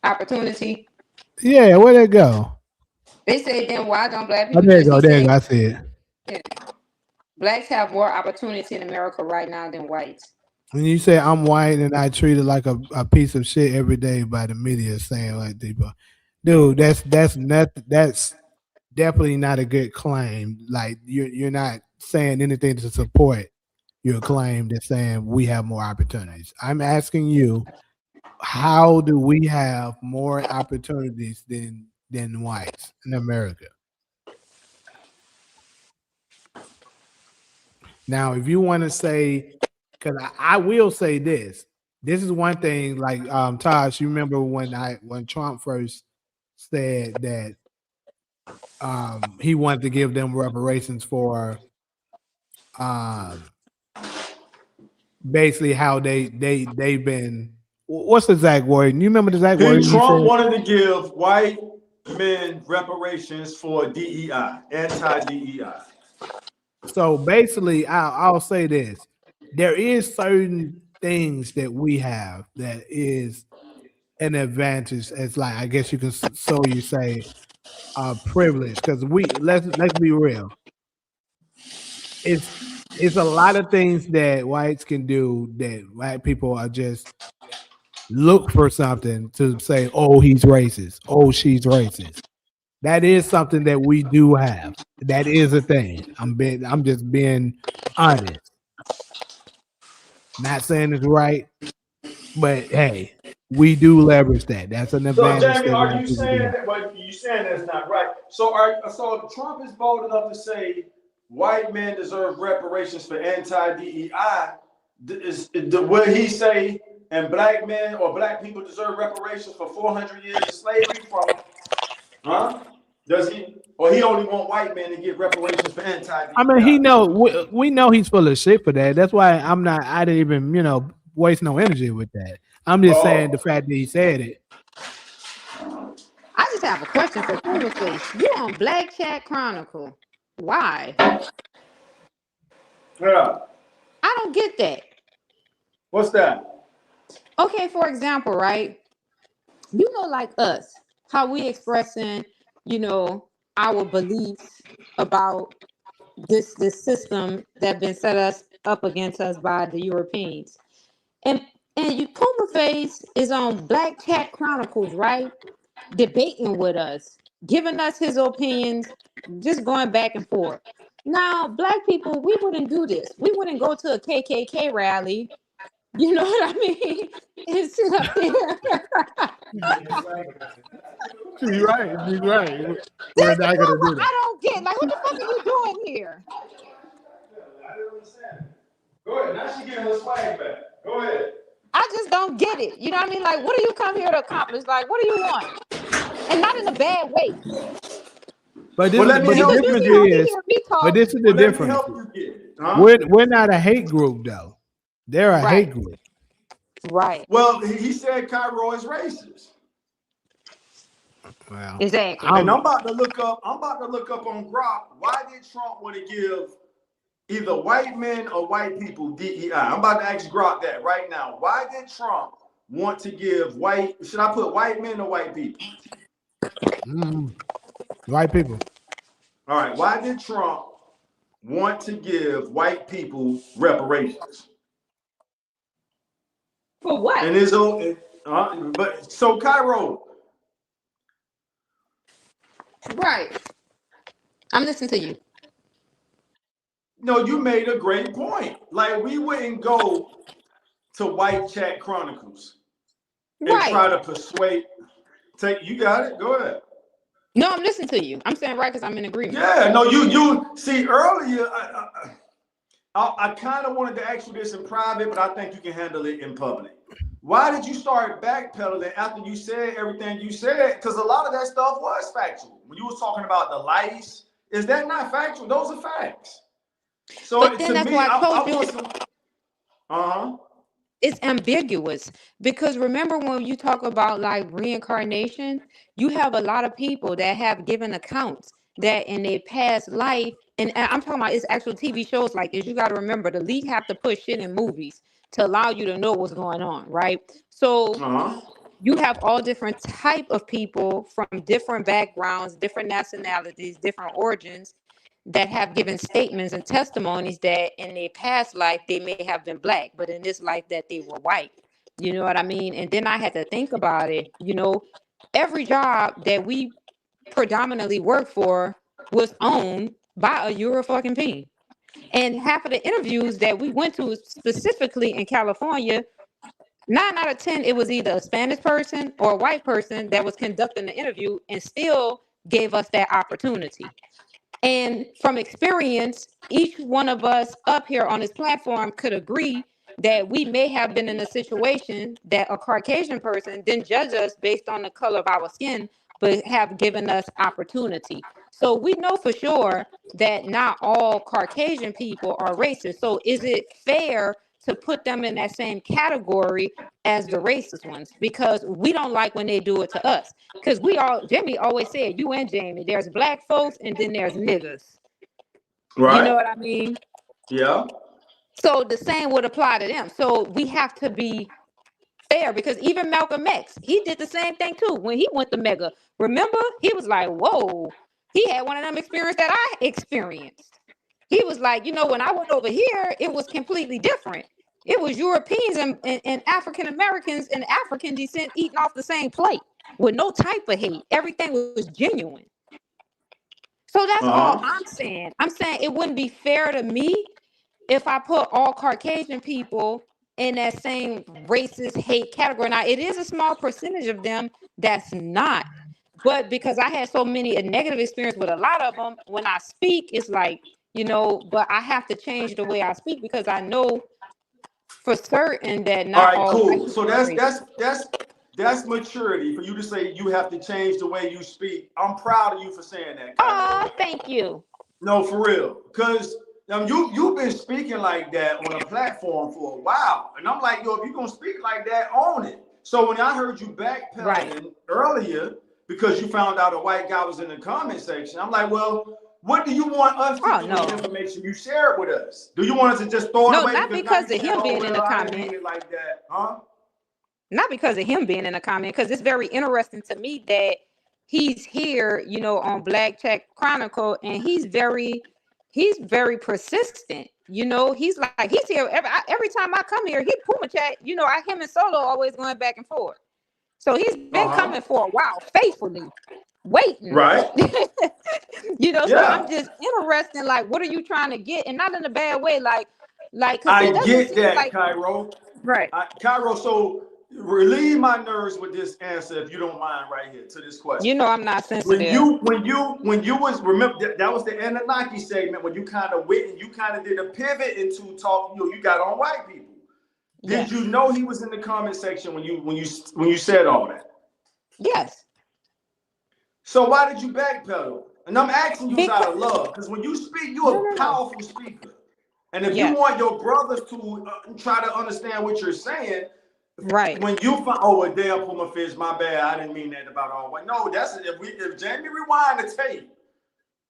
Opportunity. Yeah, where'd it go? They say then why don't black Oh, people there you just go, be there you saying go, I see it. blacks have more opportunity in America right now than whites? When you say I'm white and I treated like a piece of shit every day by the media saying like people, dude, that's definitely not a good claim. Like you're not saying anything to support your claim that's saying we have more opportunities. I'm asking you, how do we have more opportunities than whites in America? Now, if you want to say, because I will say this is one thing. Like Tosh, you remember when Trump first said that he wanted to give them reparations for basically how they've been. What's the exact word? You remember the exact word? Trump wanted to give white men reparations for DEI, anti-DEI. So basically, I'll say this: there is certain things that we have that is an advantage. It's like, I guess you can you say privilege, because let's be real. It's a lot of things that whites can do that white people are just look for something to say, oh, he's racist, oh, she's racist. That is something that we do have. That is a thing. I'm just being honest. Not saying it's right, but hey, we do leverage that. That's an advantage. So, Jamie, are you saying that? Well, you saying that's not right. So, Trump is bold enough to say white men deserve reparations for anti-DEI. Will he say, and black men or black people deserve reparations for 400 years of slavery from? Huh? Does he? or he only want white men to get reparations for anti-DEI? I mean, he know we know he's full of shit for that. That's why I didn't even waste no energy with that. I'm just saying the fact that he said it. I just have a question for Face. You on Black Chat Chronicle? Why? Yeah. I don't get that. What's that? Okay, for example, right? Like us, how we expressing, our beliefs about this system that been set us up against us by the Europeans. And you Puma Face is on Black Cat Chronicles, right? Debating with us, giving us his opinions, just going back and forth. Now, black people, we wouldn't do this. We wouldn't go to a KKK rally. You know what I mean? And sit up there. She's right. She's right. We're That's not gonna do what that. I don't get. Like, what the fuck are you doing here? I don't understand. Go ahead. Now she getting her swag back. Go ahead. I just don't get it. You know what I mean? Like, what do you come here to accomplish? Like, what do you want? And not in a bad way. But Well, let me help the you difference get is, but this is the Well, let me difference. help you get it. Huh? We're not a hate group though. They're a hate group. Right. Well, he said Cairo is racist. Wow. Exactly. And I'm about to look up on Grok, why did Trump want to give either white men or white people DEI? I'm about to ask Grok that right now. Why did Trump want to give should I put white men or white people? White people. All right. Why did Trump want to give white people reparations? For what? And his own, but so Cairo. Right. I'm listening to you. No, you made a great point. Like, we wouldn't go to White Chat Chronicles and try to persuade. You got it. Go ahead. No, I'm listening to you. I'm saying right because I'm in agreement. Yeah. No, you see earlier. I kind of wanted to ask you this in private, but I think you can handle it in public. Why did you start backpedaling after you said everything you said? Because a lot of that stuff was factual. When you was talking about the lice, is that not factual? Those are facts. So but then that's why I told you. It's ambiguous because remember when you talk about like reincarnation, you have a lot of people that have given accounts that in their past life, and I'm talking about it's actual TV shows like this. You got to remember the league have to push shit in movies to allow you to know what's going on, right? So you have all different type of people from different backgrounds, different nationalities, different origins that have given statements and testimonies that in their past life they may have been black, but in this life that they were white. You know what I mean? And then I had to think about it. Every job that we predominantly work for was owned by a Euro-fucking-Peen. And half of the interviews that we went to specifically in California, 9 out of 10, it was either a Spanish person or a white person that was conducting the interview and still gave us that opportunity. And from experience, each one of us up here on this platform could agree that we may have been in a situation that a Caucasian person didn't judge us based on the color of our skin, but have given us opportunity. So we know for sure that not all Caucasian people are racist. So is it fair to put them in that same category as the racist ones? Because we don't like when they do it to us. Because Jamie always said, you and Jamie, there's black folks and then there's niggas. Right. You know what I mean? Yeah. So the same would apply to them. So we have to be fair because even Malcolm X, he did the same thing too when he went to Mega. Remember? He was like, whoa, he had one of them experiences that I experienced. He was like, when I went over here, it was completely different. It was Europeans and African Americans and African descent eating off the same plate with no type of hate. Everything was genuine. So that's all I'm saying. I'm saying it wouldn't be fair to me if I put all Caucasian people in that same racist hate category. Now, it is a small percentage of them that's not. But because I had so many negative experience with a lot of them, when I speak, it's like, but I have to change the way I speak because I know for certain that not all. All right, cool. So That's maturity for you to say you have to change the way you speak. I'm proud of you for saying that, Cairo. Oh, thank you. No, for real. Because you've been speaking like that on a platform for a while. And I'm like, yo, if you're going to speak like that, own it. So when I heard you backpedaling earlier because you found out a white guy was in the comment section, I'm like, well, what do you want us to do with the information you shared with us? Do you want us to just throw it away? Not because of him being in the comment. I didn't mean it like that, huh? Not because of him being in the comment, because it's very interesting to me that he's here, you know, on Black Tech Chronicle, and he's very persistent. You know, he's here every time I come here. He Puma Chat, you know, him and Solo always going back and forth. So he's been coming for a while, faithfully waiting. Right. You know, so I'm just interested. Like, what are you trying to get? And not in a bad way. Like, I get that, Cairo. Right. Cairo, so relieve my nerves with this answer, if you don't mind, right here to this question. You know, I'm not sensitive. When you was, remember that was the Anunnaki segment when you kind of went and you kind of did a pivot into talk. You got on white people. Did you know he was in the comment section when you said all that? Yes. So why did you backpedal? And I'm asking you out of love, because when you speak, you're a powerful speaker. And if you want your brothers to try to understand what you're saying, right? When you find, oh, a damn Puma fish, my bad, I didn't mean that about all white. No, that's if Jamie rewind the tape.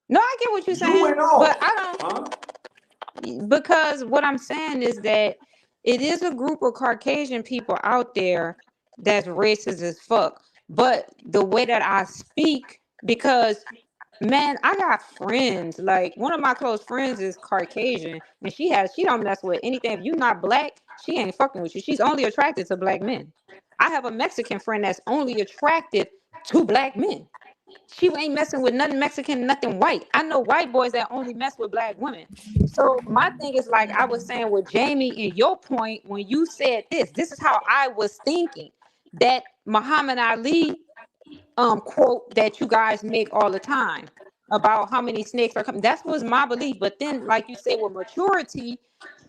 No, I get what you're saying, but I don't. Because what I'm saying is that it is a group of Caucasian people out there that's racist as fuck. But the way that I speak, because man, I got friends. Like one of my close friends is Caucasian, and she don't mess with anything. If you're not black, she ain't fucking with you. She's only attracted to black men. I have a Mexican friend that's only attracted to black men. She ain't messing with nothing Mexican, nothing white. I know white boys that only mess with black women. So my thing is, like I was saying with Jamie, and your point when you said this is how I was thinking. That Muhammad Ali quote that you guys make all the time about how many snakes are coming. That was my belief. But then, like you say, with maturity,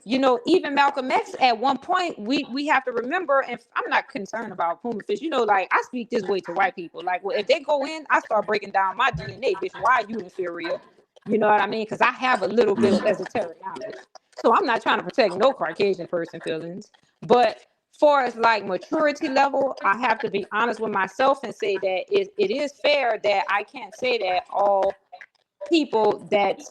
you know, even Malcolm X at one point, we have to remember, and I'm not concerned about Puma fish. You know, like I speak this way to white people. Like, well, if they go in, I start breaking down my DNA, bitch. Why are you inferior? You know what I mean? Because I have a little bit of esoteric knowledge. So I'm not trying to protect no Caucasian person feelings. But far as like maturity level, I have to be honest with myself and say that it is fair that I can't say that all people that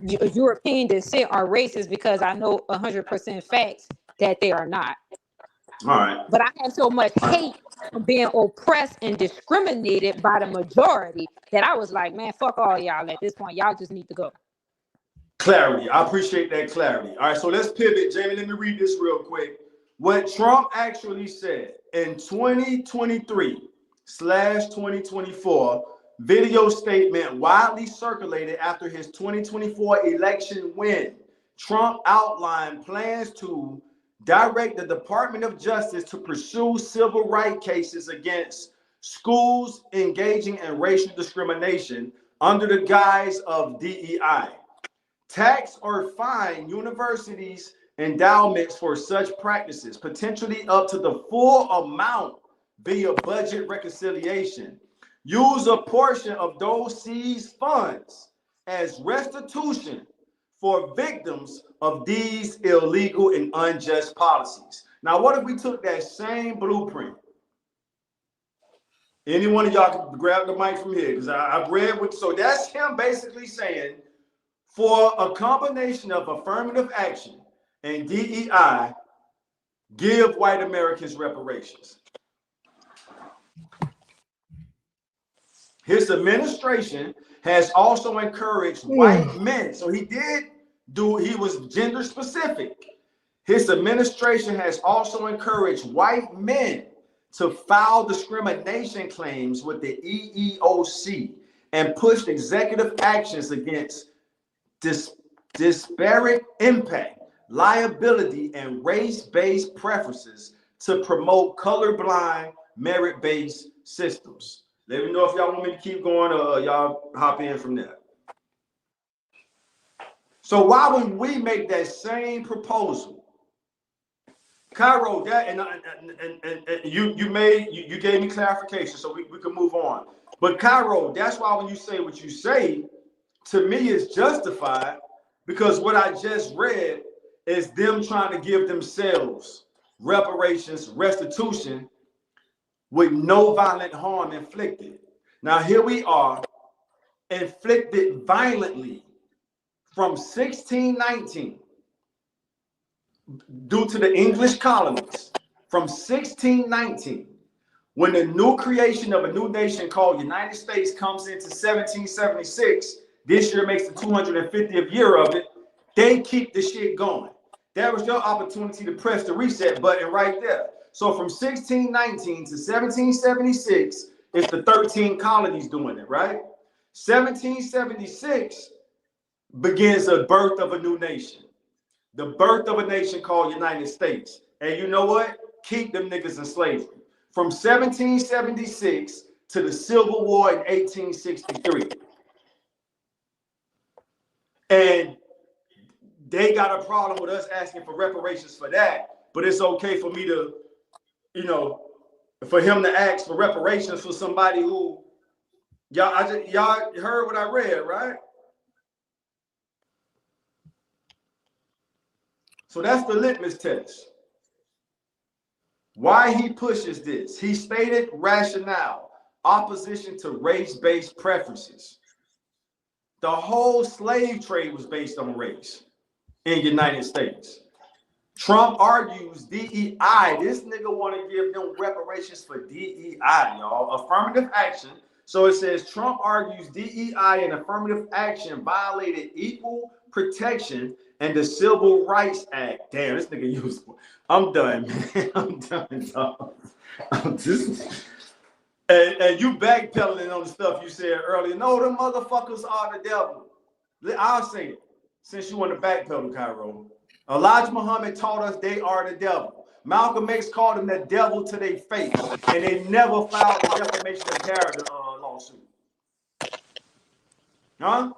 European descent are racist, because I know 100% facts that they are not. All right. But I have so much hate from being oppressed and discriminated by the majority that I was like, man, fuck all y'all at this point. Y'all just need to go. Clarity. I appreciate that clarity. All right, so let's pivot. Jamie, let me read this real quick. What Trump actually said in 2023/2024 video statement widely circulated after his 2024 election win. Trump outlined plans to direct the Department of Justice to pursue civil rights cases against schools engaging in racial discrimination under the guise of DEI. Tax or fine universities' endowments for such practices, potentially up to the full amount via budget reconciliation. Use a portion of those seized funds as restitution for victims of these illegal and unjust policies. Now, what if we took that same blueprint? Any one of y'all can grab the mic from here, because I've read what, so that's him basically saying, for a combination of affirmative action and DEI, give white Americans reparations. His administration has also encouraged white men. So he was gender specific. His administration has also encouraged white men to file discrimination claims with the EEOC and pushed executive actions against disparate impact, liability, and race-based preferences to promote colorblind, merit-based systems. Let me know if y'all want me to keep going, or y'all hop in from there. So why would we make that same proposal Cairo, that and you gave me clarification, so we can move on. But Cairo, that's why when you say what you say, to me is justified, because what I just read is them trying to give themselves reparations, restitution, with no violent harm inflicted. Now here we are, inflicted violently from 1619 due to the English colonies, from 1619, when the new creation of a new nation called United States comes into 1776, this year makes the 250th year of it, they keep the shit going. That was your opportunity to press the reset button right there. So from 1619 to 1776, it's the 13 colonies doing it, right? 1776 begins the birth of a new nation. The birth of a nation called United States. And you know what? Keep them niggas in slavery. From 1776 to the Civil War in 1863. And they got a problem with us asking for reparations for that. But it's okay for me to, you know, for him to ask for reparations for somebody who, y'all heard what I read, right? So that's the litmus test. Why he pushes this. He stated rationale, opposition to race-based preferences. The whole slave trade was based on race in the United States. Trump argues DEI. This nigga want to give them reparations for DEI, y'all. Affirmative action. So it says Trump argues DEI and affirmative action violated equal protection and the Civil Rights Act. Damn, this nigga useful. I'm done, man. I'm done, dog. And you backpedaling on the stuff you said earlier. No, them motherfuckers are the devil. I'll say it, since you want to backpedal, Cairo. Elijah Muhammad taught us they are the devil. Malcolm X called them the devil to their face, and they never filed a defamation of character lawsuit. Huh?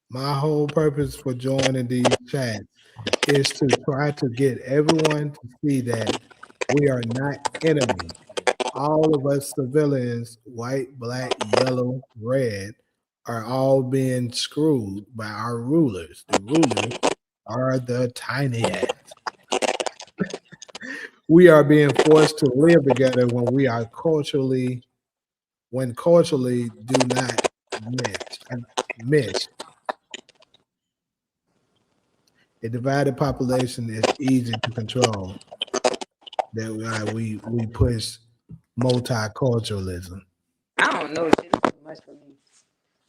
My whole purpose for joining these chats is to try to get everyone to see that we are not enemies. All of us civilians, white, black, yellow, red, are all being screwed by our rulers. The rulers are the tiny hats. We are being forced to live together when culturally do not mesh. A divided population is easy to control. That's why we push multiculturalism. I don't know. Shit is too much for me.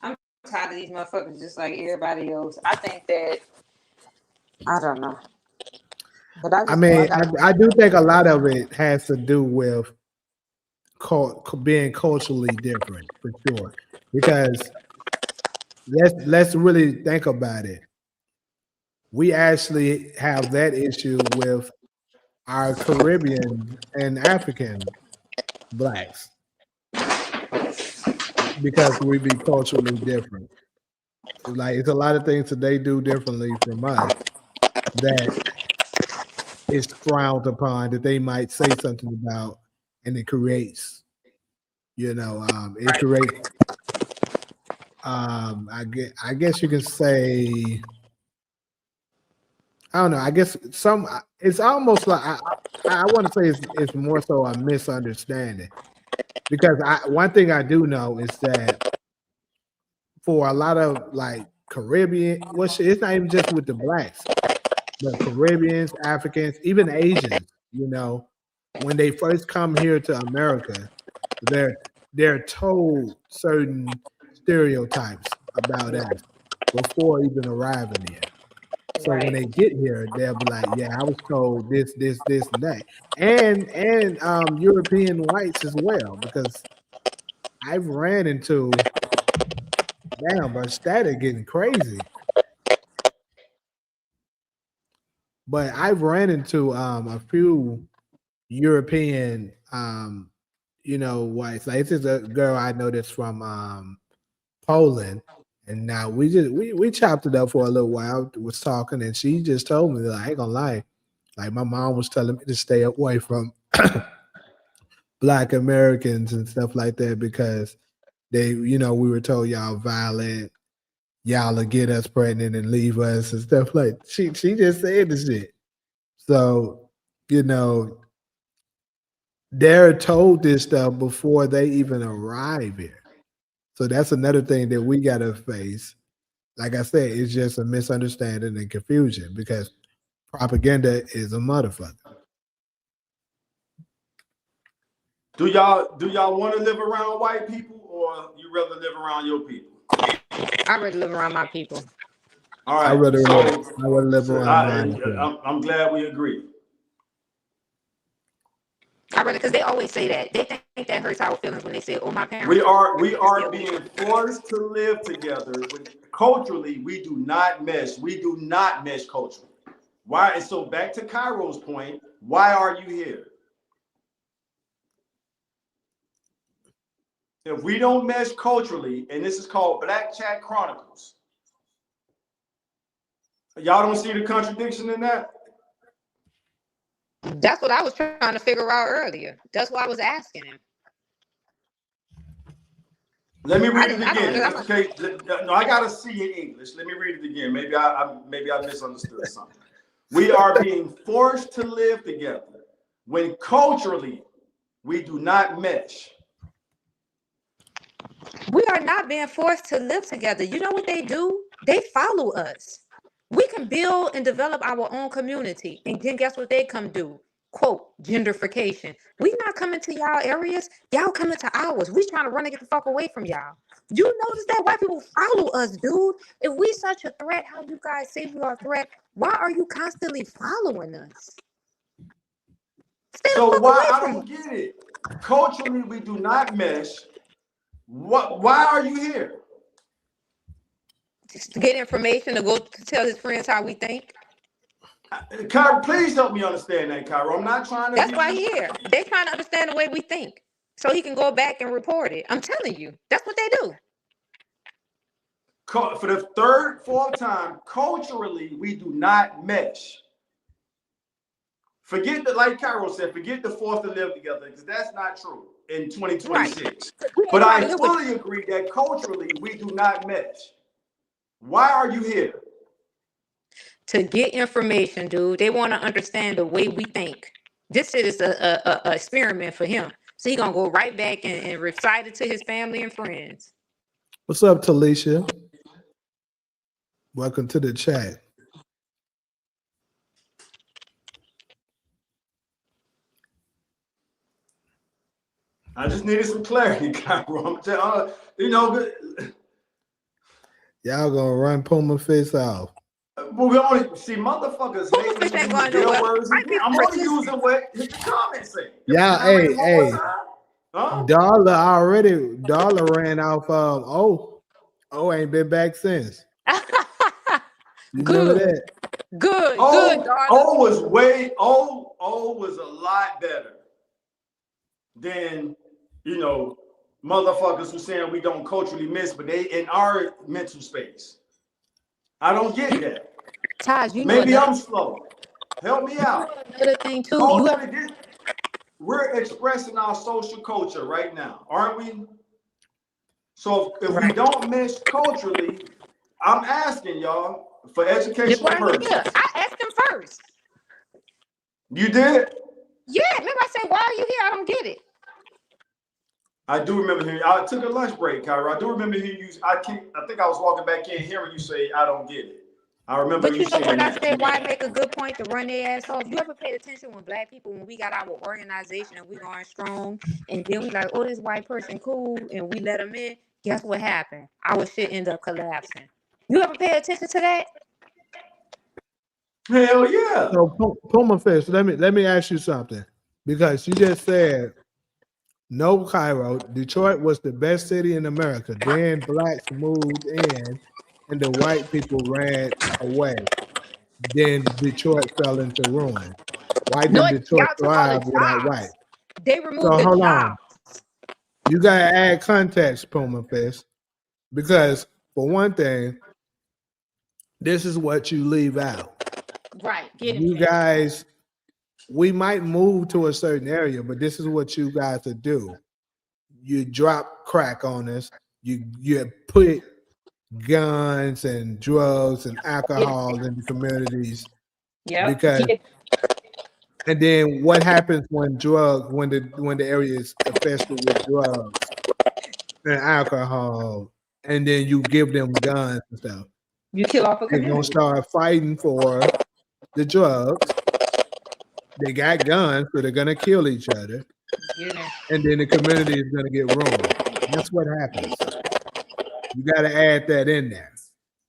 I'm tired of these motherfuckers just like everybody else. I think that, I don't know. But I mean, I do think a lot of it has to do with being culturally different, for sure. Because let's really think about it. We actually have that issue with our Caribbean and African blacks because we be culturally different. Like, it's a lot of things that they do differently from us that is frowned upon, that they might say something about, and it creates, it creates, I guess you can say, I don't know. I guess it's almost like I want to say it's more so a misunderstanding, because one thing I do know is that for a lot of like Caribbean, it's not even just with the blacks, but Caribbeans, Africans, even Asians. When they first come here to America, they're told certain stereotypes about us before even arriving here. So when they get here, they'll be like, "Yeah, I was told this, and that," and European whites as well, because I've ran into, damn, but static getting crazy. But I've ran into a few European, whites. Like, this is a girl I know that's from Poland. And now we chopped it up for a little while, was talking, and she just told me that, I ain't gonna lie, Like my mom was telling me to stay away from Black Americans and stuff like that because they, we were told y'all violent, y'all will get us pregnant and leave us and stuff like. She just said the shit. So they're told this stuff before they even arrive here. So that's another thing that we gotta face. Like I said, it's just a misunderstanding and confusion because propaganda is a motherfucker. Do y'all want to live around white people or you rather live around your people? I'd rather live around my people. All right. I rather live around mine. I'm glad we agree. I rather, because they always say that. They think that hurts our feelings when they say, "Oh, my parents." We are being forced to live together. Culturally, we do not mesh. We do not mesh culturally. Why? And so back to Cairo's point, why are you here? If we don't mesh culturally, and this is called Black Chat Chronicles, y'all don't see the contradiction in that? That's what I was trying to figure out earlier. That's why I was asking him. Let me read it again. Okay, no, I gotta see in English. Let me read it again. Maybe I misunderstood something. We are being forced to live together when culturally we do not mesh. We are not being forced to live together. You know what they do? They follow us. We can build and develop our own community. And then guess what they come do? Quote, gentrification. We not coming to y'all areas. Y'all coming to ours. We trying to run and get the fuck away from y'all. You notice that white people follow us, dude? If we such a threat, how you guys say we are a threat, why are you constantly following us? Stay So the fuck why away I from don't us. get it. Culturally, we do not mesh. Why are you here? Just to get information to go to tell his friends how we think. Cairo, please help me understand that, Cairo. I'm not trying to. That's why he's here. They're trying to understand the way we think, so he can go back and report it. I'm telling you, that's what they do. For the third, fourth time, culturally, we do not mesh. Forget that, like Cairo said, forget the forced to live together, because that's not true in 2026. Right. But I fully agree that culturally, we do not mesh. Why are you here? To get information, dude. They want to understand the way we think. This shit is a experiment for him. So he gonna go right back and recite it to his family and friends. What's up, Talisha? Welcome to the chat. I just needed some clarity, Cairo. Y'all gonna run Puma Fist off. Well, we only see motherfuckers hate me use their words again. I'm only using what the comments say. Yeah, hey. Huh? Dollar ran off Oh ain't been back since. You remember that? Good, darling. Oh was a lot better than motherfuckers who saying we don't culturally miss, but they in our mental space. I don't get that. Taj, maybe I'm slow. Help me out. Another thing too. We're expressing our social culture right now, aren't we? So if we don't mesh culturally, I'm asking y'all for educational purposes. I asked him first. You did? Yeah, remember I said, why are you here? I don't get it. I do remember hearing. I took a lunch break, Kyra. I do remember hearing you. I think I was walking back in hearing you say, "I don't get it." I remember but you saying when that. I said why make a good point to run their ass off. You ever paid attention when black people, when we got our organization and we going strong, and then we like, oh, this white person cool, and we let them in. Guess what happened? Our shit ended up collapsing. You ever pay attention to that? Hell yeah. So Puma Fist, let me ask you something, because you just said no, Cairo. Detroit was the best city in America. Then blacks moved in, and the white people ran away. Then Detroit fell into ruin. Why didn't Detroit thrive without white? They removed So the hold jobs. on. You gotta add context, Puma Fist, because for one thing, this is what you leave out. Right. You guys we might move to a certain area, but this is what you guys would do. You drop crack on us. You put guns and drugs and alcohol in the communities Yep. because, and then what happens when the area is infested with drugs and alcohol, and then you give them guns and stuff? You kill off a They're gonna community. start fighting for the drugs. They got guns, so they're gonna kill each other, Yeah. and then the community is gonna get ruined. That's what happens. You got to add that in there,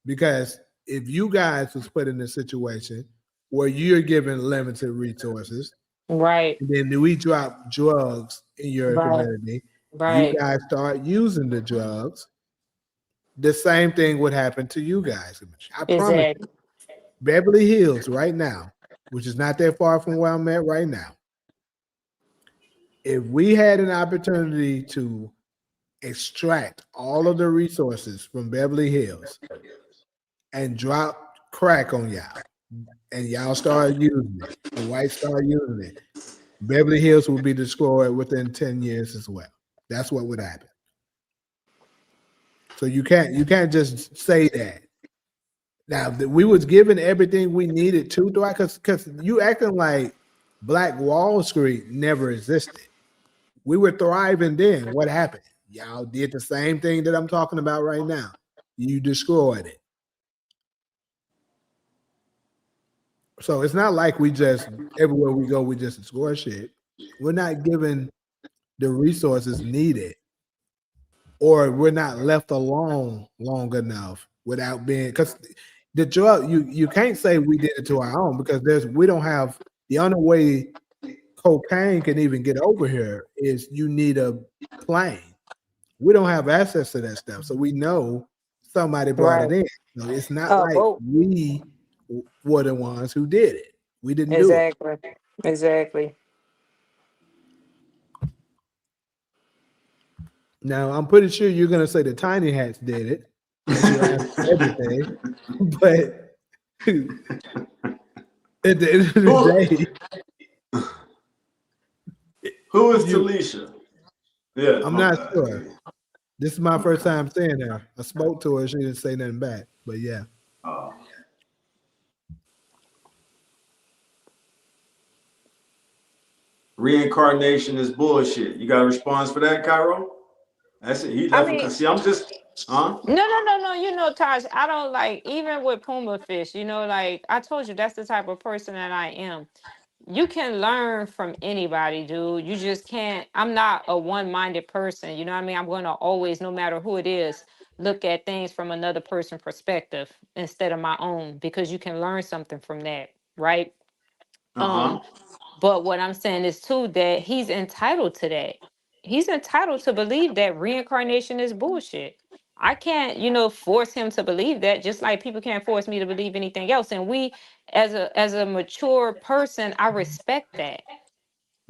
because if you guys was put in a situation where you're given limited resources, Right. and then we drop drugs in your Right. community, you Right. guys start using the drugs, the same thing would happen to you guys. I promise you. Exactly. Beverly Hills right now, which is not that far from where I'm at right now, if we had an opportunity to extract all of the resources from Beverly Hills and drop crack on y'all, and y'all start using it, the whites start using it, Beverly Hills will be destroyed within 10 years as well. That's what would happen. So you can't just say that. Now, we was given everything we needed to, Dwight, because you acting like Black Wall Street never existed. We were thriving then. What happened? Y'all did the same thing that I'm talking about right now. You destroyed it. So it's not like we just, everywhere we go, we just destroy shit. We're not given the resources needed, or we're not left alone long enough without being, because the drug, you can't say we did it to our own, because we don't have, the only way cocaine can even get over here is you need a plane. We don't have access to that stuff, so we know somebody brought it in. So it's not like we were the ones who did it. We didn't do it. Exactly. Now I'm pretty sure you're gonna say the tiny hats did it. Everything, but at the end of the day, who is Talisha? Yeah, I'm not sure. This is my first time seeing her. I spoke to her. She didn't say nothing back, but yeah. Reincarnation is bullshit. You got a response for that, Cairo? That's it. He left. See, I'm just, huh? No. You know, Taj, I don't like, even with Puma Fish, you know, like I told you, that's the type of person that I am. You can learn from anybody, dude. You just can't. I'm not a one-minded person. You know what I mean? I'm going to always, no matter who it is, look at things from another person's perspective instead of my own, because you can learn something from that, right? But what I'm saying is too, that he's entitled to that. He's entitled to believe that reincarnation is bullshit. I can't, force him to believe that, just like people can't force me to believe anything else. And we, as a mature person, I respect that.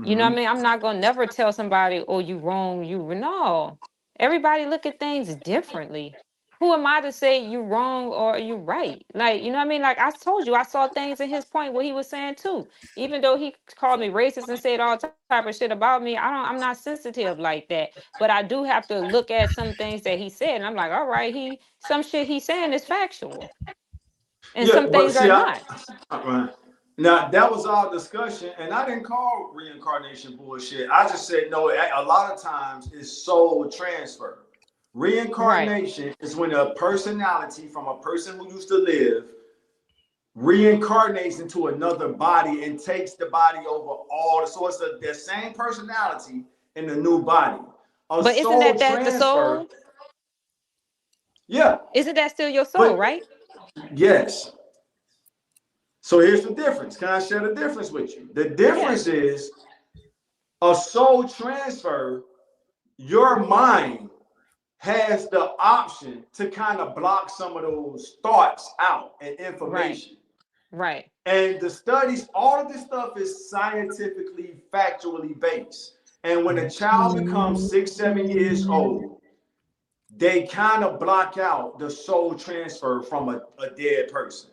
You know what I mean? I'm not gonna never tell somebody, oh, you wrong, no. Everybody look at things differently. Who am I to say you wrong or you right? Like, you know what I mean? Like I told you, I saw things in his point what he was saying too. Even though he called me racist and said all type of shit about me, I'm not sensitive like that. But I do have to look at some things that he said, and I'm like, all right, some shit he's saying is factual. And Yeah, some but things are see, not. Now that was our discussion, and I didn't call reincarnation bullshit. I just said no. A lot of times it's soul transfer. Reincarnation is when a personality from a person who used to live reincarnates into another body and takes the body over all the source of their same personality in a new body. But isn't that the soul? Yeah. Isn't that still your soul, right? Yes. So here's the difference. Can I share the difference with you? The difference is a soul transfer, your mind has the option to kind of block some of those thoughts out and information. Right. And the studies, all of this stuff is scientifically, factually based. And when a child becomes 6, 7 years old, they kind of block out the soul transfer from a dead person.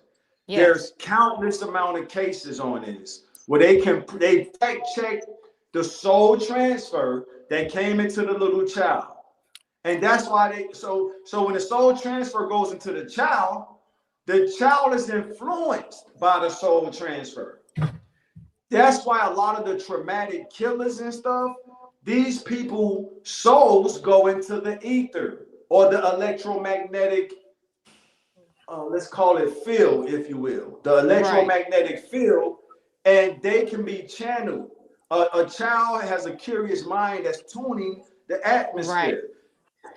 Yes. There's countless amount of cases on this where they fact check the soul transfer that came into the little child. And that's why so when the soul transfer goes into the child is influenced by the soul transfer. That's why a lot of the traumatic killers and stuff, these people souls go into the ether or the electromagnetic, let's call it field, if you will, the electromagnetic field, and they can be channeled. A child has a curious mind that's tuning the atmosphere.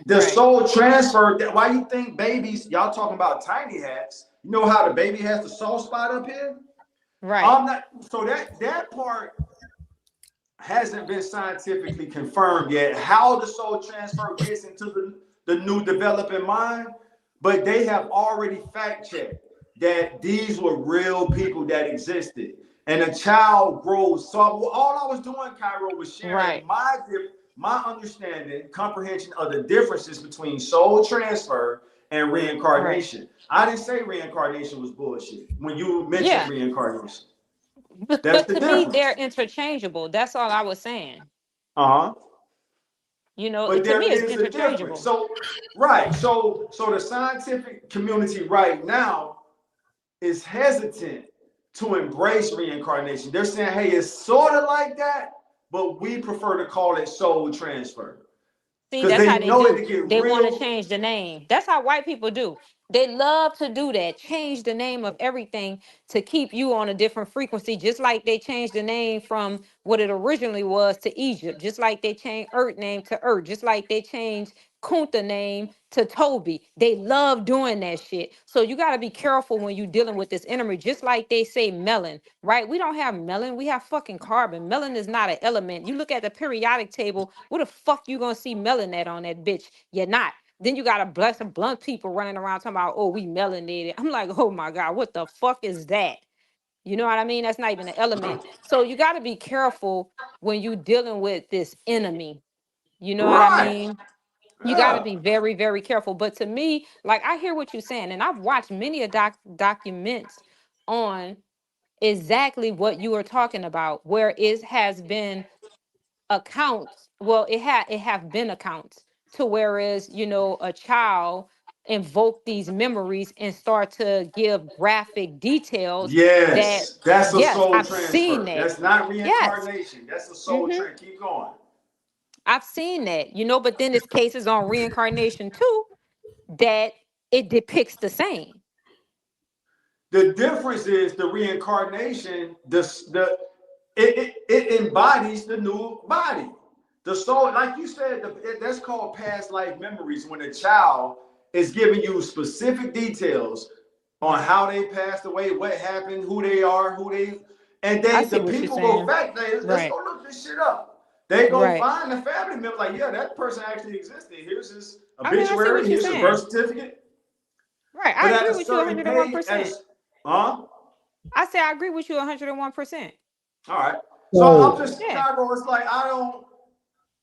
The soul transfer, why you think babies, y'all talking about tiny hats, you know how the baby has the soft spot up here? So that part hasn't been scientifically confirmed yet, how the soul transfer gets into the new developing mind, but they have already fact checked that these were real people that existed. And a child grows. So all I was doing, Cairo, was sharing my understanding, comprehension of the differences between soul transfer and reincarnation. I didn't say reincarnation was bullshit when you mentioned reincarnation. But to me, they're interchangeable. That's all I was saying. You know, but to me, it's is interchangeable. So the scientific community right now is hesitant to embrace reincarnation. They're saying, hey, it's sort of like that, but we prefer to call it soul transfer. See, that's how they do. They want to change the name. That's how white people do. They love to do that. Change the name of everything to keep you on a different frequency, just like they changed the name from what it originally was to Egypt, just like they changed Earth name to Earth, just like they changed Kunta name to Toby. They love doing that shit. So you got to be careful when you're dealing with this energy, just like they say melon, right? We don't have melon. We have fucking carbon. Melon is not an element. You look at the periodic table, where the fuck you going to see melon at on that bitch? You're not. Then you got a bunch of blunt people running around talking about, oh, we melanated. I'm like, oh my God, what the fuck is that? You know what I mean? That's not even an element. So you got to be careful when you're dealing with this enemy. You know what I mean? You got to be very, very careful. But to me, like, I hear what you're saying, and I've watched many documents on exactly what you are talking about, where it has been accounts. Well, it have been accounts to whereas, a child invoke these memories and start to give graphic details. Yes, that's a soul I've transfer. seen that. That's not reincarnation. That's a soul transfer. Keep going. I've seen that, but then there's cases on reincarnation too that it depicts the same. The difference is the reincarnation, it embodies the new body. The soul, like you said, that's called past life memories, when a child is giving you specific details on how they passed away, what happened, who they are, and then the people go back, let's go look this shit up. They go find the family member, like, yeah, that person actually existed. Here's his obituary, here's his birth certificate. Right, I agree with you 101%. I say I agree with you 101%. All right. So I'm just, Cairo, it's like,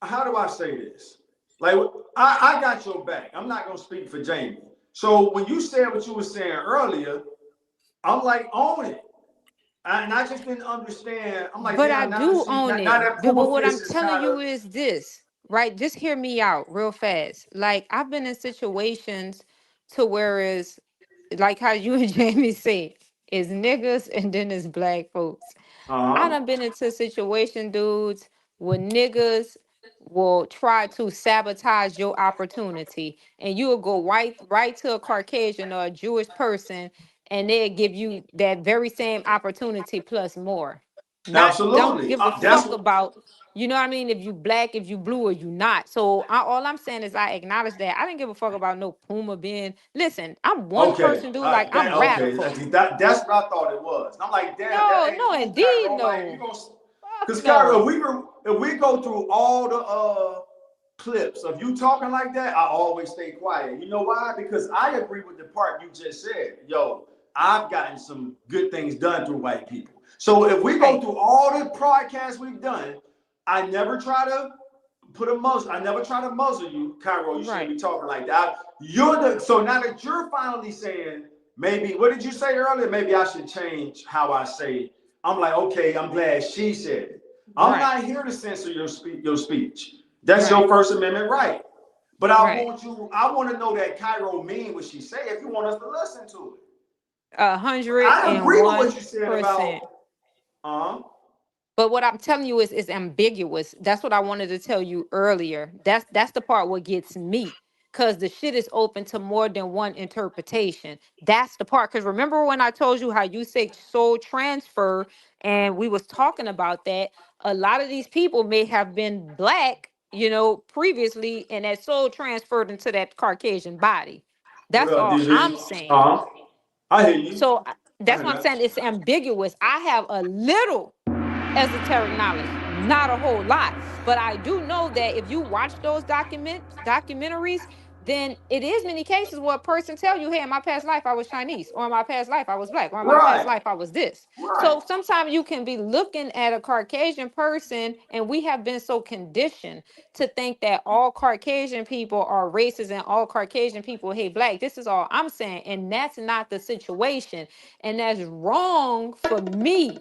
how do I say this? Like, I got your back. I'm not going to speak for Jamie. So when you said what you were saying earlier, I'm like, own it. And I just didn't understand. I'm like, but I do own it. But what I'm telling you is this, right? Just hear me out real fast. Like, I've been in situations to whereas, like how you and Jamie said, is niggas and then it's black folks. I done been into a situation, dudes, where niggas will try to sabotage your opportunity, and you will go right to a Caucasian or a Jewish person, and they'll give you that very same opportunity plus more. Don't give a fuck about, you know what I mean, if you black, if you blue, or you not. So all I'm saying is I acknowledge that. I didn't give a fuck about no Puma being. Listen, I'm one person, dude. Like, I'm radical. That's what I thought it was. I'm like, damn. No, indeed, no. Because Cairo, if we go through all the clips of you talking like that, I always stay quiet. You know why? Because I agree with the part you just said. Yo, I've gotten some good things done through white people. So if we go through all the podcasts we've done, I never try to put a muzzle. I never try to muzzle you, Cairo. You shouldn't be talking like that. So now that you're finally saying, maybe, what did you say earlier? Maybe I should change how I say. I'm like, okay, I'm glad she said it. I'm not here to censor your speech. That's your First Amendment right. But I want to know that Cairo mean what she said if you want us to listen to it. 101%. I agree with what you said about But what I'm telling you is ambiguous. That's what I wanted to tell you earlier. That's the part what gets me. Because the shit is open to more than one interpretation. That's the part. Because remember when I told you how you say soul transfer, and we was talking about that, a lot of these people may have been black, you know, previously, and that soul transferred into that Caucasian body. That's all I'm saying. I hear you. So that's what I'm saying. It's ambiguous. I have a little esoteric knowledge, not a whole lot, but I do know that if you watch those documentaries, then it is many cases where a person tell you, hey, in my past life I was Chinese, or in my past life I was black, or in my past life I was this. So sometimes you can be looking at a Caucasian person, and we have been so conditioned to think that all Caucasian people are racist and all Caucasian people hate black. This is all I'm saying, and that's not the situation, and that's wrong for me.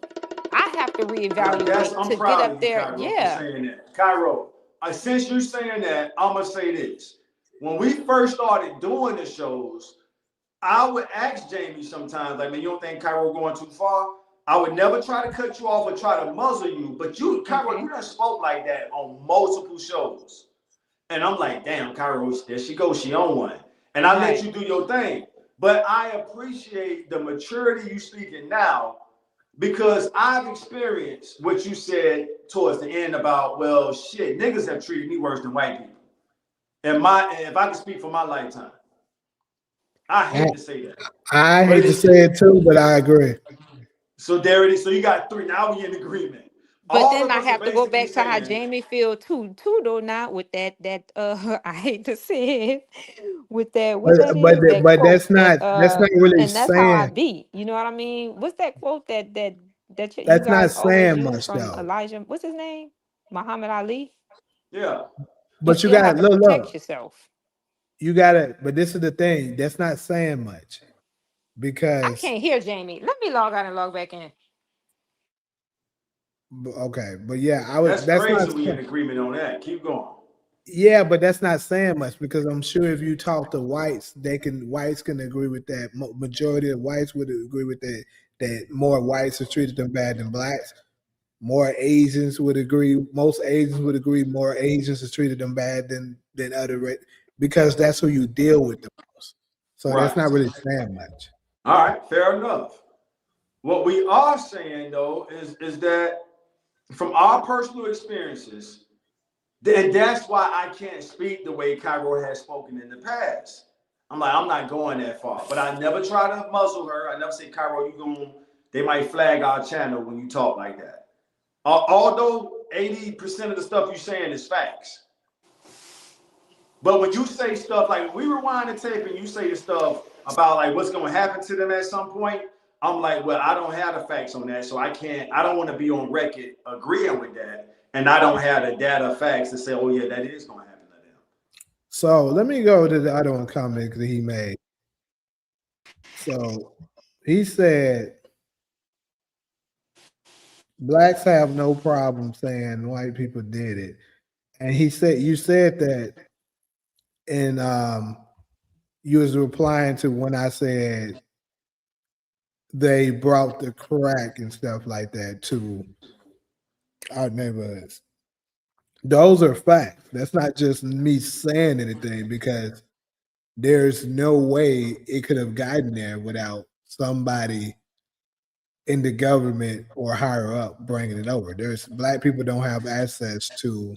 I have to reevaluate I'm to proud get of up you, there. Cairo, Yeah. for saying that. Cairo, since you're saying that, I'm going to say this. When we first started doing the shows, I would ask Jamie sometimes, like, man, you don't think Cairo going too far? I would never try to cut you off or try to muzzle you, but you, Cairo, you done spoke like that on multiple shows. And I'm like, damn, Cairo, there she goes, she on one. And I let you do your thing. But I appreciate the maturity you speaking now, because I've experienced what you said towards the end about, well, shit, niggas have treated me worse than white people. And if I can speak for my lifetime, I hate to say that. I hate to say it too, but I agree. So there it is. So you got three. Now we in agreement. But then I have to go back to how Jamie feel too though, now with that I hate to say it, with that what that is, that but quote, that's not really and that's how I saying. be. You know what I mean? What's that quote that you That's not guys always saying use much from though. Elijah? What's his name? Muhammad Ali. Yeah. You But you still got have to protect yourself. You got to. But this is the thing. That's not saying much, I because can't hear Jamie. Let me log out and log back in. okay, but yeah, I was. That's crazy. Not, we in agreement on that. Keep going. Yeah, but that's not saying much, because I'm sure if you talk to whites, whites can agree with that. Majority of whites would agree with that. That more whites are treated them bad than blacks. More Asians would agree. Most Asians would agree. More Asians are treated them bad than other, because that's who you deal with the most. So that's not really saying much. All right, fair enough. What we are saying though is that from our personal experiences, and that's why I can't speak the way Cairo has spoken in the past. I'm not going that far, but I never try to muzzle her. I never say, Cairo, they might flag our channel when you talk like that. Although 80% of the stuff you're saying is facts. But when you say stuff like, when we rewind the tape and you say the stuff about like what's going to happen to them at some point, I'm like, well, I don't have the facts on that, so I don't want to be on record agreeing with that. And I don't have the data facts to say, oh yeah, that is going to happen to them. So let me go to the other one comment that he made. So he said, blacks have no problem saying white people did it. And he said, you said that, and you was replying to when I said they brought the crack and stuff like that to our neighborhoods. Those are facts. That's not just me saying anything, because there's no way it could have gotten there without somebody in the government or higher up bringing it over. Black people don't have access to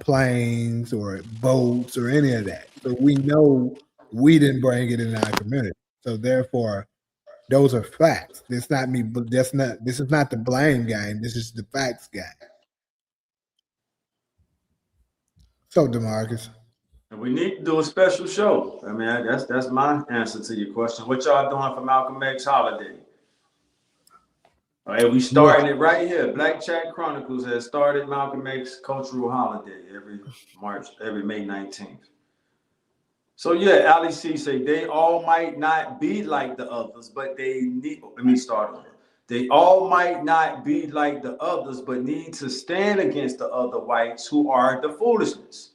planes or boats or any of that. So we know we didn't bring it in our community. So therefore, those are facts. This is not the blame game. This is the facts game. So DeMarcus. And we need to do a special show. I mean, that's my answer to your question. What y'all doing for Malcolm X holiday? All right, we starting it right here. Black Chat Chronicles has started Malcolm X cultural holiday every May 19th. So yeah, Ali C say they all might not be like the others, but they need. Let me start on it. They all might not be like the others, but need to stand against the other whites who are the foolishness.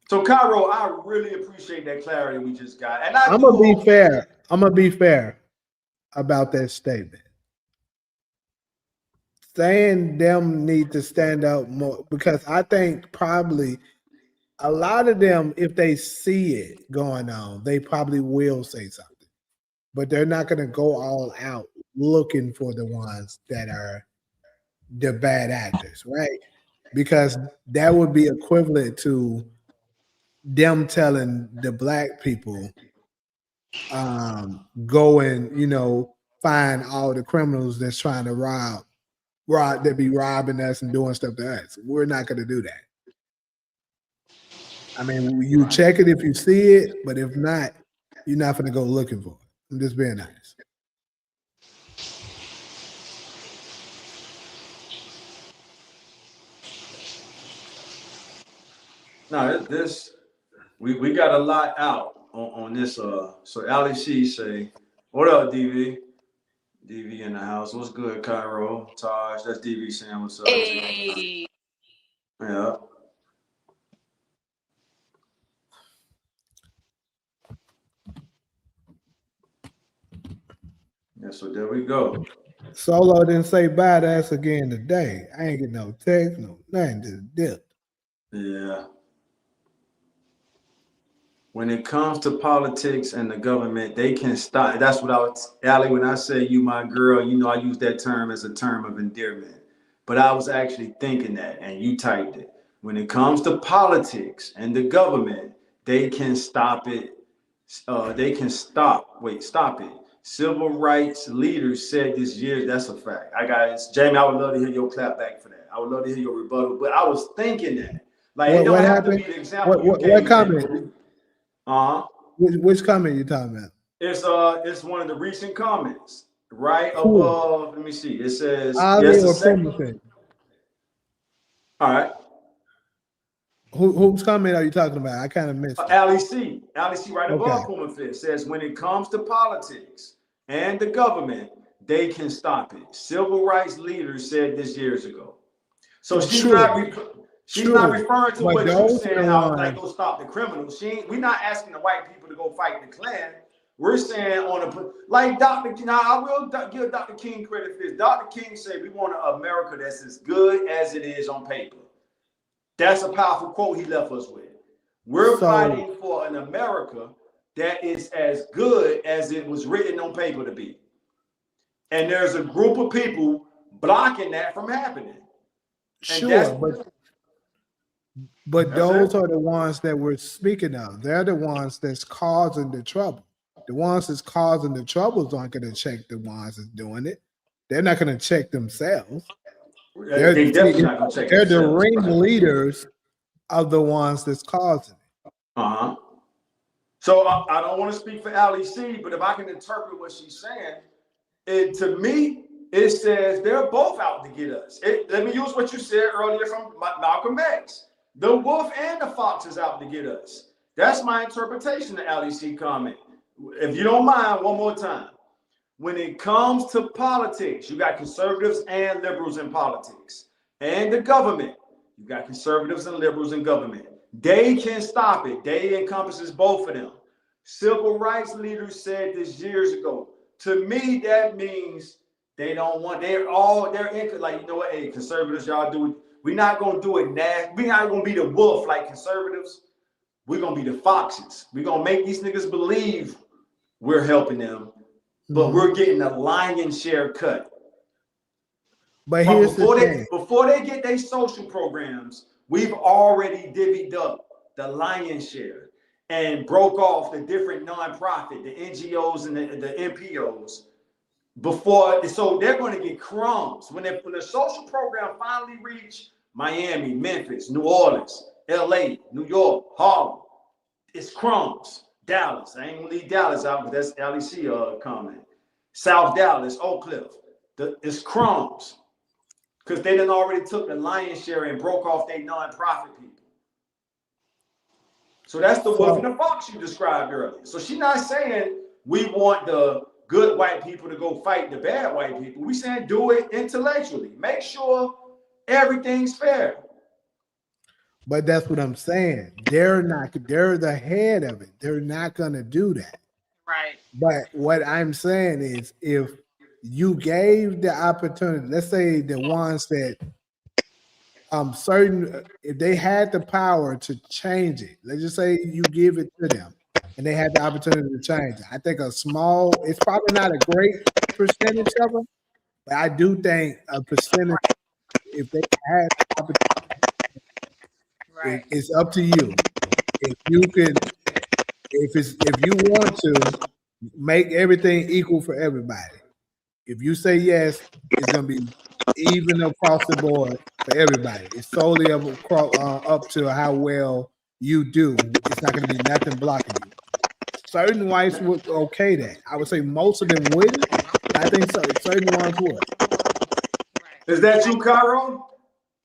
So, Cairo, I really appreciate that clarity we just got. And I'm gonna be fair. I'm gonna be fair about that statement. Saying them need to stand out more, because I think probably a lot of them, if they see it going on, they probably will say something, but they're not going to go all out looking for the ones that are the bad actors, right? Because that would be equivalent to them telling the black people, go and, find all the criminals that's trying to rob, that be robbing us and doing stuff to us. We're not going to do that. I mean, you check it if you see it, but if not, you're not going to go looking for it. I'm just being honest. No, we got a lot out on this. So Ali C say, "What up, DV? DV in the house. What's good, Cairo? Taj, that's DV saying what's up. Hey. Yeah. Yeah, so there we go. Solo didn't say bye to us again today. I ain't get no text, no nothing, just dip. Yeah. When it comes to politics and the government, they can stop. That's what I was, Allie, when I say you my girl, I use that term as a term of endearment. But I was actually thinking that, and you typed it. When it comes to politics and the government, they can stop it. Stop it. Civil rights leaders said this year, that's a fact. Jamie, I would love to hear your clap back for that. I would love to hear your rebuttal, but I was thinking that. Like, it don't have to be the example you gave. What comment? Which comment you talking about? It's one of the recent comments, right above. Let me see. It says Ali or Primitive? All right. Whose comment are you talking about? I kind of missed it. Ali C, right above Primitive says, when it comes to politics and the government, they can stop it. Civil rights leaders said this years ago. So she's not referring to what you said, how like go stop the criminals. We're not asking the white people to go fight the Klan. We're saying like Dr. King, now I will give Dr. King credit for this. Dr. King said we want an America that's as good as it is on paper. That's a powerful quote he left us with. We're fighting for an America that is as good as it was written on paper to be. And there's a group of people blocking that from happening. But those are the ones that we're speaking of. They're the ones that's causing the trouble. The ones that's causing the troubles aren't going to check the ones that's doing it. They're not going to check themselves. They're the ringleaders of the ones that's causing it. So I don't want to speak for Ali C, but if I can interpret what she's saying, to me, it says they're both out to get us. Let me use what you said earlier from Malcolm X. The wolf and the fox is out to get us. That's my interpretation of Ali C comment. If you don't mind, one more time. When it comes to politics, you got conservatives and liberals in politics. And the government, you got conservatives and liberals in government. They can stop it. They encompasses both of them. Civil rights leaders said this years ago. To me, that means they don't want, they're like, you know what, hey, conservatives, y'all do it. We're not going to do it now. We're not going to be the wolf like conservatives. We're going to be the foxes. We're going to make these niggas believe we're helping them, but we're getting a lion's share cut. But here's before they get their social programs, we've already divvied up the lion's share and broke off the different nonprofit, the NGOs and the NPOs. So they're going to get crumbs when the social program finally reach Miami, Memphis, New Orleans, LA, New York, Harlem. It's crumbs. Dallas. I ain't gonna leave Dallas out, but that's LEC comment. South Dallas, Oak Cliff. It's crumbs. Because they done already took the lion's share and broke off their nonprofit people. So that's the wolf and the fox you described earlier. So she's not saying we want the good white people to go fight the bad white people. We saying do it intellectually. Make sure everything's fair. But that's what I'm saying. They're the head of it. They're not gonna do that. Right. But what I'm saying is if you gave the opportunity, let's say the ones that if they had the power to change it, let's just say you give it to them and they had the opportunity to change it. I think it's probably not a great percentage of them, but I do think a percentage, if they had the opportunity, Right. it's up to you. If you want to make everything equal for everybody. If you say yes, it's going to be even across the board for everybody. It's solely up to how well you do. It's not going to be nothing blocking you. Certain whites would okay that. I would say most of them wouldn't. I think certain ones would. Is that you, Cairo?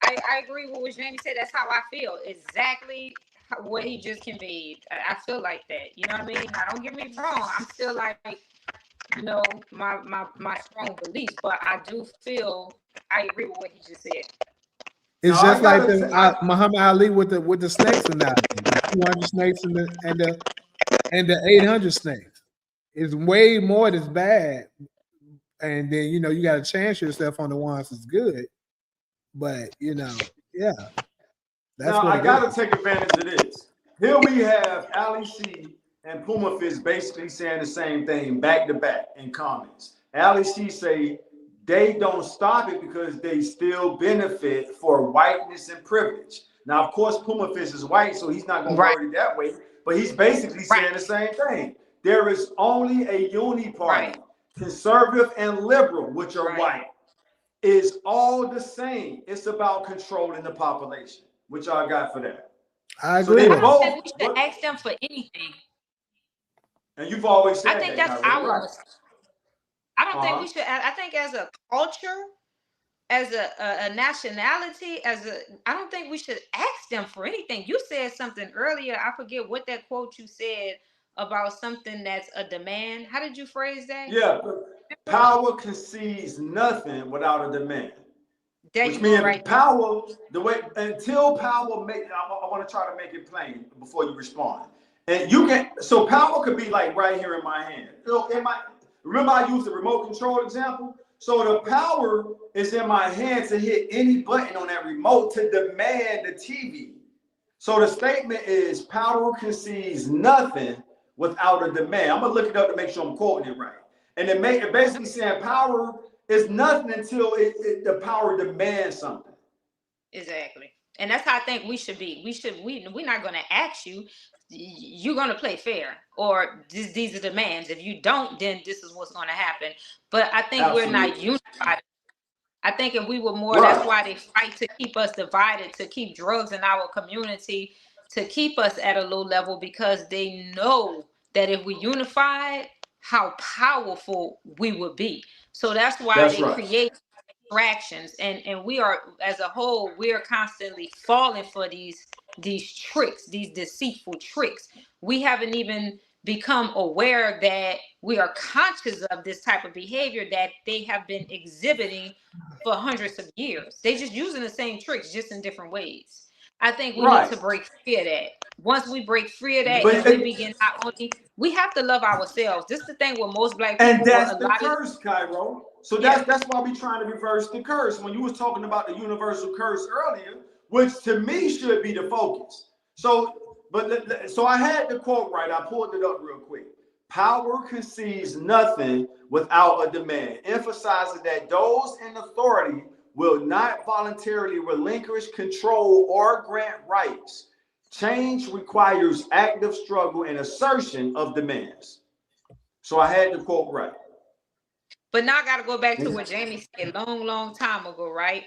I agree with what Jamie said. That's how I feel. Exactly what he just conveyed. I feel like that. You know what I mean? Now, don't get me wrong. I'm still like, you know, my strong beliefs, but I do feel I agree with what he just said. It's just like Muhammad Ali with the snakes analogy. The 200 snakes and the 800 snakes. It's way more that's bad. And then, you know, you got to chance yourself on the ones that's good. But, you know, yeah. Now, I got to take advantage of this. Here we have Ali C and Puma Fish basically saying the same thing back to back in comments. Ali C say they don't stop it because they still benefit for whiteness and privilege. Now, of course, Puma Fish is white, so he's not going to word it that way. But he's basically saying the same thing. There is only a uni party, conservative and liberal, which are white. Is all the same. It's about controlling the population. Which y'all got for that? I agree. So I don't think we should ask them for anything. And you've always said I think that, that's Cairo, our mistake. I don't think we should. I think as a culture, as a nationality, I don't think we should ask them for anything. You said something earlier. I forget what that quote you said about something that's a demand. How did you phrase that? Yeah, power concedes nothing without a demand. Which means power, until power I want to try to make it plain before you respond. And you can, so power could be like right here in my hand. Remember I used the remote control example? So the power is in my hand to hit any button on that remote to demand the TV. So the statement is power concedes nothing without a demand. I'm gonna look it up to make sure I'm quoting it right. And it basically saying power is nothing until the power demands something. Exactly. And that's how I think we should be. We're not going to ask you. You're going to play fair, or these are demands. If you don't, then this is what's going to happen. But I think we're not unified. I think if we were more, that's why they fight to keep us divided, to keep drugs in our community, to keep us at a low level, because they know that if we unified, how powerful we would be. So that's why they create distractions, and we are, as a whole, we are constantly falling for these tricks, these deceitful tricks. We haven't even become aware that we are conscious of this type of behavior that they have been exhibiting for hundreds of years. They just using the same tricks, just in different ways. I think we need to break free of that. Once we break free of that, and we begin, not only, we have to love ourselves. This is the thing with most black people. And that's the curse, Cairo. So that's why we trying to reverse the curse. When you was talking about the universal curse earlier, which to me should be the focus. So I had the quote right. I pulled it up real quick. Power concedes nothing without a demand, emphasizing that those in authority will not voluntarily relinquish control or grant rights. Change requires active struggle and assertion of demands. So I had the quote right. But now I got to go back to what Jamie said long time ago, right?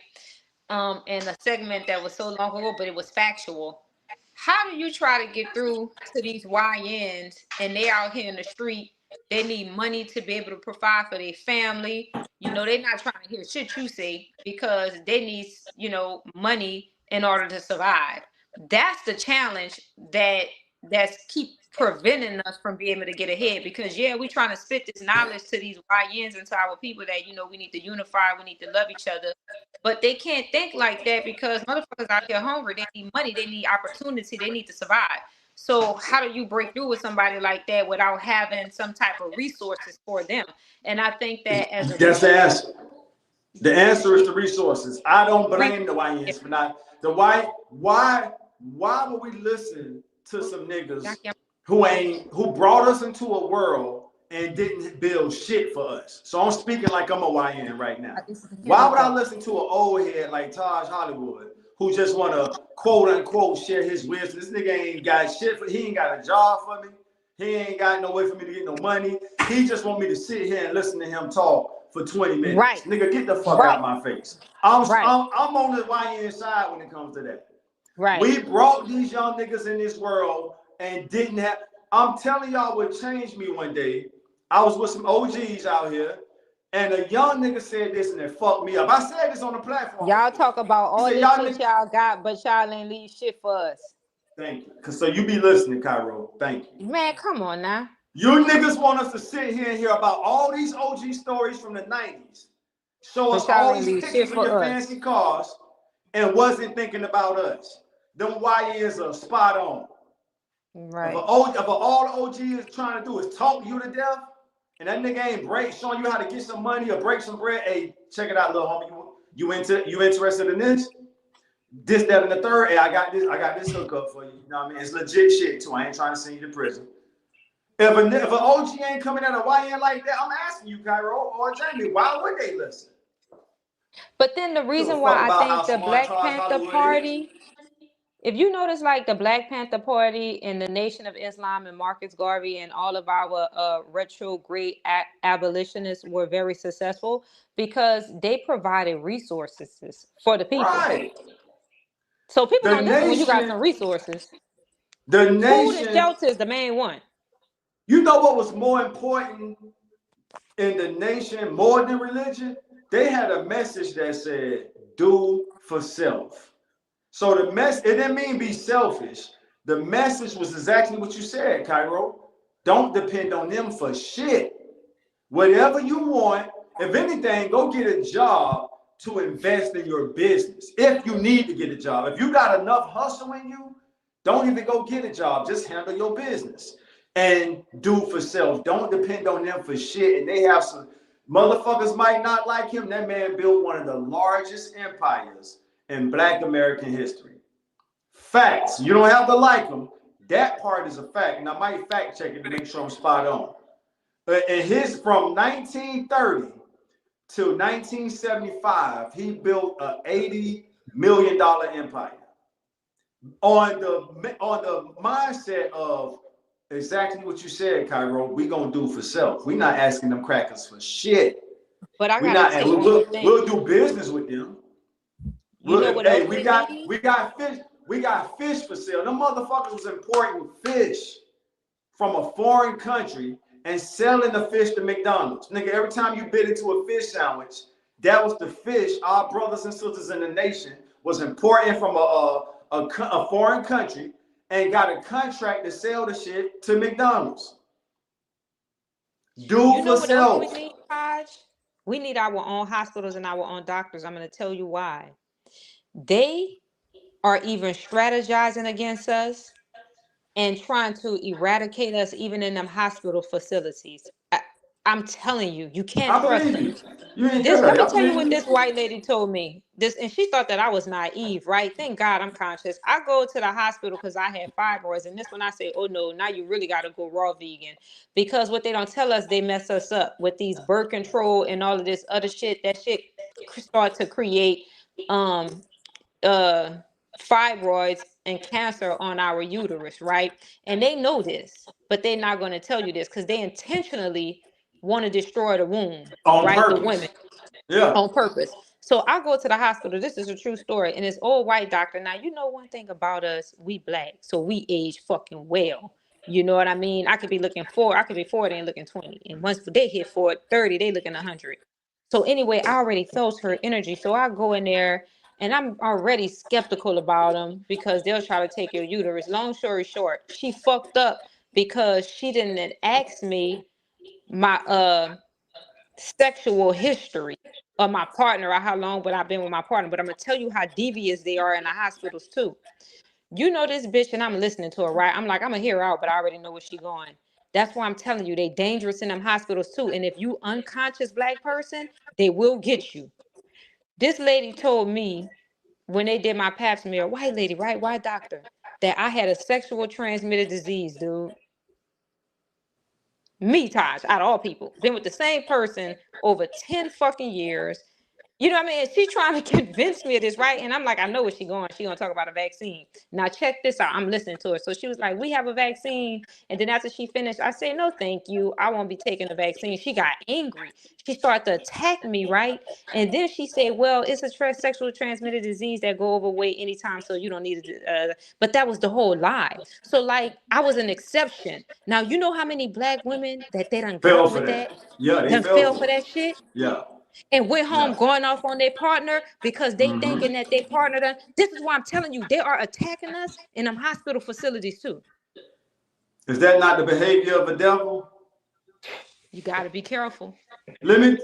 In a segment that was so long ago, but it was factual. How do you try to get through to these YNs and they out here in the street? They need money to be able to provide for their family. You know, they're not trying to hear shit you say, because they need, you know, money in order to survive. That's the challenge that that's keep preventing us from being able to get ahead. Because yeah, we trying to spit this knowledge to these YNs and to our people that, you know, we need to unify, we need to love each other. But they can't think like that because motherfuckers out here hungry. They need money, they need opportunity, they need to survive. So how do you break through with somebody like that without having some type of resources for them? And I think that as a That's the answer. The answer is the resources. I don't blame the YNs for not. Why would we listen to some niggas who brought us into a world and didn't build shit for us? So I'm speaking like I'm a YN right now. Why would I listen to an old head like Taj Hollywood who just want to quote unquote share his wisdom? This nigga ain't got shit for. He ain't got a job for me. He ain't got no way for me to get no money. He just want me to sit here and listen to him talk for 20 minutes. Right. Nigga, get the fuck out my face. I'm on the YN side when it comes to that. Right. We brought these young niggas in this world and didn't have. I'm telling y'all what changed me one day. I was with some OGs out here, and a young nigga said this and it fucked me up. I said this on the platform. Y'all talk about all said, this shit y'all got, but y'all ain't leave shit for us. Thank you. So you be listening, Cairo. Thank you. Man, come on now. You niggas want us to sit here and hear about all these OG stories from the 90s. Show us all these pictures of your fancy cars and wasn't thinking about us. Them YNs are spot on. Right. If all the OG is trying to do is talk you to death, and that nigga ain't showing you how to get some money or break some bread. Hey, check it out, little homie. You interested in this? This, that, and the third. Hey, I got this hookup for you. You know what I mean? It's legit shit too. I ain't trying to send you to prison. If an OG ain't coming at a YN like that, I'm asking you, Cairo or Jamie, why would they listen? But then the reason why I think the Black Panther Party, if you notice, like the Black Panther Party and the Nation of Islam and Marcus Garvey and all of our retrograde abolitionists were very successful because they provided resources for the people. Right. So people don't listen when you got some resources. The nation. Food and shelter is the main one. You know what was more important in the nation, more than religion? They had a message that said, do for self. So the it didn't mean be selfish. The message was exactly what you said, Cairo. Don't depend on them for shit. Whatever you want, if anything, go get a job to invest in your business. If you need to get a job. If you got enough hustle in you, don't even go get a job. Just handle your business. And do for self. Don't depend on them for shit. And they have some motherfuckers might not like him. That man built one of the largest empires in Black American history. Facts. You don't have to like him. That part is a fact. And I might fact check it to make sure I'm spot on. But in his from 1930 to 1975, he built an $80 million empire. On the mindset of exactly what you said, Cairo. We gonna do for self. We not asking them crackers for shit. But I gotta say, we'll do business with them. You know what else we got fish. We got fish for sale. Them motherfuckers was importing fish from a foreign country and selling the fish to McDonald's. Nigga, every time you bit into a fish sandwich, that was the fish our brothers and sisters in the nation was importing from a foreign country and got a contract to sell the shit to McDonald's. Do for self. We need, Taj? We need our own hospitals and our own doctors. I'm going to tell you why. They are even strategizing against us and trying to eradicate us even in them hospital facilities. I'm telling you, you can't trust them. Let me tell you what this white lady told me. And she thought that I was naive, right? Thank God I'm conscious. I go to the hospital because I had fibroids, and this one I say, oh no, now you really got to go raw vegan, because what they don't tell us, they mess us up with these birth control and all of this other shit. That shit start to create fibroids and cancer on our uterus, right? And they know this, but they're not going to tell you this because they intentionally want to destroy the womb, right? Purpose. The women. Yeah. On purpose. So I go to the hospital. This is a true story. And this old white doctor. Now, you know one thing about us, we Black. So we age fucking well. You know what I mean? I could be 40 and looking 20. And once they hit 30, they looking 100. So anyway, I already felt her energy. So I go in there And I'm already skeptical about them because they'll try to take your uterus. Long story short, she fucked up because she didn't ask me my sexual history of my partner or how long would I've been with my partner. But I'm gonna tell you how devious they are in the hospitals too. You know this bitch, and I'm listening to her, right? I'm like, I'm gonna hear her out, but I already know where she going. That's why I'm telling you, they dangerous in them hospitals too. And if you unconscious black person, they will get you. This lady told me when they did my pap smear, white lady, right? White doctor, that I had a sexual transmitted disease, dude. Me, Taj, out of all people, been with the same person over 10 fucking years. You know what I mean? She trying to convince me of this, right? And I'm like, I know where she going. She gonna talk about a vaccine. Now check this out. I'm listening to her. So she was like, we have a vaccine. And then after she finished, I say, no, thank you. I won't be taking the vaccine. She got angry. She started to attack me, right? And then she said, well, it's a sexually transmitted disease that go overweight anytime, so you don't need it. But that was the whole lie. So like, I was an exception. Now, you know how many black women that they done Fell got for with that. that? Yeah, they Done fell fell for for it. that shit? Yeah. And went home Yeah. going off on their partner because they thinking that they partner done. This is why I'm telling you, they are attacking us in them hospital facilities too. Is that not the behavior of a devil? You got to be careful.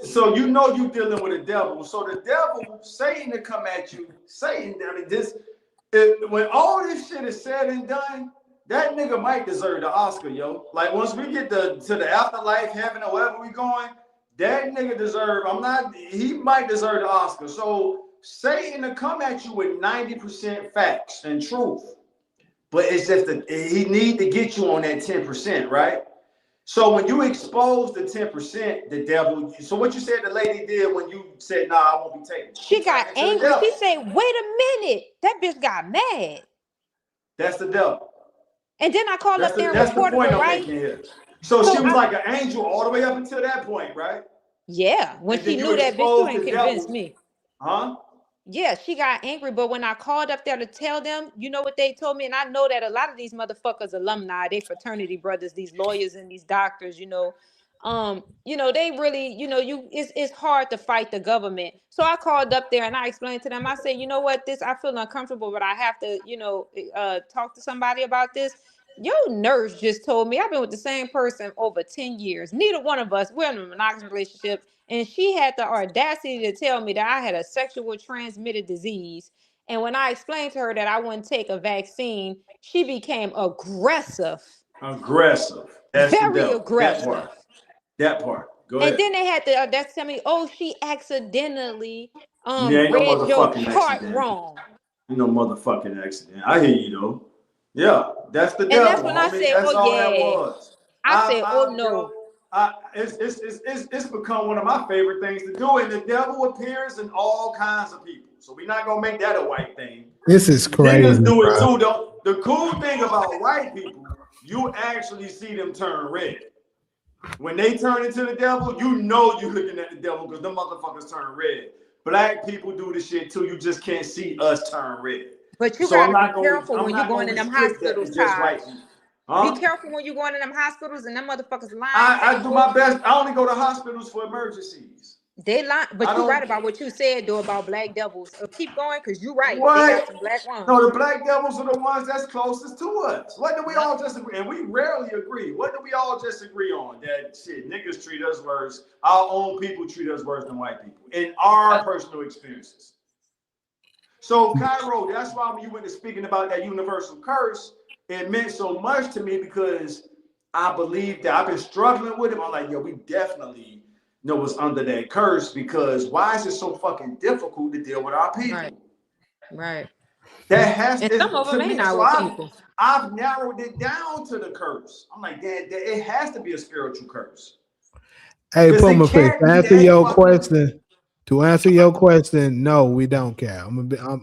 So you know you dealing with a devil. So the devil, Satan, to come at you. Satan, I mean, when all this shit is said and done, that nigga might deserve the Oscar, yo. Like once we get to the afterlife, heaven, or wherever we going, that nigga deserve. He might deserve the Oscar. So Satan to come at you with 90% facts and truth, but it's just that he need to get you on that 10%, right? So when you expose the 10%, the devil. So what you said the lady did when you said, "Nah, I won't be taking." She got angry. She said, "Wait a minute." That bitch got mad. That's the devil. And then I called up there and That's the reported point her, I'm right? making here. So she was like an angel all the way up until that point, right? Yeah. When And she then you knew that bitch, you exposed ain't the convinced devil, me. huh? Yeah, she got angry, but when I called up there to tell them, you know what they told me? And I know that a lot of these motherfuckers alumni, they fraternity brothers, these lawyers and these doctors, they really, it's hard to fight the government. So I called up there and I explained to them, I said, you know what, I feel uncomfortable, but I have to, talk to somebody about this. Your nurse just told me I've been with the same person over 10 years. Neither one of us, we're in a monogamous relationship. And she had the audacity to tell me that I had a sexual transmitted disease. And when I explained to her that I wouldn't take a vaccine, she became aggressive. Aggressive. That's the Very devil. aggressive. That part. Go And ahead. then they had the audacity to tell me, oh, she accidentally Yeah, ain't no read your motherfucking chart accident. wrong. Ain't no motherfucking accident. I hear you though. Yeah, that's the And that's devil, when I homie. said, That's oh all that yeah. was. I said, oh Bro, no. it's become one of my favorite things to do, and the devil appears in all kinds of people. So we're not gonna make that a white thing. This is crazy. Niggas do it bro. too, though. The cool thing about white people, you actually see them turn red. When they turn into the devil, you know you're looking at the devil because them motherfuckers turn red. Black people do the shit too. You just can't see us turn red. But you So I'm gotta be not gonna careful when you're going in them restrict that to hospitals, just Taj. white people. Huh? Be careful when you're going in them hospitals and them motherfuckers lying. I do my best. I only go to hospitals for emergencies. They lie, but you're right about what you said though about black devils. Keep going, because you're right. What? They got some black ones. No, the black devils are the ones that's closest to us. What do we all just agree? And we rarely agree. What do we all just agree on? That shit, niggas treat us worse. Our own people treat us worse than white people in our personal experiences. So, Cairo, that's why when you went to speaking about that universal curse, it meant so much to me because I believe that I've been struggling with it. I'm like, yo, we definitely know what's under that curse, because why is it so fucking difficult to deal with our people? Right. That has and to, some of them ain't so our people. I've narrowed it down to the curse. I'm like, that it has to be a spiritual curse. Hey, Puma Fish, to answer your question, no, we don't care.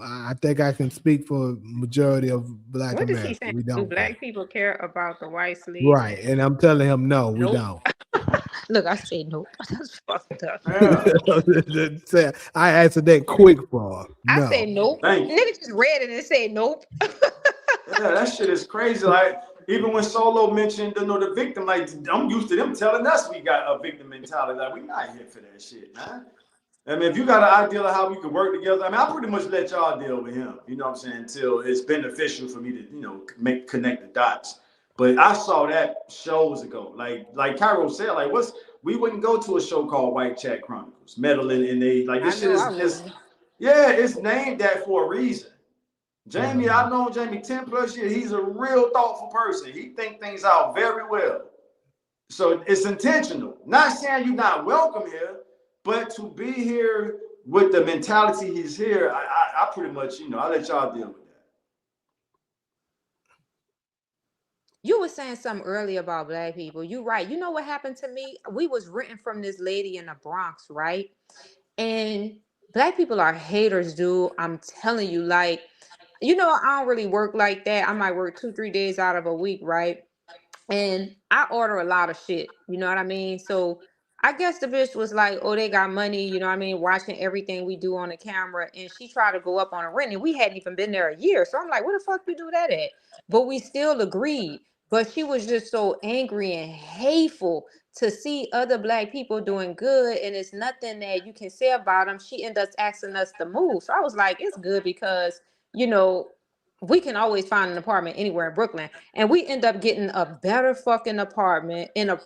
I think I can speak for majority of Black What is he America. saying? We Do don't black care. people care about the white slaves? Right, and I'm telling him, no, we don't. Look, I say nope. That's fucked up. Yeah. I answered that quick for no. I say nope. Nigga just read it and said nope. Yeah, that shit is crazy. Like, even when Solo mentioned, the victim, like, I'm used to them telling us we got a victim mentality. Like, we not here for that shit, man. I mean, if you got an idea of how we could work together, I mean, I pretty much let y'all deal with him. You know what I'm saying? Until it's beneficial for me to, connect the dots. But I saw that shows ago. Like Cairo said, like we wouldn't go to a show called White Chat Chronicles, meddling in they like this I shit know is I wouldn't. it's named that for a reason. Jamie, Mhm. I've known Jamie 10 plus years. He's a real thoughtful person. He think things out very well. So it's intentional. Not saying you're not welcome here, but to be here with the mentality he's here, I pretty much, I let y'all deal with that. You were saying something earlier about black people. You right. You know what happened to me? We was renting from this lady in the Bronx, right? And black people are haters, dude. I'm telling you, like, I don't really work like that. I might work 2-3 days out of a week, right? And I order a lot of shit, you know what I mean? So I guess the bitch was like, oh, they got money, you know what I mean, watching everything we do on the camera. And she tried to go up on a rent, and we hadn't even been there a year. So I'm like, where the fuck you do that at? But we still agreed. But she was just so angry and hateful to see other black people doing good, and it's nothing that you can say about them. She ended up asking us to move. So I was like, it's good because, we can always find an apartment anywhere in Brooklyn. And we end up getting a better fucking apartment in a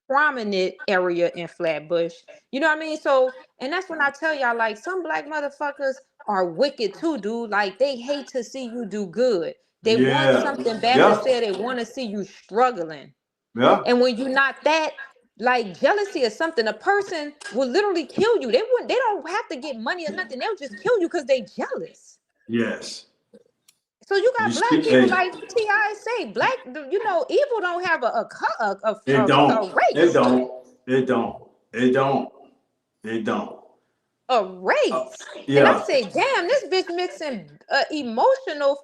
prominent area in Flatbush. You know what I mean? So, and that's when I tell y'all, like, some black motherfuckers are wicked too, dude. Like, they hate to see you do good. They want Yeah. something bad to Yeah. say. They want to see you struggling. Yeah. And when you're not that, like, jealousy is something, a person will literally kill you. They don't have to get money or nothing. They'll just kill you because they jealous. Yes. So you You got black speak. people Hey, like T.I. say, evil don't have it don't. a It race. don't. It don't. It don't. It don't. A race. And I Yeah. say, damn, this bitch mixing emotional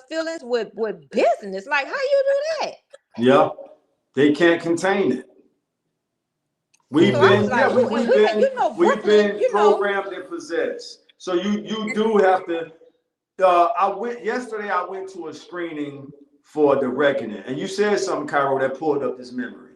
feelings with business. Like, how you do that? Yeah. They can't contain it. So I was like, ooh, and we had, We've Brooklyn, been programmed and possessed. So you do have to. Yesterday. I went to a screening for The Reckoning, and you said something, Cairo, that pulled up this memory.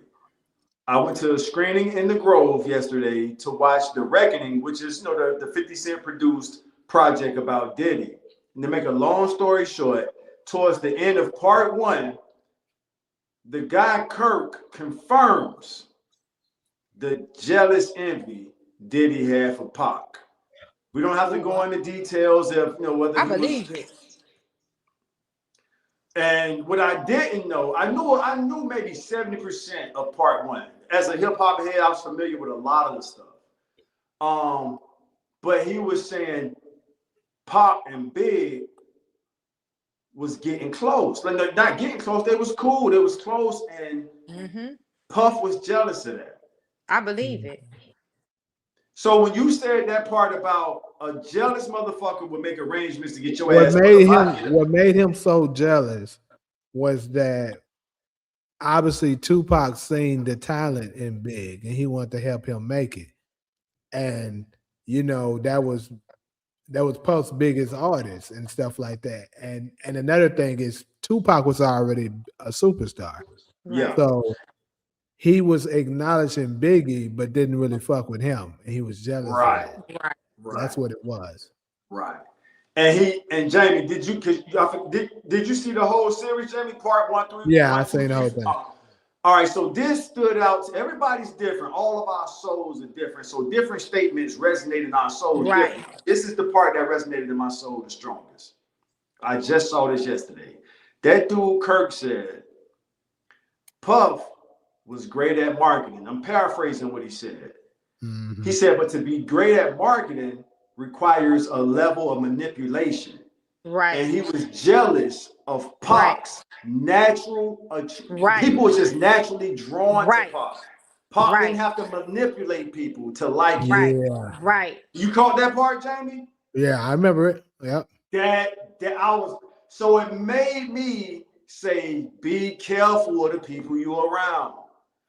I went to a screening in the Grove yesterday to watch The Reckoning, which is the 50 Cent produced project about Diddy. And to make a long story short, towards the end of part 1, the guy Kirk confirms the jealous envy Diddy had for Pac. We don't have to go into details of whether I he was. believe it. And what I didn't know, I knew maybe 70% of part 1. As a hip hop head, I was familiar with a lot of the stuff. But he was saying Pac and Big was getting close. Like, not getting close, they was cool, they was close, and Puff was jealous of that. I believe it. So when you said that part about a jealous motherfucker would make arrangements to get your What ass made him so jealous was that obviously Tupac seen the talent in Big, and he wanted to help him make it. And that was Puff's biggest artist and stuff like that. And another thing is Tupac was already a superstar. Yeah. So he was acknowledging Biggie, but didn't really fuck with him, and he was jealous. Right. Of that. Right. That's what it was. Right. And Jamie, did you see the whole series, Jamie? Part 1 through. Yeah, I seen the whole thing. All right, so this stood out. Everybody's different. All of our souls are different. So different statements resonate in our souls. Right. Different. This is the part that resonated in my soul the strongest. I just saw this yesterday. That dude Kirk said, Puff was great at marketing. I'm paraphrasing what he said. Mm-hmm. He said, but to be great at marketing requires a level of manipulation. Right. And he was jealous of Pac's natural. People were just naturally drawn to Pac. Pac didn't have to manipulate people to like him. Yeah. Right. You caught that part, Jamie? Yeah, I remember it. Yep. So it made me say, be careful of the people you're around.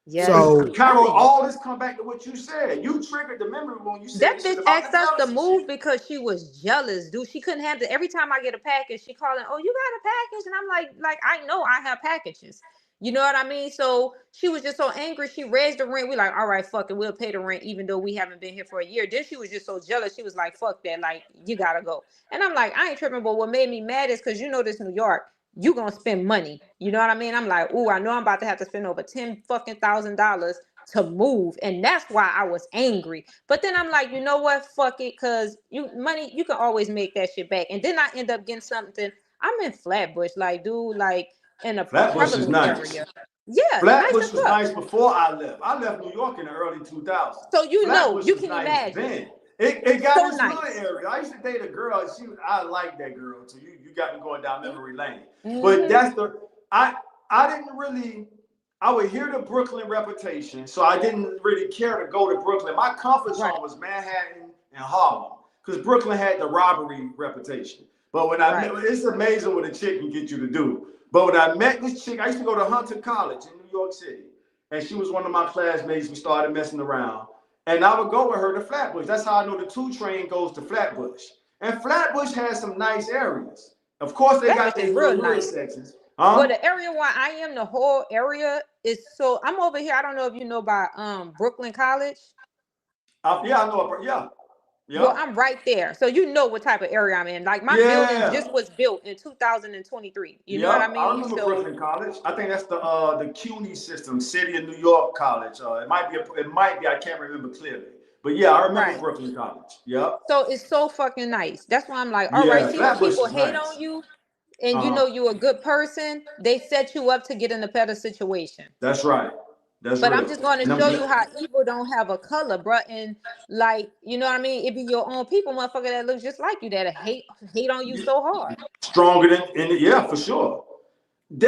Yes. So, Carol, all this come back to what you said. You triggered the memory when you said that bitch asked us to move because she was jealous, dude. She couldn't handle it. Every time I get a package, she calling, oh, you got a package? And I'm like I know I have packages. You know what I mean? So she was just so angry. She raised the rent. We like, all right, fuck it, we'll pay the rent, even though we haven't been here for a year. Then she was just so jealous. She was like, fuck that, like, you gotta go. And I'm like, I ain't tripping, but what made me mad is because you know this New York, you gonna spend money. You know what I mean? I'm like, ooh, I know I'm about to have to spend over $10,000 to move, and that's why I was angry. But then I'm like, you know what? Fuck it, cause money, you can always make that shit back. And then I end up getting something. I'm in Flatbush, like, dude, like in a Flatbush is prevalent nice. area. Yeah, nice Flatbush as was fuck. nice before I left. I left New York in the early 2000s. So you know, Flatbush you was can nice imagine. then. It got So its nice. hood area. I used to date a girl. I like that girl. So you got me going down memory lane. Mm-hmm. But that's I didn't really. I would hear the Brooklyn reputation, so I didn't really care to go to Brooklyn. My comfort zone was Manhattan and Harlem, because Brooklyn had the robbery reputation. But when it's amazing what a chick can get you to do. But when I met this chick, I used to go to Hunter College in New York City, and she was one of my classmates. We started messing around, and I would go with her to Flatbush. That's how I know the 2 train goes to Flatbush. And Flatbush has some nice areas. Of course, they got their real nice sections. But the area where I am, the whole area is so. I'm over here. I don't know if you know about Brooklyn College. Yeah, I know. Yeah. Well, I'm right there, so you know what type of area I'm in. Like my building just was built in 2023. You know what I mean? I remember Brooklyn College. I think that's the CUNY system, City of New York College. It might be. I can't remember clearly. But yeah, I remember Brooklyn College. Yep. So it's so fucking nice. That's why I'm like, all right. See, when people hate on you, and you know you're a good person, they set you up to get in a better situation. That's right. But I'm just going to show you how evil don't have a color, bro. And like, you know what I mean? It be your own people, motherfucker, that looks just like you, that hate on you so hard. Stronger than for sure.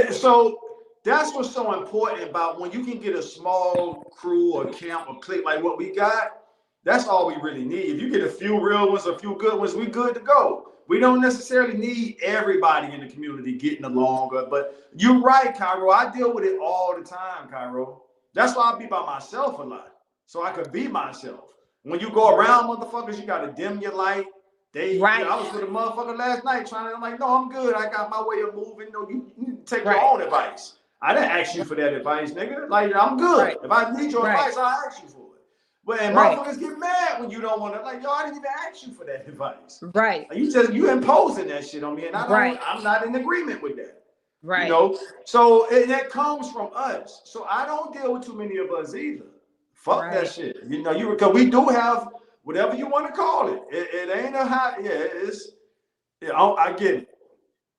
So that's what's so important about when you can get a small crew or camp or clique like what we got. That's all we really need. If you get a few real ones, a few good ones, we good to go. We don't necessarily need everybody in the community getting along. But you're right, Cairo. I deal with it all the time, Cairo. That's why I be by myself a lot, so I could be myself. When you go around motherfuckers, you gotta dim your light. I was with a motherfucker last night I'm like, no, I'm good. I got my way of moving. No, you need to take your own advice. I didn't ask you for that advice, nigga. Like, I'm good. If I need your advice, I'll ask you for it. But motherfuckers get mad when you don't want to. Like, yo, I didn't even ask you for that advice. Right. You imposing that shit on me, and I'm not in agreement with that. Right. You know, so that comes from us. So I don't deal with too many of us either. Fuck that shit. You know, because we do have whatever you want to call it. It ain't a hot. Yeah, I get it.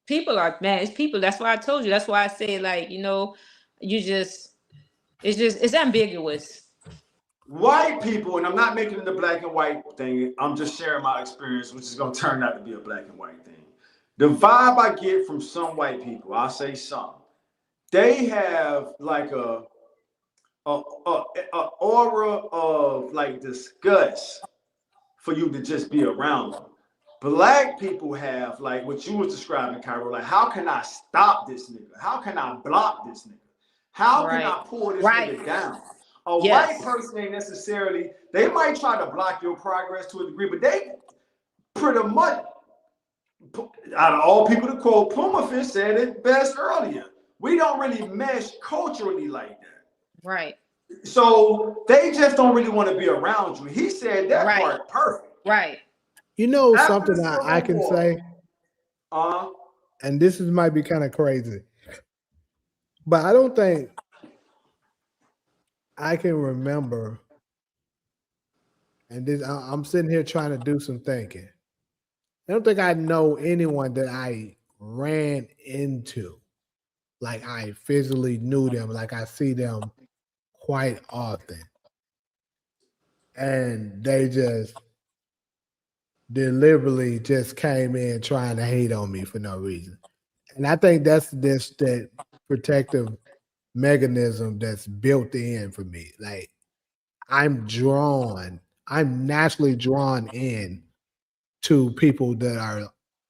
People are mad. It's people. That's why I told you. That's why I say, like, you know, it's ambiguous. White people, and I'm not making it a black and white thing. I'm just sharing my experience, which is going to turn out to be a black and white thing. The vibe I get from some white people, I'll say some, they have like a aura of like disgust for you to just be around them. Black people have like what you was describing, Cairo. Like, how can I stop this nigga? How can I block this nigga? How can I pull this nigga down? A white person ain't necessarily, they might try to block your progress to a degree, but they pretty much, out of all people to quote, Pumafish said it best earlier. We don't really mesh culturally like that. Right. So they just don't really want to be around you. He said that part perfect. Right. You know something I can say? And this might be kind of crazy, but I don't think I can remember, and this I'm sitting here trying to do some thinking. I don't think I know anyone that I ran into, like I physically knew them, like I see them quite often, and they just deliberately just came in trying to hate on me for no reason. And I think that's that protective mechanism that's built in for me. Like I'm naturally drawn in to people that are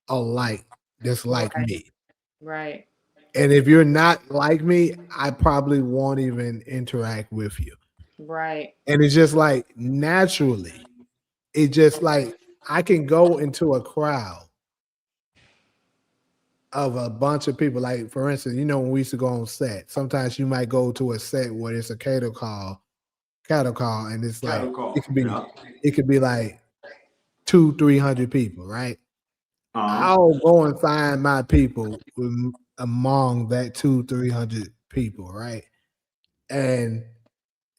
alike, just like me. Right. And if you're not like me, I probably won't even interact with you. Right. And it's just like naturally, it's just like I can go into a crowd of a bunch of people. Like for instance, you know, when we used to go on set, sometimes you might go to a set where it's a cattle call, and it's like Cattle call. it could be like 200-300 people, right? Uh-huh. I'll go and find my people among that 200-300 people, right? And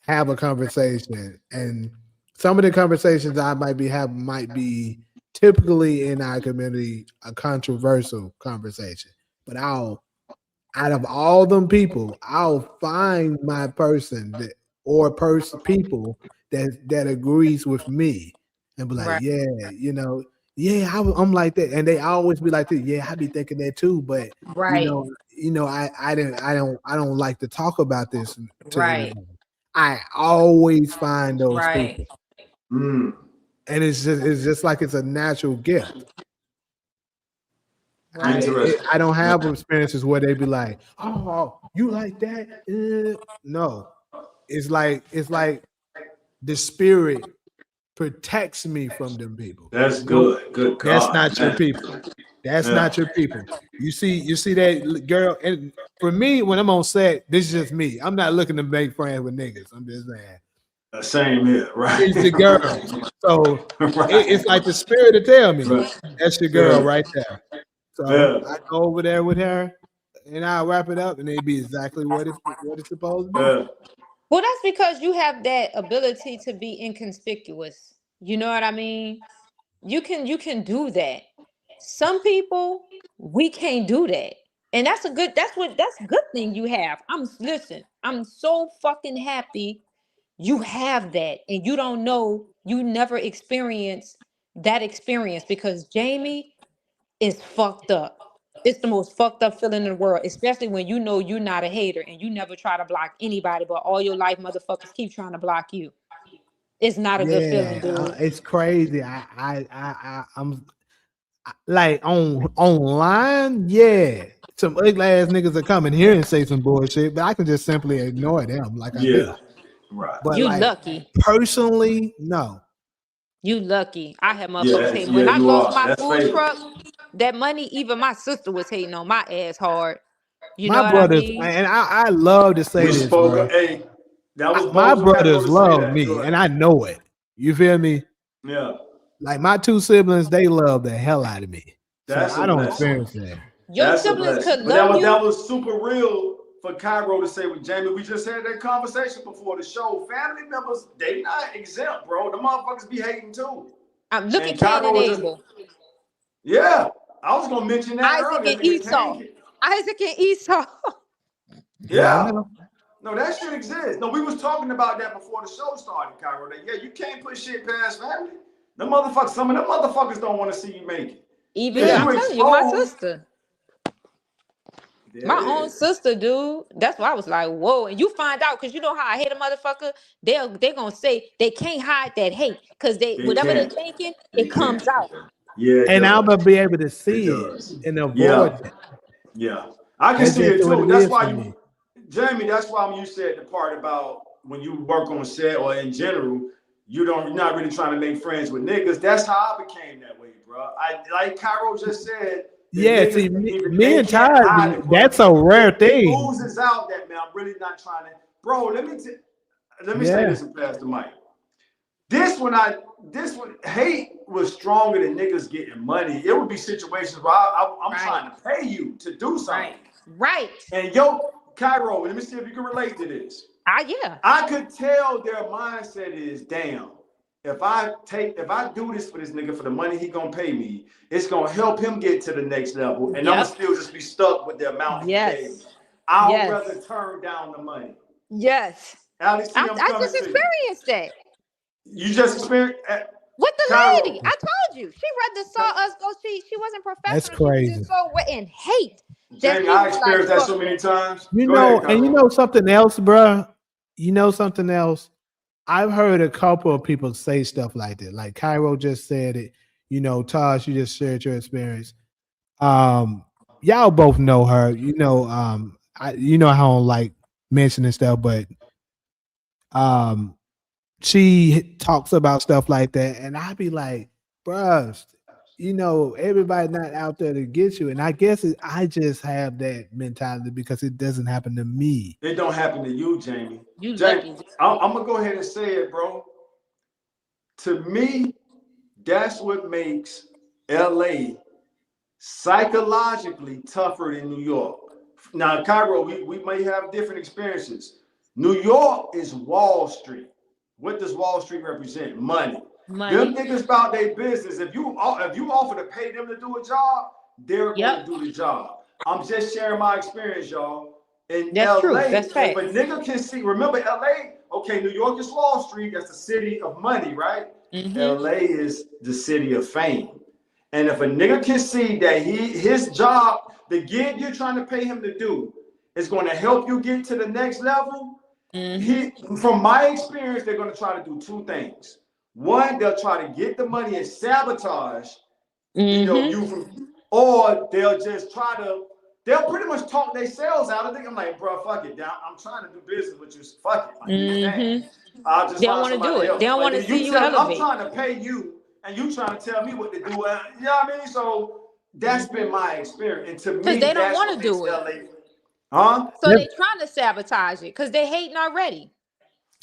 have a conversation. And some of the conversations I might be having might be typically in our community a controversial conversation. But out of all them people, I'll find my person that or people that agrees with me and be like, Right. yeah, you know, yeah, I'm like that, and they always be like, yeah, I be thinking that too, but Right. I don't like to talk about this to Right. anybody. I always find those Right. people, Mm. and it's just like it's a natural gift. Right. Interesting. I don't have experiences where they be like, "Oh, you like that?" No, it's like the spirit protects me from them people. That's Nope, good. Good God. that's not your man. people. That's Yeah. not your people. You see that girl. And for me, when I'm on set, this is just me. I'm not looking to make friends with niggas. I'm just saying. Same here, right? It's the girls. So Right. it's like the spirit to tell me Right. that's your girl Yeah. right there. So Yeah. I go over there with her, and I'll wrap it up, and it'd be exactly what it's supposed to be. Yeah. Well, that's because you have that ability to be inconspicuous. You know what I mean? You can do that. Some people we can't do that. And that's a good thing you have. I'm so fucking happy you have that and you don't know, you never experienced that experience because Jamie is fucked up. It's the most fucked up feeling in the world, especially when you know you're not a hater and you never try to block anybody, but all your life motherfuckers keep trying to block you. It's not a good feeling, dude. It's crazy. I'm like online, yeah. Some ugly ass niggas are coming here and say some bullshit, but I can just simply ignore them like I do. Yeah. Right. But You like lucky. personally, no. You lucky. I had Yeah. motherfuckers hating. When I You lost are. my That's food fatal. truck, that money, even my sister was hating on my ass hard. You know My what I brothers, mean? and I love to say We this, spoke. bro. Hey, that was My bold for Cairo brothers to say love that. me, Go ahead. and I know it. You feel me? Yeah. Like my two siblings, they love the hell out of me. So That's a I don't blessing. experience that. Your That's a siblings blessing. could But that love you. was super real for Cairo to say with Jamie. We just had that conversation before the show. Family members, they not exempt, bro. The motherfuckers be hating too. Look And at Cain and Cairo was just, Abel. yeah. I was gonna mention that Isaac earlier. and Nigga, Esau. Cain. Isaac and Esau. Yeah, I Yeah. know. No, that shit exists. No, we was talking about that before the show started, Cairo. That, yeah, you can't put shit past family. Them motherfuckers, some of them motherfuckers don't want to see you make it. Even Yeah. I'm You telling you, my exposed. sister. There My it own is. sister, dude. That's why I was like, whoa. And you find out because you know how I hate a motherfucker. They're gonna say they can't hide that hate because they They whatever they can't. thinking, They it comes can't. out. Yeah, it And I'm does. gonna be able to It see it does. and avoid Yeah. it. Yeah. I can That's see it just what too. it That's is why for you, me. Jamie, that's why when you said the part about when you work on set or in general, you're not really trying to make friends with niggas. That's how I became that way, bro. I like Cairo just said. The Yeah, niggas see, me they and can't Todd, hide it, bro. that's a rare It thing. oozes out that man. I'm really not trying to, bro. Let me say Yeah. this and pass the mic. This one, hate was stronger than niggas getting money. It would be situations where I'm Right. trying to pay you to do something. Right. And yo, Cairo, let me see if you can relate to this. Yeah. I could tell their mindset is, damn, if I do this for this nigga for the money he gonna pay me, it's gonna help him get to the next level. And I'm gonna still just be stuck with the amount he paid me. I'll rather turn down the money. Yes. Alex, I I'm coming just to you. experienced that. You just experienced with the Cairo. lady. I told you. She rather saw us go. She wasn't professional. That's She crazy. was just so wet and hate. Jamie, I experienced that so many times. You Go know, ahead, and you Cairo. know something else, bruh? You know something else? I've heard a couple of people say stuff like that. Like Cairo just said it. You know, Tosh, you just shared your experience. Y'all both know her. You know, you know how I don't like mentioning stuff, but she talks about stuff like that, and I'd be like, bruh, you know, everybody not out there to get you. And I guess I just have that mentality because it doesn't happen to me. It don't happen to you, Jamie. You Jamie, lucky. I'm gonna go ahead and say it, bro. To me, that's what makes LA psychologically tougher than New York. Now, Cairo, we may have different experiences. New York is Wall Street. What does Wall Street represent? Money. Them Money. niggas about their business. If you offer to pay them to do a job, they're going to do the job. I'm just sharing my experience, y'all. In That's true. LA, That's if fact. a nigga can see, remember LA? Okay, New York is Wall Street. That's the city of money, right? LA is the city of fame. And if a nigga can see that his job, the gig you're trying to pay him to do, is going to help you get to the next level, from my experience, they're going to try to do two things. One, they'll try to get the money and sabotage, you from, or they'll just try to, they'll pretty much talk themselves out of it. I'm like, bro, fuck it. I'm trying to do business with you. Fuck it. Like, you understand? I'll just They don't find want to do somebody it. else. They don't Like, want to see you I'm elevate. trying to pay you, and you trying to tell me what to do. You know what I mean? So that's been my experience. And to me, Because they don't that's want what to makes do it. LA. Huh? So they trying to sabotage it because they hating already.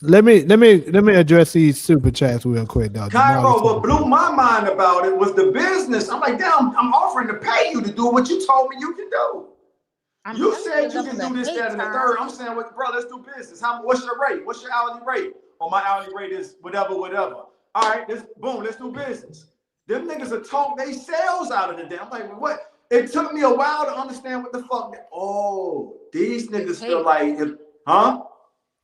Let me address these super chats real quick, though. Cairo, what blew my mind about it was the business. I'm like, damn, I'm offering to pay you to do what you told me you can do. You said you can do this, that, and the third. I'm saying, well, bro, let's do business. What's your rate? What's your hourly rate? Oh, my hourly rate is whatever. All right, let's do business. Them niggas are talk they sales out of the damn. I'm like, what? It took me a while to understand what the fuck. These niggas feel like, huh?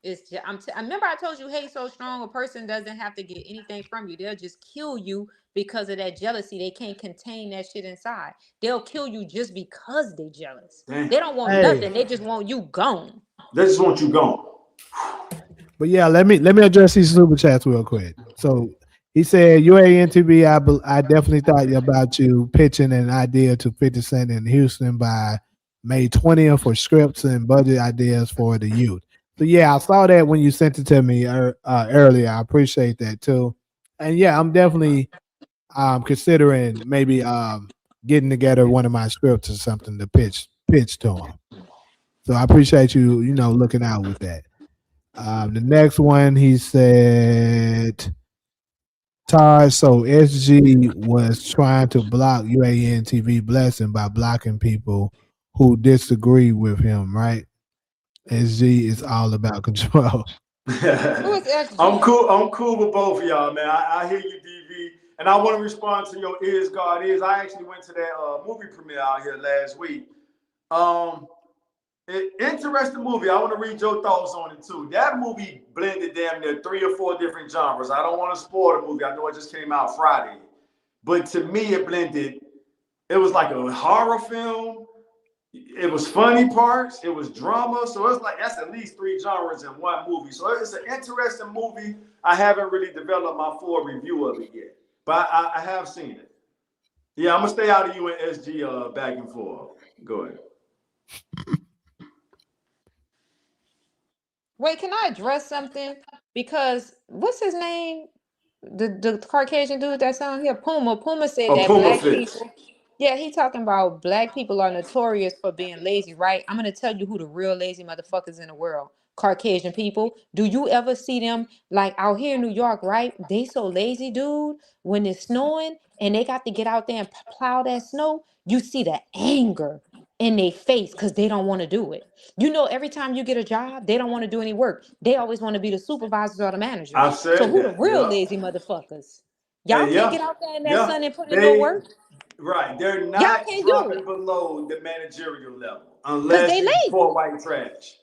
It's just, I remember I told you hate so strong a person doesn't have to get anything from you. They'll just kill you because of that jealousy. They can't contain that shit inside. They'll kill you just because they're jealous. Damn. They don't want nothing. They just want you gone. They just want you gone. But yeah, let me address these super chats real quick. So he said, UANTB, I definitely thought about you pitching an idea to 50 Cent in Houston by May 20th for scripts and budget ideas for the youth. So yeah, I saw that when you sent it to me earlier. I appreciate that too. And yeah, I'm definitely considering maybe getting together one of my scripts or something to pitch to him. So I appreciate you, looking out with that. The next one, he said, Tar, so SG was trying to block UAN TV Blessing by blocking people who disagree with him, right? SG is all about control. Who is SG? I'm cool with both of y'all, man. I hear you, DV. And I want to respond to your Is God Is. I actually went to that movie premiere out here last week. Interesting movie. I want to read your thoughts on it too. That movie blended damn near 3 or 4 different genres. I don't want to spoil the movie. I know it just came out Friday. But to me, it blended. It was like a horror film. It was funny parts. It was drama. So it's like that's at least 3 genres in one movie. So it's an interesting movie. I haven't really developed my full review of it yet, but I have seen it. Yeah, I'm gonna stay out of you and SG back and forth. Go ahead. Wait, can I address something? Because what's his name? The Caucasian dude that's on here, Puma. Puma said that Puma black Fist. people. Yeah, he talking about black people are notorious for being lazy, right? I'm gonna tell you who the real lazy motherfuckers in the world. Caucasian people. Do you ever see them like out here in New York, right? They so lazy, dude. When it's snowing and they got to get out there and plow that snow, you see the anger in their face because they don't want to do it. You know, every time you get a job, they don't want to do any work. They always want to be the supervisors or the managers. I've said So who the that. real Yeah. lazy motherfuckers? Y'all And can't get out there in that sun and put in no work. Right. They're Y'all not can't do dropping it below the managerial level because unless they you lazy. pour white trash.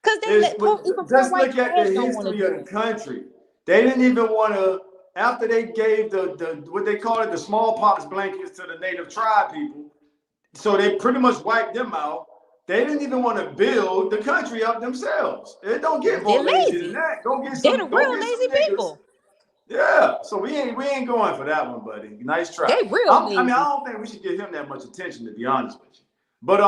Because they let even poor Just white look at the trash don't want to history do of the it. country. They didn't even want to, after they gave the what they call it, the smallpox blankets to the native tribe people, so they pretty much wiped them out. They didn't even want to build the country up themselves. It don't get more They're lazy lazy. than that. Go get They're some the real lazy niggas. people. Yeah, so we ain't going for that one, buddy. Nice try. They real lazy. I mean, I don't think we should give him that much attention, to be honest with you. But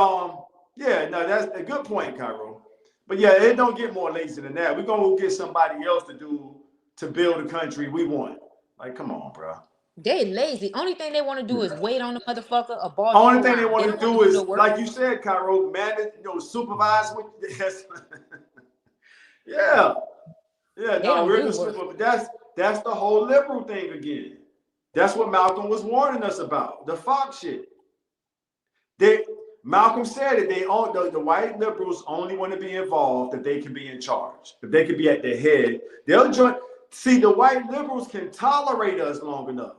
yeah, no, that's a good point, Cairo. But yeah, it don't get more lazy than that. We're gonna get somebody else to build the country we want. Like, come on, bro. They lazy. Only thing they want to do is wait on the motherfucker or boss Only you thing they around. want They to don't do wanna is, the work. like you said, Cairo, manage, supervise with. Yes. Yeah. Yeah, They no, don't we're do the work. super. That's the whole liberal thing again. That's what Malcolm was warning us about. The Fox shit. Malcolm said it. The white liberals only want to be involved if they can be in charge. If they can be at the head, they'll join. See, the white liberals can tolerate us long enough.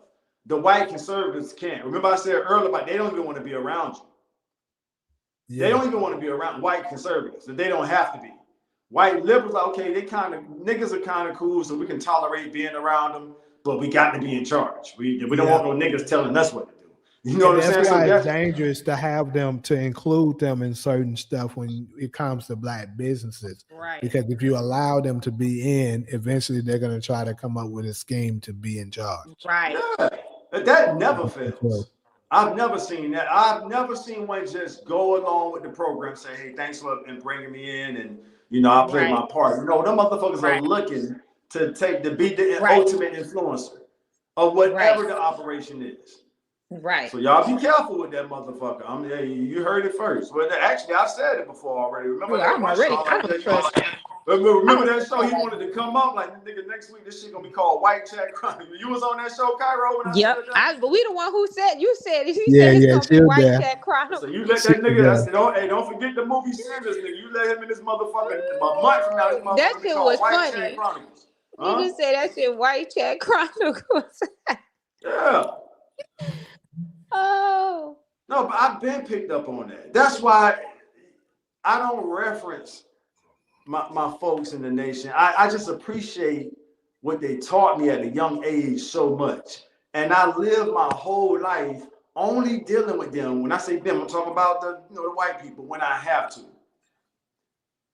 The white conservatives can't. Remember I said earlier about they don't even want to be around you. They don't even want to be around white conservatives. So they don't have to be. White liberals, okay, niggas are kind of cool, so we can tolerate being around them, but we got to be in charge. We don't want no niggas telling us what to do. You know what I'm saying? That's why So it's dangerous to have them, to include them in certain stuff when it comes to black businesses. Right. Because if you allow them to be in, eventually they're going to try to come up with a scheme to be in charge. Right. Yeah, that never fails. I've never seen that. I've never seen one just go along with the program, say, hey, thanks for bringing me in, and I played my part. No, them motherfuckers are looking to be the ultimate influencer of whatever the operation is. Right. So y'all be careful with that motherfucker. I mean, you heard it first. Well, actually, I've said it before already. Remember that one show? Remember that show? He wanted to come up like, nigga, next week this shit gonna be called White Chat Crime. You was on that show, Cairo, when I said that? But we the one who said, you said it. He Yeah, said it's yeah, gonna be chill White there. Chat Chronicles. So you let that nigga, don't forget the movie Sanders, nigga. You let him in this motherfucker a month from now. This motherfucker That shit was White funny. Chat Chronicles. You just said that shit White Chat Chronicles. Yeah. Oh. No, but I've been picked up on that. That's why I don't reference my folks in the nation. I just appreciate what they taught me at a young age so much. And I live my whole life only dealing with them. When I say them, I'm talking about the white people when I have to.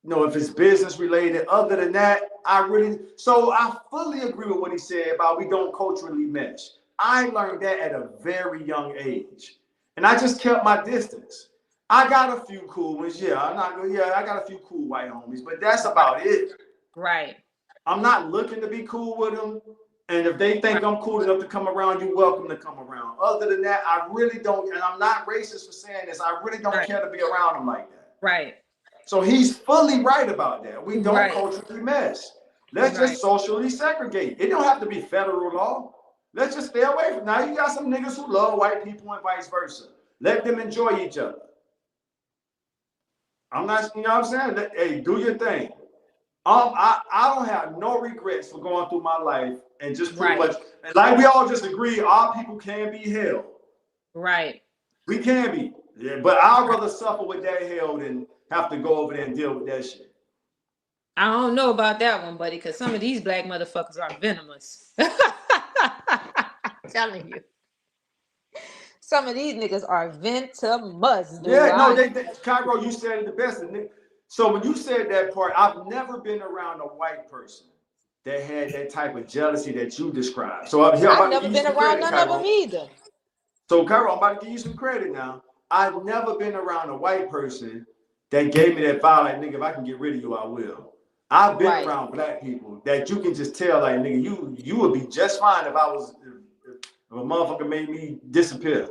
If it's business related, other than that, so I fully agree with what he said about we don't culturally mesh. I learned that at a very young age. And I just kept my distance. I got a few cool ones. I got a few cool white homies, but that's about it. Right. I'm not looking to be cool with them. And if they think I'm cool enough to come around, you're welcome to come around. Other than that, I really don't, and I'm not racist for saying this, I really don't care to be around them like that. Right. So he's fully right about that. We don't culturally mesh. Let's just socially segregate. It don't have to be federal law. Let's just stay away from. Now you got some niggas who love white people and vice versa. Let them enjoy each other. I'm not, you know what I'm saying? Hey, do your thing. I don't have no regrets for going through my life and just pretty much, like we all just agree, our people can be held. Right. We can be. Yeah, but I'd rather suffer with that hell than have to go over there and deal with that shit. I don't know about that one, buddy, because some of these black motherfuckers are venomous. I'm telling you. Some of these niggas are venomous. Dude. Yeah, no, Cairo, you said it the best. So when you said that part, I've never been around a white person that had that type of jealousy that you described. So I've never been around none of them either. So Cairo, I'm about to give you some credit now. I've never been around a white person that gave me that vibe, like, nigga, if I can get rid of you, I will. I've been around black people that you can just tell, like, nigga, you would be just fine if a motherfucker made me disappear.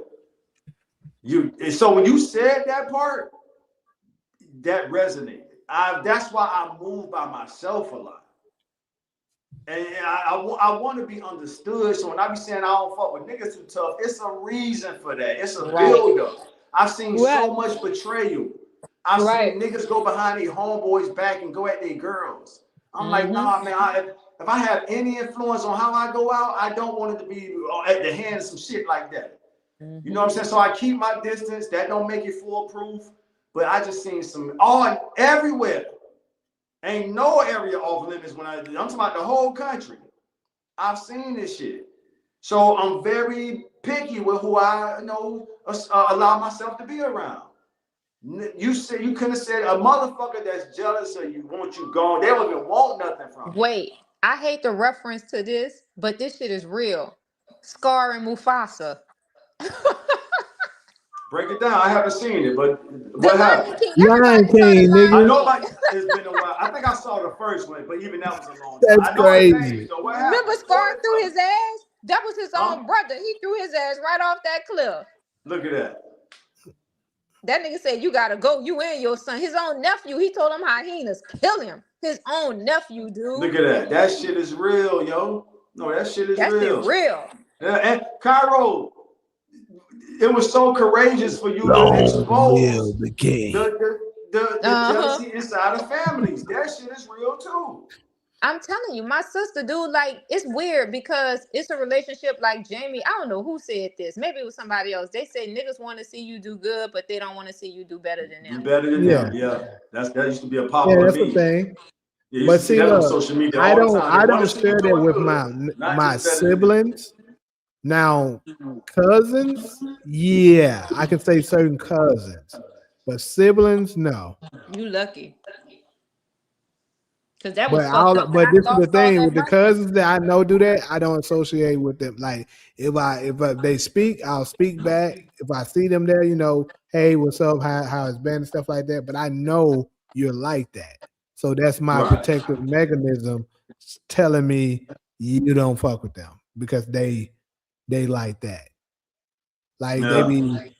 So when you said that part, that resonated. That's why I move by myself a lot. And I want to be understood. So when I be saying I don't fuck with niggas too tough, it's a reason for that. It's a build-up. I've seen so much betrayal. I've seen niggas go behind their homeboys' back and go at their girls. I'm like, nah, man, if I have any influence on how I go out, I don't want it to be at the hands of some shit like that. You know what I'm saying? So I keep my distance. That don't make it foolproof. But I just seen some everywhere. Ain't no area off limits I'm talking about the whole country. I've seen this shit. So I'm very picky with who I allow myself to be around. You said you couldn't have said a motherfucker that's jealous of you, want you gone. They don't even want nothing from you. Wait, I hate the reference to this, but this shit is real. Scar and Mufasa. Break it down. I haven't seen it, but what happened? Lion King, nigga. I know it's been a while. I think I saw the first one, but even that was a long time. That's crazy. So what Remember Scar through his ass? That was his own brother. He threw his ass right off that cliff. Look at that. That nigga said, you gotta go, you and your son. His own nephew, he told him hyenas kill him. His own nephew, dude. Look at that. That shit is real, yo. No, that shit is That real. shit real. And Cairo, it was so courageous for you to expose the jealousy inside of families. That shit is real too. I'm telling you, my sister, dude, like, it's weird because it's a relationship like Jamie. I don't know who said this. Maybe it was somebody else. They say niggas want to see you do good, but they don't want to see you do better than them. Do better than them. Yeah. That used to be a popular that's meme. the thing. Yeah, But see, that on look, social media I all the don't time. They wanna see you share that doing with good, not my just better than them. siblings. Now, cousins, yeah, I can say certain cousins, but siblings, no. You lucky. Because that was But fucked up. but this is the all thing that with the money. cousins that I know do that. I don't associate with them. Like if they speak, I'll speak back. If I see them there, hey, what's up? How it's been and stuff like that. But I know you're like that, so that's my Right. protective mechanism, telling me you don't fuck with them because they like that. Like they be,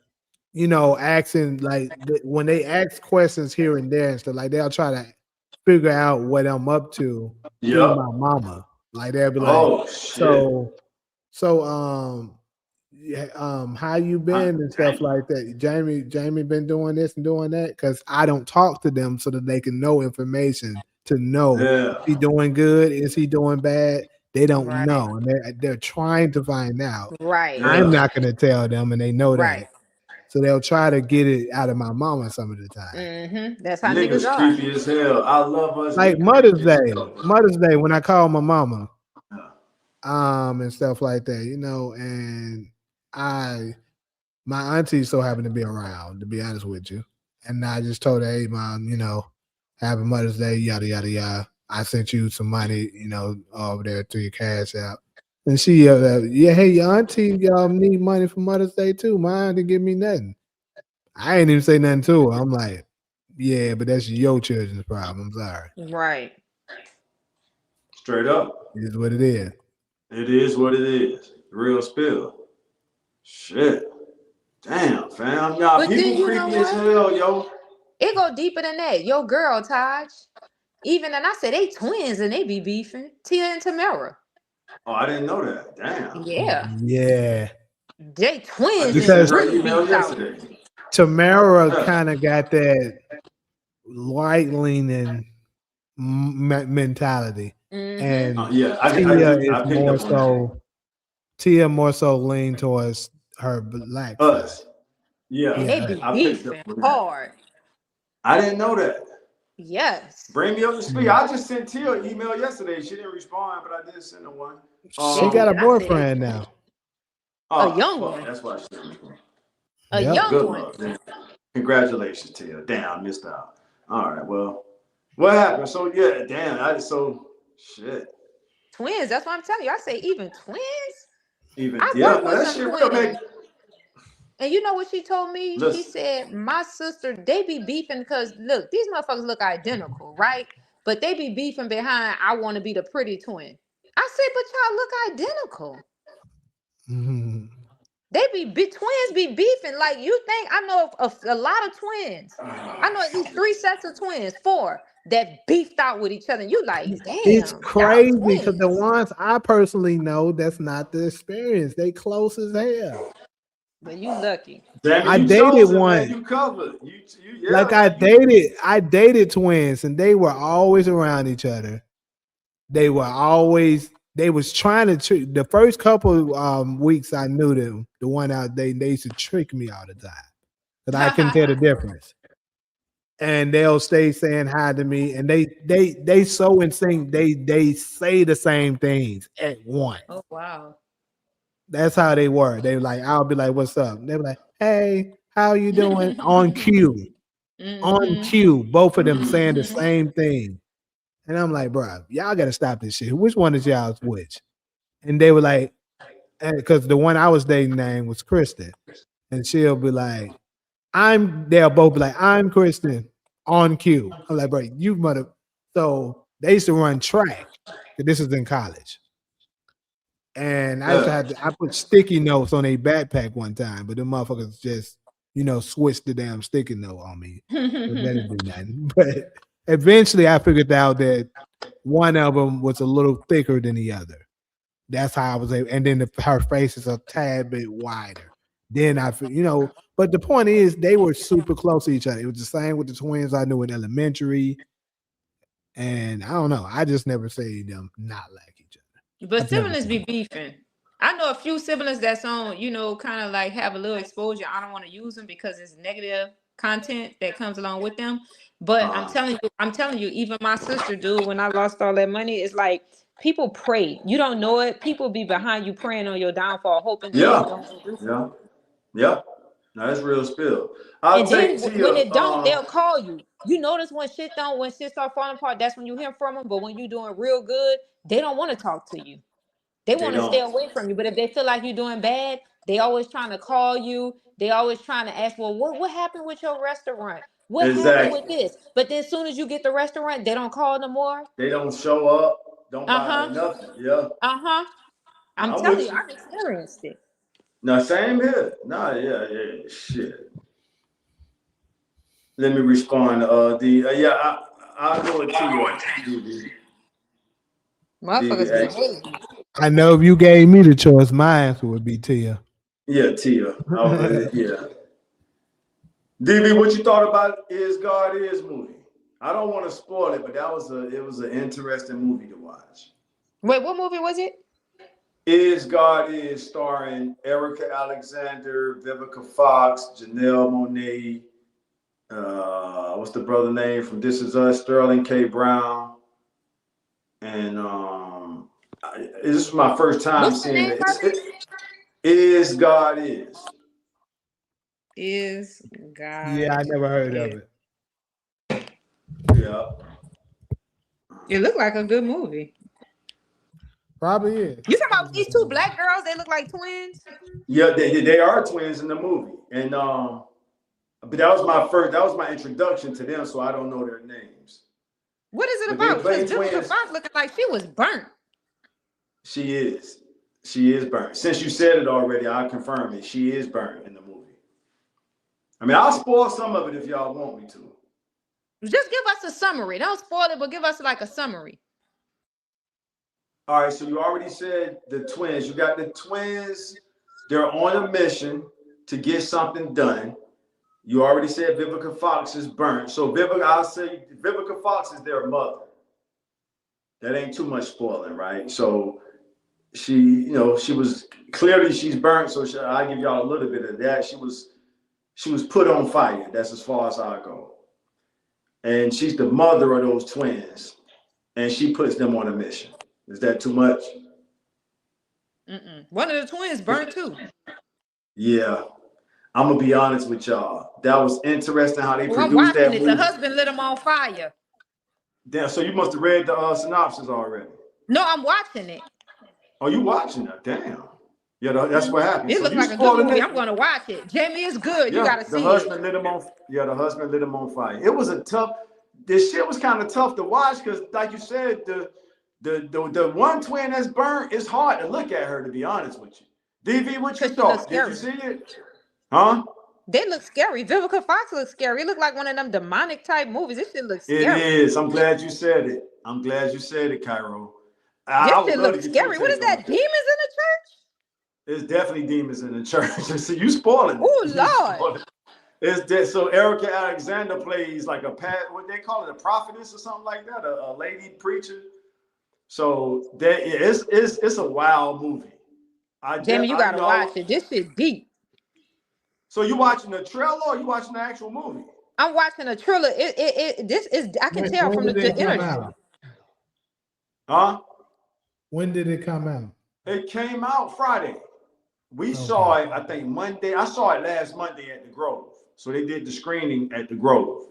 asking like when they ask questions here and there and stuff. Like they'll try to figure out what I'm up to through my mama. Like they'll be like, Oh shit. how you been and stuff like that. Jamie been doing this and doing that because I don't talk to them so that they can know information to know is he doing good, is he doing bad. They don't know, and they're trying to find out. Right. I'm not gonna tell them, and they know Right. that. So they'll try to get it out of my mama some of the time. Mm-hmm. That's how Niggas niggas are. creepy as hell. I love us. Like Mother's Day, when I call my mama, and stuff like that, and my auntie so happened to be around, to be honest with you. And I just told her, hey mom, happy Mother's Day, yada yada yada. I sent you some money, over there to your cash app. And she yelled at, yeah, hey, your auntie need money for Mother's Day too. My auntie give me nothing. I ain't even say nothing to her. I'm like, yeah, but that's your children's problem. I'm sorry. Right. Straight up. It is what it is. It is what it is. Real spill. Shit. Damn, fam. Y'all But people then you creepy know as what? hell, yo. It go deeper than that. Your girl, Taj. Even, and I said they twins and they be beefing. Tia and Tamara. Oh, I didn't know that. Damn. Yeah. Yeah. They twins Because and really beefed out. Tamara kind of got that right leaning mentality. Mm-hmm. And Tia more so lean towards her black us. side. Yeah. And they be beefing hard. I didn't know that. Yes. Bring me up to speed. I just sent Tia an email yesterday. She didn't respond, but I did send her one. She got a boyfriend now. A young one. That's why she didn't respond. A young one. Luck. Congratulations, Tia. Damn, I missed out. All right, well, what happened? So yeah, damn, shit. Twins. That's what I'm telling you. I say even twins. Even I work with some twins. And you know what she told me? Listen. She said, my sister, they be beefing because, look, these motherfuckers look identical, right? But they be beefing behind, I want to be the pretty twin. I said, but y'all look identical. Mm-hmm. They twins be beefing. Like, you think, I know of a lot of twins. I know at least 3 sets of twins, 4, that beefed out with each other. And you like, damn. It's crazy because the ones I personally know, that's not the experience. They close as hell. But you lucky. I dated one. Man, you covered. Like I dated twins, and they were always around each other. They was trying to trick. The first couple weeks I knew them. The one out they used to trick me all the time, but I couldn't tell the difference. And they'll stay saying hi to me, and they so in sync. They say the same things at once. Oh wow. That's how they were. They were like, I'll be like, what's up? They were like, hey, how you doing? On cue. Mm-hmm. On cue. Both of them saying the same thing. And I'm like, bro, y'all got to stop this shit. Which one is y'all's which? And they were like, because the one I was dating name was Kristen. And she'll be like, they'll both be like, I'm Kristen. On cue. I'm like, bro, you mother. So they used to run track. This is in college. And I used to have I put sticky notes on a backpack one time, but the motherfuckers just, switched the damn sticky note on me. So that didn't do nothing. But eventually I figured out that one of them was a little thicker than the other. That's how I was able, and then her face is a tad bit wider. Then but the point is they were super close to each other. It was the same with the twins I knew in elementary. And I don't know. I just never say them not like each other. But siblings be beefing. I know a few siblings that's on, kind of like have a little exposure. I don't want to use them because it's negative content that comes along with them. But I'm telling you, even my sister, dude, when I lost all that money, it's like people pray. You don't know it. People be behind you praying on your downfall, hoping that you don't do something. Yeah. No, that's real spill. I'll And take then Tia, when it don't, they'll call you. You notice when shit start falling apart, that's when you hear from them. But when you're doing real good, they don't want to talk to you. They want to stay away from you. But if they feel like you're doing bad, they always trying to call you. They always trying to ask, well, what happened with your restaurant? What happened with this? But then as soon as you get the restaurant, they don't call no more. They don't show up. Don't buy nothing. Yeah. I'm telling you, I've experienced it. No, same here. No, yeah, shit. Let me respond. I'll go with Tia. Motherfuckers be hating. I know if you gave me the choice, my answer would be Tia. Yeah, Tia. Yeah. DB, what you thought about Is God Is movie? I don't want to spoil it, but it was an interesting movie to watch. Wait, what movie was it? Is God Is, starring Erica Alexander, Vivica Fox, Janelle Monáe, what's the brother name from This Is Us, Sterling K. Brown, and this is my first time seeing it. Is God Is. Is God? Yeah, I never heard of it. Yeah. It looked like a good movie. Probably is. You talking about these two black girls? They look like twins. Yeah, they are twins in the movie, and but that was my introduction to them, so I don't know their names. What is it about? Because Vivica Fox looking like she was burnt. She is burnt. Since you said it already, I confirm it. She is burnt in the movie. I mean, I'll spoil some of it if y'all want me to. Just give us a summary. Don't spoil it, but give us like a summary. All right, so you already said the twins. You got the twins. They're on a mission to get something done. You already said Vivica Fox is burnt. So I'll say Vivica Fox is their mother. That ain't too much spoiling, right? So she was clearly she's burnt. So I'll give y'all a little bit of that. She was put on fire. That's as far as I go. And she's the mother of those twins, and she puts them on a mission. Is that too much? One of the twins burnt too. Yeah. I'm going to be honest with y'all. That was interesting how they produced that movie. The husband lit him on fire. Damn, so you must have read the synopsis already. No, I'm watching it. Oh, you watching it? Damn. Yeah, that's what happened. It looks like a good movie. I'm going to watch it. Jamie, it's good. You got to see it. The husband lit him on fire. It was this shit was kind of tough to watch because, like you said, the one twin that's burnt, it's hard to look at her, to be honest with you. DV, what you thought? Did you see it? Huh? They look scary. Vivica Fox looks scary. It looked like one of them demonic type movies. This shit looks scary. It is. I'm glad you said it. Cairo. This shit looks scary. What is that? Demons in the church? There's definitely demons in the church. So you spoiling it. Oh, Lord. So Erica Alexander plays like what they call it, a prophetess or something like that, a lady preacher. So it's a wild movie. Jamie, you gotta watch it. This shit deep. So you watching the trailer or you watching the actual movie? I'm watching a trailer. I can tell from the energy. Huh? When did it come out? It came out Friday. We saw it, I think Monday. I saw it last Monday at the Grove. So they did the screening at the Grove.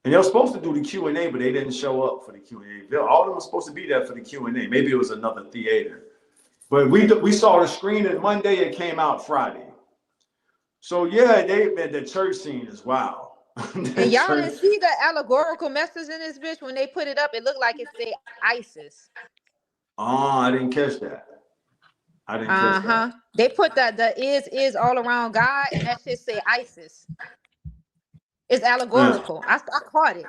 And they were supposed to do the Q&A, but they didn't show up for the Q&A. All of them were supposed to be there for the Q&A. Maybe it was another theater. But we saw the screening Monday. It came out Friday. So yeah, the church scene is wild. And y'all didn't see the allegorical message in this bitch when they put it up. It looked like it said ISIS. Oh, I didn't catch that. I didn't catch that. They put the is all around God, and that shit say ISIS. It's allegorical. I caught it.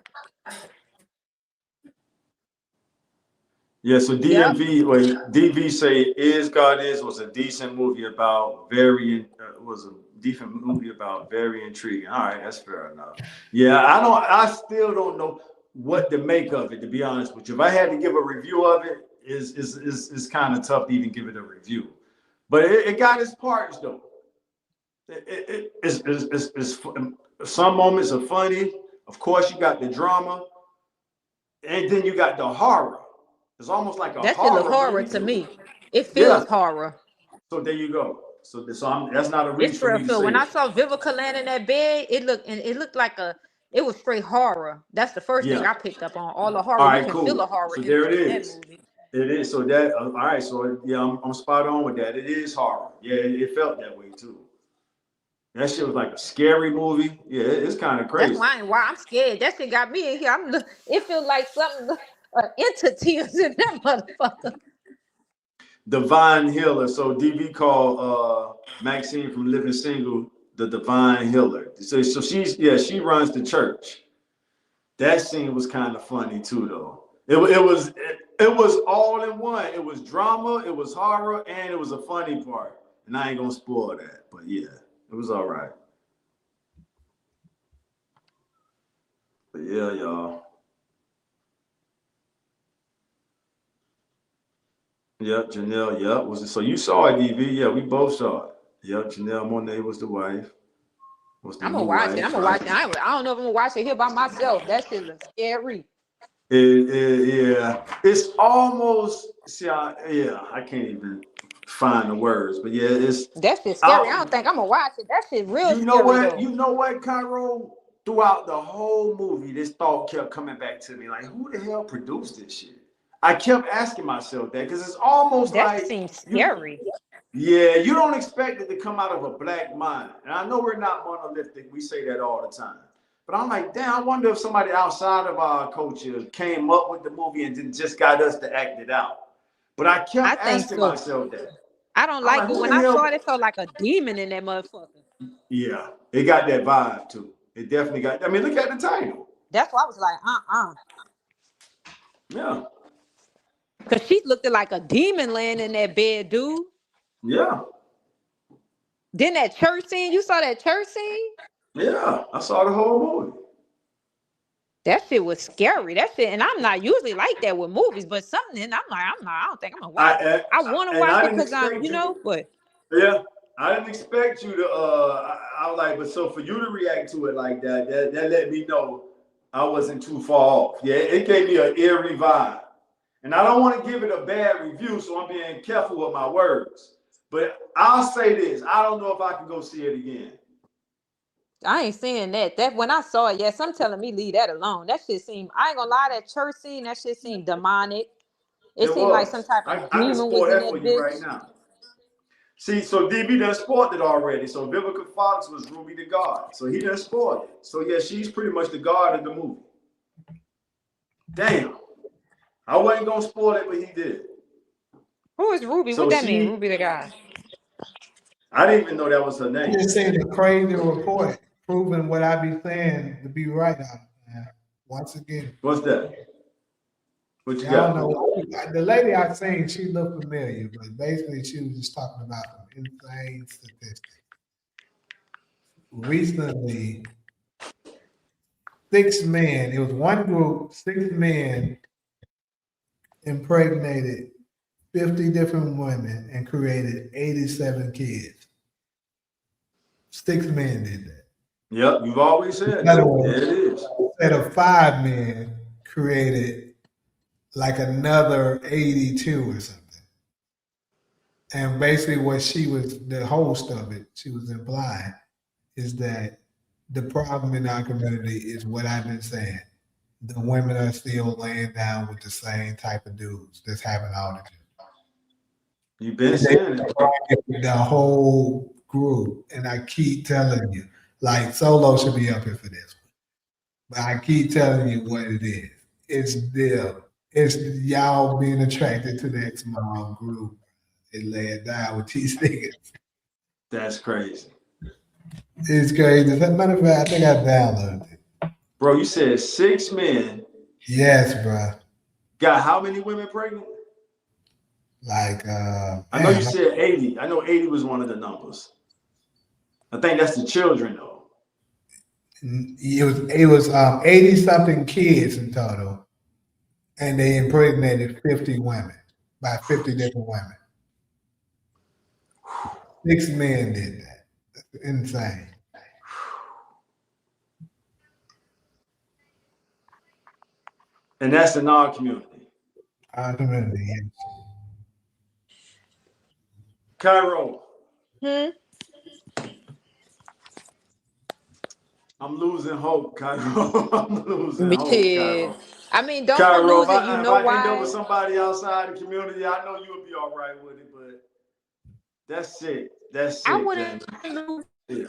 Yeah, so Yep. DV say Is God Is was a decent movie about very intriguing. All right, that's fair enough. Yeah, I still don't know what to make of it, to be honest with you. If I had to give a review of it, is kind of tough to even give it a review. But it got its parts though. It's some moments are funny. Of course, you got the drama, and then you got the horror. It's almost like a That shit look horror movie. to me. It feels horror. So there you go. So that's not a reach It's for real me to feel. say. When I saw Vivica laying in that bed, it looked like it was straight horror. That's the first thing I picked up on. All the horror. All right, You can cool. feel the horror So there it in that is. movie. It is. So that all right. So yeah, I'm spot on with that. It is horror. Yeah, it felt that way too. That shit was like a scary movie. Yeah, it's kind of crazy. That's why I'm scared. That shit got me in here. It feels like something, an entity is in that motherfucker. Divine Healer. So DV called Maxine from Living Single the Divine Healer. So she runs the church. That scene was kind of funny too, though. It was all in one. It was drama, it was horror, and it was a funny part. And I ain't gonna spoil that, but yeah, it was all right. But yeah, y'all. Yep, Janelle. Yep. Was it? So you saw it, DV? Yeah, we both saw it. Yep, Janelle Monáe was the wife. I'm gonna watch it. I don't know if I'm gonna watch it here by myself. That shit looks scary. Yeah, it's almost. I can't even find the words, but yeah, that shit scary. I don't think I'm gonna watch it. That shit real scary. You know what, Cairo? Throughout the whole movie, this thought kept coming back to me. Like, who the hell produced this shit? I kept asking myself that because it's almost that seems scary. You don't expect it to come out of a black mind. And I know we're not monolithic. We say that all the time. But I'm like, damn, I wonder if somebody outside of our culture came up with the movie and then just got us to act it out. But I kept asking myself that. I don't like it. When I saw it, it felt like a demon in that motherfucker. Yeah, it got that vibe too. It definitely got. I mean, look at the title. That's why I was like, Yeah. Because she looked like a demon laying in that bed, dude. Yeah. Then that church scene, you saw that church scene? Yeah, I saw the whole movie. That shit was scary. That shit, and I'm not usually like that with movies, but something, I'm like, I don't think I'm gonna watch it. I want to watch it because I'm, but yeah, I didn't expect you to. I was like, but so for you to react to it like that let me know I wasn't too far off. Yeah, it gave me an eerie vibe, and I don't want to give it a bad review, so I'm being careful with my words. But I'll say this: I don't know if I can go see it again. I ain't saying that. That when I saw it, yes, I'm telling me leave that alone. That shit seemed, I ain't gonna lie, that church scene, that shit seemed demonic. It seemed like some type of demon was in that bitch. Right now. See, so DB done spoiled it already. So Vivica Fox was Ruby the God. So he done spoiled it. So yeah, she's pretty much the God of the movie. Damn. I wasn't gonna spoil it, but he did. Who is Ruby? So what that mean? Ruby the God. I didn't even know that was her name. You just seen a crazy report proving what I be saying to be right now. Once again. What's that? What you got? I don't know. The lady I seen, she looked familiar, but basically she was just talking about some insane statistics. Recently, 6 men, it was one group, 6 men impregnated 50 different women and created 87 kids. 6 men did that. Yep, you've always said that. Yeah, it is. Instead of 5 men created like another 82 or something. And basically what she was, the host of it, she was implying is that the problem in our community is what I've been saying. The women are still laying down with the same type of dudes that's having all the kids. You've been saying it. The whole group, and I keep telling you, like Solo should be up here for this one. But I keep telling you what it is. It's them. It's y'all being attracted to that small group. and lay it down with these niggas. That's crazy. It's crazy. As a matter of fact, I think I downloaded it. Bro, you said 6 men. Yes, bro. Got how many women pregnant? Like, I know you said 80. I know 80 was one of the numbers. I think that's the children though. It was 80 something kids in total, and they impregnated 50 women by 50 different women. 6 men did that. That's insane. And that's in our community. Our community, yes. Cairo. Hmm? I'm losing hope, Cairo. I'm losing hope, Shit. Cairo. I mean, don't Cairo, lose if it. I You know end up why? with somebody outside the community, I know you would be all right with it, but that's sick. That's I sick, wouldn't Jamie. lose. Yeah.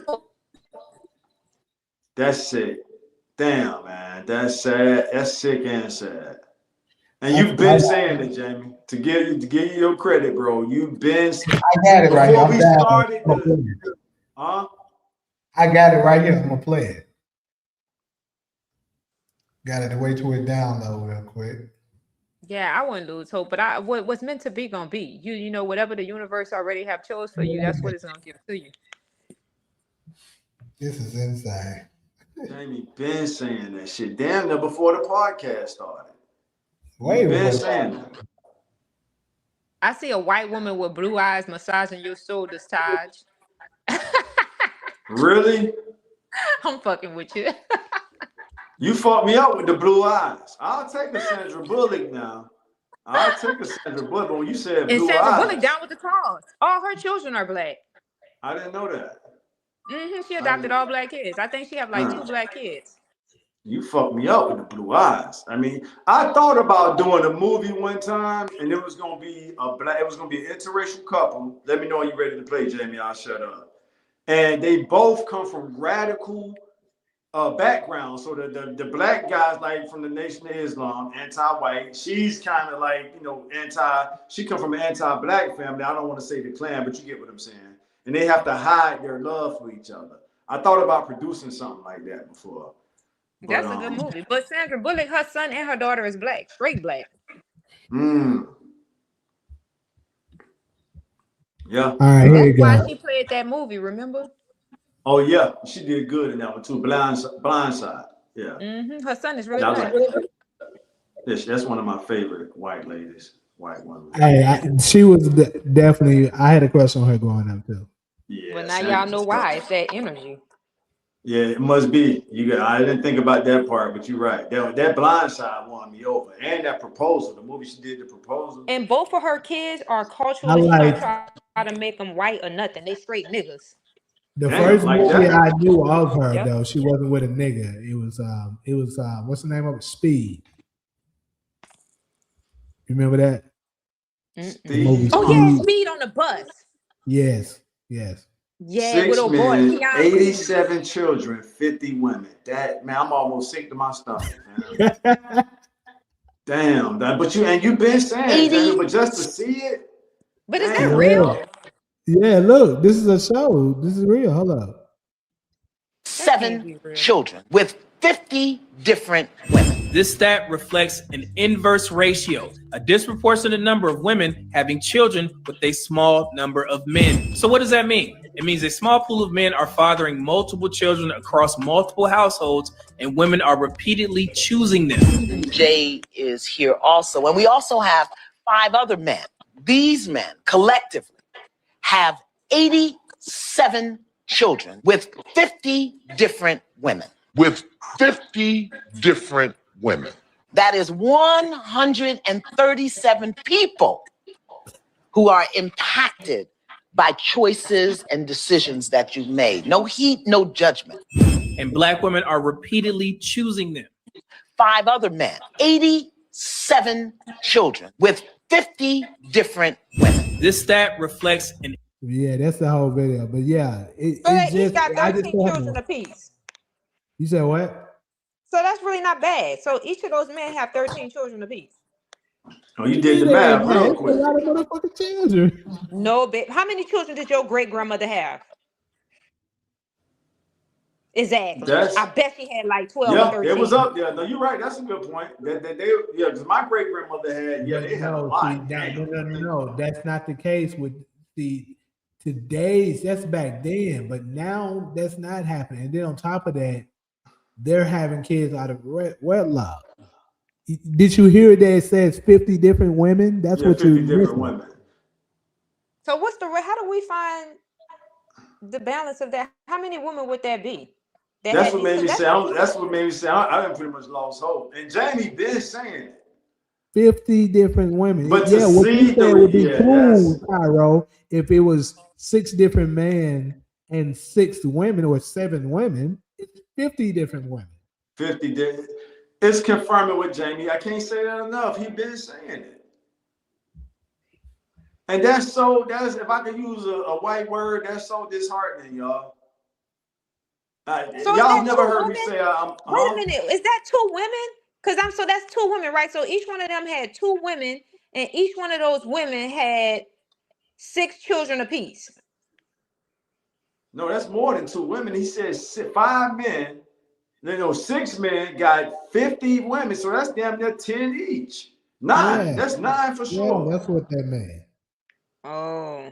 That's sick. Damn, man. That's sad. That's sick and sad. And you've been saying it, Jamie. To give you your credit, bro. You've been. I got it right here. Before I'm we down. started, Huh? I got it right here. I'm gonna play it. Got to wait till it download real quick. Yeah, I wouldn't lose hope, but what's meant to be gonna be. You know, whatever the universe already have chose for you, that's what it's gonna give to you. This is insane. Jamie been saying that shit damn near before the podcast started. Wait a Been minute. saying that. I see a white woman with blue eyes massaging your shoulders, Taj. Really? I'm fucking with you. You fucked me up with the blue eyes. I'll take a Sandra Bullock now. I'll take a Sandra Bullock, but when you said And blue Sandra eyes, Bullock down with the cause. All her children are black. I didn't know that. She adopted all black kids. I think she have like 2 black kids. You fucked me up with the blue eyes. I mean, I thought about doing a movie one time, and it was gonna be it was gonna be an interracial couple. Let me know when you're ready to play, Jamie. I'll shut up. And they both come from radical background. So the black guys, like from the Nation of Islam, anti-white. She's kind of like, you know, she come from an anti-black family. I don't want to say the Klan, but you get what I'm saying. And they have to hide their love for each other. I thought about producing something like that before. That's a good movie. But Sandra Bullock, her son and her daughter is black, straight black. Yeah. All right, here you That's why go. she played that movie, remember? Oh yeah, she did good in that one too. Blindside. Yeah. Her son is really I black. like that. Yes, that's one of my favorite white ladies, white women. She was definitely. I had a crush on her growing up too. Yeah. Well, now y'all know why. It's that energy. Yeah, it must be. I didn't think about that part, but you're right. That Blindside won me over, and that Proposal, the movie she did, The Proposal. And both of her kids are cultural. She don't try to make them white or nothing. They straight niggas. The first movie that. I knew of her though, she wasn't with a nigga. It was what's the name of it? Speed. You remember that? Speed. Oh yeah, Speed on the bus. Yes. Yeah, 6 with old men, boy. 87 children, 50 women. That man, I'm almost sick to my stomach, man. Damn, but you've been saying it, but just to see it. But is that real? Yeah, look, this is a show. This is real. Hold up. 7 children with 50 different women. This stat reflects an inverse ratio, a disproportionate number of women having children with a small number of men. So what does that mean? It means a small pool of men are fathering multiple children across multiple households, and women are repeatedly choosing them. Jay is here also, and we also have 5 other men. These men collectively have 87 children with 50 different women. With 50 different women. That is 137 people who are impacted by choices and decisions that you've made. No heat, no judgment. And black women are repeatedly choosing them. 5 other men, 87 children with 50 different women. This stat reflects an... Yeah, that's the whole video. But yeah, He's got 13 children apiece. You said what? So that's really not bad. So each of those men have 13 children apiece. Oh, you did the math real quick. A lot of motherfucking children. No, babe. How many children did your great grandmother have? Exactly. That's I bet she had like 12 or yeah, 13. it was up there. No, you're right. That's a good point. That they yeah, because my great grandmother had they had a No, lot. see, no. That's not the case with the today's. That's back then, but now that's not happening. And then on top of that, they're having kids out of wedlock. Did you hear that it says 50 different women? That's Yeah, what 50 you're different missing. women. So what's the how do we find the balance of that? How many women would that be? That's what made me say. That's what made me say. I done pretty much lost hope. And Jamie been saying it. 50 different women. But yeah, to what see you said would be yeah, cool, Cairo, if it was 6 different men and 6 women or 7 women. It's 50 different women. 50 days. It's confirming with Jamie. I can't say that enough. He been saying it. And that's if I could use a white word, that's so disheartening, y'all. So Y'all never heard me say wait a minute, is that 2 women? Because so that's 2 women, right? So each one of them had 2 women, and each one of those women had 6 children apiece. No, that's more than 2 women. He says 5 men. 6 men got 50 women, so that's damn near 10 each. 9. Yeah. That's 9 for sure. Yeah, that's what that meant. Oh,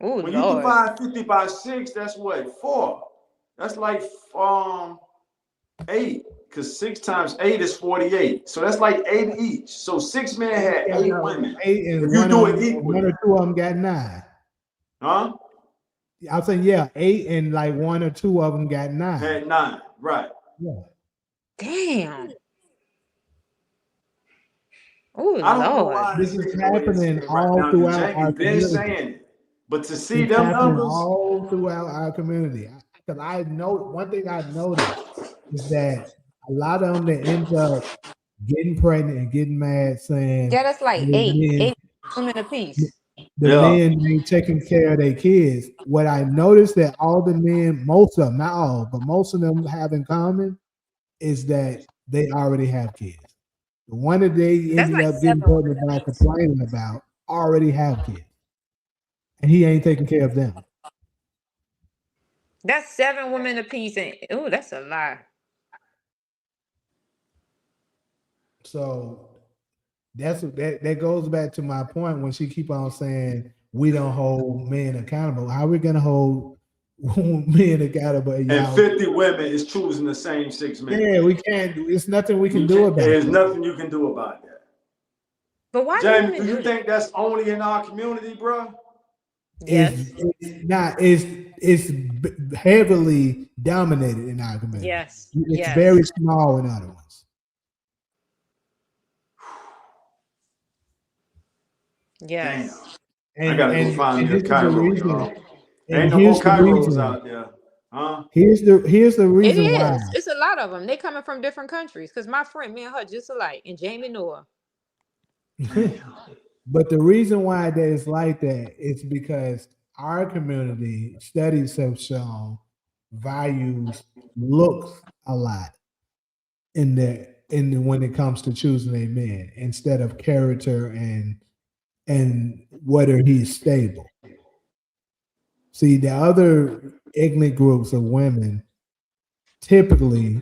when Lord. you divide 50 by 6, that's what 4. That's like 8, because 6 times 8 is 48. So that's like 8 each. So 6 men had 8 women. 8 and if you do it equally, 1 or 2 of them got 9. Huh? I was saying 8 and like 1 or 2 of them got 9. Had 9, right? Yeah. Damn. Oh, I don't know Lord. why This is happening all now, throughout Jamie our been community. saying it, but to see It's them happening numbers, all throughout our community. Because I know one thing I've noticed is that a lot of them that end up getting pregnant and getting mad saying Yeah, that's like the 8 women apiece. men ain't taking care of their kids. What I noticed that all the men, most of them, not all, but most of them have in common is that they already have kids. The one that they That's ended like up getting 7 women pregnant by apiece. complaining about already have kids. And he ain't taking care of them. That's 7 women apiece, and that's a lie. So that goes back to my point when she keep on saying we don't hold men accountable. How are we gonna hold men accountable? and 50 women is choosing the same 6 men. Yeah, we can't. It's nothing we can do about it. There's nothing you can do about that. But why Jamie, do do you women think that's only in our community, bro? Yes. It's not. It's heavily dominated in our community. Yes. It's Yes. very small in other ones. Yes. I gotta go find me a this is the Cairo, reason. y'all. And Ain't no here's more the Cairos reason. out there, huh? Here's the It reason why. is. It's a lot of them. They coming from different countries. Because my friend, me and her just alike, and Jamie Noah. But the reason why that is like that is because our community studies have shown values looks a lot in the when it comes to choosing a man instead of character and whether he's stable. See, the other ignorant groups of women typically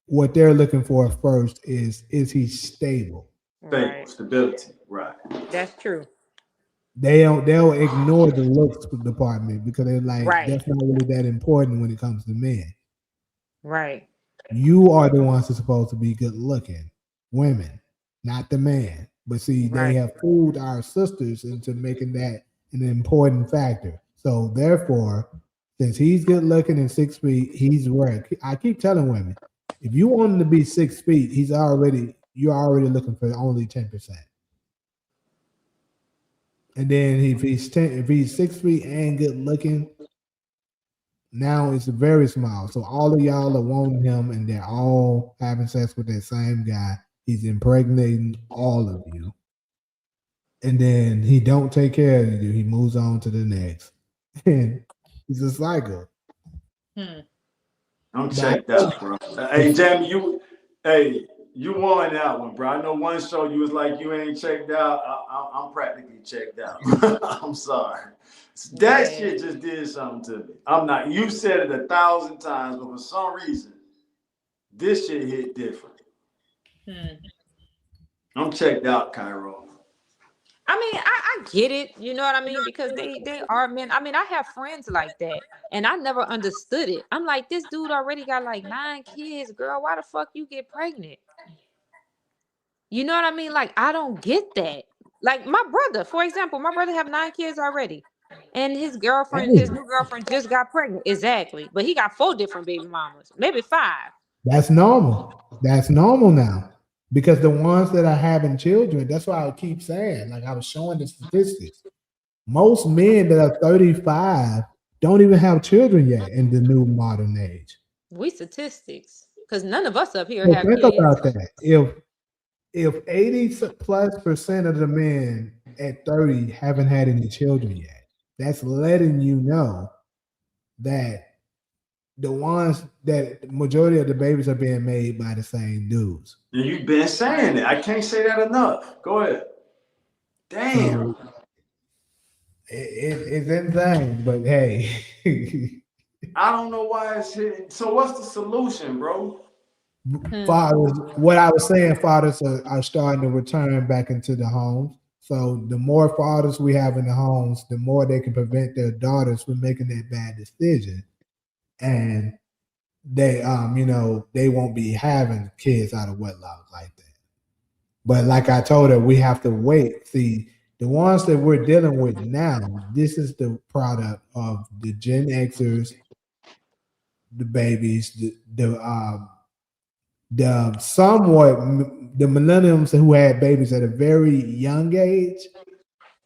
what they're looking for first is he stable? Right. Stability, right. That's true. They'll ignore the looks department because they're like, Right. that's not really that important when it comes to men. Right. You are the ones that's supposed to be good looking, women, not the man. But see, they have fooled our sisters into making that an important factor. So therefore, since he's good looking and 6 feet, he's right. I keep telling women, if you want him to be 6 feet, you're already looking for only 10%. And then if he's 6 feet and good looking, now it's very small. So all of y'all are wanting him, and they're all having sex with that same guy. He's impregnating all of you, and then he don't take care of you. He moves on to the next, and it's a cycle. I'm checked out, bro. Hey, Jamie, You won that one, bro. I know one show you was like, you ain't checked out. I'm practically checked out. I'm sorry. That Yeah. shit just did something to me. I'm not. You said it 1,000 times, but for some reason, this shit hit different. I'm checked out, Cairo. I mean, I get it, you know what I mean? Because they are men. I mean, I have friends like that, and I never understood it. I'm like, this dude already got like 9 kids, girl. Why the fuck you get pregnant? You know what I mean? Like, I don't get that. Like my brother, for example, my brother have 9 kids already. And his girlfriend, his new girlfriend just got pregnant. Exactly. But he got 4 different baby mamas, maybe 5. That's normal. That's normal now. Because the ones that are having children, that's why I keep saying, like I was showing the statistics. Most men that are 35 don't even have children yet in the new modern age. We statistics. Because none of us up here So have think kids. about that. If 80+% of the men at 30 haven't had any children yet, that's letting you know that the ones that the majority of the babies are being made by the same dudes. And you've been saying it. I can't say that enough. Go ahead. Damn. So it's insane, but hey. I don't know why it's hitting. So what's the solution, bro? Fathers, what I was saying, fathers are starting to return back into the homes. So the more fathers we have in the homes, the more they can prevent their daughters from making that bad decision. And they they won't be having kids out of wedlock like that. But like I told her, we have to wait. See, the ones that we're dealing with now, this is the product of the Gen Xers, the babies, the millennials who had babies at a very young age,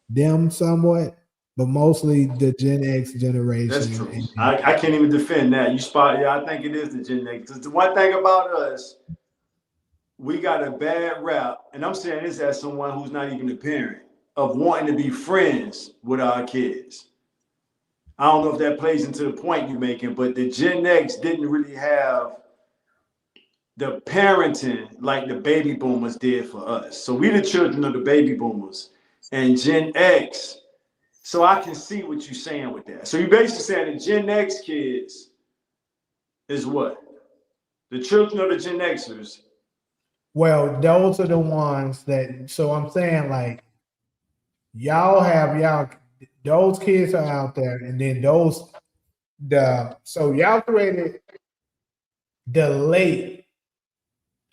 them somewhat, but mostly the Gen X generation. That's true. I can't even defend that. You spot, yeah, I think it is the Gen X. Because the one thing about us, we got a bad rap, and I'm saying this as someone who's not even a parent, of wanting to be friends with our kids. I don't know if that plays into the point you're making, but the Gen X didn't really have the parenting like the baby boomers did for us. So we the children of the baby boomers and Gen X. So I can see what you're saying with that. So you're basically saying the Gen X kids is what? The children of the Gen Xers. Well, those are the ones that, so I'm saying like, those kids are out there, and then so y'all created the late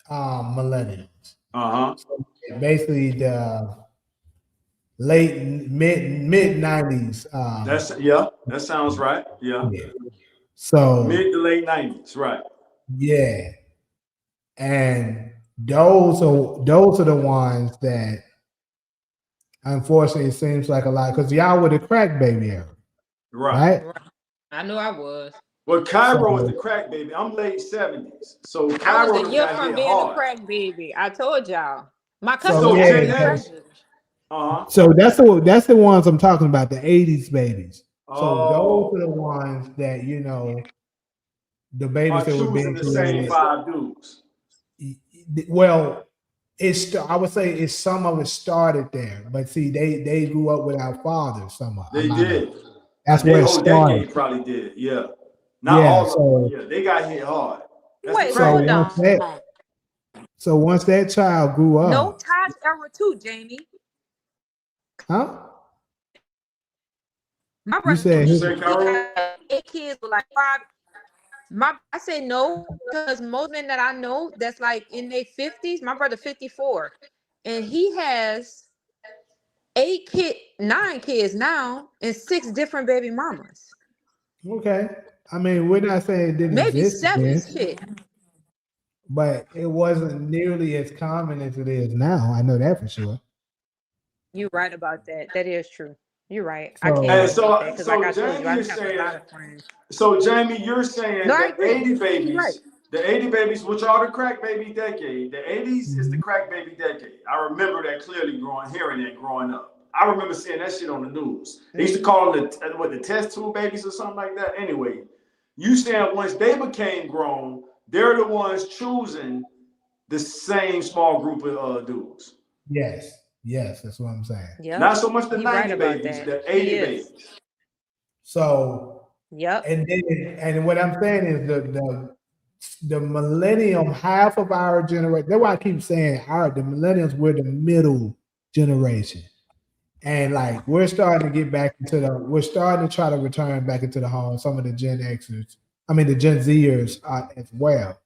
millennials. So basically the late mid 90s. That sounds right. Yeah. So mid to late 90s, right? Yeah, and those are the ones that, unfortunately, it seems like a lot because y'all were the crack baby era, right? I knew I was. Well, Cairo was the crack baby. I'm late 70s, so Cairo I was a year got from hit being hard. a crack baby. I told y'all. My cousin So so that's the ones I'm talking about, the 80s babies. So those are the ones that the babies that were being the same 5 dudes. Well, I would say it's some of it started there, but see, they grew up without fathers. Some of They did. That's where it started. Decade probably did. Yeah. Not all of them. Yeah, they got hit hard. Wait, hold on. So once that child grew up, no Taj era too, Jamie. Huh? My brother said he had 8 kids with like 5. I say no because most men that I know that's like in their 50s, my brother 54, and he has 9 kids now and 6 different baby mamas. Okay, I mean, we're not saying it didn't maybe exist 7 then, shit. but it wasn't nearly as common as it is now. I know that for sure. You're right about that. That is true. You're right. So, I can't because like I told Jamie you, I is have saying, a lot of friends. So Jamie, you're saying No, I the agree. 80 babies, Right. the 80 babies, which are the crack baby decade. The 80s is the crack baby decade. I remember that clearly hearing that growing up. I remember seeing that shit on the news. They used to call them the test tube babies or something like that. Anyway, you saying once they became grown, they're the ones choosing the same small group of dudes. Yes, that's what I'm saying. Yep. Not so much the He 90 right about babies, that. the He 80 is. babies. So, Yep. and what I'm saying is the millennium, half of our generation. That's why I keep saying the millennials, we're the middle generation. And like we're starting to get back we're starting to try to return back into the home. Some of the Gen Xers, the Gen Zers as well.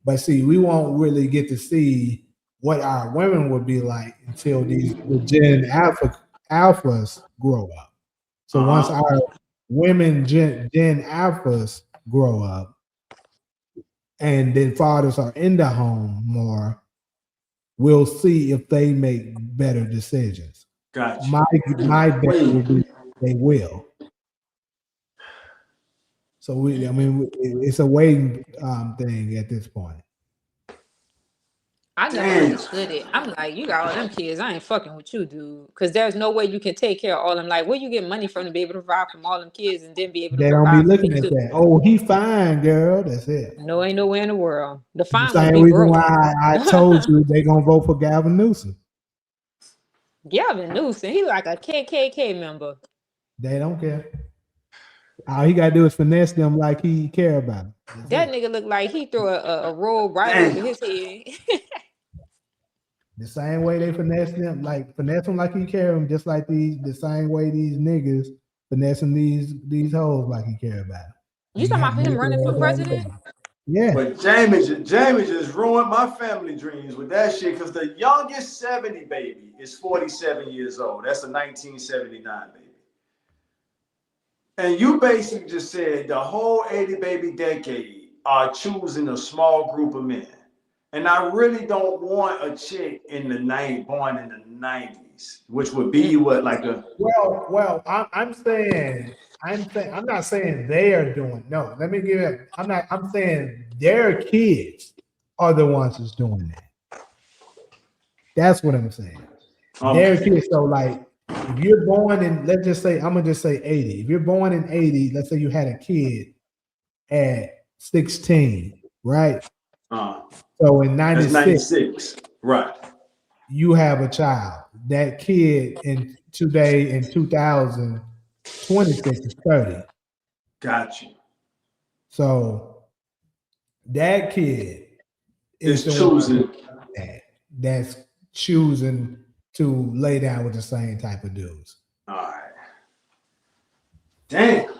But see, we won't really get to see what our women would be like until the Gen Alphas grow up. So once our women Gen Alphas grow up, and then fathers are in the home more, we'll see if they make better decisions. Gotcha. My bet will be they will. So it's a waiting thing at this point. I never understood it. I'm like, you got all them kids. I ain't fucking with you, dude. Because there's no way you can take care of all them. Like, where you get money from to be able to provide from all them kids and then be able to They don't be provide for looking me at too? that. Oh, he fine, girl. That's it. No, ain't nowhere in the world. The The fine would same be reason broke. why I told you they gonna vote for Gavin Newsom. Gavin Newsom, he like a KKK member. They don't care. All he gotta do is finesse them like he care about them. That nigga look like he threw a roll right over his head. The same way they finesse them like he care them, just like the same way these niggas finessing these hoes like he care about them. You talking about him running for president? Yeah. But Jamie just ruined my family dreams with that shit because the youngest 70 baby is 47 years old. That's a 1979 baby. And you basically just said the whole 80 baby decade are choosing a small group of men. And I really don't want a chick born in the 90s, which would be what, like a... Well, I'm not saying they are doing, no, let me give it, I'm saying their kids are the ones who's doing that. That's what I'm saying. Their kids, so like, if you're born in, let's just say, I'm gonna just say 80. If you're born in 80, let's say you had a kid at 16, right? So in 96, right? You have a child. That kid in 2026 is 30. Got you. So that kid is choosing. That's choosing to lay down with the same type of dudes. All right. Damn.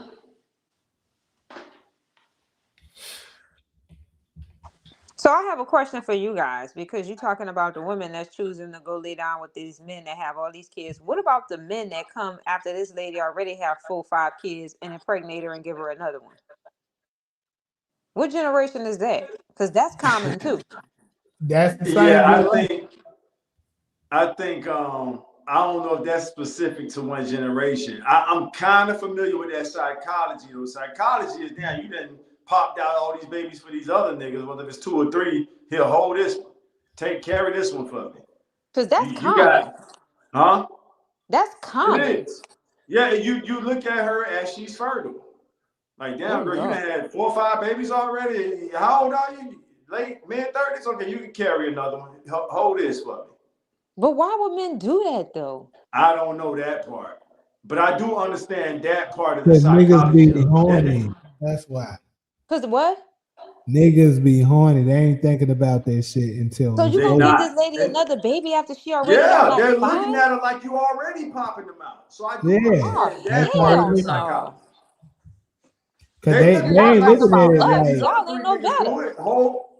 So I have a question for you guys, because you're talking about the women that's choosing to go lay down with these men that have all these kids. What about the men that come after this lady already have 4 or 5 kids and impregnate her and give her another one? What generation is that? Because that's common too. That's the same. Yeah, I think I don't know if that's specific to one generation. I'm kind of familiar with that psychology. Though psychology is down. You done popped out all these babies for these other niggas, whether it's 2 or 3. Here, hold this one. Carry this one for me. Because that's common. That's common. It is. Yeah, you look at her as she's fertile. Like, damn, girl, you done had 4 or 5 babies already. How old are you? Late mid-30s? Okay, you can carry another one. Hold this for me. But why would men do that though? I don't know that part, but I do understand that part of the psychology. Niggas be horny. Yeah. That's why. Cause what? Niggas be horny. They ain't thinking about that shit until. So you gonna give this lady another baby after she already? Yeah, got they're 5? looking at her like you already popping them out. So I do understand that part of the psychology. Cause they ain't looking at it like y'all ain't no better.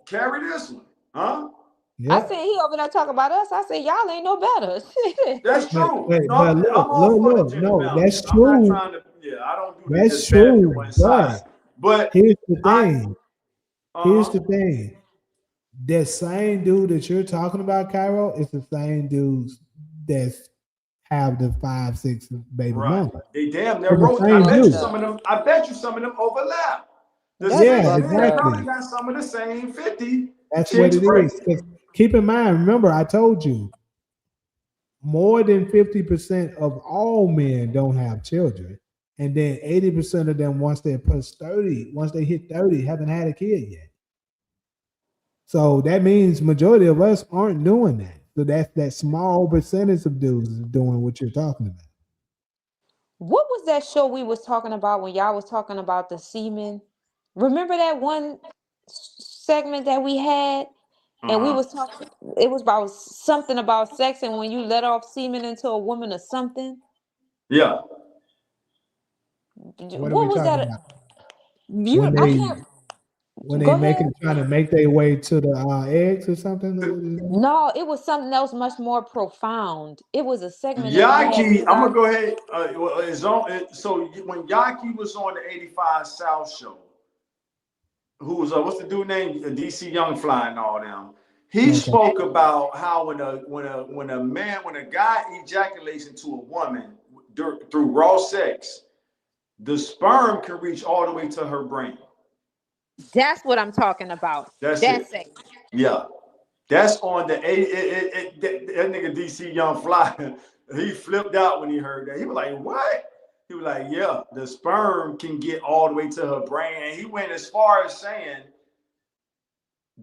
Carry this one, huh? Yep. I said he over there talking about us. I said y'all ain't no better. That's true. But look, no, that's true. I don't do that's true. But here's the thing. Here's the thing. That same dude that you're talking about, Cairo, is the same dudes that's have the 5, 6 baby mama. They damn near wrote. I bet you some of them overlap. Exactly. Probably got some of the same 50. That's what it is. Because keep in mind, remember, I told you, more than 50% of all men don't have children. And then 80% of them, once they hit 30, haven't had a kid yet. So that means majority of us aren't doing that. So that's that small percentage of dudes is doing what you're talking about. What was that show we was talking about when y'all was talking about the semen? Remember that one segment that we had, and we was talking. It was about something about sex, and when you let off semen into a woman or something. Yeah. What are What we was talking that? about? You, When I they can't. when they Go ahead. trying to make their way to the eggs or something? No, it was something else much more profound. It was a segment that we had Yaki, you I'm gonna guys. go ahead. So when Yaki was on the 85 South show, who was what's the dude name? DC Young Fly and all them. He spoke about how when a guy ejaculates into a woman through raw sex, the sperm can reach all the way to her brain. That's what I'm talking about. That's that it. segment. Yeah. That's on the that nigga DC Young Fly. He flipped out when he heard that. He was like, "What?" He was like, "Yeah, the sperm can get all the way to her brain." And he went as far as saying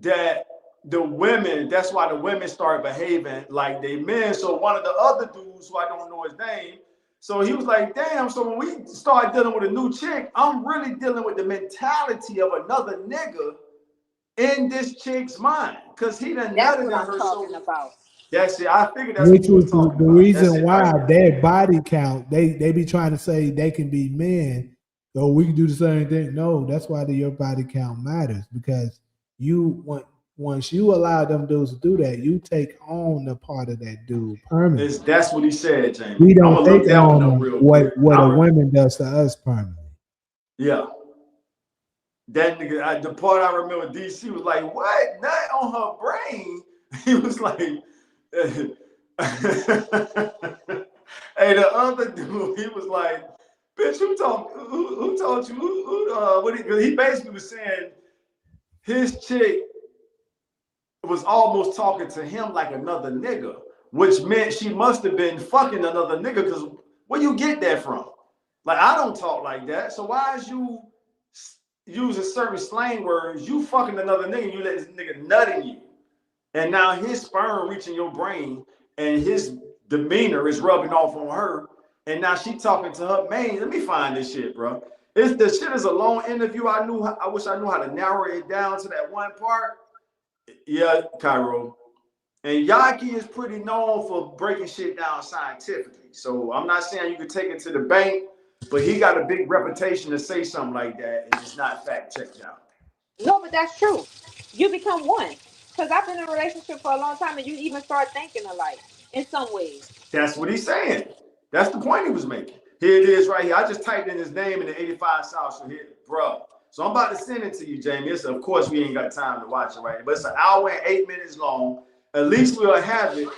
that the women, that's why the women start behaving like they men. So one of the other dudes, who I don't know his name, so he was like, "Damn." So when we start dealing with a new chick, I'm really dealing with the mentality of another nigga in this chick's mind, because he done That's nutted what in I'm her talking so. about. That's it. I figured that's what Which you was was talking the about. That's reason it why right there. their body count, they be trying to say they can be men, so we can do the same thing. No, that's why your body count matters, because once you allow them dudes to do that, you take on the part of that dude permanently. That's what he said, Jamie. We I'm don't gonna take look that one up on real what quick. a woman does to us permanently. Yeah. That nigga, the part I remember, DC was like, "What? Nut on her brain?" He was like, "Hey." The other dude, he was like, "Bitch, who told you? He basically was saying his chick was almost talking to him like another nigga, which meant she must have been fucking another nigga. Because where you get that from? Like, I don't talk like that. So why is you using certain slang words? You fucking another nigga, you let this nigga nut in you, and now his sperm reaching your brain, and his demeanor is rubbing off on her, and now she talking to her man. Let me find this shit, bro. The shit is a long interview. I wish I knew how to narrow it down to that one part. Yeah, Cairo. And Yaki is pretty known for breaking shit down scientifically. So I'm not saying you could take it to the bank, but he got a big reputation to say something like that, and it's not fact checked out. No, but that's true. You become one. Because I've been in a relationship for a long time, and you even start thinking alike in some ways. That's what he's saying. That's the point he was making. Here it is right here. I just typed in his name in the 85 South. So here, bro. So I'm about to send it to you, Jamie. Of course, we ain't got time to watch it right now, but it's an hour and 8 minutes long. At least we'll have it.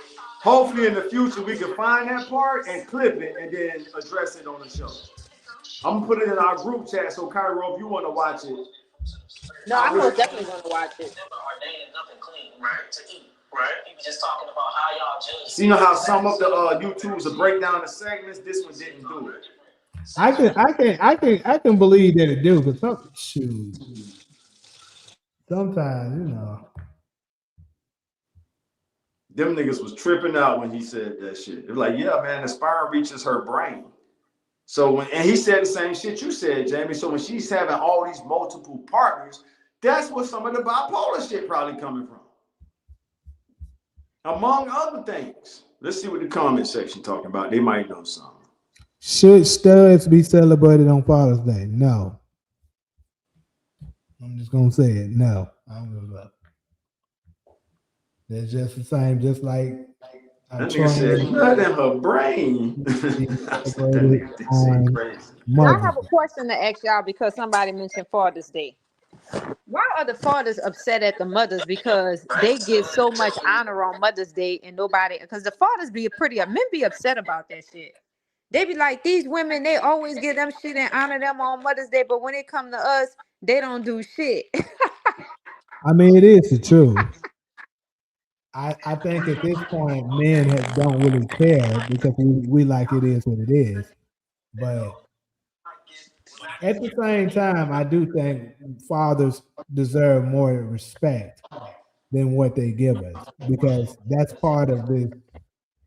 Hopefully in the future we can find that part and clip it and then address it on the show. I'm gonna put it in our group chat. So Cairo, if you want to watch it. No, I'm most definitely gonna watch it. So you know how some of the YouTubes will break down the segments. This one didn't do it. I can believe that it do, but sometimes, them niggas was tripping out when he said that shit. It was like, yeah, man, the sperm reaches her brain. So and he said the same shit you said, Jamie. So when she's having all these multiple partners, that's what some of the bipolar shit probably coming from. Among other things. Let's see what the comment section talking about. They might know something. Should studs be celebrated on Father's Day? No. I'm just gonna say it. No. I don't give a fuck. That's just the same, just like that nigga said nut in her brain. I have a question to ask y'all because somebody mentioned Father's Day. Why are the fathers upset at the mothers? Because they get so much honor on Mother's Day and nobody, because the fathers be men be upset about that shit. They be like, these women, they always give them shit and honor them on Mother's Day, but when it come to us, they don't do shit. I mean, it is the truth. I think at this point, men don't really care because we like it is what it is. But at the same time, I do think fathers deserve more respect. than what they give us, because that's part of this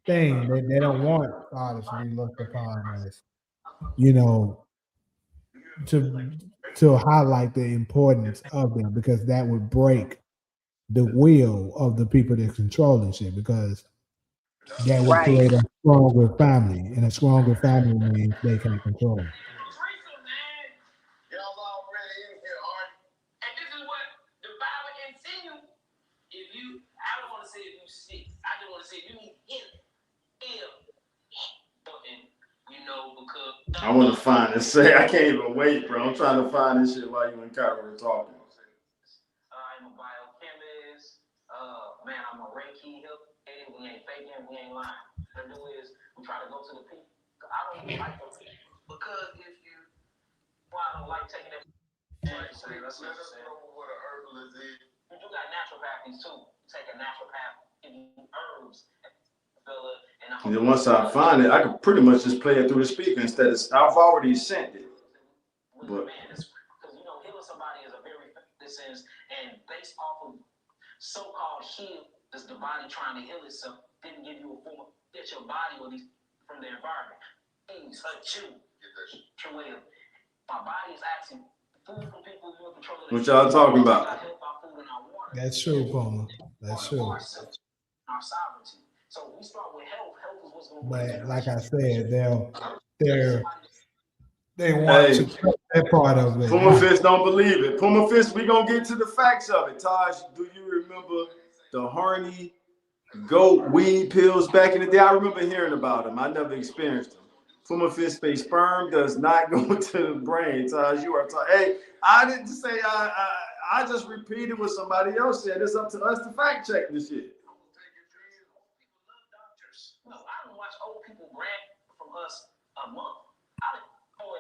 thing. They don't want fathers to be looked upon as, you know, to highlight the importance of them, because that would break the will of the people that controlling shit, because that would Right. create a stronger family, and a stronger family means they can control it. And this is what the Bible insinuates. If you, I don't want to say if you sick. I just want to say if you need healing. And you know, because I want to find this. I can't even wait, bro. I'm trying to find this shit while you and Kyra were talking. I'm a biochemist. Man, I'm a Reiki help. We ain't faking. We ain't lying. What I do is we try to go to the people. I don't like those people because if you, well, I don't like taking that. That's what I'm saying. You do got naturopathies too. Take a naturopath, give you herbs, fella, And then once I find it, I can pretty much just play it through the speaker instead of. I've already sent it. But because you know, healing somebody is a very sense, and based off of so-called heal, is the body trying to heal itself, didn't give you a form of get your body or these from the environment. Things hurt you. True way of my body is asking food from people who are controlling. What y'all talking about? That's true, Palmer. That's true. Our sovereignty. So we start with health. Health is what's going to. But like I said, they want to cut that part of it. Puma Fist don't believe it. Puma Fist, we gonna get to the facts of it. Taj, do you remember the horny goat weed pills back in the day? I remember hearing about them. I never experienced them. Puma Fist space sperm does not go to the brain. Taj, you are talking. Hey, I didn't say I just repeated what somebody else said. It's up to us to fact check this shit. No, I don't watch old people grant from us a month.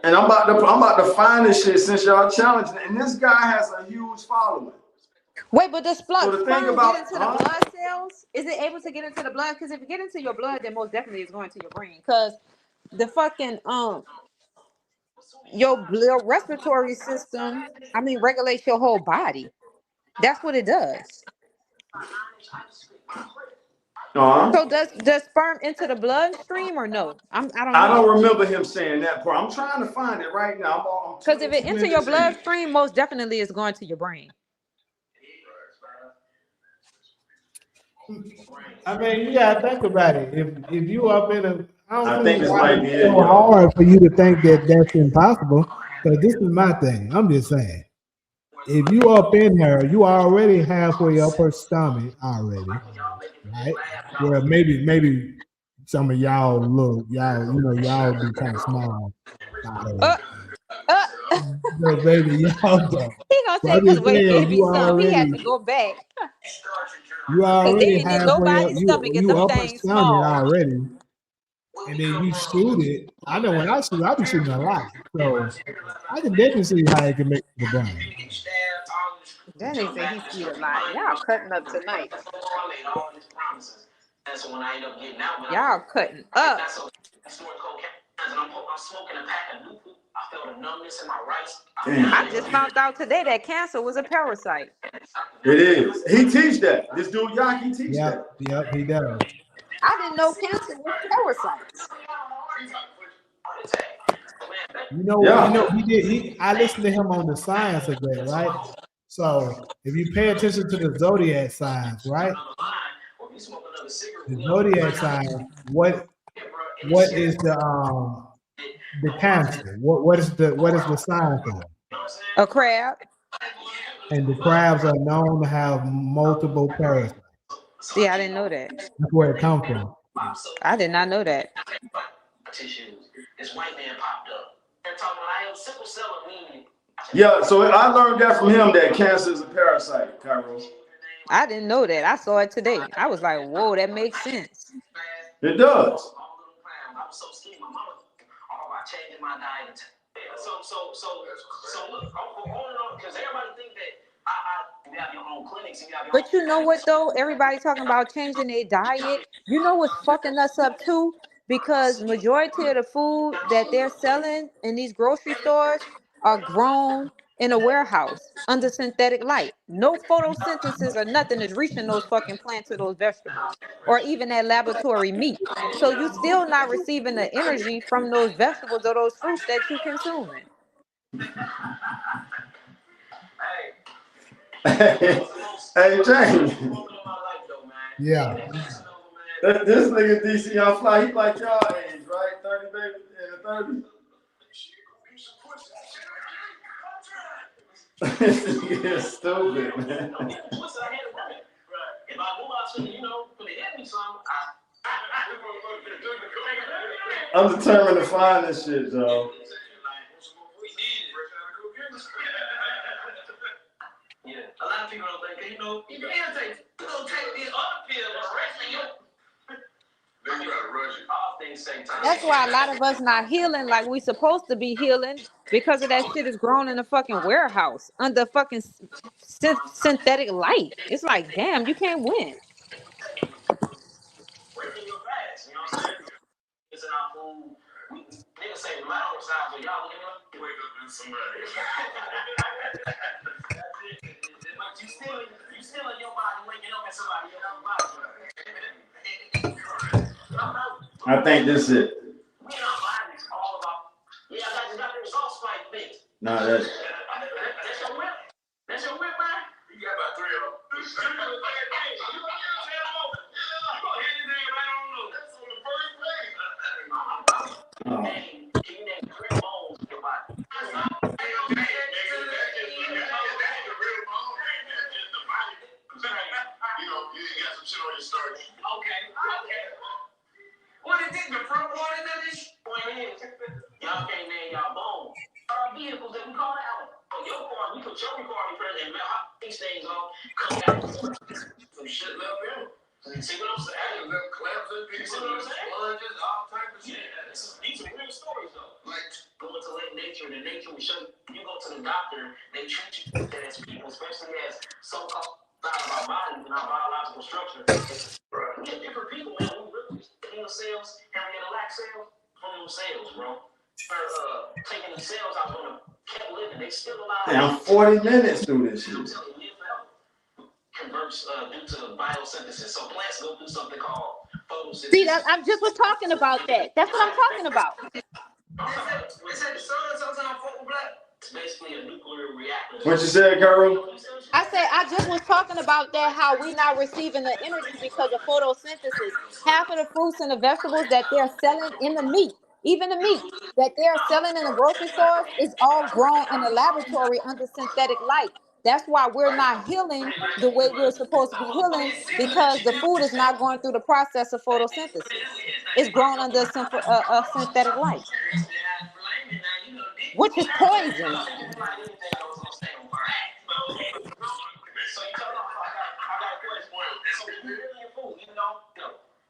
And I'm about to find this shit since y'all challenged it. And this guy has a huge following. Wait, but does So the thing sperm about- get into the blood cells? Is it able to get into the blood? Because if it get into your blood, then most definitely it's going to your brain. Because the fucking your respiratory system, I mean, regulates your whole body. That's what it does. So does sperm enter the bloodstream or no? I don't know. I don't remember him saying that part. I'm trying to find it right now. Because if it enter your bloodstream, most definitely it's going to your brain. I mean, you gotta think about it. If you up in a, I think this might be it. It's so hard for you to think that that's impossible. Because this is my thing. I'm just saying, if you up in there, you already halfway up her stomach already, right? Where maybe some of y'all y'all be kind of small. But baby, y'all don't. He gonna say, "Cause wait, baby, some he had to go back." You already They ain't in halfway up. nobody's stomach and You them upper things stomach small. already, and then you shoot it. I know when I shoot, I be shooting a lot, so I can definitely see how it can make the brain. That nigga say he sweet a lot. Y'all cutting up tonight. Y'all cutting up. I just found out today that cancer was a parasite. It is. He teach that. This dude Yaki teach that. Yep, he does. I didn't know cancer was parasites. You know, he did. I listened to him on the science of that, right? So if you pay attention to the zodiac signs, right? The zodiac sign, what is the cancer? What is the sign for? A crab. And the crabs are known to have multiple parasites. See, I didn't know that. That's where it comes from. I did not know that. This white man popped up. They're talking about I have sickle cell anemia. Yeah, so I learned that from him that cancer is a parasite, Cairo. I didn't know that. I saw it today. I was like, whoa, that makes sense. It does. I was so skinny, my mama all about changing my diet. So look, I'm going on because everybody think that you have your own clinics and you have your But you know what though? Everybody talking about changing their diet. You know what's fucking us up too? Because majority of the food that they're selling in these grocery stores are grown in a warehouse under synthetic light. No photosynthesis or nothing is reaching those fucking plants or those vegetables or even that laboratory meat. So you still not receiving the energy from those vegetables or those fruits that you consuming. Hey, James. Yeah. This nigga DC on fly, he like y'all age, right? 30 baby in the 30s. This nigga is stupid, man. I'm determined to find this shit, Joe. Yeah, a lot of people don't think, you know, you can take these other pills for the rest of your. Then you gotta rush it. All things same time. That's why a lot of us not healing like we supposed to be healing because of that shit is grown in a fucking warehouse under fucking synthetic light. It's like, damn, you can't win. Breaking your fast, you know what I'm saying? It's in our food. Niggas say the mouth size, but y'all looking up, wake up in somebody. But you still in your body waking up in somebody else's body. I think this is it. We in our bodies all about. Yeah, I got the results like this. No, that's your whip. That's your whip, man. You got about 3 of them. You gonna hand his name right on over. That's on the first place. Can you name 3 bones in your body? You know, you got some shit on your starch. Okay. What is this? The front part of this? Point is, y'all can't name y'all bones. Our vehicles that we call out. On your car, we put your car in front and these things off. Come out. Some shit left in. You see what I'm saying? Left clamps and things. You see what I'm saying? Sponges, all type of shit. Yeah, these are real stories though. Like going to nature, and nature will show you go to the doctor, they treat you as people, especially as so-called side of our bodies and our biological structure. Right. We have different people, man. We really heal cells, Henrietta lack cells from them cells, bro. Taking the cells out on them, kept living, they still alive. damn 40 minutes through this shit. Converts due to biosynthesis. So plants go through something called photosynthesis. See, I just was talking about that. That's what I'm talking about. It's basically a nuclear reactor. What you said, Carol? I said I just was talking about that, how we not receiving the energy because of photosynthesis. Half of the fruits and the vegetables that they're selling in the meat, even the meat that they're selling in the grocery stores, is all grown in a laboratory under synthetic light. That's why we're not healing the way we're supposed to be healing, because the food is not going through the process of photosynthesis. It's grown under a synthetic light, which is poison. So you tell them, I got a question. So you really your food, even though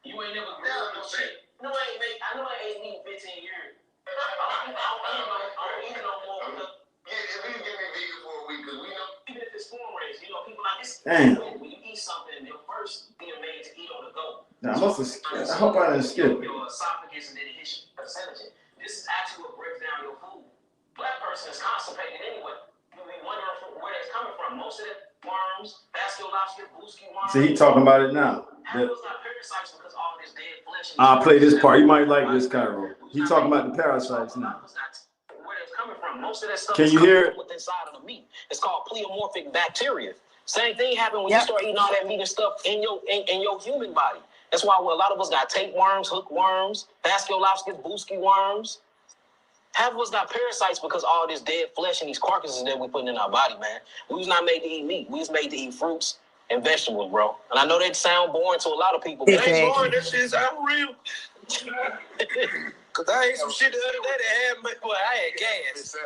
you ain't never grilled no shit. I know I ain't eating 15 years. I don't eat no more. If you give me vegan for a week, because we know, even if it's foreign raised, you know, people like this. Damn. When you eat something, they're first being made to eat on the go. Nah, I hope I didn't skip it. Your esophagus and then it hits your percentage. This is actually what breaks down your food. Black person is constipated anyway. You be wondering where it's coming from. Most of it worms, vascular booski worms. See, he talking about it now. I'll play this part. You might like this, Cairo. He talking about the parasites now. Where it's coming from. Most of that stuff Can you hear it? What's inside of the meat? It's called pleomorphic bacteria. Same thing happened when you start eating all that meat and stuff in your human body. That's why a lot of us got tapeworms, hookworms, vascular booski worms. Half of us got parasites because all this dead flesh and these carcasses that we putting in our body, man. We was not made to eat meat. We was made to eat fruits and vegetables, bro. And I know that sound boring to a lot of people, but it ain't boring. That shit's unreal. Cause I ate some shit the other day that had me, boy, I had gas.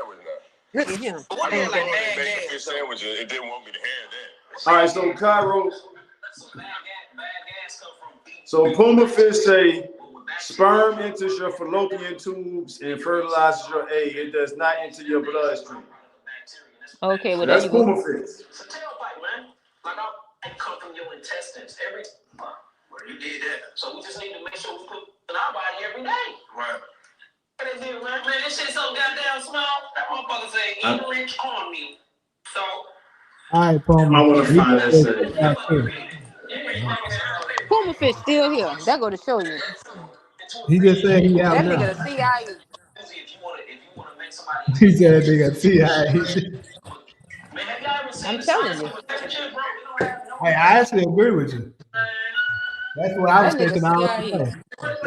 Look at him. What the hell, like bad gas? Sandwich, it didn't want me to have that. All right, so Cairo. So Puma Fish say sperm enters your fallopian tubes and fertilizes your egg. It does not enter your bloodstream. Okay, well, that's there you Puma go. Fish. It's a tailpipe, man. Like I come from your intestines every. Well, you did that. So we just need to make sure we put in our body every day. Right. Man, this shit so goddamn small. That motherfucker say eat rich cornmeal. All right, I Palmer. want to He find that said say. CI too. Puma fish still here. That go to show you. He just said he out That now. nigga the CIA. He said they got CI. I'm telling you. Hey, I actually agree with you. That's what I was That nigga thinking. I was CIA. saying.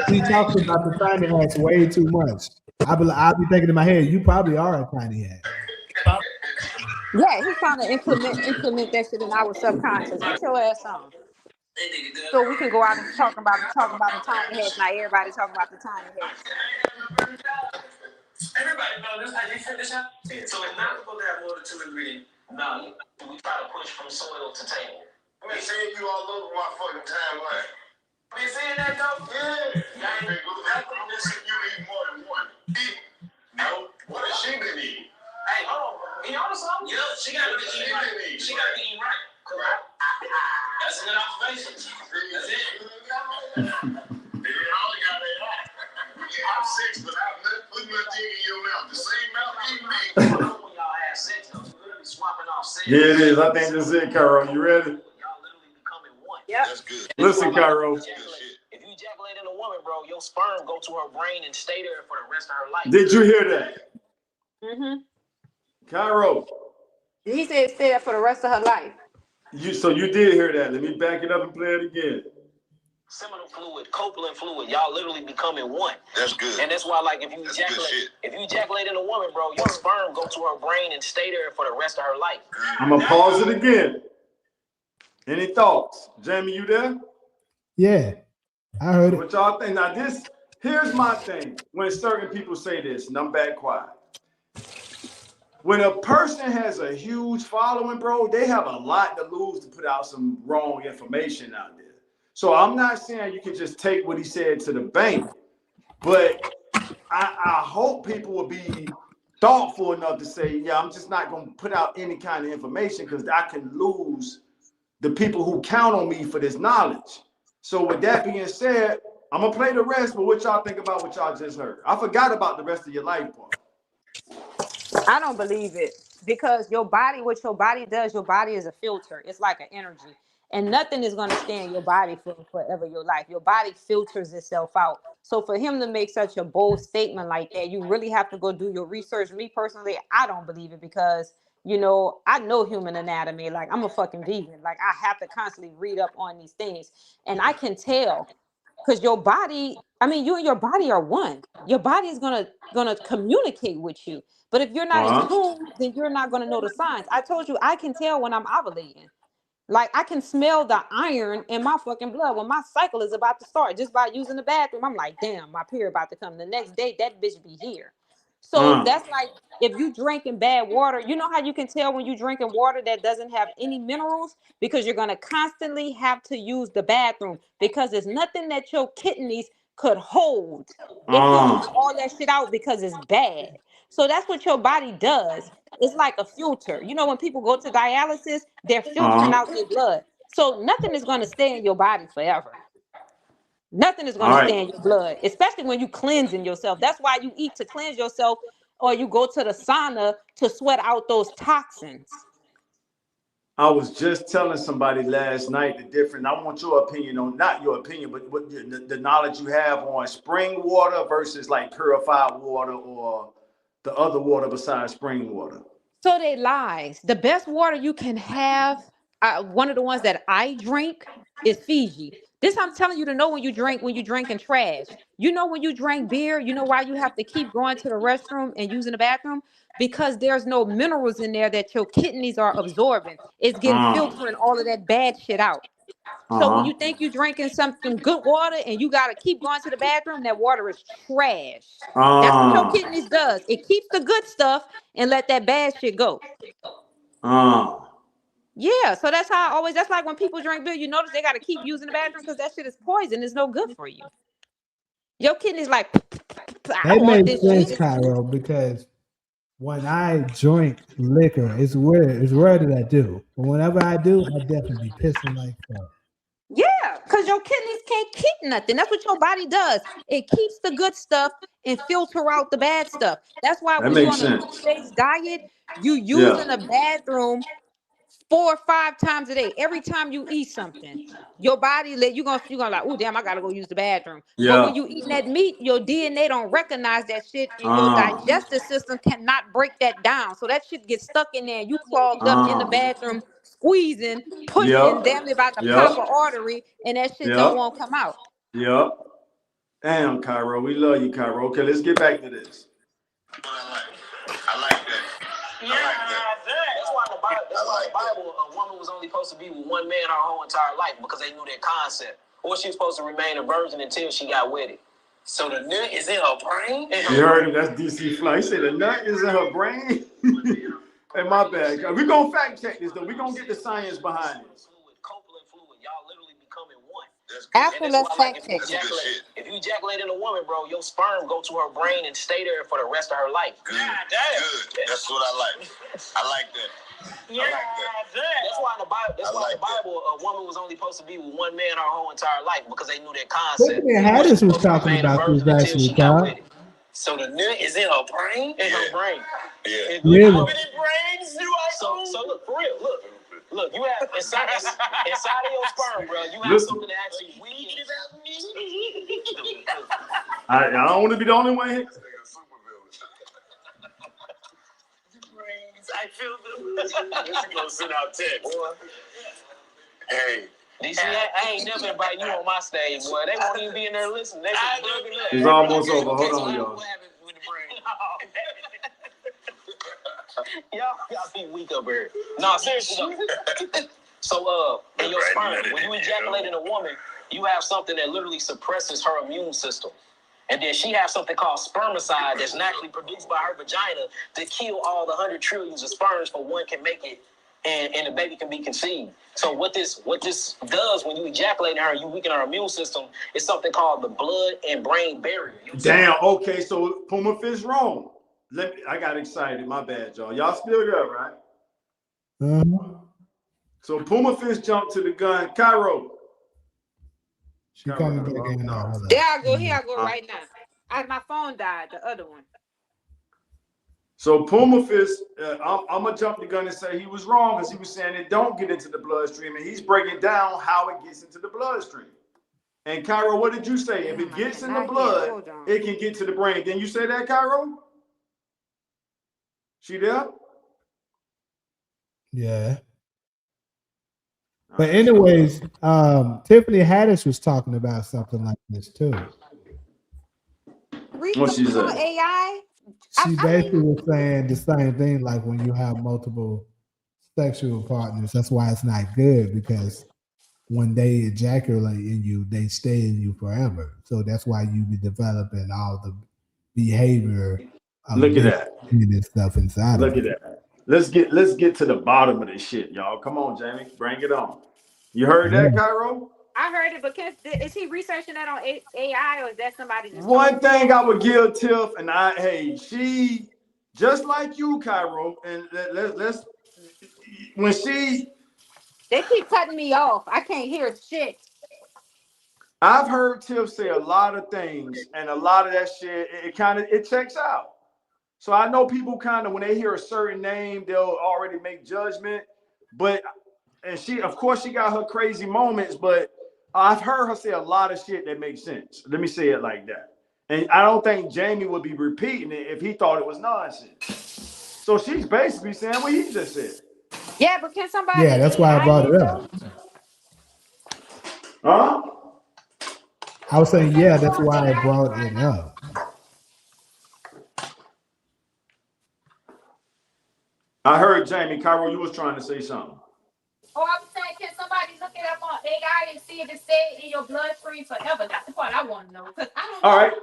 He talks about the tiny hats way too much. I'll be thinking in my head, you probably are a tiny hat. Yeah, he's trying to implement that shit in our subconscious. Get your ass on. So we can go out and talk about the tiny hats. Now everybody talking about the tiny hats. Everybody know this. How you feel this? So it's not supposed to have more than 2 ingredients. No, we try to push from soil to table. I mean, saying you all over my fucking timeline. I mean, saying that though? Yeah. I'm just saying you eat more than one. No. What has she been eating? Hey, hold on. Be honest with me. Yeah, she got to be eating right. She got to be eating right. Correct. That's a good observation. That's it. Yeah, I only got that out. I'm 6, but I've never put my dick in your mouth. The same mouth you make. I know when y'all have sex, though. You're literally swapping off sex. Here it is. I think this is it, Cairo. You ready? Y'all literally becoming one. Yep. That's good. Listen, Cairo. If you ejaculate in a woman, bro, your sperm go to her brain and stay there for the rest of her life. Did you hear that? Mm-hmm. Cairo. He said stay there for the rest of her life. So you did hear that. Let me back it up and play it again. Seminal fluid, coupling fluid, y'all literally becoming one. That's good. And that's why, like, if you ejaculate in a woman, bro, your sperm go to her brain and stay there for the rest of her life. I'm gonna pause it again. Any thoughts? Jamie, you there? Yeah, I heard it. What y'all think? Now here's my thing. When certain people say this, and I'm back quiet. When a person has a huge following, bro, they have a lot to lose to put out some wrong information out there. So I'm not saying you can just take what he said to the bank, but I hope people will be thoughtful enough to say, yeah, I'm just not going to put out any kind of information because I can lose the people who count on me for this knowledge. So with that being said, I'm going to play the rest, but what y'all think about what y'all just heard? I forgot about the rest of your life part. I don't believe it because your body, what your body does, your body is a filter. It's like an energy. And nothing is going to stay in your body for forever your life. Your body filters itself out. So for him to make such a bold statement like that, you really have to go do your research. Me personally, I don't believe it because, you know, I know human anatomy. Like, I'm a fucking vegan. Like, I have to constantly read up on these things. And I can tell because your body, I mean, you and your body are one. Your body is gonna communicate with you. But if you're not in tune, then you're not gonna know the signs. I told you I can tell when I'm ovulating. Like I can smell the iron in my fucking blood when my cycle is about to start just by using the bathroom. I'm like, damn, my period about to come. The next day, that bitch be here. So that's like if you drinking bad water, you know how you can tell when you drinking water that doesn't have any minerals because you're gonna constantly have to use the bathroom because there's nothing that your kidneys could hold. It filters all that shit out because it's bad. So that's what your body does. It's like a filter. You know, when people go to dialysis, they're filtering out their blood. So nothing is going to stay in your body forever. Nothing is going to stay in your blood, especially when you cleansing yourself. That's why you eat to cleanse yourself or you go to the sauna to sweat out those toxins. I was just telling somebody last night the difference. I want your opinion on, not your opinion, but what the knowledge you have on spring water versus like purified water or the other water besides spring water. So they lies. The best water you can have, one of the ones that I drink is Fiji. This I'm telling you to know when you drinking trash. You know when you drink beer, you know why you have to keep going to the restroom and using the bathroom? Because there's no minerals in there that your kidneys are absorbing. It's getting filtering all of that bad shit out. So when you think you're drinking some good water and you got to keep going to the bathroom, that water is trash. That's what your kidneys does. It keeps the good stuff and let that bad shit go. Yeah, so that's like when people drink beer, you notice they got to keep using the bathroom because that shit is poison. It's no good for you. Your kidneys like, I That want makes this sense, shit. Cairo, because when I drink liquor, it's rare that I do. But whenever I do, I definitely be pissing like fuck. Yeah, because your kidneys can't keep nothing. That's what your body does. It keeps the good stuff and filter out the bad stuff. That's why when you're on a plant-based diet, you using a bathroom 4 or 5 times a day. Every time you eat something, your body you're gonna like, oh damn, I gotta go use the bathroom. But when you eat that meat, your DNA don't recognize that shit, and your digestive system cannot break that down. So that shit gets stuck in there. You clogged up in the bathroom, squeezing, pushing, damn near about to pop an artery, and that shit don't want to come out. Yep. Damn, Cairo, we love you, Cairo. Okay, let's get back to this. I like that. Yeah, that's why in the Bible, a woman was only supposed to be with one man her whole entire life because they knew that concept. Or she was supposed to remain a virgin until she got wedded. So the nut is in her brain? You heard him, that's DC Fly. He said the nut is in her brain. Hey, my bad. We're going to fact check this, though. We're going to get the science behind it. Coupling fluid, y'all literally becoming one. After let's fact check. If you ejaculate in a woman, bro, your sperm go to her brain and stay there for the rest of her life. Good. That's what I like. I like that. Yeah, that's why in the Bible, a woman was only supposed to be with one man her whole entire life because they knew that concept. Hadis was talking about this actually, Kyle. So the nut is in her brain? In her brain. Yeah. Really? How many brains do I own? So look, for real, look, you have inside of your sperm, bro, you have something that actually weakens. I don't want to be the only one here. I feel them. This is gonna send out text. Hey. DC, I ain't never inviting you on my stage, boy. They won't even be in there listening. They just bugging up. It's almost over. Hold on, y'all. Y'all be weak up here. No, seriously though. So, in your sperm, when you ejaculate in a woman, you have something that literally suppresses her immune system. And then she has something called spermicide that's naturally produced by her vagina to kill all the 100 trillions of sperms for one can make it and the baby can be conceived. So what this does when you ejaculate in her, you weaken her immune system, it's something called the blood and brain barrier. Damn, okay, so Puma Fish wrong. I got excited, my bad, y'all. Y'all still there, right? So Puma Fish jumped to the gun. Cairo. She coming back in now. There I go. Here I go right now. My phone died. The other one. So Puma Fish, I'm gonna jump the gun and say he was wrong because he was saying it don't get into the bloodstream, and he's breaking down how it gets into the bloodstream. And Cairo, what did you say? If it gets in the blood, it can get to the brain. Didn't you say that, Cairo? She there? Yeah. But anyways, Tiffany Haddish was talking about something like this too. What she said? AI. She basically was saying the same thing, like when you have multiple sexual partners, that's why it's not good, because when they ejaculate in you, they stay in you forever. So that's why you be developing all the behavior. Look at that. And stuff inside. Look at that. Let's get to the bottom of this shit, y'all. Come on, Jamie, bring it on. You heard that, Cairo? I heard it, but is he researching that on AI, or is that somebody? One thing I would give Tiff, and she just like you, Cairo, and let's when she. They keep cutting me off. I can't hear shit. I've heard Tiff say a lot of things, and a lot of that shit, it checks out. So I know people kind of, when they hear a certain name, they'll already make judgment. And she, of course, she got her crazy moments, but I've heard her say a lot of shit that makes sense. Let me say it like that. And I don't think Jamie would be repeating it if he thought it was nonsense. So she's basically saying what he just said. Yeah, but can somebody? Yeah, that's why I brought it up. Huh? I was saying, yeah, that's why I brought it up. I heard Jamie. Cairo, you was trying to say something. Oh, I was saying, can somebody look it up on AI and see if it stayed in your bloodstream forever? That's the part I want to know, because I don't know. All right.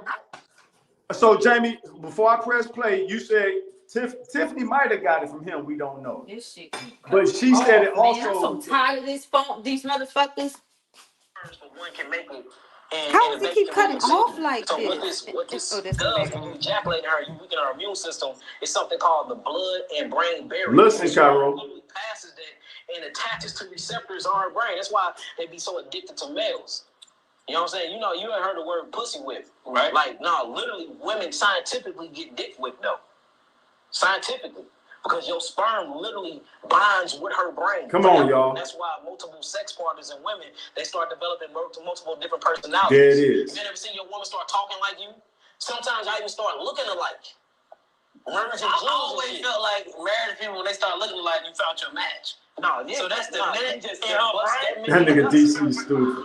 So, Jamie, before I press play, you said Tiffany might have got it from him. We don't know. This shit. But she said it also. Man, I'm so tired of this phone, these motherfuckers. One can make it. How does it keep cutting off like so this? What this does when you ejaculate in her, you weaken her immune system. It's something called the blood and brain barrier. Listen, Cairo. It passes that and attaches to receptors on her brain. That's why they be so addicted to males. You know what I'm saying? You know, you ain't heard the word pussy whip, right? Like, no, literally, women scientifically get dick whipped though. Scientifically. because your sperm literally binds with her brain. Come on, y'all. That's why multiple sex partners and women, they start developing multiple different personalities. There it is. You ever seen your woman start talking like you? Sometimes I even start looking alike. I always felt like married people, when they start looking alike, you found your match. No, yeah. So that's the minute just That nigga DC is stupid.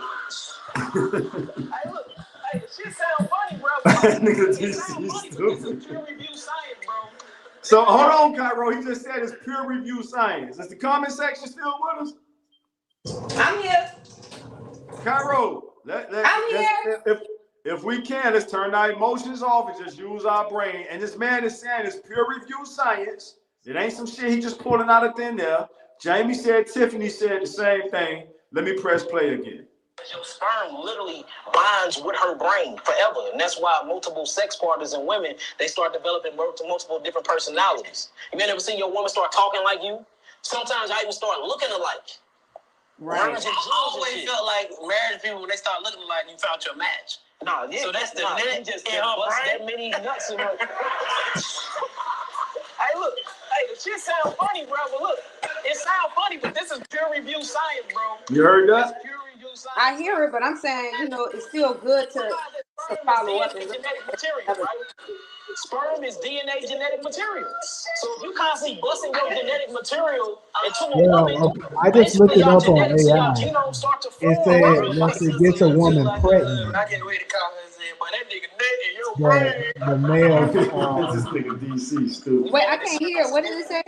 Hey, look, hey, shit sound funny, bro. That nigga DC is stupid. It's peer review science, bro. So hold on, Cairo. He just said it's peer review science. Is the comment section still with us? I'm here. Cairo, if we can, let's turn our emotions off and just use our brain. And this man is saying it's peer review science. It ain't some shit he just pulling out of thin there. Jamie said, Tiffany said the same thing. Let me press play again. Your sperm literally binds with her brain forever. And that's why multiple sex partners and women, they start developing multiple different personalities. You ever seen your woman start talking like you? Sometimes I even start looking alike. Right. I always felt like married people, when they start looking alike, you found your match. No, yeah. So that's the minute just bust that many nuts in her. Hey, look. Hey, the shit sound funny, bro. But look, it sound funny, but this is peer review science, bro. You heard that? Peer review science. I hear it, but I'm saying, you know, it's still good to follow up. And genetic material, right? Sperm is DNA genetic material. So if you constantly busting your genetic material into a woman, I just looked it up on AI. It said once it gets a woman pregnant, I can't wait to call her and say, but that nigga naked, your brain. the male. This nigga DC stupid. Wait, I can't hear. What did it say?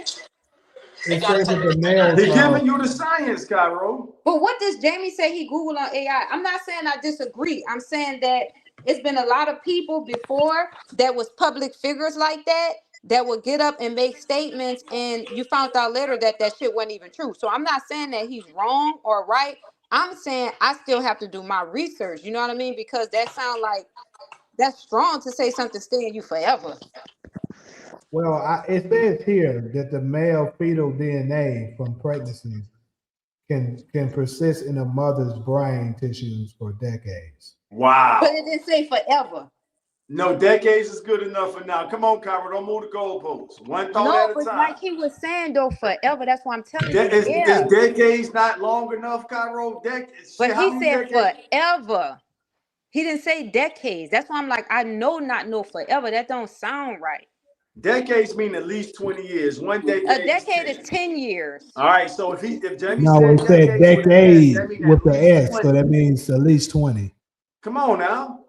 It says that the male. He's giving you the science, Cairo. But what does Jamie say he Googled on AI? I'm not saying I disagree. I'm saying that it's been a lot of people before that was public figures like that would get up and make statements, and you found out later that that shit wasn't even true. So I'm not saying that he's wrong or right. I'm saying I still have to do my research. You know what I mean? Because that sounds like that's strong to say something stay in you forever. Well, it says here that the male fetal DNA from pregnancy can persist in a mother's brain tissues for decades. Wow. But it didn't say forever. No, decades is good enough for now. Come on, Cairo, don't move the goalposts. One thought at a time. Like he was saying though, forever. That's why I'm telling you. Is decades not long enough, Cairo? Decades. But he said forever. He didn't say decades. That's why I'm like, I not know forever. That don't sound right. Decades mean at least 20 years. One decade. A decade is 10 years. All right. So if Jamie said decade with the S, so that means at least 20. Come on now.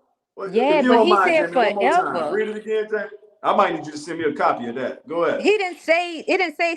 Yeah, but he said forever. Read it again, Jamie. I might need you to send me a copy of that. Go ahead. He didn't say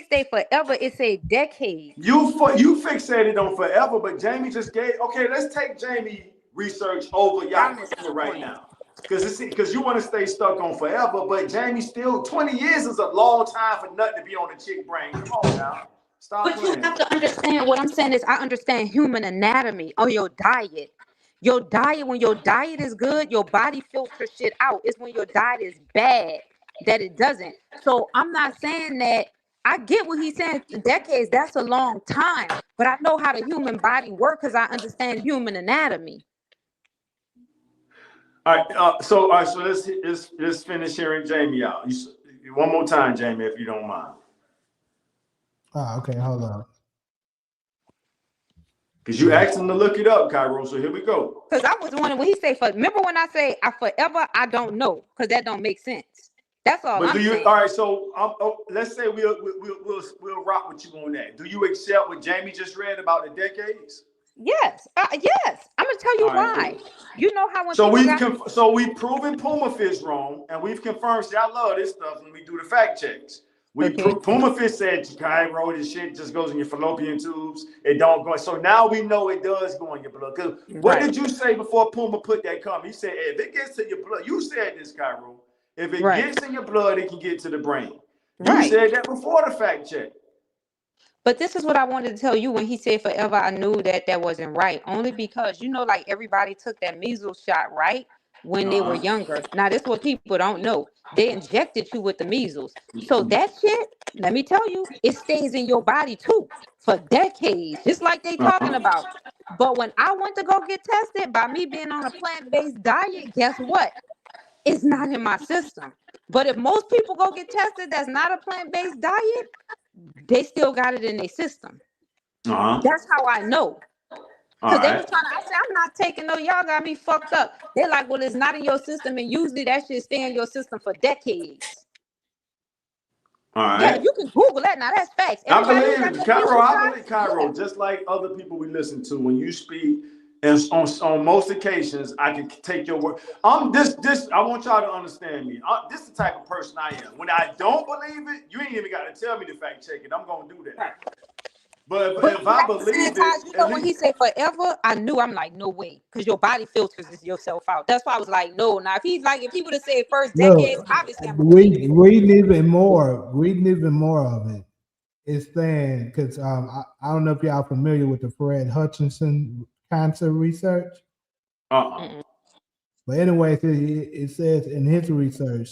stay forever. It said decade. You fixated on forever, but Jamie just gave. Okay, let's take Jamie research over y'all right now. Because you want to stay stuck on forever, but Jamie still 20 years is a long time for nothing to be on the chick brain. Come on now. Stop But playing. you have to understand what I'm saying is I understand human anatomy or your diet. Your diet, when your diet is good, your body filters shit out. It's when your diet is bad that it doesn't. So I'm not saying that. I get what he's saying. Decades, that's a long time. But I know how the human body works because I understand human anatomy. All right, so let's finish hearing Jamie out. One more time, Jamie, if you don't mind. Okay, hold on. Because you asked him to look it up, Cairo. So here we go. Because I was wondering when he say remember when I say I forever, I don't know, because that don't make sense. That's all. But I'm saying. All right, so let's say we'll rock with you on that. Do you accept what Jamie just read about the decades? Yes, yes. I'm gonna tell you why. Cool. You know how when we've proven Puma Fish wrong, and we've confirmed. See, I love this stuff when we do the fact checks. Puma Fish said Cairo, this shit just goes in your fallopian tubes. It don't go. So now we know it does go in your blood. Because what did you say before Puma put that comment? He said if it gets to your blood, you said this, Cairo. If it gets in your blood, it can get to the brain. You said that before the fact check. But this is what I wanted to tell you when he said forever, I knew that wasn't right. Only because, like everybody took that measles shot, right? When they were younger. Now, this is what people don't know. They injected you with the measles. So that shit, let me tell you, it stays in your body too for decades, just like they talking about. But when I went to go get tested, by me being on a plant-based diet, guess what? It's not in my system. But if most people go get tested, that's not a plant-based diet, they still got it in their system. That's how I know. Because they was trying to, I said, I'm not taking no, y'all got me fucked up. They're like, well, it's not in your system, and usually that shit stay in your system for decades. Yeah, you can Google that. Now that's facts. I Everybody who believe got it, Cairo. I believe shots, Cairo. Just like other people we listen to, when you speak, and on most occasions, I can take your word. This. I want y'all to understand me. This is the type of person I am. When I don't believe it, you ain't even got to tell me to fact check it. I'm gonna do that. But if I believe it, you know, when he said forever, I knew. I'm like, no way, because your body filters yourself out. That's why I was like, no. Now, if he would have said first decades, obviously I'm gonna believe it. Reading even more of it. It's saying, because I don't know if y'all familiar with the Fred Hutchinson cancer research. But anyway, it says in his research,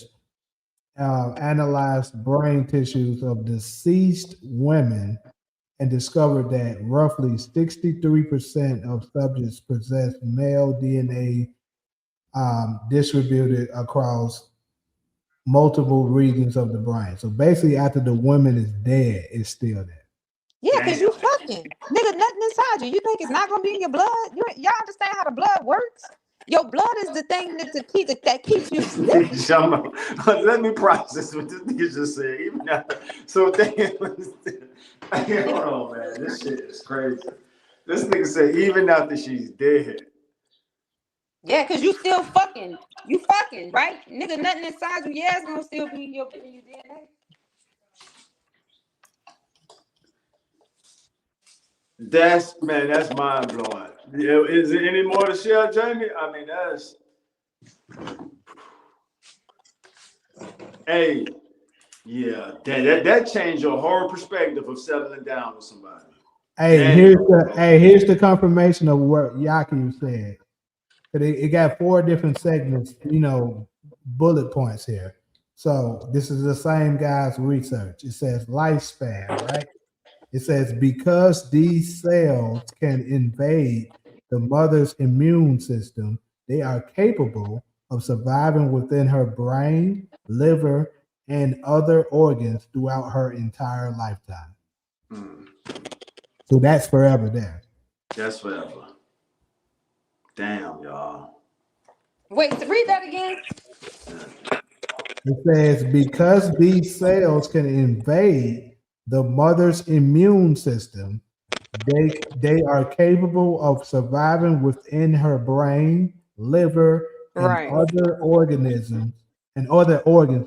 analyzed brain tissues of deceased women and discovered that roughly 63% of subjects possess male DNA distributed across multiple regions of the brain. So basically, after the woman is dead, it's still there. Yeah, because you fucking nigga, nothing inside you. You think it's not gonna be in your blood? Y'all understand how the blood works? Your blood is the thing that keeps you slipping. Let me process what this nigga just said. Even now, so hold on, man. This shit is crazy. This nigga said even after she's dead. Yeah, because you still fucking. You fucking, right? Nigga, nothing inside you. Yeah, it's gonna still be in your DNA. That's mind blowing. Is there any more to share, Jamie? I mean, that's. Hey, yeah, that changed your whole perspective of settling down with somebody. Hey, here's the confirmation of what Yaki said. It got 4 different segments, bullet points here. So this is the same guy's research. It says lifespan, right? It says because these cells can invade the mother's immune system, they are capable of surviving within her brain, liver, and other organs throughout her entire lifetime. So that's forever there. That's forever. Damn, y'all. Wait, read that again. It says because these cells can invade the mother's immune system, they are capable of surviving within her brain, liver, and other organisms and other organs,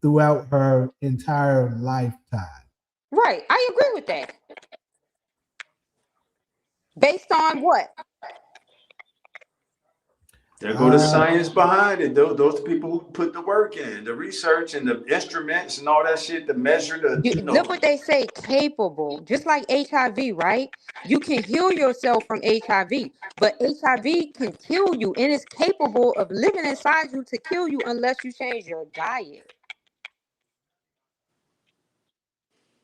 throughout her entire lifetime. Right, I agree with that. Based on what? There go the science behind it. Those people who put the work in, the research and the instruments and all that shit to measure the. Look what they say, capable. Just like HIV, right? You can heal yourself from HIV, but HIV can kill you, and it's capable of living inside you to kill you unless you change your diet.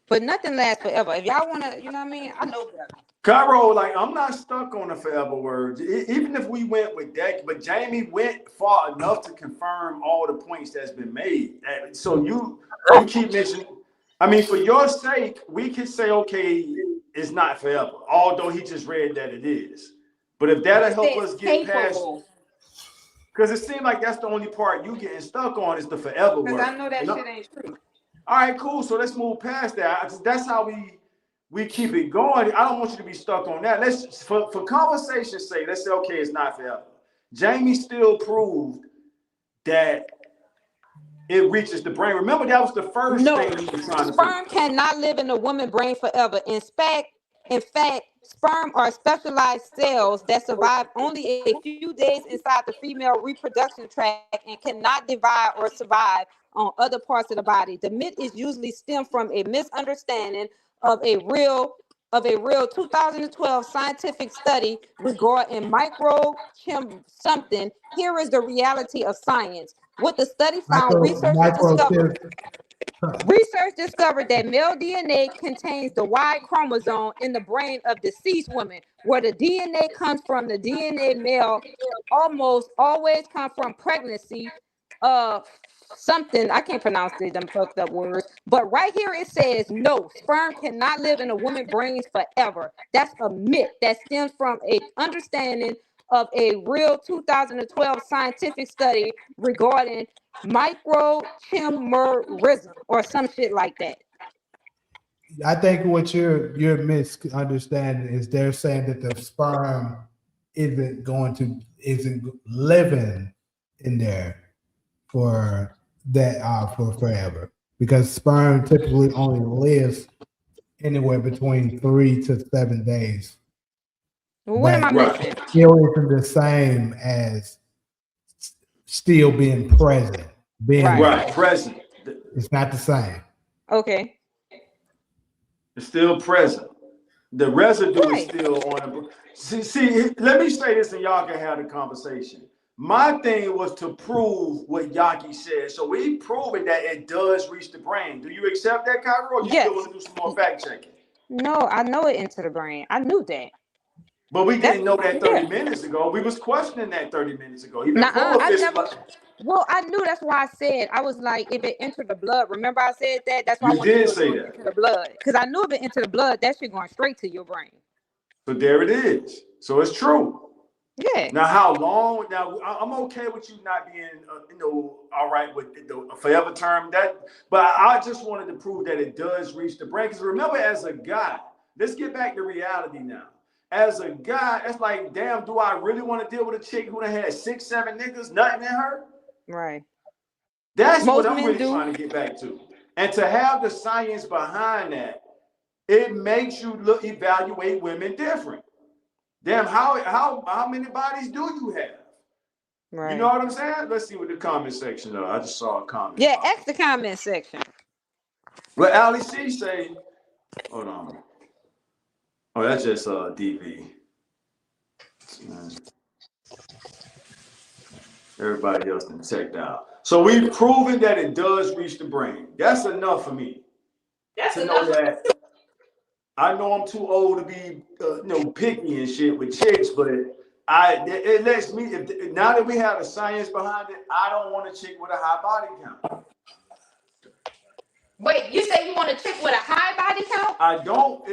But nothing lasts forever. If y'all want to, you know what I mean? I know better. Cairo, like, I'm not stuck on the forever words. Even if we went with that, but Jamie went far enough to confirm all the points that's been made. So you keep mentioning, I mean, for your sake, we could say, okay, it's not forever, although he just read that it is. But if that'll help us get past, because it seems like that's the only part you getting stuck on is the forever word. Because I know that shit ain't true. All right, cool. So let's move past that. That's how we keep it going. I don't want you to be stuck on that. Let's for conversation's sake, let's say, okay, it's not forever. Jamie still proved that it reaches the brain. Remember, that was the first thing he was trying to sperm cannot live in a woman's brain forever. In fact, sperm are specialized cells that survive only a few days inside the female reproduction tract and cannot divide or survive on other parts of the body. The myth is usually stemmed from a misunderstanding of a real 2012 scientific study regarding microchip something. Here is the reality of science. What the study found, research discovered that male DNA contains the Y chromosome in the brain of deceased women. Where the DNA comes from, the DNA male almost always comes from pregnancy, something. I can't pronounce them fucked up words. But right here it says no, sperm cannot live in a woman's brains forever. That's a myth that stems from a understanding of a real 2012 scientific study regarding microchimerism or some shit like that. I think what you're misunderstanding is they're saying that the sperm isn't living in there for that for forever, because sperm typically only lives anywhere between 3 to 7 days. What am I But missing? still isn't the same as still being present. Present. It's not the same. Okay. It's still present. The residue is still on the. See, let me say this and y'all can have the conversation. My thing was to prove what Yaki said. So we proving that it does reach the brain. Do you accept that, Kyra, or you still want to do some more fact checking? No, I know it into the brain. I knew that. But we didn't know that 30 minutes ago. We was questioning that 30 minutes ago. Even Well, I knew. That's why I said, I was like, if it entered the blood. Remember I said that? That's why you did say that. Into the blood. Because I knew if it entered the blood, that shit going straight to your brain. So there it is. So it's true. Yeah. Now, how long? Now, I'm okay with you not being, all right with the forever term. But I just wanted to prove that it does reach the brain. Because remember, as a guy, let's get back to reality now. As a guy, it's like, damn, do I really want to deal with a chick who done had 6, 7 niggas, nothing in her? Right. That's what I'm really trying to get back to. And to have the science behind that, it makes you evaluate women different. Damn, how many bodies do you have? Right. You know what I'm saying? Let's see what the comment section though. I just saw a comment. Yeah, X the comment section. Well, Ali C say, hold on. Oh, that's just DV. Everybody else been checked out. So we've proven that it does reach the brain. That's enough for me. That's to know that. I know I'm too old to be, picky and shit with chicks, but it lets me. Now that we have the science behind it, I don't want a chick with a high body count. Wait, you say you want a chick with a high body count? I don't.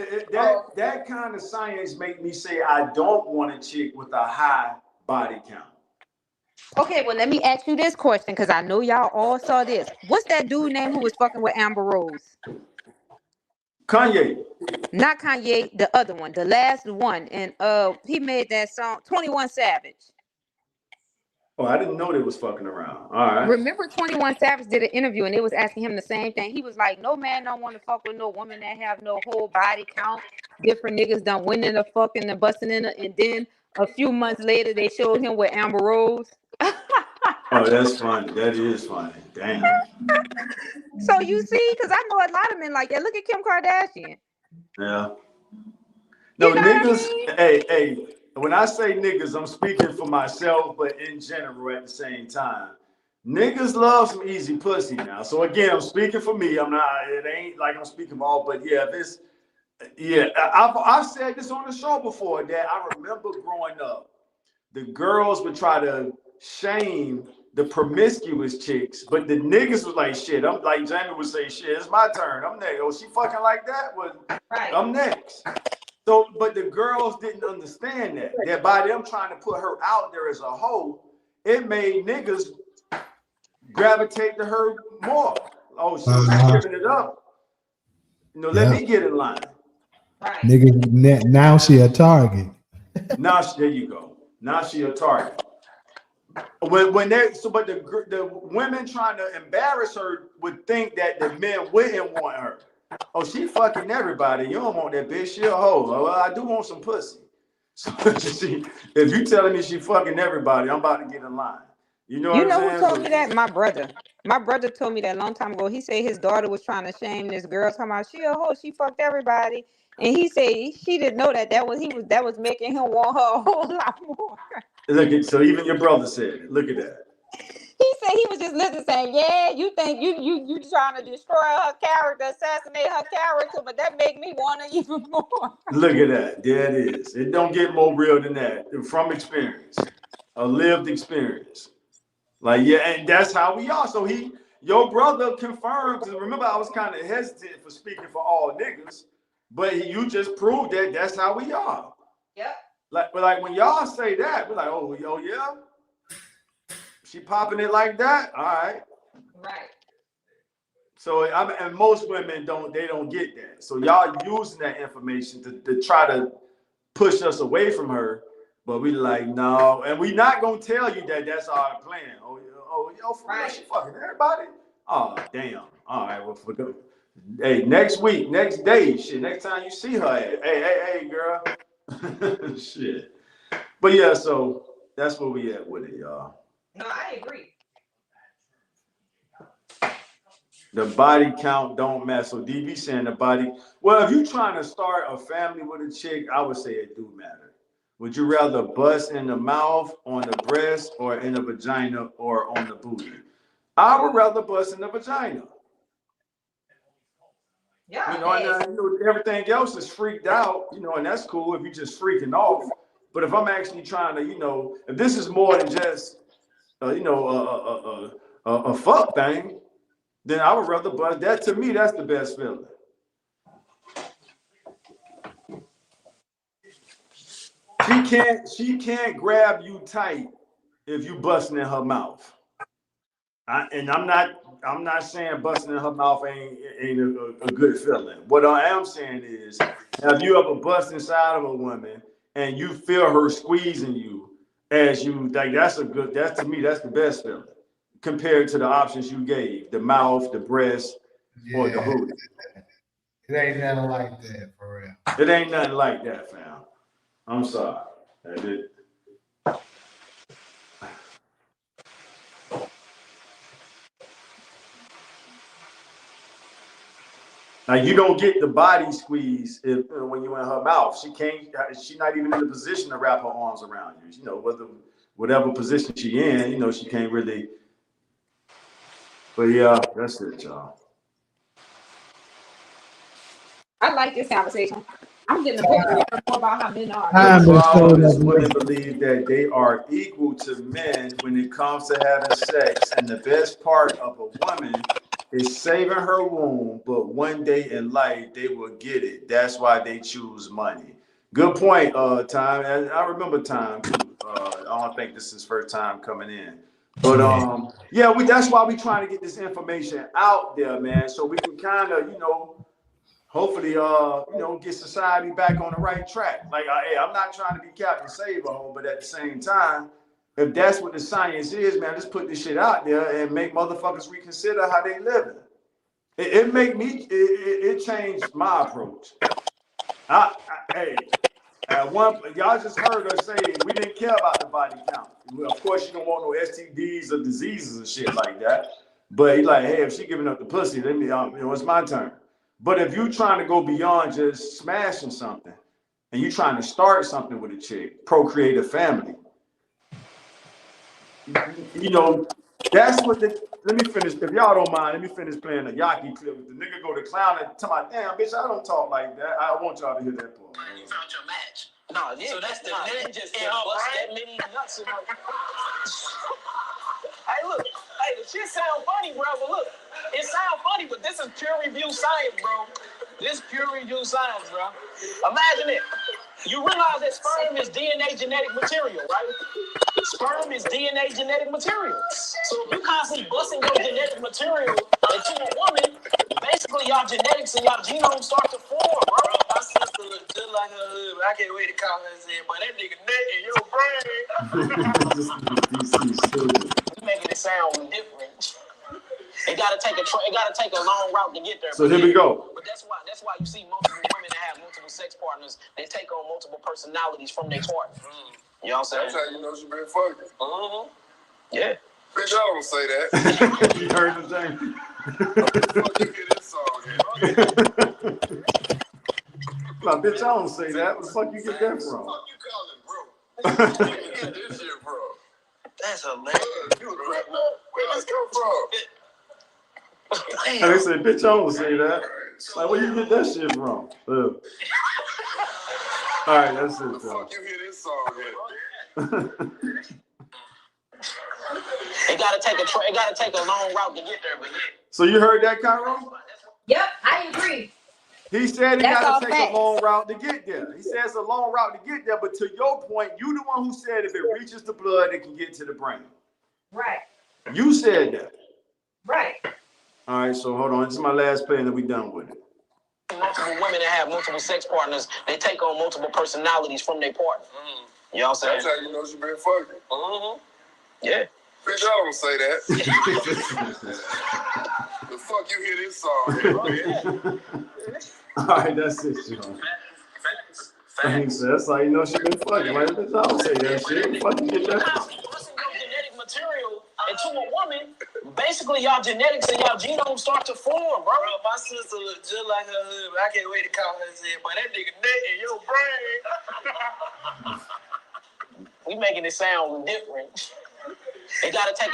That kind of science make me say I don't want a chick with a high body count. Okay, well, let me ask you this question because I know y'all all saw this. What's that dude name who was fucking with Amber Rose? Kanye. Not Kanye, the other one, the last one. And he made that song, 21 Savage. Oh, I didn't know they was fucking around. All right. Remember 21 Savage did an interview and they was asking him the same thing. He was like, no man don't want to fuck with no woman that have no whole body count. Different niggas done winning the fucking and busting in and then a few months later they showed him with Amber Rose. Oh, that's funny. That is funny. Damn. So you see, because I know a lot of men like that. Look at Kim Kardashian. Yeah. No, niggas, hey, when I say niggas, I'm speaking for myself, but in general at the same time. Niggas love some easy pussy now. So again, I'm speaking for me. It ain't like I'm speaking for all, but I've said this on the show before that I remember growing up, the girls would try to shame the promiscuous chicks, but the niggas was like, shit, I'm like Jamie would say, shit, it's my turn. I'm next. Oh, she fucking like that? Well, I'm next. So, but the girls didn't understand that. That by them trying to put her out there as a hoe, it made niggas gravitate to her more. Oh, she's giving it up. Let me get in line. Nigga, now she a target. There you go. Now she a target. But the women trying to embarrass her would think that the men wouldn't want her. Oh, she fucking everybody. You don't want that bitch. She a hoe. Well, I do want some pussy. So if you telling me she fucking everybody, I'm about to get in line. You know what I'm saying? Who told me that? My brother. My brother told me that a long time ago. He said his daughter was trying to shame this girl, talking about she a hoe, she fucked everybody. And he said she didn't know that was making him want her a whole lot more. So even your brother said it. Look at that. He said he was just listening, saying, "Yeah, you think you trying to destroy her character, assassinate her character, but that make me want her even more." Look at that. There it is. It don't get more real than that. From experience, a lived experience. Like and that's how we are. So your brother confirmed. Because remember, I was kind of hesitant for speaking for all niggas, but you just proved that that's how we are. Yep. But like when y'all say that, we're like, oh yeah, she popping it like that. All right. Right. So and most women don't get that. So y'all using that information to try to push us away from her. But we like, no, and we not gonna tell you that that's our plan. Oh, for real, she fucking everybody. Oh, damn. All right, well, forget. Hey, next week, next day, shit. Next time you see her, hey, girl. Shit. But yeah, so that's where we at with it, y'all. No, I agree. The body count don't matter. So DB saying the body. Well, if you trying to start a family with a chick, I would say it do matter. Would you rather bust in the mouth, on the breast, or in the vagina, or on the booty? I would rather bust in the vagina. Yeah. You know, and everything else is freaked out, and that's cool if you're just freaking off. But if I'm actually trying to, if this is more than just, a fuck thing, then I would rather bust. That to me, that's the best feeling. She can't grab you tight if you busting in her mouth. And I'm not saying busting in her mouth ain't a good feeling. What I am saying is, have you ever bust inside of a woman and you feel her squeezing you as you like? That's to me, that's the best feeling compared to the options you gave: the mouth, the breast, or the booty. It ain't nothing like that for real. It ain't nothing like that, fam. I'm sorry. Like you don't get the body squeeze when you're in her mouth. She's not even in the position to wrap her arms around you. Whatever position she in, she can't really. But yeah, that's it, y'all. I like this conversation. I'm getting a picture more about how men are. Most women believe that they are equal to men when it comes to having sex, and the best part of a woman is saving her womb, but one day in life they will get it. That's why they choose money. Good point, Time. And I remember Time too. I don't think this is his first time coming in. But that's why we trying to get this information out there, man, so we can kind of, hopefully, get society back on the right track. Like, I'm not trying to be Captain Save-A-Hole, but at the same time, if that's what the science is, man, just put this shit out there and make motherfuckers reconsider how they living. It changed my approach. Y'all just heard us say we didn't care about the body count. Of course, you don't want no STDs or diseases and shit like that. But he's like, hey, if she giving up the pussy, then it's my turn. But if you're trying to go beyond just smashing something, and you're trying to start something with a chick, procreate a family, that's what let me finish. If y'all don't mind, let me finish playing the Yaki clip with the nigga go to clown and tell my damn bitch, I don't talk like that. I want y'all to hear that part. You found your match. No, yeah, so that's the net just bust that many nuts in her. Hey, look. Hey, the shit sound funny, bro, but look. It sound funny, but this is pure review science, bro. This pure review science, bro. Imagine it. You realize that sperm is DNA genetic material, right? Sperm is DNA genetic material. So if you constantly busting your genetic material into a woman, basically y'all genetics and y'all genome start to form, bro. My sister looks just like her husband. I can't wait to call her and say, but that nigga nut in your brain. You making it sound different. It gotta take a long route to get there. So here we go. But that's why you see multiple women that have multiple sex partners. They take on multiple personalities from their partner. You know what I'm saying? That's how you know she been fucking. Mm-hmm. Yeah. Bitch, I don't say that. You heard the thing. Fuck, you hear this song here. No, bitch, I don't say that. Where the fuck you get that from? What the fuck you calling, bro? You get this shit, bro. That's hilarious. You a crap. Where this come from? And they say, bitch, I don't say that. Like, where you get that shit from? All right, that's it, though. Fuck, you hear this song here. It gotta take a long route to get there, but yeah. So you heard that, Cairo? Yep, I agree. He said he That's all got to take facts. a long route to get there. He says a long route to get there, but to your point, you the one who said if it reaches the blood, it can get to the brain. Right. You said that. Right. All right, so hold on. This is my last play, and then we done with it. Multiple women that have multiple sex partners, they take on multiple personalities from their partner. You know what I'm saying? That's how you know she been fucking. Yeah. Bitch, y'all don't say that. The fuck you hear this song? All right, that's it, Sean. Thanks. That's how you know she been fucking. Like, bitch, I don't say that shit. Fucking get that. Forcing your genetic material into a woman, basically y'all genetics and y'all genome start to form, bro. My sister look just like her husband. I can't wait to call her and say, but that nigga nut in your brain. We making it sound different. It gotta take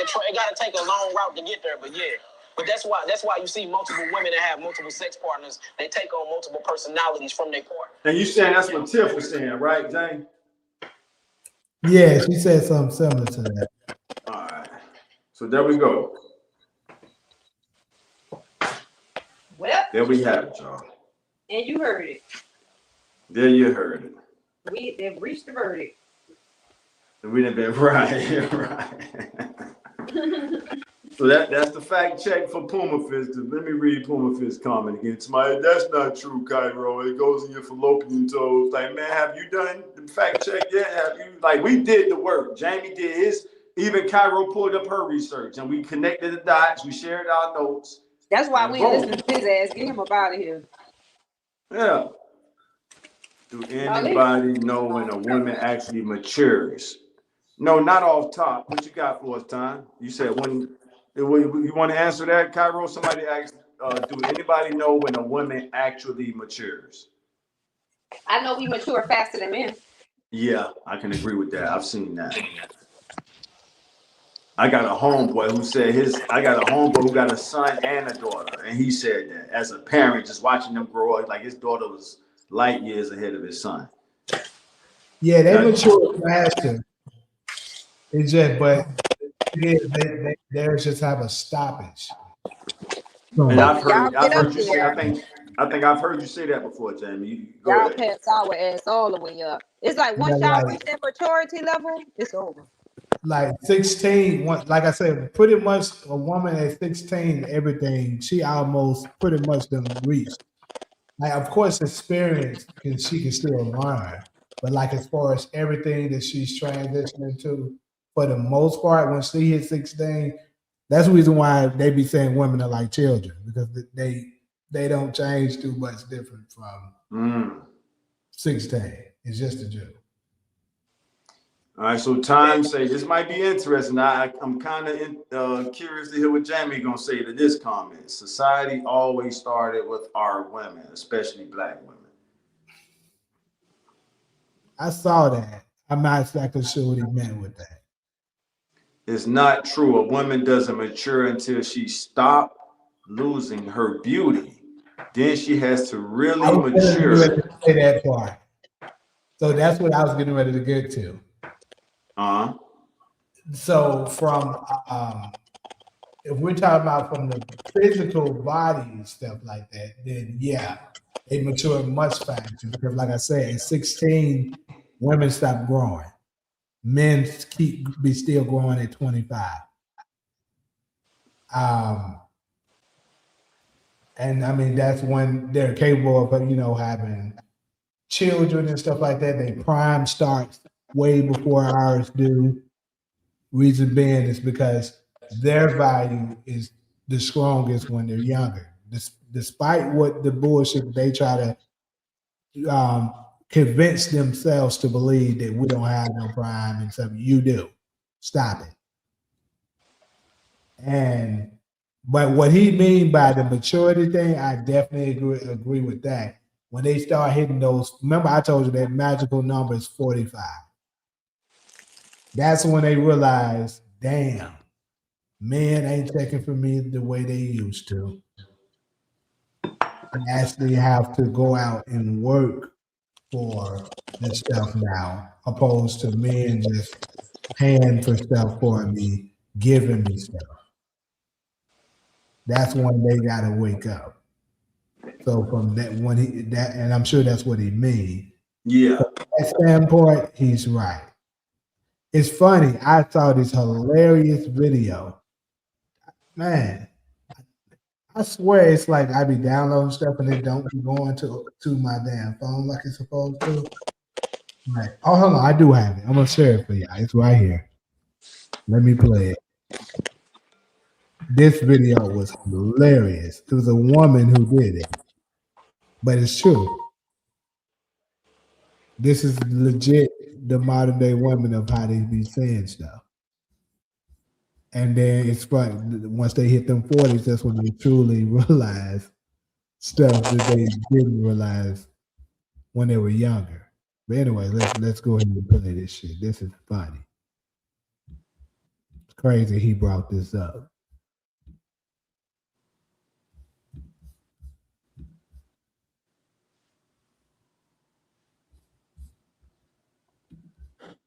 a long route to get there, but yeah. But that's why you see multiple women that have multiple sex partners. They take on multiple personalities from their partner. And you saying that's what Tiff was saying, right, Jane? Yeah, she said something similar to that. All right. So there we go. Well, There we have it, y'all. and you heard it. There you heard it. They've reached the verdict. We done been right, right. So that's the fact check for Puma Fist. Let me read Puma Fist's comment again. Somebody, that's not true, Cairo. It goes in your fallopian toes. Like, man, have you done the fact check yet? Have you? Like, we did the work. Jamie did his. Even Cairo pulled up her research, and we connected the dots. We shared our notes. That's why we Boom. listen to his ass. Get him up out of here. Yeah. Do anybody know when a woman actually matures? No, not off top. What you got for us, Tom? You said when. You want to answer that, Cairo? Somebody asked, do anybody know when a woman actually matures? I know we mature faster than men. Yeah, I can agree with that. I've seen that. I got a homeboy who got a son and a daughter, and he said that as a parent, just watching them grow up, like his daughter was light years ahead of his son. Yeah, they mature faster. It's just, but they just have a stoppage. And I've heard you say. I think I've heard you say that before, Jamie. Y'all pass our ass all the way up. It's like once y'all reach that maturity level, it's over. Like 16, like I said, pretty much a woman at 16, everything, she almost pretty much done reached. Like, of course, experience, she can still learn. But like as far as everything that she's transitioning to, for the most part, when she hits 16, that's the reason why they be saying women are like children, because they don't change too much different from 16. It's just a joke. All right, so Time say this might be interesting. I'm kind of curious to hear what Jamie gonna say to this comment. Society always started with our women, especially Black women. I saw that. I'm not exactly sure what he meant with that. It's not true. A woman doesn't mature until she stops losing her beauty. Then she has to really mature. Say that part. So that's what I was getting ready to get to. So from if we're talking about from the physical body and stuff like that, then yeah, they mature much faster because, like I said, at 16, women stop growing. Men be still growing at 25. And I mean, that's when they're capable of, having children and stuff like that. Their prime starts way before ours do. Reason being is because their value is the strongest when they're younger. Despite what the bullshit they try to convince themselves to believe that we don't have no prime and stuff, you do. Stop it. But what he mean by the maturity thing, I definitely agree with that. When they start hitting those, remember I told you that magical number is 45. That's when they realize, damn, men ain't checking for me the way they used to. I actually have to go out and work for this stuff now, opposed to men just paying for stuff for me giving me stuff. That's when they gotta wake up. So from that and I'm sure that's what he means. Yeah. From that standpoint, he's right. It's funny. I saw this hilarious video. Man, I swear it's like I be downloading stuff and it don't be going to my damn phone like it's supposed to. Right. Oh, hold on. I do have it. I'm gonna share it for you. It's right here. Let me play it. This video was hilarious. It was a woman who did it, but it's true. This is legit the modern day women of how they be saying stuff. And then it's fun. Once they hit them 40s, that's when they truly realize stuff that they didn't realize when they were younger. But anyway, let's go ahead and play this shit. This is funny. It's crazy he brought this up.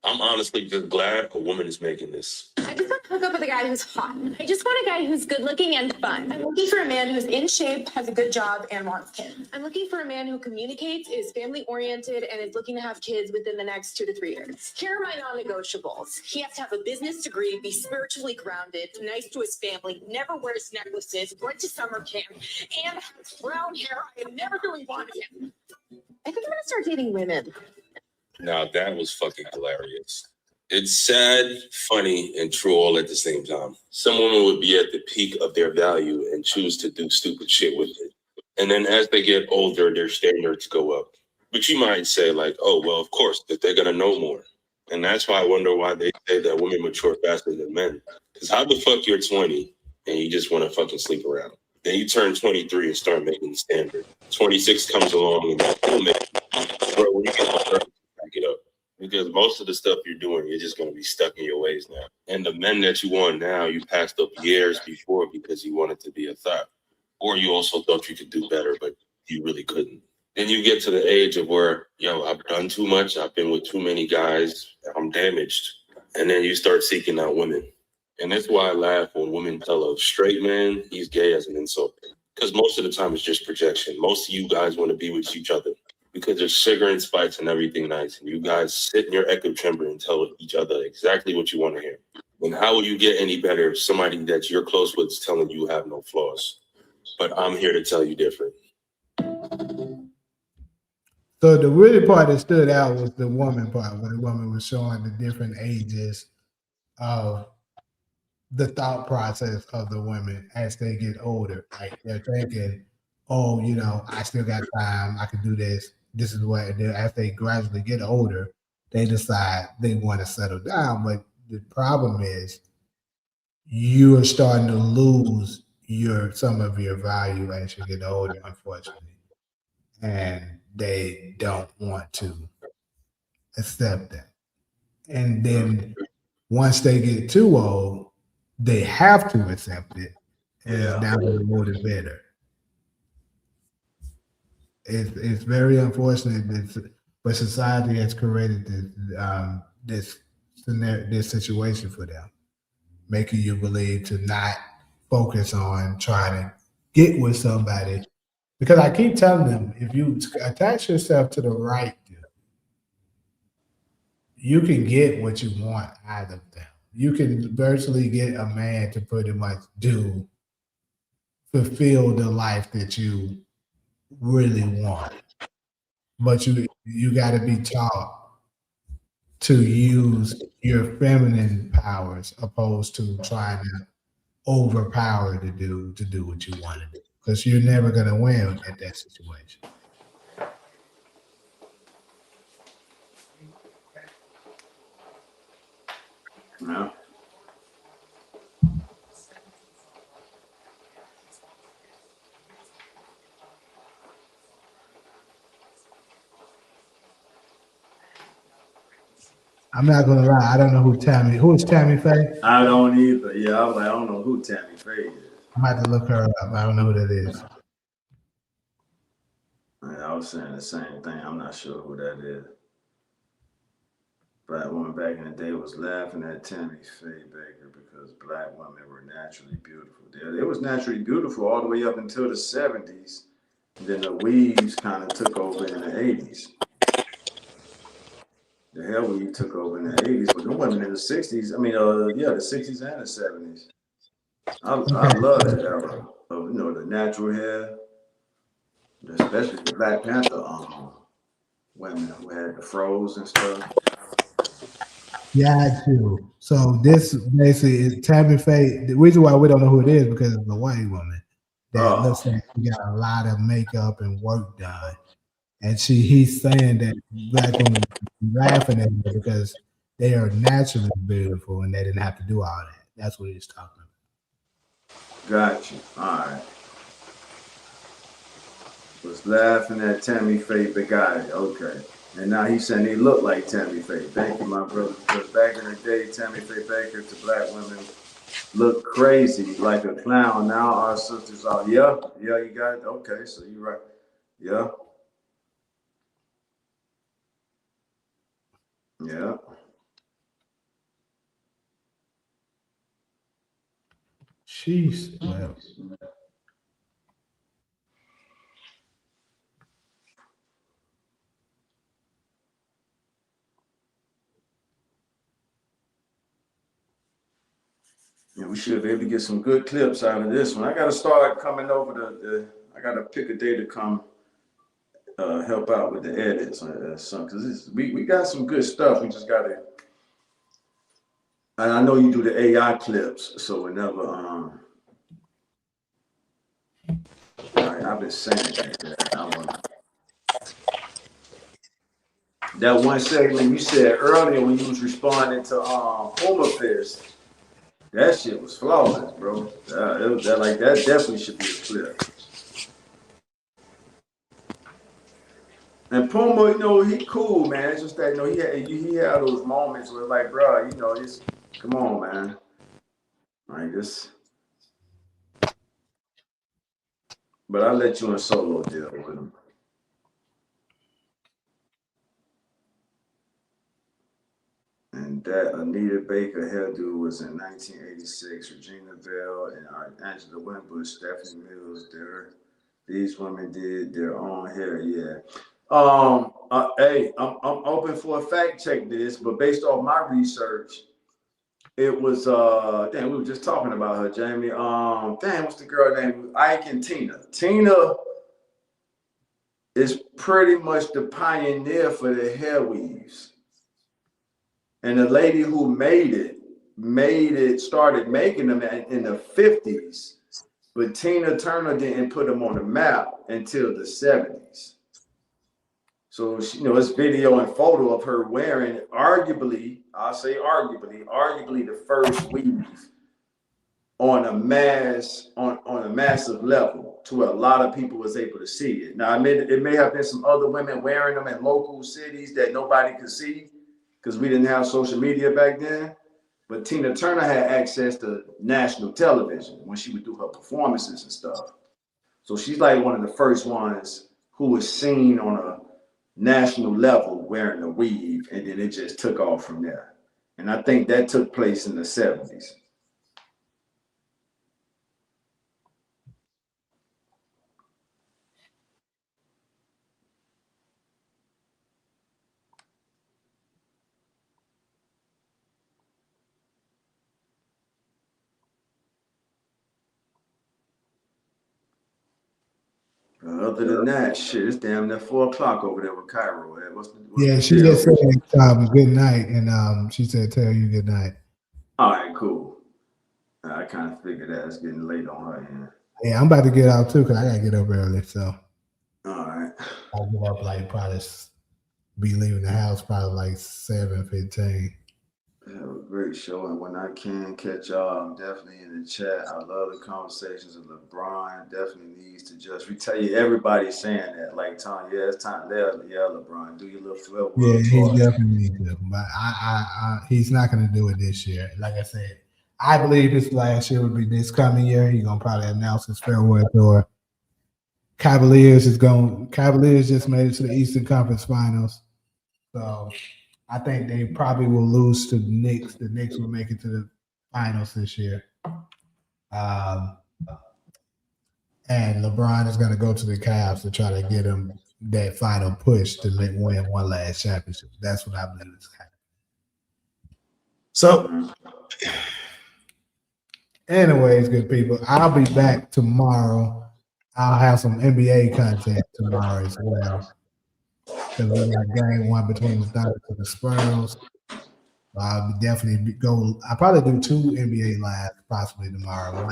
I'm honestly just glad a woman is making this. I just want to hook up with a guy who's hot. I just want a guy who's good looking and fun. I'm looking for a man who's in shape, has a good job, and wants kids. I'm looking for a man who communicates, is family oriented, and is looking to have kids within the next 2 to 3 years. Here are my non-negotiables. He has to have a business degree, be spiritually grounded, nice to his family, never wears necklaces, went to summer camp, and has brown hair. I am never really wanted him. I think I'm gonna start dating women. Now that was fucking hilarious. It's sad, funny, and true all at the same time. Some women would be at the peak of their value and choose to do stupid shit with it. And then as they get older, their standards go up. But you might say like, oh, well, of course, that they're gonna know more. And that's why I wonder why they say that women mature faster than men. Because how the fuck you're 20 and you just want to fucking sleep around? Then you turn 23 and start making the standard. 26 comes along and that's still making. Bro, when you get older, back it up. Because most of the stuff you're doing, you're just going to be stuck in your ways now. And the men that you want now, you passed up years before because you wanted to be a thought. Or you also thought you could do better, but you really couldn't. Then you get to the age of where, yo, I've done too much. I've been with too many guys. I'm damaged. And then you start seeking out women. And that's why I laugh when women tell a straight man he's gay as an insult. Because most of the time it's just projection. Most of you guys want to be with each other. Because there's sugar and spice and everything nice. And you guys sit in your echo chamber and tell each other exactly what you want to hear. And how will you get any better if somebody that you're close with is telling you have no flaws? But I'm here to tell you different. So the really part that stood out was the woman part, where the woman was showing the different ages of the thought process of the women as they get older. Like they're thinking, oh, you know, I still got time. I can do this. This is what, and then as they gradually get older, they decide they want to settle down. But the problem is you are starting to lose some of your value as you get older, unfortunately. And they don't want to accept that. And then once they get too old, they have to accept it. And it's down to the motivator. It's very unfortunate but society has created this situation for them, making you believe to not focus on trying to get with somebody. Because I keep telling them, if you attach yourself to the right dude, you can get what you want out of them. You can virtually get a man to pretty much fulfill the life that you really want. But you got to be taught to use your feminine powers opposed to trying to overpower the dude to do what you want to do. Because you're never going to win at that situation. No. I'm not gonna lie, I don't know who is Tammy Faye? I don't either. Yeah, I was like, I don't know who Tammy Faye is. I'm about to look her up. I don't know who that is. I was saying the same thing. I'm not sure who that is. Black woman back in the day was laughing at Tammy Faye Baker because black women were naturally beautiful. They was naturally beautiful all the way up until the 70s. Then the weaves kind of took over in the 80s. The hair weave took over in the 80s, but the women in the 60s, the 60s and the 70s. I love that era of, the natural hair, especially the Black Panther women who had the froze and stuff. Yeah, too. So this basically is Tammy Faye. The reason why we don't know who it is because it's a white woman that looks like she got a lot of makeup and work done. And he's saying that black women laughing at her because they are naturally beautiful and they didn't have to do all that. That's what he's talking about. Got you. All right. Was laughing at Tammy Faye, but got it. Okay. And now he's saying he looked like Tammy Faye. Thank you, my brother. Because back in the day, Tammy Faye Baker to black women looked crazy, like a clown. Now our sisters are, yeah, you got it. Okay, so you're right. Yeah. Yeah. Jeez. Well. Yeah, we should be able to get some good clips out of this one. I got to start coming over I got to pick a day to come help out with the edits because we got some good stuff. We just got to. And I know you do the AI clips, so whenever I've been saying that one segment you said earlier when you was responding to Puma Fist. That shit was flawless, bro. That definitely should be a clip. And Puma, he cool, man. It's just that, he had those moments where, like, bro, it's come on, man. Like this. But I'll let you in solo deal with him. And that Anita Baker hairdo was in 1986. Regina Bell and Angela Winbush, Stephanie Mills, these women did their own hair, yeah. Hey, I'm open for a fact check this, but based off my research, it was we were just talking about her, Jamie. What's the girl name? Ike and Tina. Tina is pretty much the pioneer for the hair weaves. And the lady who started making them in the 50s, but Tina Turner didn't put them on the map until the 70s. So, it's video and photo of her wearing arguably the first weave on a massive level to where a lot of people was able to see it. Now, it may have been some other women wearing them in local cities that nobody could see because we didn't have social media back then. But Tina Turner had access to national television when she would do her performances and stuff. So she's like one of the first ones who was seen on a national level wearing a weave, and then it just took off from there. And I think that took place in the 70s. Other than that, shit, it's damn near 4 o'clock over there with Cairo. She just said good night, and she said tell you good night. All right, cool. I kind of figured that it's getting late on her end. Yeah, I'm about to get out too because I gotta get up early. So, all right, I'll get up probably be leaving the house probably 7:15. Have a great show, and when I can catch y'all, I'm definitely in the chat. I love the conversations of LeBron. Definitely needs to just retell everybody's saying that. Like, Tom, yeah, it's time. Yeah, LeBron, do your little 12. Yeah, he definitely needs to, but he's not going to do it this year. Like I said, I believe his last year would be this coming year. He's gonna probably announce his farewell tour. Cavaliers just made it to the Eastern Conference Finals, so I think they probably will lose to the Knicks. The Knicks will make it to the finals this year. And LeBron is going to go to the Cavs to try to get him that final push to win one last championship. That's what I believe is happening. So, anyways, good people, I'll be back tomorrow. I'll have some NBA content tomorrow as well. Because we got game one between the Thunder and the Spurs. I'll definitely I'll probably do 2 NBA lives possibly tomorrow.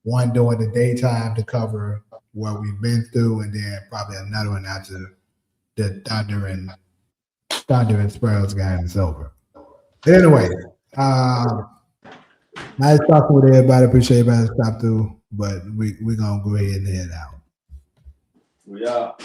One during the daytime to cover what we've been through, and then probably another one after the Thunder and Spurs game is over. Anyway, nice talking with everybody. Appreciate everybody stop through, but we're gonna go ahead and head out. we are.